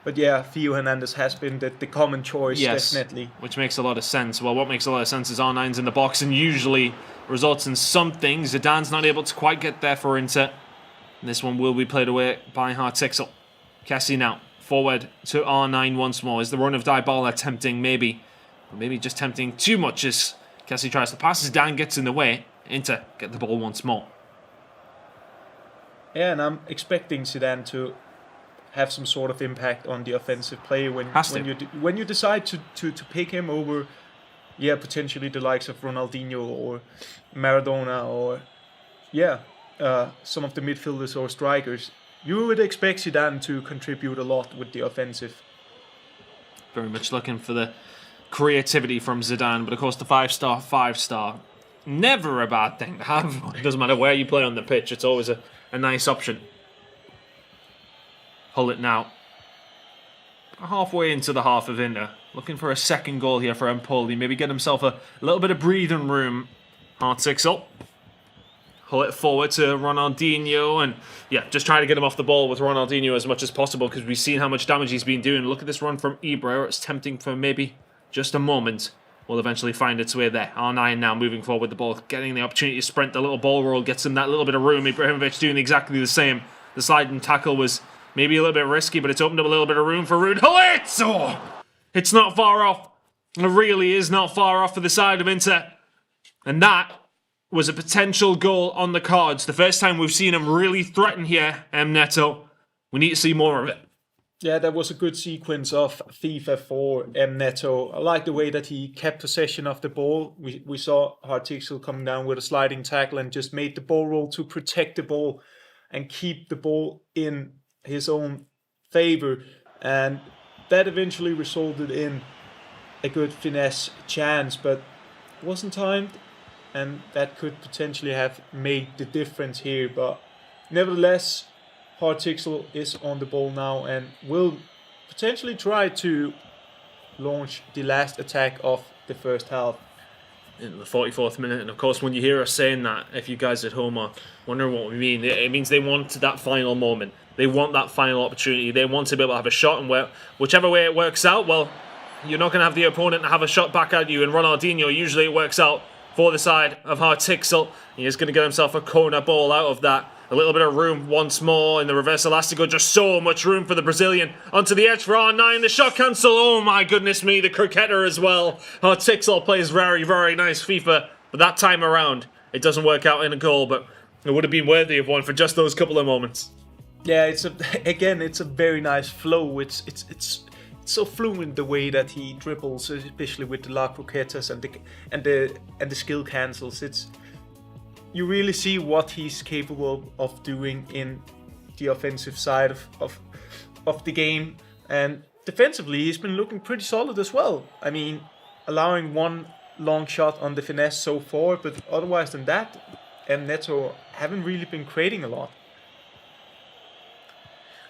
But yeah, Theo Hernandez has been the common choice, yes, definitely. Which makes a lot of sense. Well, what makes a lot of sense is R9's in the box and usually results in something. Zidane's not able to quite get there for Inter. And this one will be played away by Hartixel. Kessie now, forward to R9 once more. Is the run of Dybala tempting? Maybe. Or maybe just tempting too much as Kessie tries to pass. Zidane gets in the way. Inter get the ball once more. Yeah, and I'm expecting Zidane to have some sort of impact on the offensive play when you decide to pick him over, potentially the likes of Ronaldinho or Maradona or some of the midfielders or strikers. You would expect Zidane to contribute a lot with the offensive. Very much looking for the creativity from Zidane, but of course the five-star, never a bad thing to have. It doesn't matter where you play on the pitch, it's always a nice option. Hullet now. Halfway into the half of Inter. Looking for a second goal here for Empoli. Maybe get himself a little bit of breathing room. Hartixel. Hullet forward to Ronaldinho. And just trying to get him off the ball with Ronaldinho as much as possible because we've seen how much damage he's been doing. Look at this run from Ibra. It's tempting for maybe just a moment. Will eventually find its way there. R9 now moving forward with the ball. Getting the opportunity to sprint. The little ball roll gets him that little bit of room. Ibrahimovic doing exactly the same. The sliding tackle was maybe a little bit risky, but it's opened up a little bit of room for Ruud Hullet. Oh, it's not far off. It really is not far off for the side of Inter. And that was a potential goal on the cards. The first time we've seen him really threaten here, Neto. We need to see more of it. Yeah, that was a good sequence of FIFA for Neto. I like the way that he kept possession of the ball. We saw Hartixel coming down with a sliding tackle and just made the ball roll to protect the ball and keep the ball in his own favor. And that eventually resulted in a good finesse chance, but it wasn't timed, and that could potentially have made the difference here. But nevertheless, Hartixel is on the ball now and will potentially try to launch the last attack of the first half. In the 44th minute, and of course when you hear us saying that, if you guys at home are wondering what we mean, it means they want that final moment. They want that final opportunity. They want to be able to have a shot, and whichever way it works out, well, you're not going to have the opponent have a shot back at you. And Ronaldinho, usually it works out for the side of Hartixel. He is going to get himself a corner ball out of that. A little bit of room once more in the reverse elastico. Just so much room for the Brazilian. Onto the edge for R9. The shot cancel. Oh my goodness me. The cricketer as well. Hartixel plays very, very nice FIFA. But that time around, it doesn't work out in a goal. But it would have been worthy of one for just those couple of moments. Yeah, it's a very nice flow. It's so fluent the way that he dribbles, especially with the La Croquetas and the skill cancels. You really see what he's capable of doing in the offensive side of the game. And defensively, he's been looking pretty solid as well. I mean, allowing one long shot on the finesse so far, but otherwise than that, Neto haven't really been creating a lot.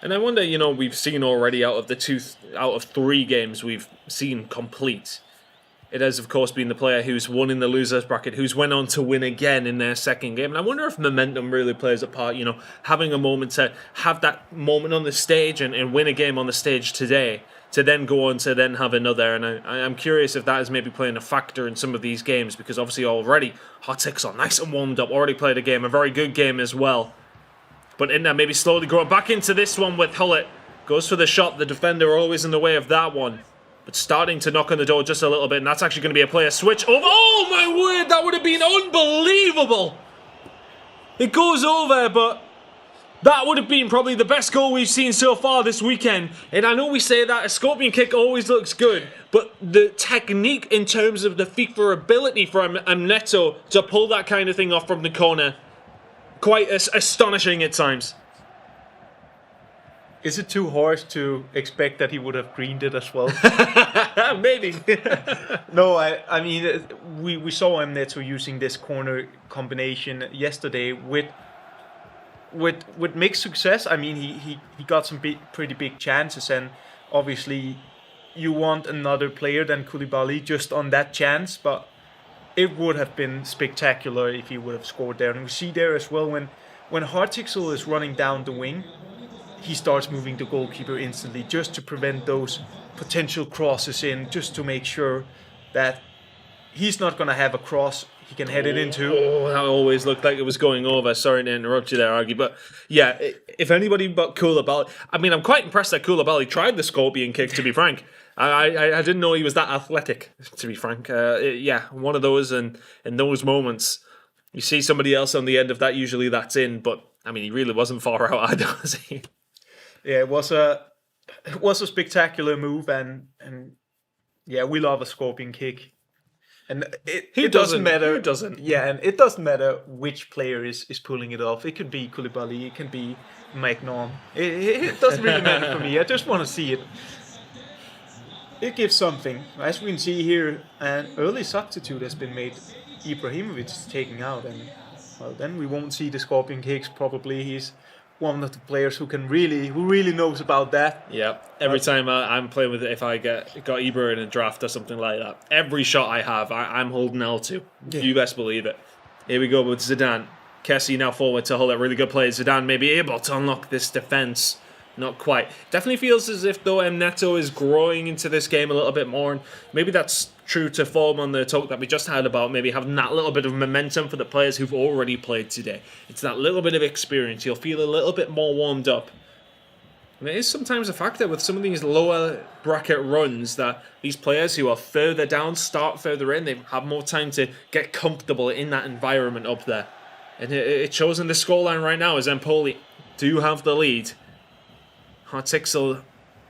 And I wonder, we've seen already out of 3 games we've seen complete. It has, of course, been the player who's won in the losers bracket, who's went on to win again in their second game. And I wonder if momentum really plays a part, having a moment to have that moment on the stage and win a game on the stage today, to then go on to then have another. And I'm curious if that is maybe playing a factor in some of these games, because obviously already Hartixel nice and warmed up, already played a game, a very good game as well. But in there, maybe slowly growing back into this one with Hullet. Goes for the shot, the defender always in the way of that one. But starting to knock on the door just a little bit, and that's actually going to be a player switch over. Oh my word, that would have been unbelievable. It goes over, but that would have been probably the best goal we've seen so far this weekend. And I know we say that a scorpion kick always looks good, but the technique in terms of the FIFA ability for Neto to pull that kind of thing off from the corner, quite astonishing at times. Is it too harsh to expect that he would have greened it as well? Maybe. No, I mean, we saw Neto using this corner combination yesterday with mixed success. I mean, he got some pretty big chances, and obviously you want another player than Koulibaly just on that chance, but it would have been spectacular if he would have scored there. And we see there as well when Hartixel is running down the wing, he starts moving the goalkeeper instantly just to prevent those potential crosses in, just to make sure that he's not going to have a cross he can head it into. Oh, that always looked like it was going over. Sorry to interrupt you there, Argy, but yeah, if anybody but Koulibaly, I mean, I'm quite impressed that Koulibaly tried the scorpion kick, to be frank. I didn't know he was that athletic, to be frank. Yeah, one of those, and in those moments, you see somebody else on the end of that, usually that's in, but I mean, he really wasn't far out either, was he? Yeah, it was a spectacular move, and yeah, we love a scorpion kick. And it doesn't matter. Who doesn't? Yeah, and it doesn't matter which player is pulling it off. It could be Koulibaly, it can be Magnon. It doesn't really matter for me. I just want to see it. It gives something. As we can see here, an early substitute has been made. Ibrahimovic is taken out, and well, then we won't see the scorpion kicks. Probably he's one of the players who really knows about that. Yeah, every time I'm playing with it, if I got Ibra in a draft or something like that, every shot I have, I'm holding L2. Yeah. You best believe it. Here we go with Zidane. Kessie now forward to hold that really good play. Zidane may be able to unlock this defence. Not quite. Definitely feels as if, though, Neto is growing into this game a little bit more. And maybe that's true to form on the talk that we just had about maybe having that little bit of momentum for the players who've already played today. It's that little bit of experience. You'll feel a little bit more warmed up. And it is sometimes a factor with some of these lower bracket runs that these players who are further down start further in. They have more time to get comfortable in that environment up there. And it shows in the scoreline right now as Empoli do have the lead. Hartixel,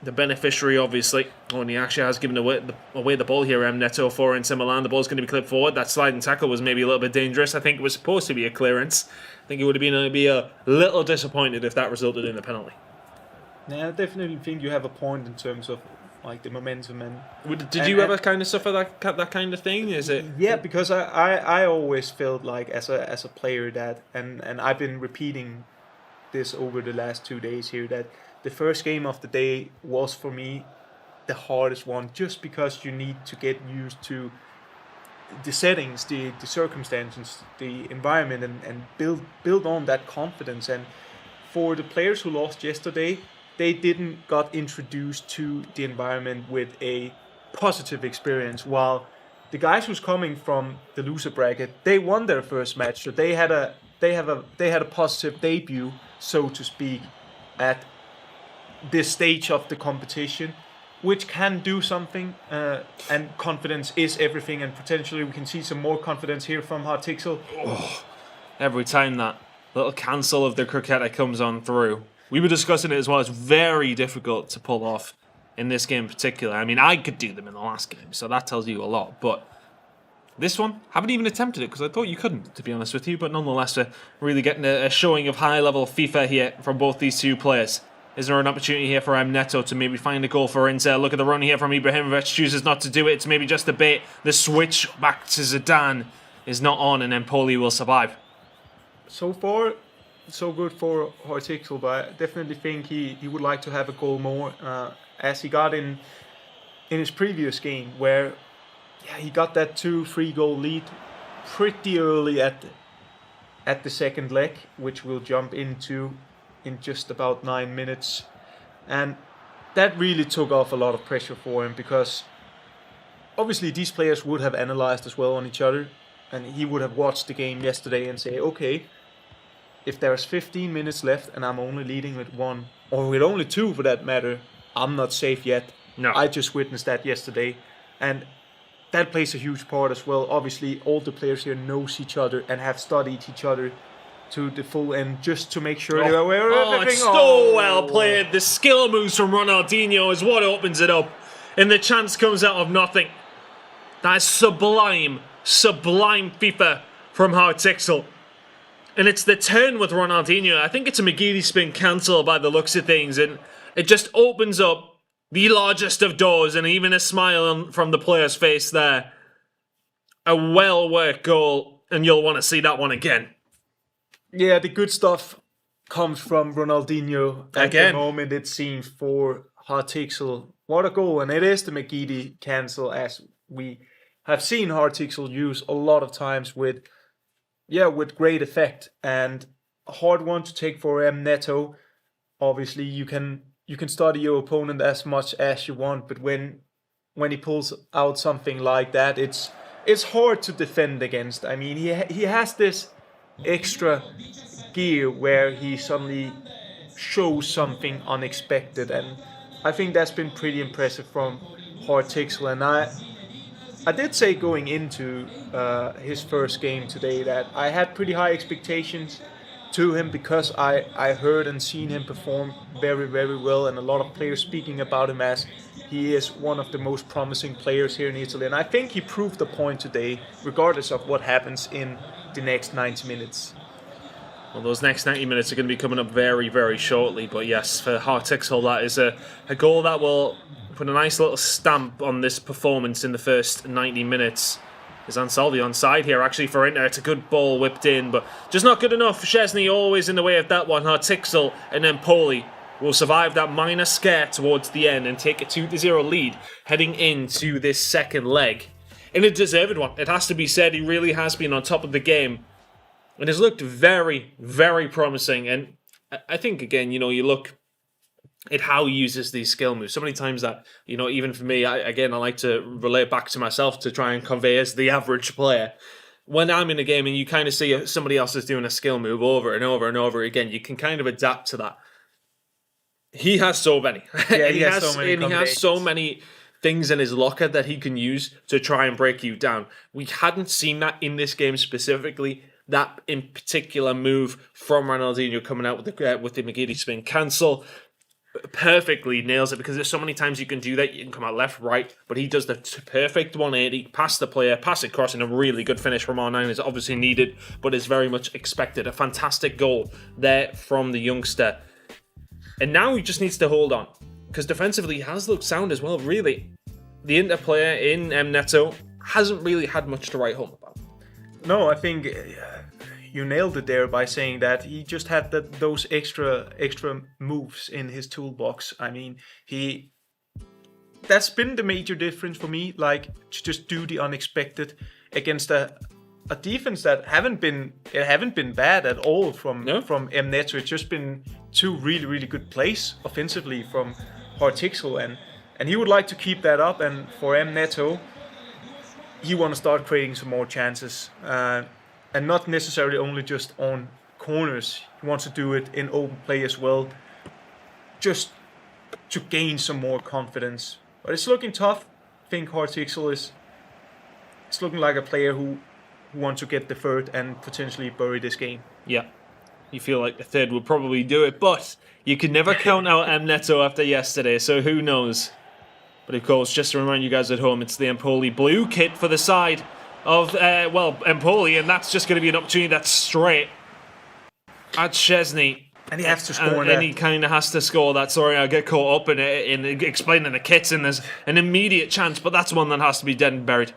the beneficiary, obviously. Oh, and he actually has given away the ball here, Neto for Inter Milan. The ball's going to be clipped forward. That sliding tackle was maybe a little bit dangerous. I think it was supposed to be a clearance. I think it would have been a little disappointed if that resulted in a penalty. Yeah, I definitely think you have a point in terms of like the momentum and. Did you ever kind of suffer that kind of thing? Is it? Yeah, because I always felt like as a player that and I've been repeating this over the last 2 days here that the first game of the day was for me the hardest one, just because you need to get used to the settings, the circumstances, the environment, and build on that confidence. And for the players who lost yesterday, they didn't got introduced to the environment with a positive experience, while the guys who's coming from the loser bracket, they won their first match, so they had a positive debut, so to speak, at this stage of the competition, which can do something, and confidence is everything, and potentially we can see some more confidence here from Hartixel. Oh, every time that little cancel of the croqueta comes on through. We were discussing it as well. It's very difficult to pull off in this game in particular. I mean, I could do them in the last game, so that tells you a lot. But this one, haven't even attempted it because I thought you couldn't, to be honest with you. But nonetheless, we're really getting a showing of high-level FIFA here from both these two players. Is there an opportunity here for Neto to maybe find a goal for Inter? Look at the run here from Ibrahimovic. Chooses not to do it. It's maybe just a bit. The switch back to Zidane is not on, and Empoli will survive. So far, so good for Hartixel, but I definitely think he would like to have a goal more, as he got in his previous game, where he got that 2-3 goal lead pretty early at the second leg, which we'll jump into in just about 9 minutes. And that really took off a lot of pressure for him, because obviously these players would have analyzed as well on each other, and he would have watched the game yesterday and say, okay, if there's 15 minutes left and I'm only leading with 1, or with only 2 for that matter, I'm not safe yet. No. I just witnessed that yesterday, and that plays a huge part as well. Obviously, all the players here knows each other and have studied each other to the full end, just to make sure they're aware of everything. It's so well played. The skill moves from Ronaldinho is what opens it up, and the chance comes out of nothing. That is sublime FIFA from Hartixel. And it's the turn with Ronaldinho. I think it's a McGeady spin cancel by the looks of things, and it just opens up the largest of doors, and even a smile from the player's face there. A well-worked goal, and you'll want to see that one again. Yeah, the good stuff comes from Ronaldinho. At Again. the moment, it seems, for Hartixel. What a goal, and it is the McGeady cancel, as we have seen Hartixel use a lot of times with great effect, and a hard one to take for Neto. Obviously, you can study your opponent as much as you want, but when he pulls out something like that, it's hard to defend against. I mean, he has this extra gear where he suddenly shows something unexpected, and I think that's been pretty impressive from Hartixel. And I did say going into his first game today that I had pretty high expectations to him, because I heard and seen him perform very, very well, and a lot of players speaking about him as he is one of the most promising players here in Italy. And I think he proved the point today, regardless of what happens in the next 90 minutes. Well, those next 90 minutes are going to be coming up very, very shortly. But yes, for Hartixel, that is a goal that will put a nice little stamp on this performance in the first 90 minutes. Is Ansaldi on side here, actually, for Inter. It's a good ball whipped in, but just not good enough. Szczesny always in the way of that one. Hartixel and Empoli will survive that minor scare towards the end and take a 2-0 lead heading into this second leg. In a deserved one, it has to be said. He really has been on top of the game and has looked very, very promising. And I think, again, you look at how he uses these skill moves. So many times that, even for me, I like to relate back to myself to try and convey as the average player. When I'm in a game and you kind of see somebody else is doing a skill move over and over and over again, you can kind of adapt to that. He has so many. Yeah, he has so many and he has so many things in his locker that he can use to try and break you down. We hadn't seen that in this game specifically. That in particular move from Ronaldinho coming out with the McGeady spin cancel perfectly nails it, because there's so many times you can do that. You can come out left, right, but he does the perfect 180, pass the player, pass it across, and a really good finish from R9 is obviously needed, but is very much expected. A fantastic goal there from the youngster. And now he just needs to hold on, because defensively he has looked sound as well, really. The Inter player in Neto hasn't really had much to write home about. No, I think you nailed it there by saying that he just had those extra moves in his toolbox. I mean, that's been the major difference for me, like to just do the unexpected against a defense that haven't been bad at all from M Neto. It's just been two really good plays offensively from Hartixel, and he would like to keep that up. And for M Neto, he want to start creating some more chances, and not necessarily only just on corners. He wants to do it in open play as well, just to gain some more confidence. But it's looking tough. I think Hartixel is looking like a player who wants to get the third and potentially bury this game. Yeah, you feel like the third would probably do it, but you can never count out M Neto after yesterday, so who knows. But of course, just to remind you guys at home, it's the Empoli blue kit for the side of, Empoli, and that's just going to be an opportunity that's straight at Chesney. And he has to score and he kind of has to score that. Sorry, I get caught up in explaining the kits, and there's an immediate chance, but that's one that has to be dead and buried.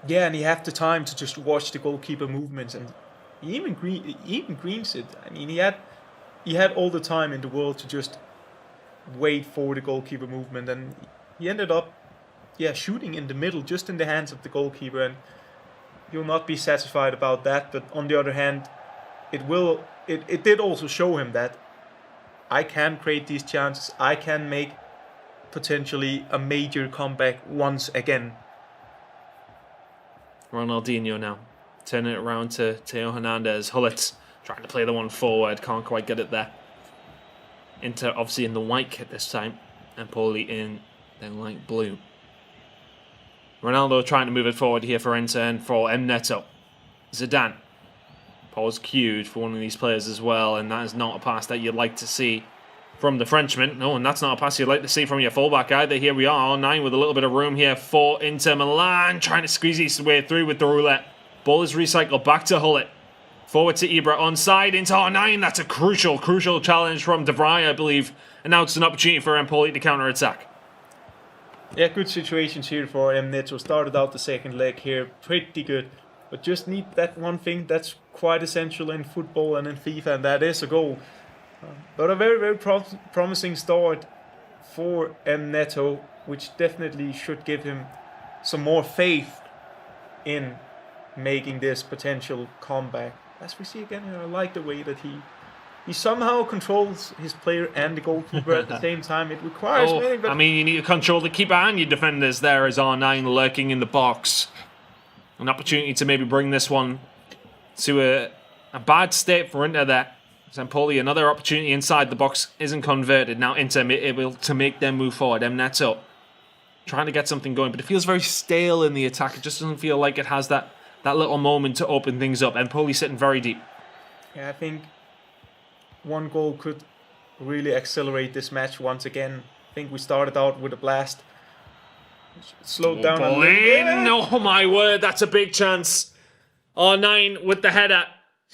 Yeah, and he had the time to just watch the goalkeeper movements, and he even greens it. I mean, he had all the time in the world to just wait for the goalkeeper movement, and he ended up, shooting in the middle, just in the hands of the goalkeeper, and he'll not be satisfied about that. But on the other hand, it did also show him that I can create these chances. I can make potentially a major comeback once again. Ronaldinho now turning it around to Theo Hernandez. Hullet trying to play the one forward, can't quite get it there. Inter obviously in the white kit this time, Empoli in the light blue. Ronaldo trying to move it forward here for Inter and for M Neto. Zidane. Pause cued for one of these players as well, and that is not a pass that you'd like to see from the Frenchman. No, and that's not a pass you'd like to see from your fullback either. Here we are, R9 with a little bit of room here for Inter Milan, trying to squeeze his way through with the roulette. Ball is recycled back to Hullet. Forward to Ibra, onside into R9. That's a crucial challenge from De Vrij, I believe. And now it's an opportunity for Empoli to counter-attack. Yeah, good situations here for M Neto. Started out the second leg here, pretty good. But just need that one thing that's quite essential in football and in FIFA, and that is a goal. But a very promising start for M Neto, which definitely should give him some more faith in making this potential comeback. As we see again, I like the way that he somehow controls his player and the goalkeeper at the same time. It requires many, but you need to control the keeper and your defenders there as R9 lurking in the box. An opportunity to maybe bring this one to a bad state for Inter there. Empoli, another opportunity inside the box, isn't converted. Now Inter able to make them move forward. M Neto trying to get something going, but it feels very stale in the attack. It just doesn't feel like it has that little moment to open things up. Empoli sitting very deep. Yeah, I think one goal could really accelerate this match once again. I think we started out with a blast. Slowed down a little bit. Oh my word, that's a big chance. R9 with the header.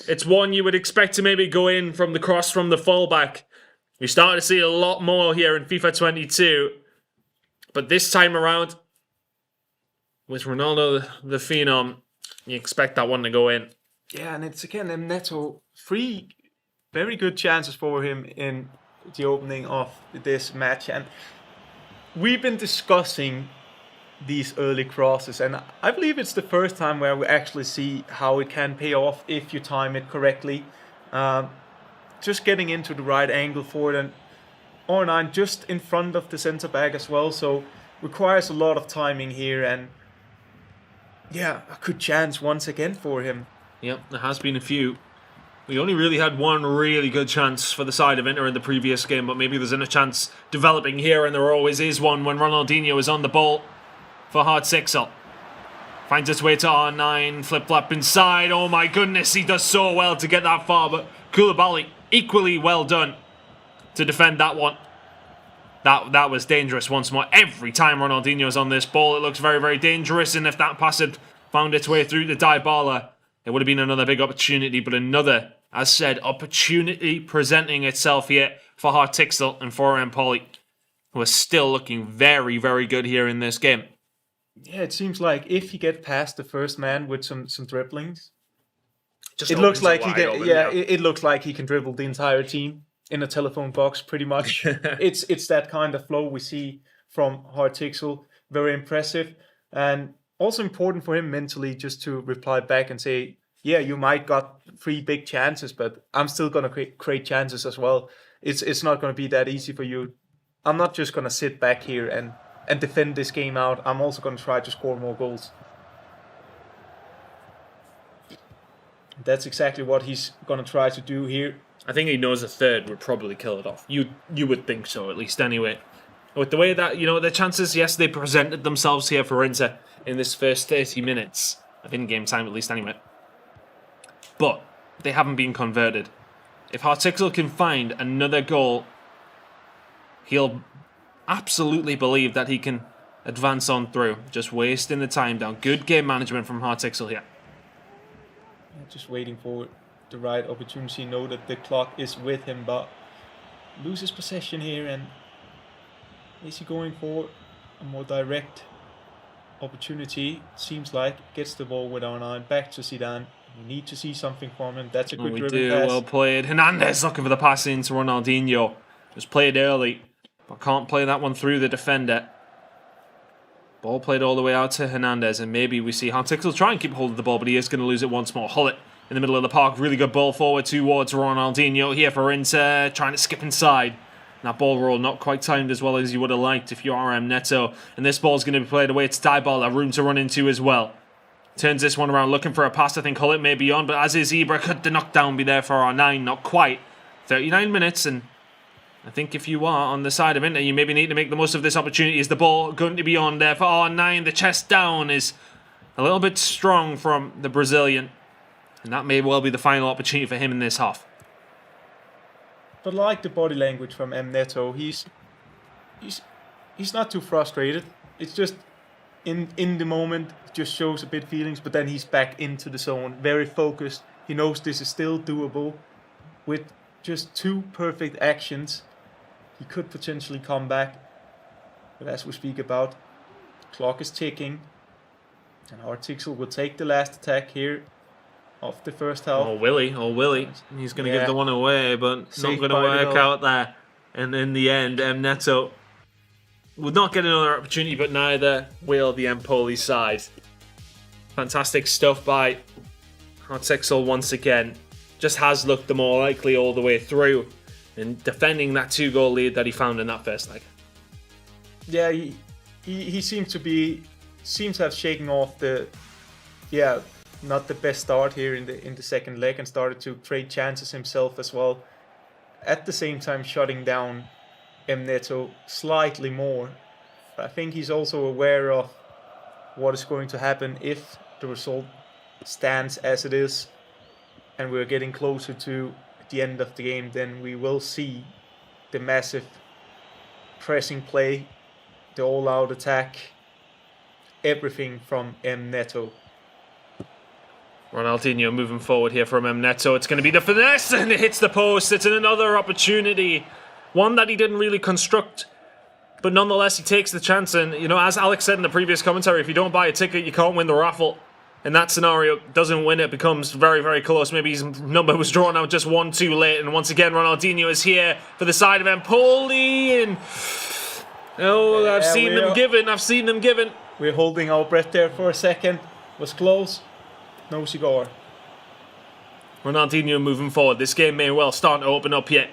It's one you would expect to maybe go in from the cross from the fullback. You're starting to see a lot more here in FIFA 22. But this time around, with Ronaldo the Phenom, you expect that one to go in. Yeah, and it's again M Neto. 3 very good chances for him in the opening of this match. And we've been discussing these early crosses, and I believe it's the first time where we actually see how it can pay off if you time it correctly. Just getting into the right angle for it, and R9 just in front of the centre back as well, so requires a lot of timing here, and yeah, a good chance once again for him. Yep, there has been a few We only really had one really good chance for the side of Inter in the previous game, but maybe there's a chance developing here, and there always is one when Ronaldinho is on the ball for Hartixel. Finds its way to R9, flip-flop inside. Oh my goodness, he does so well to get that far, but Koulibaly, equally well done to defend that one. That was dangerous once more. Every time Ronaldinho is on this ball, it looks very, very dangerous, and if that pass had found its way through to Dybala, it would have been another big opportunity, but another, as said, opportunity presenting itself here for Hartixel and for Empoli, who are still looking very, very good here in this game. Yeah, it seems like if he get past the first man with some dribblings, Just it looks opens like it he wide can. open, Yeah, it looks like he can dribble the entire team in a telephone box, pretty much. It's that kind of flow we see from Hartixel. Very impressive, and also important for him mentally just to reply back and say, "Yeah, you might got 3 big chances, but I'm still gonna create chances as well. It's not gonna be that easy for you. I'm not just gonna sit back here and defend this game out. I'm also going to try to score more goals." That's exactly what he's going to try to do here. I think he knows a third would probably kill it off. You would think so, at least anyway. With the way that, the chances, yes, they presented themselves here for Inter in this first 30 minutes of in-game time, at least anyway. But they haven't been converted. If Hartixel can find another goal, he'll absolutely believe that he can advance on through. Just wasting the time down. Good game management from Hartixel here. Just waiting for the right opportunity. Know that the clock is with him, but loses possession here. And is he going for a more direct opportunity? Seems like gets the ball with R9 back to Zidane. We need to see something from him. That's a good dribbling pass. Well played. Hernandez looking for the pass into Ronaldinho. Just played early, but can't play that one through the defender. Ball played all the way out to Hernandez, and maybe we see Hartixel try and keep hold of the ball, but he is going to lose it once more. Hullet in the middle of the park. Really good ball forward towards Ronaldinho here for Inter, trying to skip inside. That ball roll not quite timed as well as you would have liked if you are Neto. And this ball's going to be played away to Dybala, room to run into as well. Turns this one around, looking for a pass. I think Hullet may be on, but as is Ibra, could the knockdown be there for R9? Not quite. 39 minutes, and I think if you are on the side of Inter, you maybe need to make the most of this opportunity. Is the ball going to be on there for R9? The chest down is a little bit strong from the Brazilian, and that may well be the final opportunity for him in this half. But like the body language from Neto, he's not too frustrated. It's just in the moment, just shows a bit feelings, but then he's back into the zone, very focused. He knows this is still doable. With just 2 perfect actions, he could potentially come back. But as we speak about, clock is ticking, and Hartixel will take the last attack here of the first half. Oh, Willie. He's going to give the one away, but Safe not going to by the work goal. out there. And in the end, Neto would not get another opportunity, but neither will the Empoli side. Fantastic stuff by Hartixel once again. Just has looked the more likely all the way through in defending that 2-goal lead that he found in that first leg. Yeah, he seems to have shaken off the not the best start here in the second leg, and started to create chances himself as well. At the same time, shutting down Neto slightly more. But I think he's also aware of what is going to happen if the result stands as it is, and we're getting closer to the end of the game. Then we will see the massive pressing play, the all-out attack, everything from Neto. Ronaldinho moving forward here from Neto. It's going to be the finesse, and it hits the post. It's another opportunity. One that he didn't really construct, but nonetheless he takes the chance. And, as Alex said in the previous commentary, if you don't buy a ticket, you can't win the raffle. In that scenario, doesn't win it, becomes very, very close. Maybe his number was drawn out just one too late. And once again, Ronaldinho is here for the side of Empoli. And I've seen them given. We're holding our breath there for a second. Was close. No cigar. Ronaldinho moving forward. This game may well start to open up yet.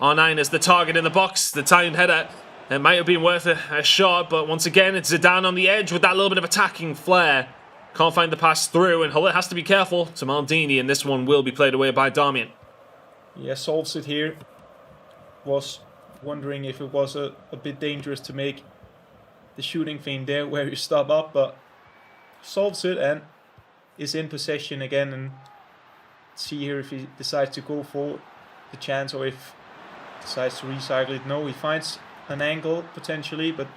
R9 is the target in the box. The timed header. It might have been worth a shot, but once again, it's Zidane on the edge with that little bit of attacking flair. Can't find the pass through, and Hullet has to be careful to Maldini, and this one will be played away by Darmian. Yeah, solves it here. Was wondering if it was a bit dangerous to make the shooting thing there where you stop up, but solves it and is in possession again. And see here if he decides to go for the chance or if he decides to recycle it. No, he finds an angle potentially, but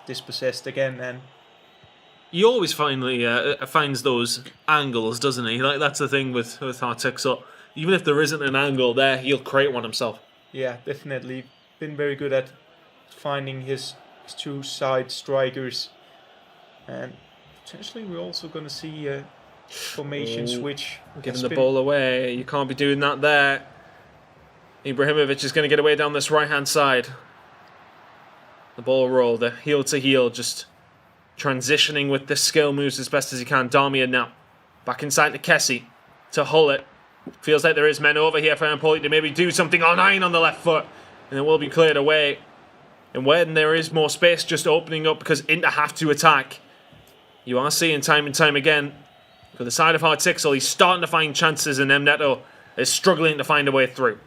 dispossessed again. And he always finally finds those angles, doesn't he? Like, that's the thing with Hartik. So even if there isn't an angle there, he'll create one himself. yeah, definitely been very good at finding his two side strikers. And potentially we're also going to see a formation switch. Giving the ball away. You can't be doing that there. Ibrahimovic is going to get away down this right-hand side. The ball roll, the heel to heel, just transitioning with the skill moves as best as he can. Darmian now. Back inside to Kessie. To Hullet. Feels like there is men over here for Empoli to maybe do something. R9 on the left foot. And it will be cleared away. And when there is more space just opening up because Inter have to attack, you are seeing time and time again, for the side of Hartixel, he's starting to find chances and Neto is struggling to find a way through.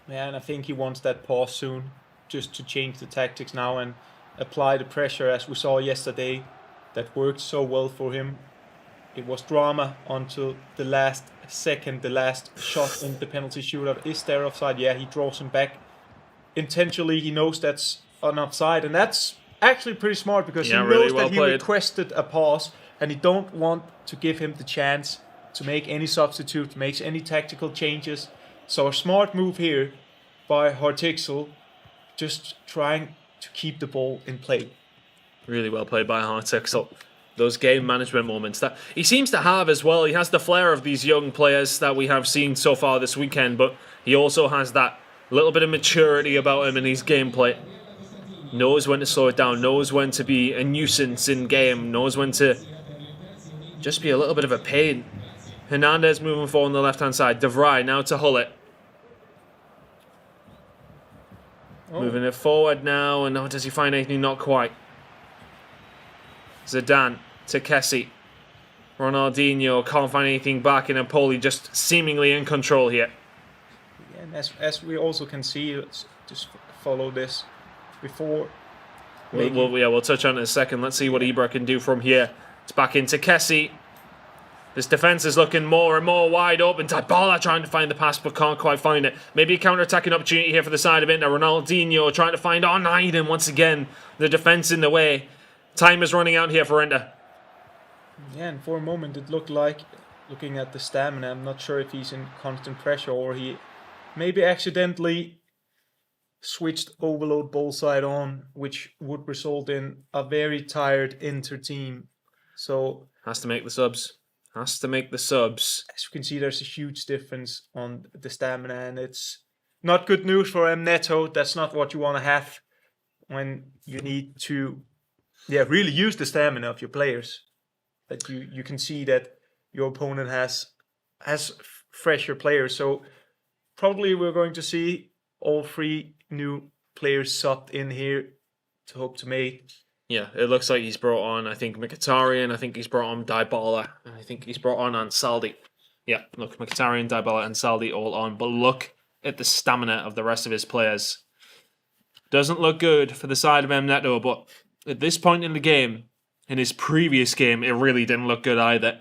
Yeah, and I think he wants that pause soon, just to change the tactics now and apply the pressure as we saw yesterday. That worked so well for him. It was drama until the last second, the last shot in the penalty shootout. Is there offside? Yeah, he draws him back. Intentionally, he knows that's an offside, and that's actually pretty smart because he knows really well that he played. requested a pause, and he don't want to give him the chance to make any substitute, makes any tactical changes. So a smart move here by Hartixel, just trying to keep the ball in play. Really well played by Hartixel. Those game management moments that he seems to have as well. He has the flair of these young players that we have seen so far this weekend, but he also has that little bit of maturity about him in his gameplay. Knows when to slow it down, knows when to be a nuisance in game, knows when to just be a little bit of a pain. Hernandez moving forward on the left-hand side. De Vrij now to Hullet. Moving it forward now, and does he find anything? Not quite. Zidane to Kessie. Ronaldinho can't find anything back, and Empoli just seemingly in control here. Yeah, and as we also can see, let's just follow this before. We'll touch on it in a second. Let's see what Ibra can do from here. It's back into Kessie. This defence is looking more and more wide open. Dybala trying to find the pass but can't quite find it. Maybe a counter-attacking opportunity here for the side of Inter. Ronaldinho trying to find R9, and once again the defence in the way. Time is running out here for Inter. Yeah, and for a moment it looked like, looking at the stamina, I'm not sure if he's in constant pressure or he maybe accidentally switched overload ball side on, which would result in a very tired Inter team. So has to make the subs. Has to make the subs. As you can see, there's a huge difference on the stamina, and it's not good news for Neto. That's not what you want to have when you need to really use the stamina of your players. That you can see that your opponent has fresher players. So probably we're going to see all three new players subbed in here to hope to make. Yeah, it looks like he's brought on, I think, Mkhitaryan, I think he's brought on Dybala, and I think he's brought on Ansaldi. Yeah, look, Mkhitaryan, Dybala, and Ansaldi all on, but look at the stamina of the rest of his players. Doesn't look good for the side of Neto, but at this point in the game, in his previous game, it really didn't look good either.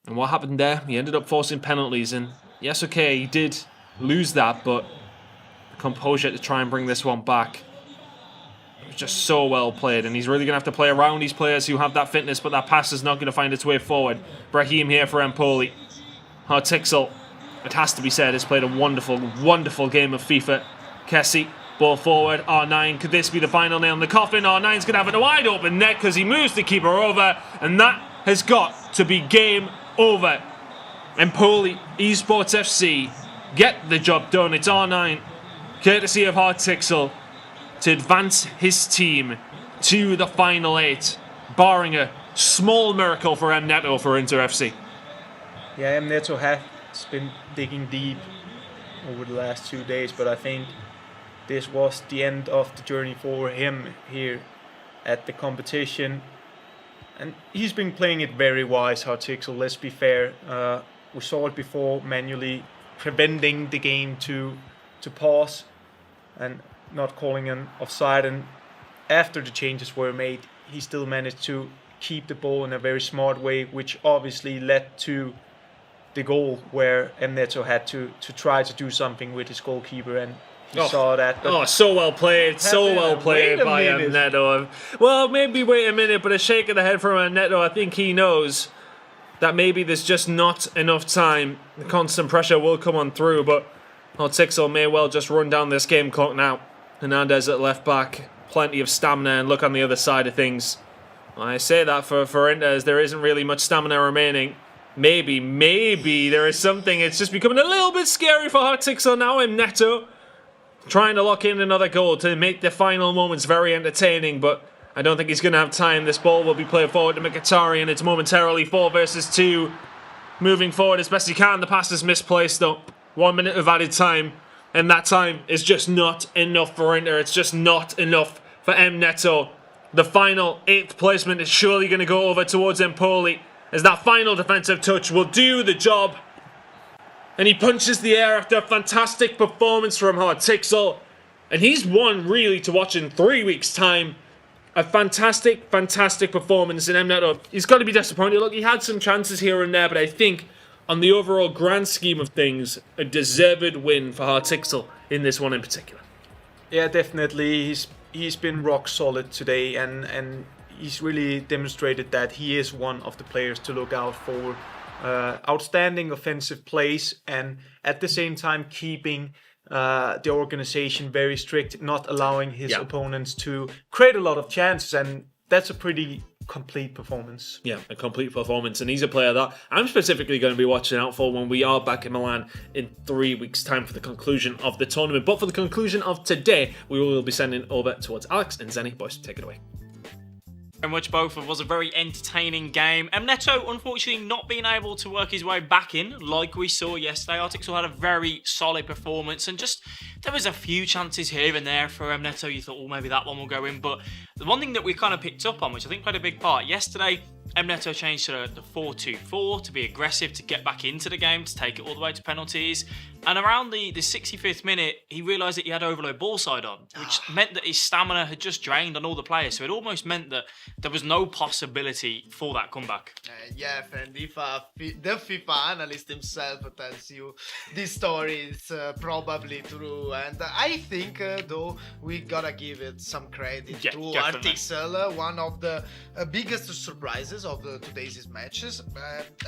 And what happened there? He ended up forcing penalties, and yes, okay, he did lose that, but the composure to try and bring this one back. Just so well played, and he's really going to have to play around these players who have that fitness, but that pass is not going to find its way forward. Brahim here for Empoli. Hartixel, it has to be said, has played a wonderful, wonderful game of FIFA. Kessie, ball forward, R9, could this be the final nail in the coffin? R9's going to have a wide open net because he moves the keeper over, and that has got to be game over. Empoli Esports FC get the job done. It's R9, courtesy of Hartixel, to advance his team to the final 8, barring a small miracle for Neto for Inter FC. Yeah, Neto has been digging deep over the last 2 days, but I think this was the end of the journey for him here at the competition. And he's been playing it very wise, Hartixel, let's be fair. We saw it before, manually preventing the game to pause and not calling an offside. And after the changes were made, he still managed to keep the ball in a very smart way, which obviously led to the goal where Neto had to try to do something with his goalkeeper, and you saw that. So well played by Neto. Well, maybe wait a minute, but a shake of the head from Neto. I think he knows that maybe there's just not enough time. The constant pressure will come on through, but Tixel may well just run down this game clock now. Hernandez at left back, plenty of stamina, and look on the other side of things. I say that for Inter, as there isn't really much stamina remaining. Maybe there is something. It's just becoming a little bit scary for Tixel now. And Neto trying to lock in another goal to make the final moments very entertaining, but I don't think he's going to have time. This ball will be played forward to Mkhitaryan, and it's momentarily 4 versus 2. Moving forward as best he can. The pass is misplaced though. 1 minute of added time, and that time is just not enough for Inter. It's just not enough for Neto. The final 8th placement is surely going to go over towards Empoli, as that final defensive touch will do the job. And he punches the air after a fantastic performance from Tixel. And he's one really to watch in 3 weeks' time. A fantastic performance in Neto. He's got to be disappointed. Look, he had some chances here and there, but I think on the overall grand scheme of things, a deserved win for Tixel in this one in particular. Yeah, definitely. He's been rock solid today, and he's really demonstrated that he is one of the players to look out for. Outstanding offensive plays, and at the same time keeping the organization very strict, not allowing his opponents to create a lot of chances, and that's a pretty complete performance. Yeah, a complete performance, and he's a player that I'm specifically going to be watching out for when we are back in Milan in 3 weeks' time for the conclusion of the tournament. But for the conclusion of today, we will be sending over towards Alex and Zenny. Boys, take it away. Very much both. It was a very entertaining game. Neto, unfortunately, not being able to work his way back in like we saw yesterday. Tixel had a very solid performance, and just there was a few chances here and there for Neto. You thought, oh, maybe that one will go in. But the one thing that we kind of picked up on, which I think played a big part yesterday, Neto changed to the 4-2-4 to be aggressive, to get back into the game, to take it all the way to penalties. And around the 65th minute, he realised that he had overload ball side on, which meant that his stamina had just drained on all the players. So it almost meant that there was no possibility for that comeback. Yeah, and if the FIFA analyst himself tells you this story, it's probably true. And I think, though, we gotta give it some credit to Tixel, one of the biggest surprises of today's matches.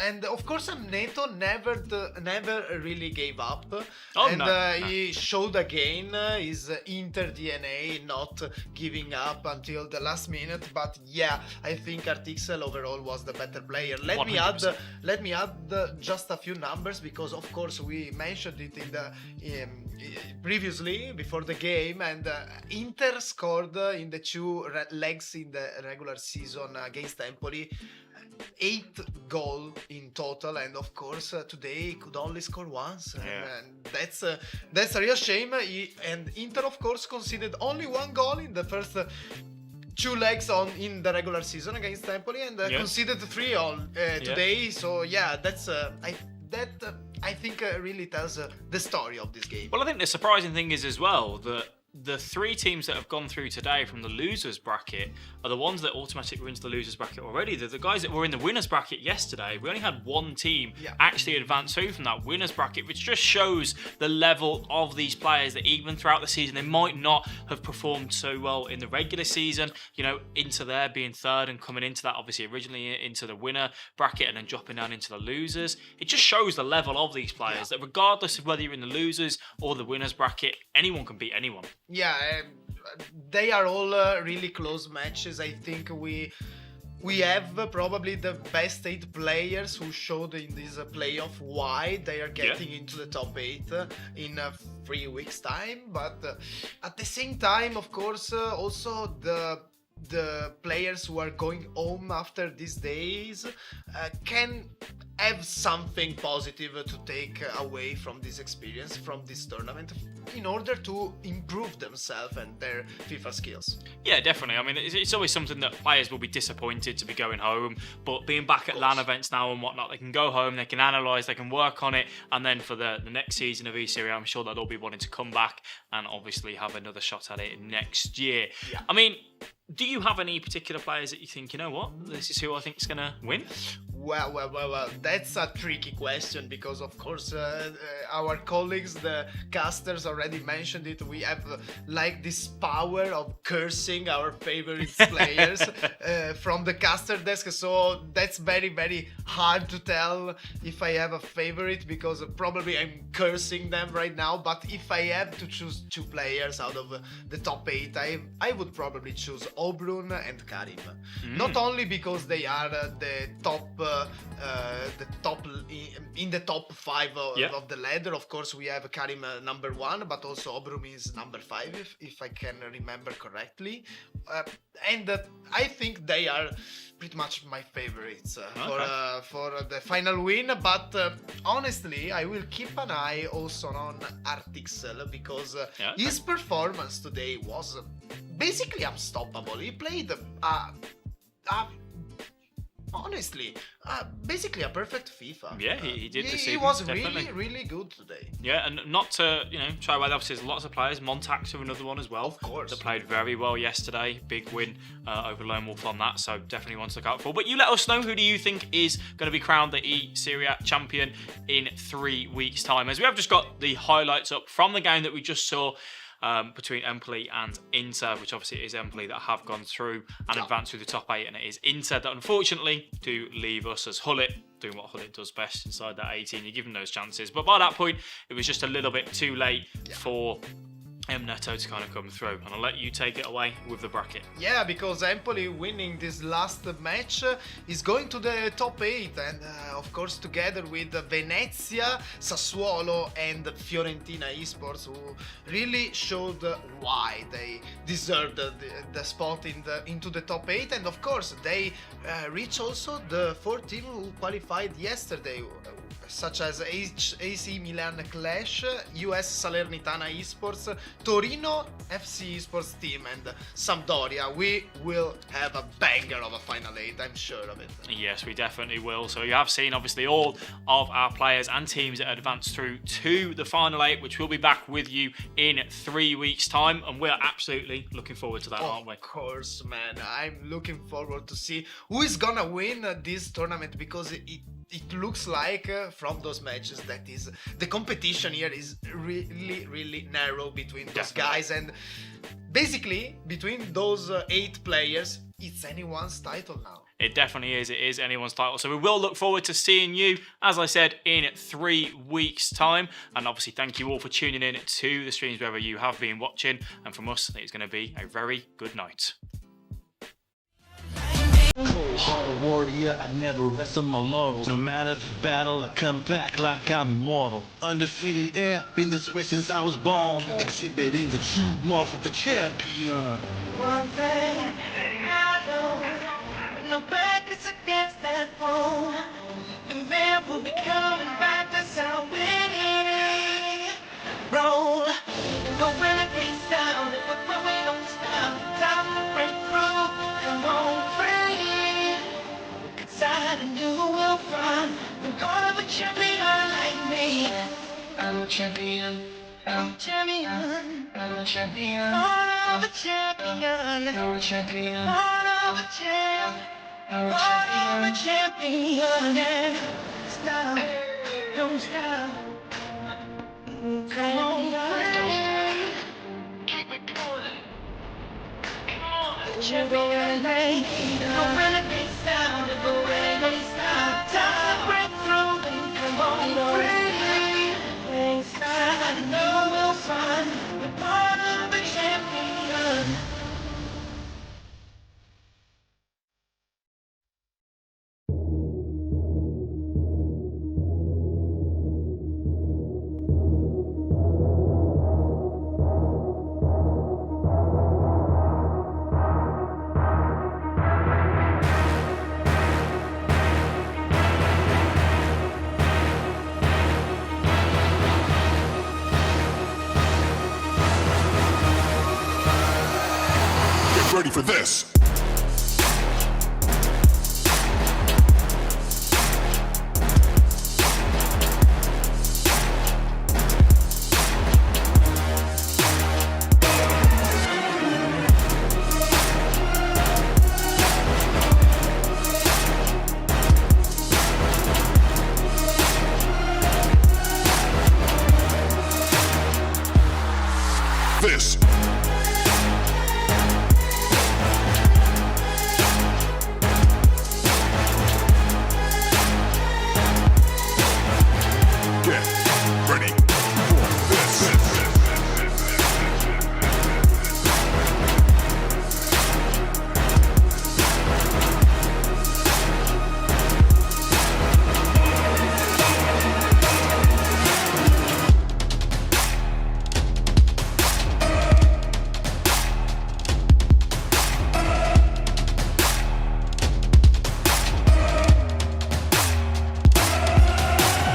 And of course, Neto never really gave up. He showed again his Inter DNA, not giving up until the last minute. But yeah, I think Tixel overall was the better player. Let me add just a few numbers, because of course we mentioned it in the previously before the game, and Inter scored in the 2 legs in the regular season against Empoli 8 goals in total, and of course today he could only score once, and that's a real shame. And Inter of course conceded only 1 goal in the first 2 legs in the regular season against Empoli, and conceded 3 today. So yeah, I think really tells the story of this game. Well, I think the surprising thing is as well that the 3 teams that have gone through today from the losers bracket are the ones that automatically went to the losers bracket already. The guys that were in the winners bracket yesterday, we only had 1 team actually advance through from that winners bracket, which just shows the level of these players, that even throughout the season they might not have performed so well in the regular season. You know, into there being 3rd and coming into that obviously originally into the winner bracket and then dropping down into the losers. It just shows the level of these players, that regardless of whether you're in the losers or the winners bracket, anyone can beat anyone. Yeah, they are all really close matches. I think we have probably the best 8 players who showed in this playoff why they are getting into the top 8 in 3 weeks' time. But at the same time, of course, also the players who are going home after these days can have something positive to take away from this experience, from this tournament, in order to improve themselves and their FIFA skills. Yeah, definitely. I mean, it's always something that players will be disappointed to be going home, but being back at LAN events now and whatnot, they can go home, they can analyse, they can work on it, and then for the next season of eSerie, I'm sure they'll all be wanting to come back and obviously have another shot at it next year. Yeah. I mean, do you have any particular players that you think, you know what, this is who I think is going to win? Well, that's a tricky question because, of course, our colleagues, the casters, already mentioned it. We have like this power of cursing our favorite players from the caster desk, so that's very, very hard to tell if I have a favorite because probably I'm cursing them right now. But if I have to choose 2 players out of the top 8, I would probably choose Obrun and Karim. Not only because they are the top in the top 5 of the ladder. Of course, we have Karim number 1, but also Obrum is number 5, if I can remember correctly. And I think they are pretty much my favorites for the final win. But honestly, I will keep an eye also on Artixel because his performance today was basically unstoppable. He played honestly, basically a perfect FIFA. Yeah, he did this season. He was definitely. really good today. Yeah, and not to, try away, obviously there's lots of players. Montax are another one as well. Of course. That played very well yesterday. Big win over Lone Wolf on that, so definitely one to look out for. But you let us know, who do you think is going to be crowned the eSerie A champion in 3 weeks' time? As we have just got the highlights up from the game that we just saw between Empoli and Inter, which obviously is Empoli that have gone through and advanced through the top 8, and it is Inter that unfortunately do leave us as Hullet doing what Hullet does best inside that 18. You give them those chances, but by that point it was just a little bit too late for Neto to kind of come through, and I'll let you take it away with the bracket. Yeah, because Empoli winning this last match is going to the top 8, and of course together with Venezia, Sassuolo and Fiorentina Esports, who really showed why they deserved the spot into the top 8, and of course they reach also the 4 teams who qualified yesterday, such as AC Milan Clash, US Salernitana Esports, Torino FC Esports team, and Sampdoria. We will have a banger of a final 8, I'm sure of it. Yes, we definitely will. So you have seen obviously all of our players and teams that advanced through to the final 8, which will be back with you in 3 weeks' time, and we're absolutely looking forward to that, aren't we? Of course, man. I'm looking forward to see who is gonna win this tournament, because it looks like from those matches that is the competition here is really narrow between those guys, and basically between those 8 players it's anyone's title now. It definitely is. It is anyone's title. So we will look forward to seeing you, as I said, in 3 weeks' time. And obviously, thank you all for tuning in to the streams wherever you have been watching. And from us, it's going to be a very good night. Cold-hearted warrior, I never rest on my laurels. No matter the battle, I come back like I'm immortal. Undefeated, yeah, been this way since I was born. Exhibiting the true mark of the champion. One thing I know, no practice against that foe, and then we'll be coming back to sound winning. Roll, but when it gets down, when we don't stop, time to break through. Come on, free, inside a new world front. We're gonna be a champion like me. I'm a champion. I'm a champion. I'm a champion. Heart of a champion. You're a champion. Heart of a champion. You're a champion. And stop. Don't stop. Come on, friend. Keep it going. Champion, no when it gets down, no when it gets down, time to break through and come on, free. Thanks, I know we'll find we're part of a champion. for this.